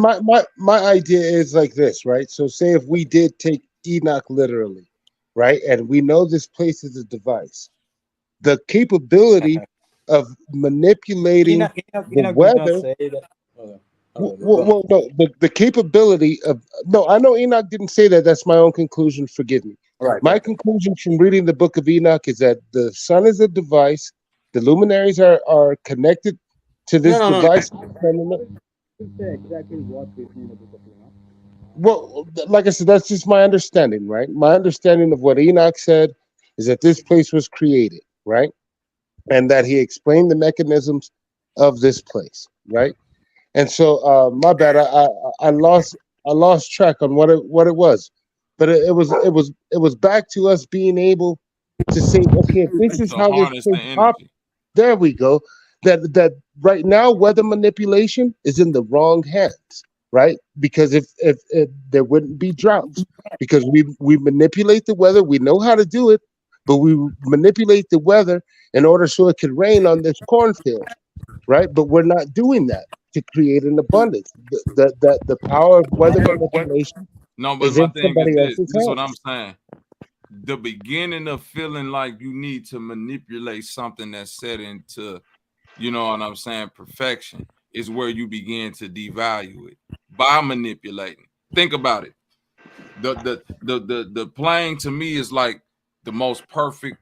Speaker 7: my idea is like this, right? So say if we did take Enoch literally, right, and we know this place is a device, the capability of manipulating the weather. Well, no, the capability of no, I know Enoch didn't say that. That's my own conclusion. Forgive me. My conclusion from reading the book of Enoch is that the sun is a device. The luminaries are connected to this device.
Speaker 8: Exactly what written in the book of Enoch.
Speaker 7: Well, like I said, that's just my understanding, right? My understanding of what Enoch said is that this place was created, right? And that he explained the mechanisms of this place, right? And so, my bad, I lost track on what it was, but it was back to us being able to say, okay, this is
Speaker 10: To
Speaker 7: how this
Speaker 10: harness the
Speaker 7: place
Speaker 10: energy.
Speaker 7: there we go. That right now weather manipulation is in the wrong hands, right? Because if there wouldn't be droughts, because we manipulate the weather, we know how to do it, but we manipulate the weather in order so it could rain on this cornfield, right? But we're not doing that to create an abundance. The power of weather manipulation
Speaker 10: No, but
Speaker 7: is
Speaker 10: my
Speaker 7: in
Speaker 10: thing is
Speaker 7: somebody
Speaker 10: this.
Speaker 7: else's
Speaker 10: This is what I'm
Speaker 7: hands.
Speaker 10: saying. The beginning of feeling like you need to manipulate something that's set into, you know what I'm saying, perfection, is where you begin to devalue it by manipulating. Think about it. The plane to me is like the most perfect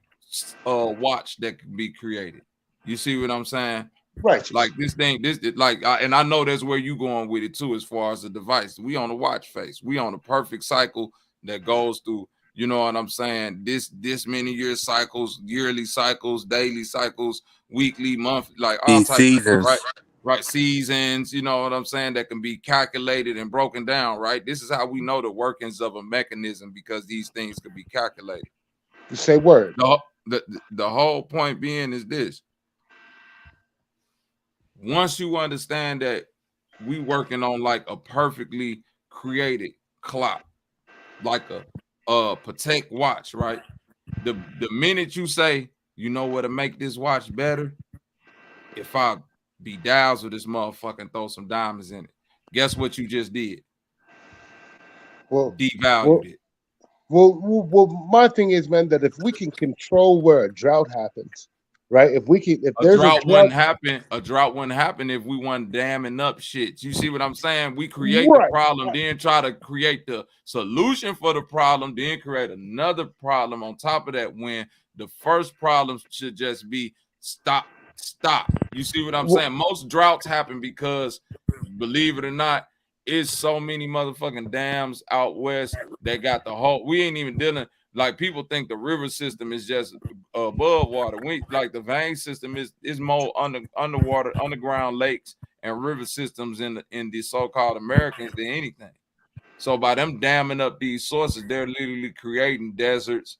Speaker 10: watch that can be created. You see what I'm saying?
Speaker 7: Right.
Speaker 10: Like this thing, and I know that's where you going with it too, as far as the device. We on the watch face. We on a perfect cycle that goes through, you know what I'm saying, this many year cycles, yearly cycles, daily cycles, weekly, monthly, like all
Speaker 9: These
Speaker 10: types of shit,
Speaker 9: seasons.
Speaker 10: right? Right, seasons, you know what I'm saying, that can be calculated and broken down, right? This is how we know the workings of a mechanism, because these things could be calculated.
Speaker 7: You say word.
Speaker 10: The whole point being is this. Once you understand that we working on like a perfectly created clock, like a Patek watch, right? The minute you say, you know what to make this watch better, if I bedazzle this motherfucker and throw some diamonds in it, guess what you just did?
Speaker 7: Well,
Speaker 10: Devalued it.
Speaker 7: Well, my thing is, man, that if we can control where a drought happens, right? If
Speaker 10: A
Speaker 7: there's a
Speaker 10: drought wouldn't
Speaker 7: drought,
Speaker 10: happen. A drought wouldn't happen if we weren't damming up shit. You see what I'm saying? We create the
Speaker 7: right?
Speaker 10: problem, then try to create the solution for the problem, then create another problem on top of that, when the first problem should just be stop. You see what I'm saying? Most droughts happen because, believe it or not, it's so many motherfucking dams out west that got the whole. We ain't even dealing. Like, people think the river system is just above water. We like the vein system is more underwater, underground lakes and river systems in the so-called Americans than anything. So by them damming up these sources, they're literally creating deserts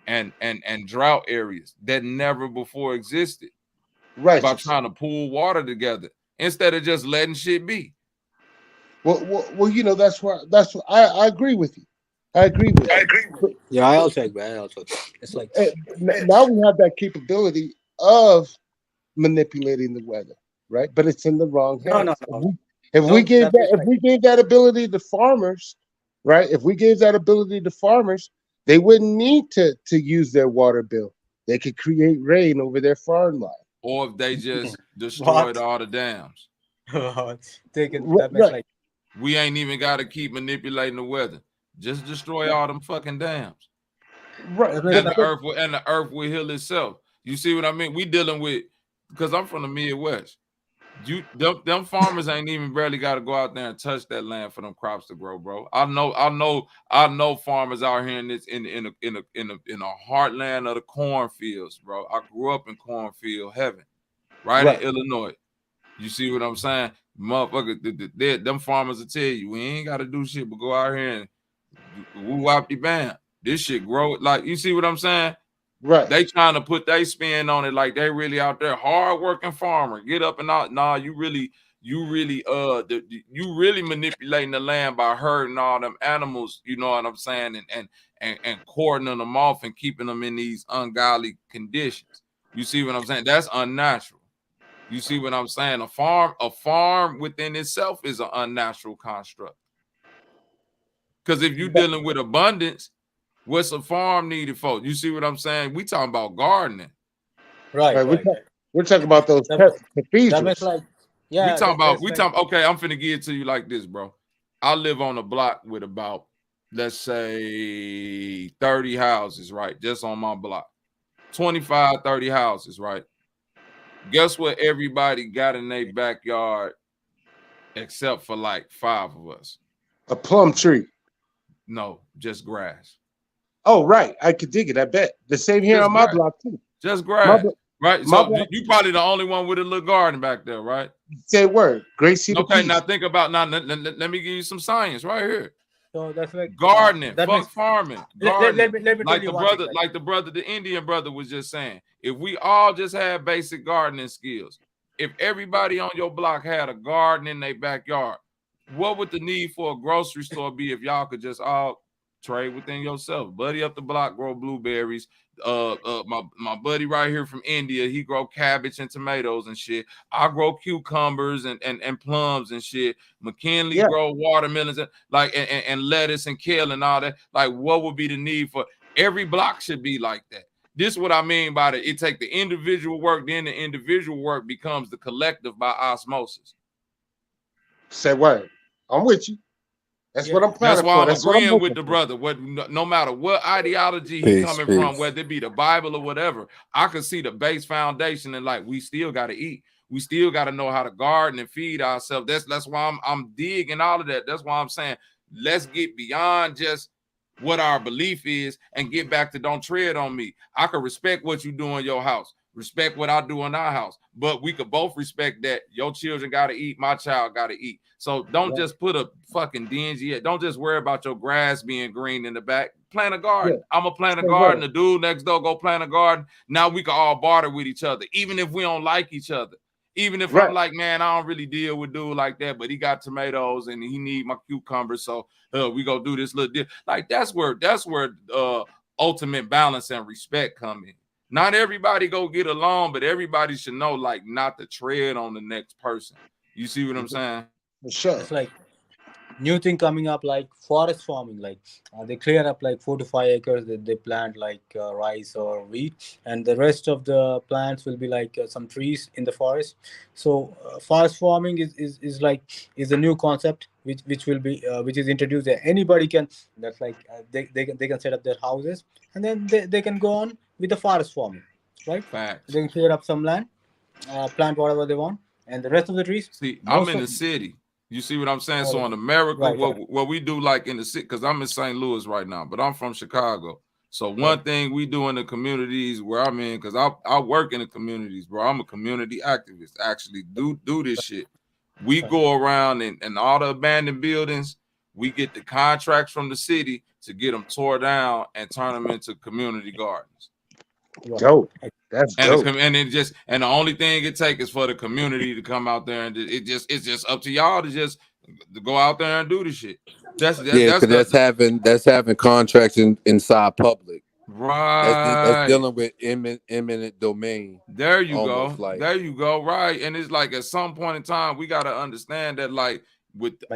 Speaker 10: and drought areas that never before existed.
Speaker 7: Right.
Speaker 10: By trying to pull water together instead of just letting shit be.
Speaker 7: Well, you know, that's what I agree with you. I agree with you.
Speaker 8: Yeah, I also agree. It's like
Speaker 7: now we have that capability of manipulating the weather, right? But it's in the wrong hands.
Speaker 8: No.
Speaker 7: If we gave that ability to farmers, right? If we gave that ability to farmers, they wouldn't need to use their water bill. They could create rain over their farm line.
Speaker 10: Or if they just destroyed all the dams.
Speaker 7: Right.
Speaker 10: We ain't even got to keep manipulating the weather. Just destroy all them fucking dams.
Speaker 7: Right.
Speaker 10: And the earth will heal itself. You see what I mean? We dealing with, because I'm from the Midwest. Them farmers ain't even barely got to go out there and touch that land for them crops to grow, bro. I know farmers out here in a heartland of the cornfields, bro. I grew up in cornfield heaven, right in Illinois. You see what I'm saying? Motherfucker, them farmers will tell you, we ain't got to do shit but go out here and woo-wop-de bam. This shit grow. Like, you see what I'm saying?
Speaker 7: Right.
Speaker 10: They trying to put their spin on it like they really out there, hard-working farmer. Get up and out. Nah, you really manipulating the land by herding all them animals, you know what I'm saying, and cordoning them off and keeping them in these ungodly conditions. You see what I'm saying? That's unnatural. You see what I'm saying? A farm within itself is an unnatural construct. Because if you're dealing with abundance, what's a farm needed for? You see what I'm saying? We talking about gardening.
Speaker 7: Right. We're talking about those cathedrals.
Speaker 10: we talking. Okay, I'm finna give it to you like this, bro. I live on a block with about, let's say, 30 houses, right? Just on my block. 25, 30 houses, right? Guess what everybody got in their backyard except for like 5 of us?
Speaker 7: A plum tree.
Speaker 10: No, just grass.
Speaker 7: Oh, right. I could dig it. I bet. The same here
Speaker 10: Just
Speaker 7: on my
Speaker 10: grass.
Speaker 7: block, too.
Speaker 10: Just grass. Right? So
Speaker 7: block,
Speaker 10: you probably the only one with a little garden back there, right?
Speaker 7: Say word. Gracie.
Speaker 10: Okay, now think about let me give you some science right here.
Speaker 8: So that's like
Speaker 10: gardening,
Speaker 8: that
Speaker 10: fuck farming. Gardening.
Speaker 8: Let me
Speaker 10: like the brother, the Indian brother was just saying. If we all just had basic gardening skills, if everybody on your block had a garden in their backyard, what would the need for a grocery store be if y'all could just all trade within yourself? Buddy up the block grow blueberries. My buddy right here from India, he grow cabbage and tomatoes and shit. I grow cucumbers and plums and shit. McKinley grow watermelons and lettuce and kale and all that. Like, what would be the need for every block should be like that? This is what I mean by it take the individual work, then the individual work becomes the collective by osmosis.
Speaker 7: Say word. I'm with you. That's what I'm planning.
Speaker 10: That's why I'm agreeing with the brother. No matter what ideology he's coming from, whether it be the Bible or whatever, I can see the base foundation and like we still got to eat. We still got to know how to garden and feed ourselves. That's why I'm digging all of that. That's why I'm saying let's get beyond just what our belief is and get back to don't tread on me. I can respect what you do in your house. Respect what I do in our house, but we could both respect that your children got to eat, my child got to eat. So don't just put a fucking dingy. Don't just worry about your grass being green in the back. Plant a garden. Yeah. I'm gonna plant a garden. The dude next door go plant a garden. Now we can all barter with each other, even if we don't like each other. Even if I'm like, man, I don't really deal with dude like that, but he got tomatoes and he need my cucumbers, so we go do this little deal. Like that's where ultimate balance and respect come in. Not everybody go get along, but everybody should know like not to tread on the next person. You see what I'm saying?
Speaker 7: For sure.
Speaker 8: It's like new thing coming up, like forest farming. Like they clear up like 4 to 5 acres that they plant like rice or wheat, and the rest of the plants will be like some trees in the forest. So forest farming is a new concept which will be which is introduced there. Anybody can. That's like they can set up their houses and then they can go on with the forest farming, right?
Speaker 10: Facts.
Speaker 8: They can clear up some land, plant whatever they want, and the rest of the trees.
Speaker 10: See, I'm in the city. You see what I'm saying? So in America, what we do like in the city, because I'm in St. Louis right now, but I'm from Chicago. So one thing we do in the communities where I'm in, because I work in the communities, bro. I'm a community activist. Actually, do this shit. We go around and all the abandoned buildings. We get the contracts from the city to get them tore down and turn them into community gardens.
Speaker 7: Dope. That's dope.
Speaker 10: And the only thing it takes is for the community to come out there and it's just up to y'all to go out there and do the shit. That's
Speaker 9: having contracts inside public.
Speaker 10: Right.
Speaker 9: That's dealing with eminent domain.
Speaker 10: There you go. There you go. Right. And it's like at some point in time, we got to understand that like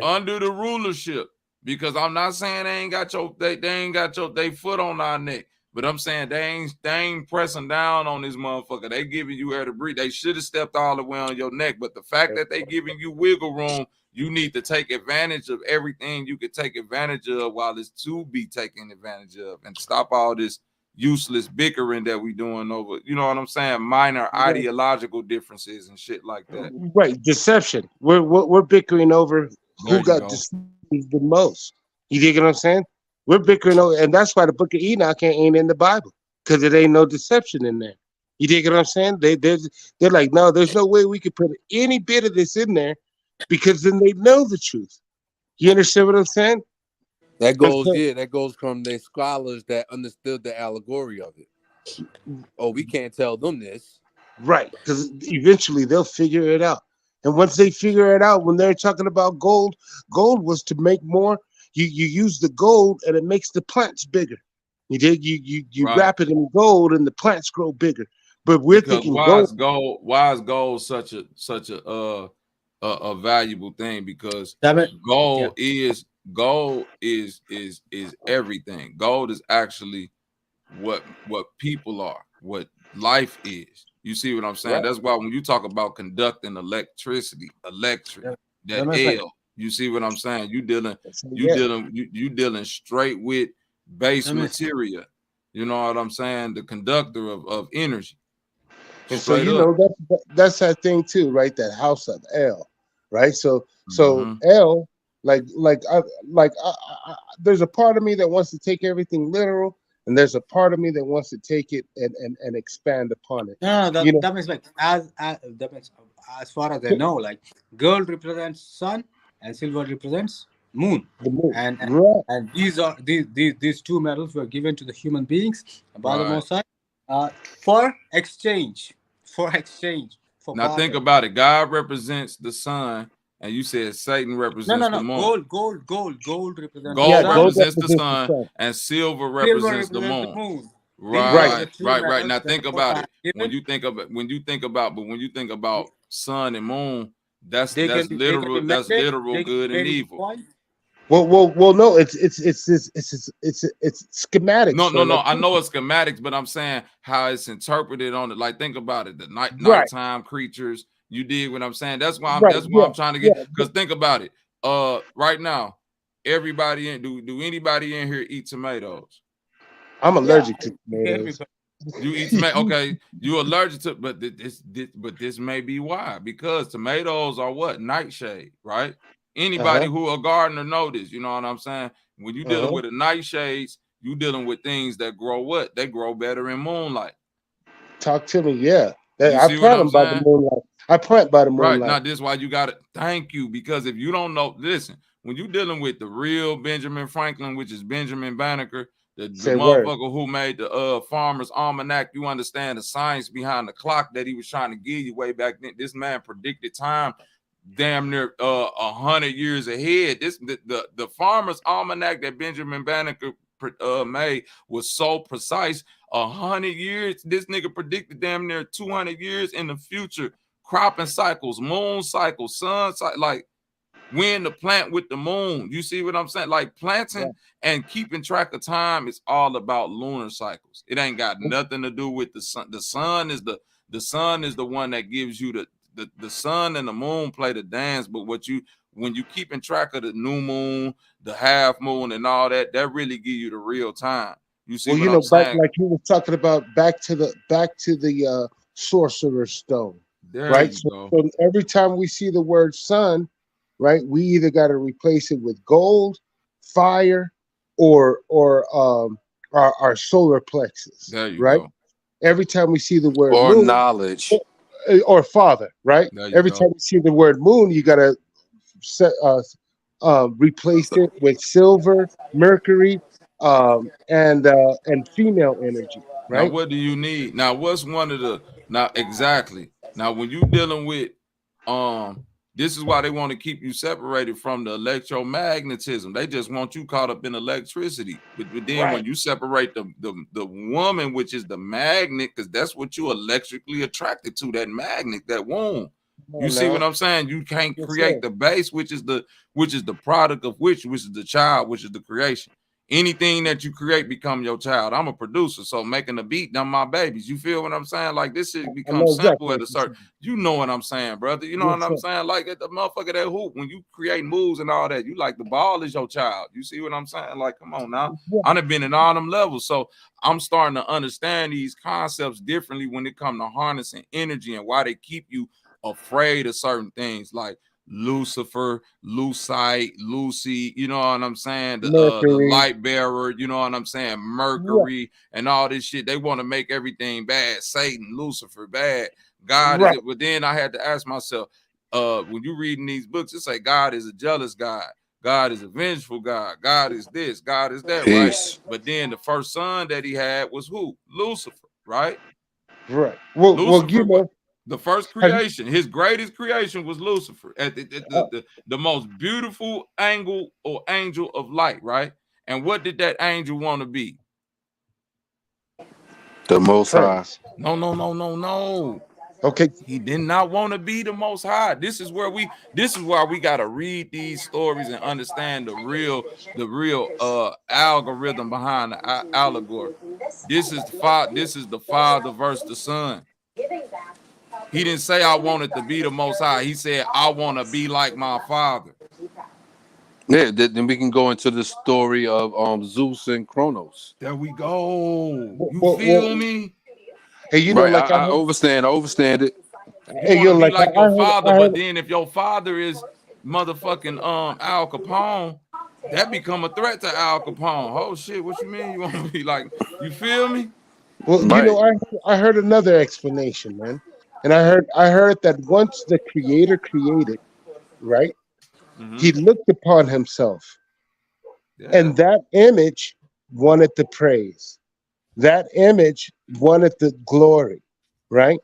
Speaker 10: under the rulership, because I'm not saying they ain't got their foot on our neck. But I'm saying they ain't pressing down on this motherfucker. They giving you air to breathe. They should have stepped all the way on your neck. But the fact that they giving you wiggle room, you need to take advantage of everything you could take advantage of while it's to be taken advantage of, and stop all this useless bickering that we doing over. You know what I'm saying? Minor ideological differences and shit like that.
Speaker 7: Right, deception. We're bickering over who got deceived the most. You dig what I'm saying? We're bickering over, and that's why the Book of Enoch ain't in the Bible, because it ain't no deception in there. You dig what I'm saying? They're like, no, there's no way we could put any bit of this in there, because then they know the truth. You understand what I'm saying?
Speaker 9: That goes from the scholars that understood the allegory of it. Oh, we can't tell them this.
Speaker 7: Right, because eventually they'll figure it out. And once they figure it out, when they're talking about gold was to make more. You use the gold and it makes the plants bigger. You dig? You wrap it in gold and the plants grow bigger. But we're thinking
Speaker 10: why is gold such a valuable thing? Because gold is everything. Gold is actually what people are, what life is. You see what I'm saying?
Speaker 8: Right.
Speaker 10: That's why when you talk about conducting electricity, that
Speaker 8: like,
Speaker 10: L, you see what I'm saying? You dealing straight with base material. You know what I'm saying? The conductor of energy.
Speaker 7: And so you know that's that thing too, right? That house of L, right? So L, there's a part of me that wants to take everything literal, and there's a part of me that wants to take it and expand upon it.
Speaker 8: No, that means like that means as far as I know, like gold represents sun and silver represents moon.
Speaker 7: The moon.
Speaker 8: And these two metals were given to the human beings by the Most High for exchange.
Speaker 10: Now think about it. God represents the sun, and you said Satan represents the moon.
Speaker 8: Gold represents
Speaker 10: the sun, and silver represents the moon. Right. Now think about it. When you think about sun and moon, that's literal. That's literal good and evil.
Speaker 7: Well, no, it's schematics.
Speaker 10: No. I know it's schematics, but I'm saying how it's interpreted on it. Like, think about it. The nighttime creatures. You dig what I'm saying? That's why I'm trying to get. Because think about it. Right now, everybody do anybody in here eat tomatoes?
Speaker 7: I'm allergic to tomatoes.
Speaker 10: You eat tomato, okay? You're allergic to, but this may be why, because tomatoes are what? Nightshade, right? Anybody who a gardener know this, you know what I'm saying? When you're dealing with the nightshades, you dealing with things that grow what? They grow better in moonlight.
Speaker 7: Talk to me, yeah. I plant them by the moonlight. I plant by the moonlight.
Speaker 10: Right now, this is why you got to thank you, because if you don't know, listen, when you're dealing with the real Benjamin Franklin, which is Benjamin Banneker, the motherfucker who made the Farmer's Almanac, you understand the science behind the clock that he was trying to give you way back then. This man predicted time damn near 100 years ahead. The Farmer's Almanac that Benjamin Banneker made was so precise. 100 years, this nigga predicted damn near 200 years in the future. Cropping cycles, moon cycles, sun cycles, like when to plant with the moon. You see what I'm saying? Like planting and keeping track of time is all about lunar cycles. It ain't got nothing to do with the sun. The sun is the one that gives you the sun and the moon play the dance. But when you keeping track of the new moon, the half moon, and all that, that really give you the real time. You see what I'm saying?
Speaker 7: Like you were talking about, back to the sorcerer's stone. Right. So every time we see the word sun, right, we either got to replace it with gold, fire, or our solar plexus.
Speaker 10: There you
Speaker 7: right?
Speaker 10: go.
Speaker 7: Every time we see the word
Speaker 9: or
Speaker 7: moon,
Speaker 9: knowledge,
Speaker 7: or father, right? Every time we see the word moon, you got to replace it with silver, mercury, and female energy. Right.
Speaker 10: Now, what do you need? Now, what's one of the exactly? Now, when you dealing with this is why they want to keep you separated from the electromagnetism. They just want you caught up in electricity. But then when you separate the woman, which is the magnet, because that's what you're electrically attracted to, that magnet, that womb. You see what I'm saying? You can't create the base, which is the product of which is the child, which is the creation. Anything that you create become your child. I'm a producer, so making a beat, them my babies. You feel what I'm saying? Like this shit becomes simple at a certain. You know what I'm saying, brother? You know what I'm saying? Like at the motherfucker that hoop, when you create moves and all that, you like the ball is your child. You see what I'm saying? Like, come on now. I done been in all them levels, so I'm starting to understand these concepts differently when it comes to harnessing energy and why they keep you afraid of certain things like Lucifer, Lucite, Lucy, you know what I'm saying? The light bearer, you know what I'm saying? Mercury and all this shit. They want to make everything bad. Satan, Lucifer, bad. God is it. But then I had to ask myself, when you reading these books, it say God is a jealous God. God is a vengeful God. God is this. God is that, right? But then the first son that he had was who? Lucifer, right?
Speaker 7: Right. Well, you know,
Speaker 10: the first creation, his greatest creation was Lucifer, at the most beautiful angle or angel of light, right? And what did that angel want to be?
Speaker 9: The Most High.
Speaker 10: No.
Speaker 7: Okay.
Speaker 10: He did not want to be the Most High. This is why we got to read these stories and understand the real algorithm behind the allegory. This is the father versus the son. He didn't say I wanted to be the Most High. He said I want to be like my father.
Speaker 9: Yeah, then we can go into the story of Zeus and Kronos.
Speaker 10: There we go. You
Speaker 7: Well,
Speaker 10: feel me?
Speaker 7: hey, you know,
Speaker 9: Right,
Speaker 7: like I
Speaker 9: I
Speaker 7: heard,
Speaker 9: understand it.
Speaker 10: You
Speaker 7: hey,
Speaker 10: want
Speaker 7: yo,
Speaker 10: to be
Speaker 7: like
Speaker 10: like your father,
Speaker 7: I
Speaker 10: but
Speaker 7: heard,
Speaker 10: then if your father is motherfucking Al Capone, that become a threat to Al Capone. Oh shit, what you mean you want to be like? You feel me?
Speaker 7: well, you
Speaker 9: Right.
Speaker 7: know, I heard another explanation, man, and I heard that once the Creator created, right, he looked upon himself,
Speaker 10: Yeah.
Speaker 7: and that image wanted the praise. That image wanted the glory, right?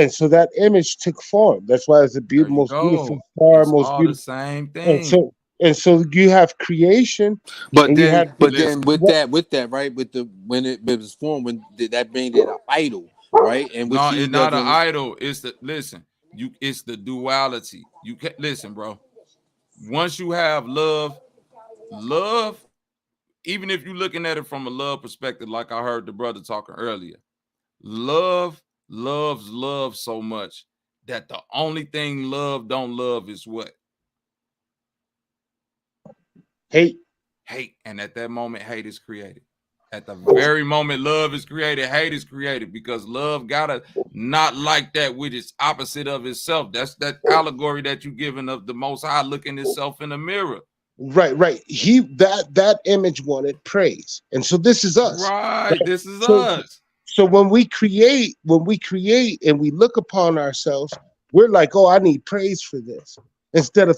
Speaker 7: So that image took form. That's why it's the
Speaker 10: There you
Speaker 7: most beautiful
Speaker 10: go.
Speaker 7: star,
Speaker 10: It's
Speaker 7: most
Speaker 10: all the
Speaker 7: beautiful.
Speaker 10: same
Speaker 7: And
Speaker 10: thing.
Speaker 7: so you have creation,
Speaker 9: But
Speaker 7: and you
Speaker 9: then,
Speaker 7: have
Speaker 9: but then
Speaker 10: Listen,
Speaker 9: with
Speaker 7: what?
Speaker 9: that, right? With the when it was formed, when that made it an idol, right? And which
Speaker 10: no,
Speaker 9: he
Speaker 10: it's not an
Speaker 9: doesn't.
Speaker 10: idol. It's the listen. It's the duality. You can listen, bro. Once you have love, even if you're looking at it from a love perspective, like I heard the brother talking earlier, love loves love so much that the only thing love don't love is what?
Speaker 7: Hate.
Speaker 10: Hate. And at that moment, hate is created. At the very moment love is created, hate is created, because love gotta not like that which is opposite of itself. That's that allegory that you giving of the Most High looking itself in the mirror.
Speaker 7: Right. That image wanted praise, and so this is us.
Speaker 10: Right.
Speaker 7: Right?
Speaker 10: This is
Speaker 7: So
Speaker 10: us.
Speaker 7: so when we create and we look upon ourselves, we're like, oh, I need praise for this. Instead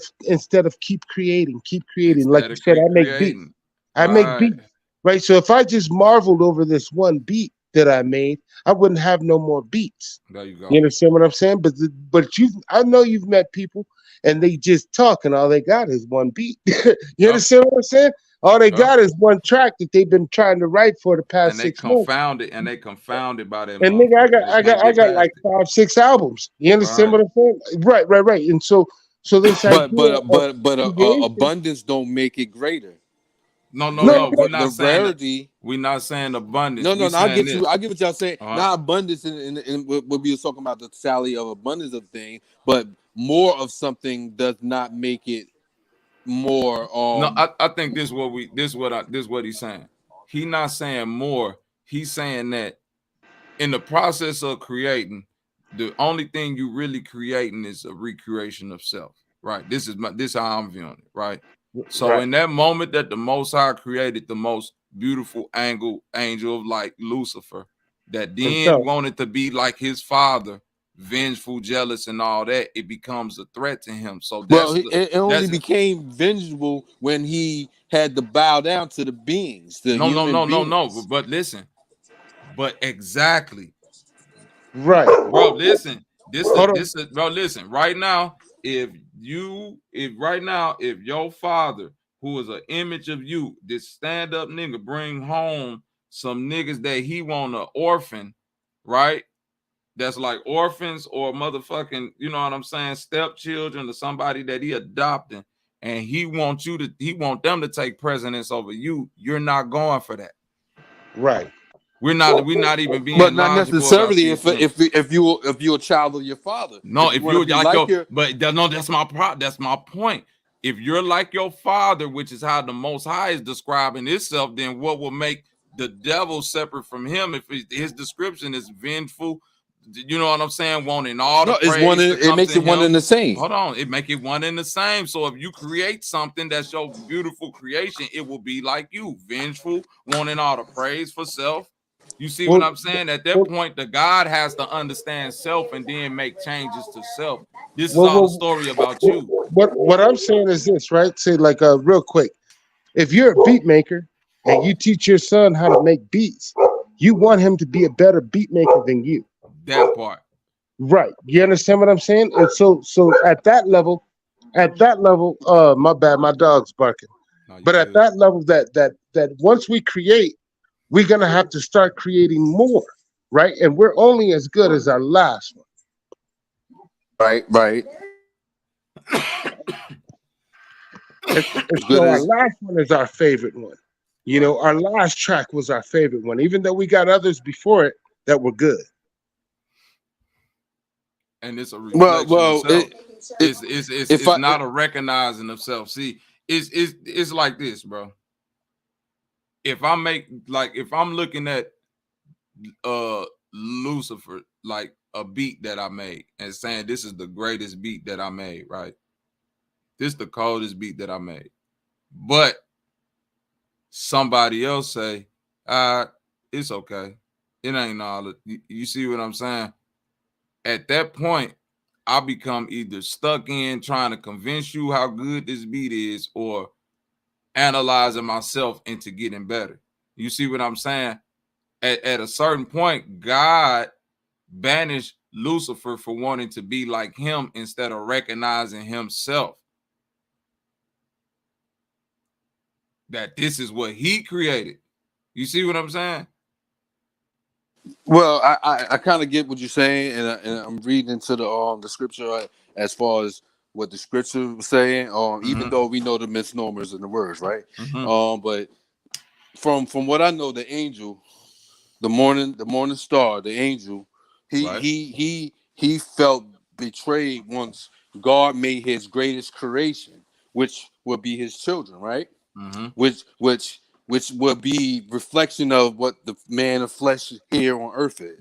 Speaker 7: of keep creating, like
Speaker 10: Instead
Speaker 7: you
Speaker 10: of
Speaker 7: said,
Speaker 10: creating.
Speaker 7: I make
Speaker 10: Right.
Speaker 7: beats, right? So if I just marveled over this one beat that I made, I wouldn't have no more beats.
Speaker 10: There you
Speaker 7: You
Speaker 10: go.
Speaker 7: understand what I'm saying? I know you've met people and they just talk and all they got is one beat. You
Speaker 10: Yep.
Speaker 7: understand what I'm saying? All they
Speaker 10: Yep.
Speaker 7: got is one track that they've been trying to write for the
Speaker 10: And
Speaker 7: past
Speaker 10: they
Speaker 7: 6 months.
Speaker 10: confounded by that
Speaker 7: And nigga,
Speaker 10: motherfucker. They can't
Speaker 7: I
Speaker 10: get
Speaker 7: got
Speaker 10: past
Speaker 7: like
Speaker 10: it.
Speaker 7: 5, 6 albums. You understand
Speaker 10: Right.
Speaker 7: what I'm saying? Right. And so this
Speaker 9: But
Speaker 7: idea of creation.
Speaker 9: abundance don't make it greater.
Speaker 10: No.
Speaker 7: No,
Speaker 10: We're
Speaker 9: The
Speaker 10: not saying that.
Speaker 9: rarity.
Speaker 10: We're not saying abundance.
Speaker 9: No.
Speaker 10: We
Speaker 9: I
Speaker 10: saying
Speaker 9: get
Speaker 10: this.
Speaker 9: you. I get what y'all saying.
Speaker 10: All right.
Speaker 9: Not abundance in what we were talking about, the tally of abundance of things, but more of something does not make it more.
Speaker 10: No, I think this is what he's saying. He not saying more. He's saying that in the process of creating, the only thing you really creating is a recreation of self. Right. This is how I'm viewing it. Right. So
Speaker 7: right.
Speaker 10: in that moment that the Most High created the most beautiful angel of light, Lucifer, that then
Speaker 7: Himself.
Speaker 10: wanted to be like his father, vengeful, jealous, and all that, it becomes a threat to him. So
Speaker 9: Well,
Speaker 10: that's
Speaker 9: it only
Speaker 10: that's
Speaker 9: became vengeful when he had to bow down to the beings, the human
Speaker 10: no.
Speaker 9: beings.
Speaker 10: But listen, but exactly,
Speaker 7: Right.
Speaker 10: bro. Listen,
Speaker 7: Hold on.
Speaker 10: bro. Listen, right now, if your father, who is an image of you, this stand up nigga, bring home some niggas that he want to orphan, right? That's like orphans or motherfucking, you know what I'm saying, stepchildren or somebody that he adopting, and he want them to take precedence over you. You're not going for that.
Speaker 7: Right.
Speaker 10: We're not even
Speaker 9: But
Speaker 10: being
Speaker 9: not
Speaker 10: logical about
Speaker 9: necessarily
Speaker 10: these things.
Speaker 9: if you're a child of your father.
Speaker 10: No,
Speaker 9: If you
Speaker 10: if
Speaker 9: want to
Speaker 10: you're
Speaker 9: be
Speaker 10: like
Speaker 9: like your
Speaker 10: that's my point. If you're like your father, which is how the Most High is describing himself, then what will make the devil separate from him if his description is vengeful? You know what I'm saying? Wanting all the
Speaker 9: no, it's one.
Speaker 10: praise to
Speaker 9: It
Speaker 10: come
Speaker 9: makes
Speaker 10: to
Speaker 9: it one
Speaker 10: him.
Speaker 9: and the same.
Speaker 10: Hold on, it make it one and the same. So if you create something that's your beautiful creation, it will be like you, vengeful, wanting all the praise for self. You see what
Speaker 7: Well,
Speaker 10: I'm saying? At that point, the God has to understand self and then make changes to self. This is
Speaker 7: well,
Speaker 10: all the
Speaker 7: well,
Speaker 10: story about you.
Speaker 7: what I'm saying is this, right? Say like real quick. If you're a beat maker and you teach your son how to make beats, you want him to be a better beat maker than you.
Speaker 10: That part.
Speaker 7: Right. You understand what I'm saying? And so at that level, my bad, my dog's barking.
Speaker 10: No, you
Speaker 7: But at
Speaker 10: good.
Speaker 7: that level that once we create, we're gonna have to start creating more, right? And we're only as good as our last one.
Speaker 9: Right.
Speaker 7: And
Speaker 9: As good
Speaker 7: so our
Speaker 9: as
Speaker 7: last one is our favorite one. You know, our last track was our favorite one, even though we got others before it that were good.
Speaker 10: and it's a reflection of self. It's
Speaker 9: I,
Speaker 10: not a recognizing of self. See, it's like this, bro. If I'm looking at Lucifer, like a beat that I made, and saying this is the greatest beat that I made, right? This is the coldest beat that I made. But somebody else say, it's okay. It ain't all. You see what I'm saying? At that point, I become either stuck in trying to convince you how good this beat is, or analyzing myself into getting better. You see what I'm saying? At a certain point, God banished Lucifer for wanting to be like him instead of recognizing himself. That this is what he created. You see what I'm saying?
Speaker 9: Well, I kind of get what you're saying, and I'm reading into the scripture as far as what the scripture was saying. Even though we know the misnomers and the words, right? But from what I know, the angel, the morning star, the angel, he felt betrayed once God made his greatest creation, which would be his children, right? Which would be reflection of what the man of flesh here on earth is,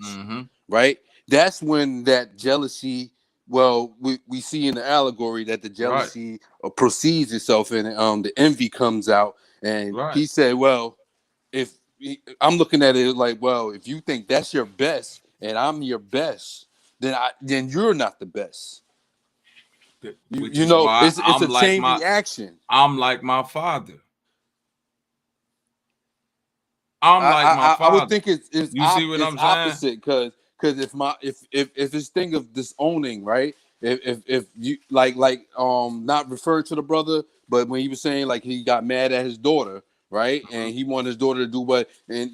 Speaker 9: right? That's when that jealousy. Well, we see in the allegory that the jealousy proceeds itself, and the envy comes out. And he said, "Well, if I'm looking at it like, well, if you think that's your best and I'm your best, then you're not the best." You know, it's a chain reaction.
Speaker 10: I'm like my father. I
Speaker 9: would think it's
Speaker 10: you see what I'm
Speaker 9: opposite, because if this thing of disowning, right? If you like not referring to the brother, but when he was saying like he got mad at his daughter, right? And he wanted his daughter to do what, and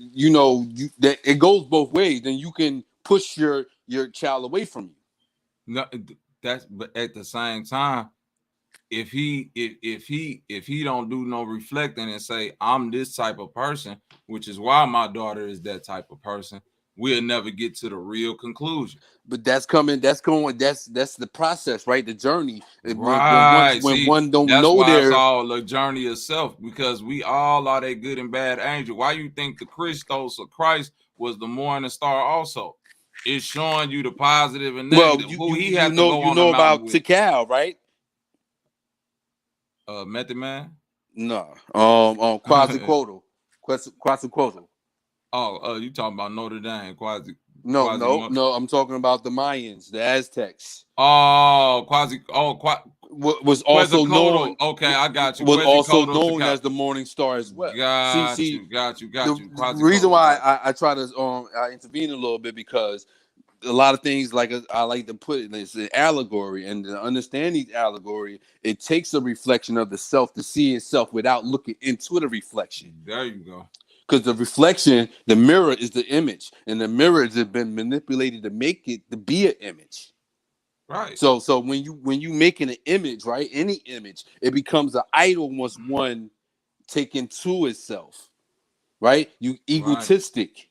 Speaker 9: that it goes both ways. Then you can push your child away from you.
Speaker 10: No, but at the same time, if he don't do no reflecting and say I'm this type of person, which is why my daughter is that type of person, we'll never get to the real conclusion.
Speaker 9: But that's the process, right? The journey.
Speaker 10: Right.
Speaker 9: When one don't
Speaker 10: that's
Speaker 9: know
Speaker 10: why
Speaker 9: their,
Speaker 10: it's all a journey of self, because we all are that good and bad angel. Why you think the Christos of Christ was the morning star also? It's showing you the positive and negative. Who he had to go on the mountain
Speaker 9: about
Speaker 10: with.
Speaker 9: Tikal, right?
Speaker 10: Method Man?
Speaker 9: No. Quetzalcoatl. Quetzalcoatl.
Speaker 10: Oh, you talking about Notre Dame?
Speaker 9: No, I'm talking about the Mayans, the Aztecs. Was also known.
Speaker 10: Okay, I got you.
Speaker 9: Was also known as the morning star as well.
Speaker 10: Got you.
Speaker 9: The reason why I try to intervene a little bit, because a lot of things, like I like to put it, it's an allegory, and to understand these allegory, it takes a reflection of the self to see itself without looking into the reflection.
Speaker 10: There you go.
Speaker 9: Because the reflection, the mirror is the image, and the mirror has been manipulated to make it to be an image.
Speaker 10: Right.
Speaker 9: So when you making an image, right, any image, it becomes an idol once one taken to itself, right? You egotistic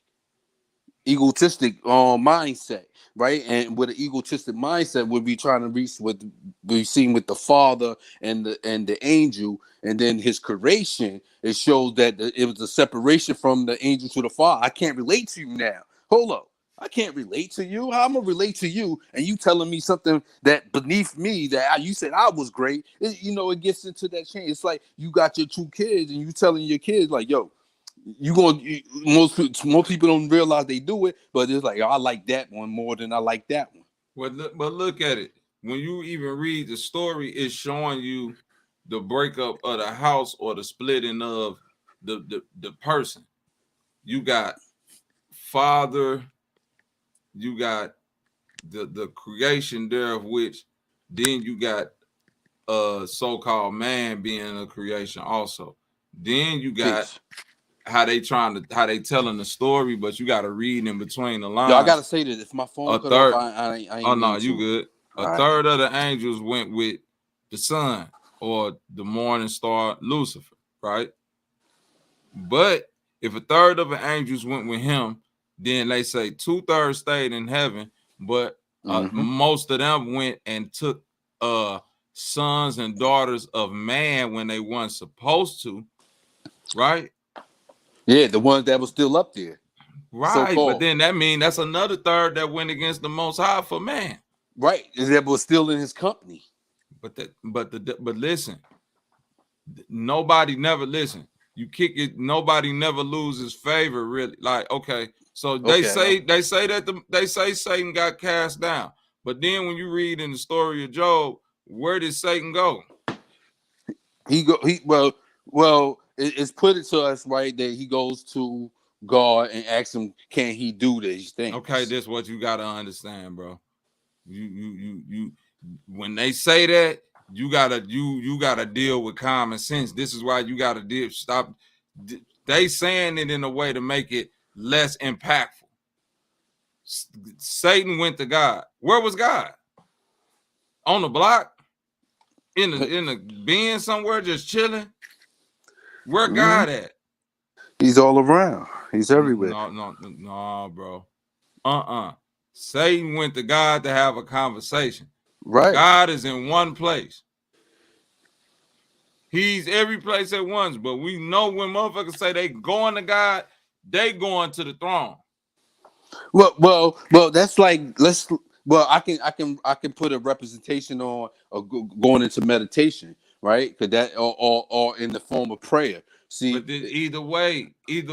Speaker 9: mindset, right? And with an egotistic mindset, we'll be trying to reach what we've seen with the Father and the angel, and then his creation. It shows that it was a separation from the angel to the Father. I can't relate to you now. Hold up. I can't relate to you. How I'm gonna relate to you, and you telling me something that beneath me that you said I was great? It gets into that change. It's like you got your two kids, and you telling your kids like, "Yo, most people don't realize they do it, but it's like, I like that one more than I like that one."
Speaker 10: But look at it. When you even read the story, it's showing you the breakup of the house or the splitting of the person. You got father, you got the creation there, of which then you got so-called man being a creation also. Then you got how they telling the story, but you got to read in between the lines.
Speaker 9: Yo, I gotta say this. If my phone cut off, I ain't.
Speaker 10: Oh no, you good. A third of the angels went with the sun, or the morning star Lucifer, right? But if a third of the angels went with him, then they say 2/3 stayed in heaven, but Most of them went and took sons and daughters of man when they weren't supposed to, right?
Speaker 9: Yeah, the ones that was still up there.
Speaker 10: Right,
Speaker 9: So-called.
Speaker 10: but then that means that's another third that went against the Most High for man.
Speaker 9: Right, that was still in his company.
Speaker 10: But listen, nobody never listen. You kick it, nobody never loses favor, really. Like, okay, so they say that they say Satan got cast down, but then when you read in the story of Job, where did Satan go?
Speaker 9: It's put it to us, right, that he goes to God and asks him, can he do these things?
Speaker 10: Okay, this is what you gotta understand, bro. You when they say that, you gotta deal with common sense. This is why you gotta stop. They saying it in a way to make it less impactful. Satan went to God. Where was God? On the block? In the bin somewhere, just chilling? Where God at?
Speaker 9: He's all around. He's everywhere.
Speaker 10: No, bro. Satan went to God to have a conversation.
Speaker 9: Right.
Speaker 10: God is in one place. He's every place at once, but we know when motherfuckers say they going to God, they going to the throne.
Speaker 9: Well, that's like I can put a representation on going into meditation, right? Because that or in the form of prayer. See,
Speaker 10: but either way, he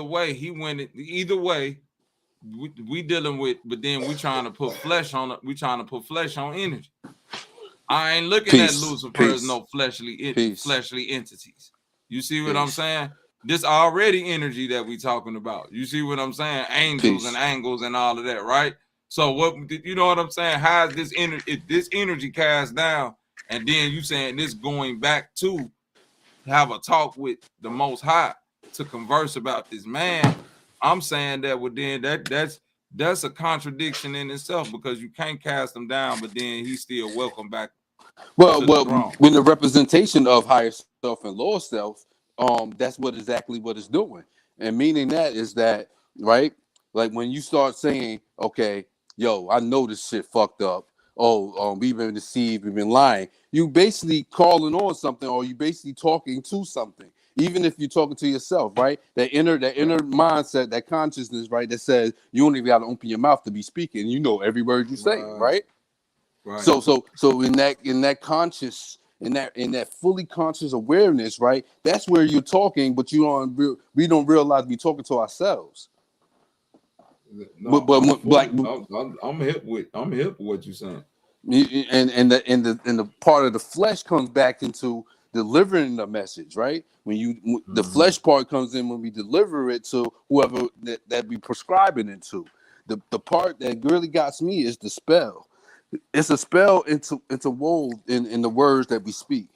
Speaker 10: went. Either way, we dealing with, but then we trying to put flesh on it. We trying to put flesh on energy. I ain't looking at Lucifer as no fleshly entities. You see what I'm saying? This already energy that we talking about. You see what I'm saying? Angels and angles and all of that, right? So what, you know what I'm saying? How is this energy cast down? And then you saying this going back to have a talk with the Most High to converse about this man. I'm saying that within that's a contradiction in itself, because you can't cast him down, but then he's still welcome back.
Speaker 9: Well, when the representation of higher self and lower self, that's exactly what it's doing. And meaning that is that, right? Like when you start saying, okay, yo, I know this shit fucked up. Oh, we've been deceived, we've been lying. You basically calling on something, or you basically talking to something. Even if you're talking to yourself, right? That inner mindset, that consciousness, right? That says you only got to open your mouth to be speaking. You know every word you say, right? Right. So in that conscious, in that fully conscious awareness, right? That's where you're talking, but we don't realize we're talking to ourselves.
Speaker 10: No, I'm hip with what you're saying.
Speaker 9: And the part of the flesh comes back into delivering the message, right? When the flesh part comes in when we deliver it to whoever that we prescribing it to. The part that really got me is the spell. It's a spell interwoven in the words that we speak.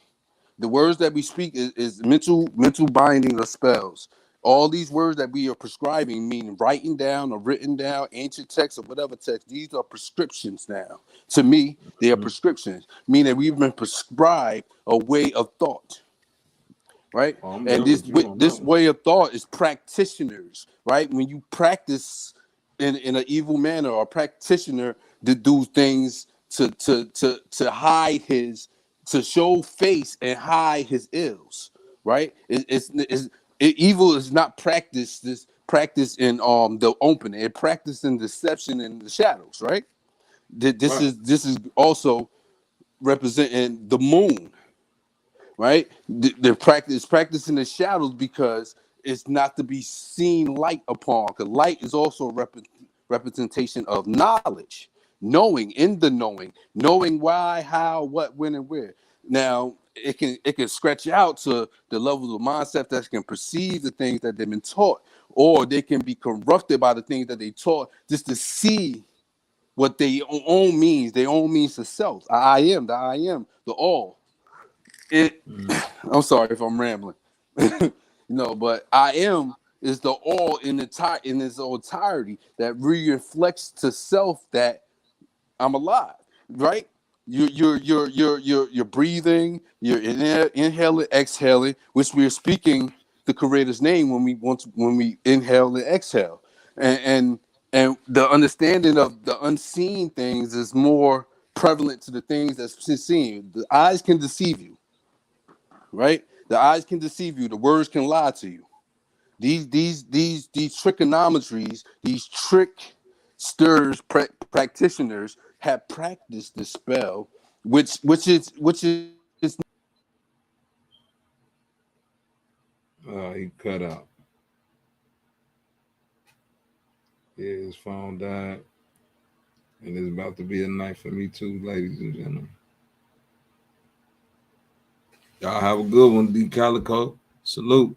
Speaker 9: The words that we speak is mental binding of spells. All these words that we are prescribing, meaning writing down or written down, ancient text or whatever text, these are prescriptions now. To me, they are prescriptions, meaning we've been prescribed a way of thought. Right? And this way of thought is practitioners, right? When you practice in an evil manner, or a practitioner to do things to hide to show face and hide his ills, right? Evil is not practiced in the open. It practiced in deception in the shadows, right? This is also representing the moon, right? The practice in the shadows because it's not to be seen light upon. Because light is also a representation of knowledge, knowing why, how, what, when, and where. Now it can stretch out to the levels of mindset that can perceive the things that they've been taught, or they can be corrupted by the things that they taught just to see what their own means. Their own means to self. I am, the all. I'm sorry if I'm rambling. But I am is the all in its entirety that reflects to self that I'm alive, right? You're breathing, you're inhaling, exhaling, which we are speaking the Creator's name when we inhale and exhale, and And the understanding of the unseen things is more prevalent to the things that's seen. The eyes can deceive you, right? The eyes can deceive you. The words can lie to you. These trigonometries, these tricksters, practitioners have practiced the spell, which is
Speaker 10: he cut out. Yeah, his phone died. And it's about to be a night for me too, ladies and gentlemen. Y'all have a good one, D Calico. Salute.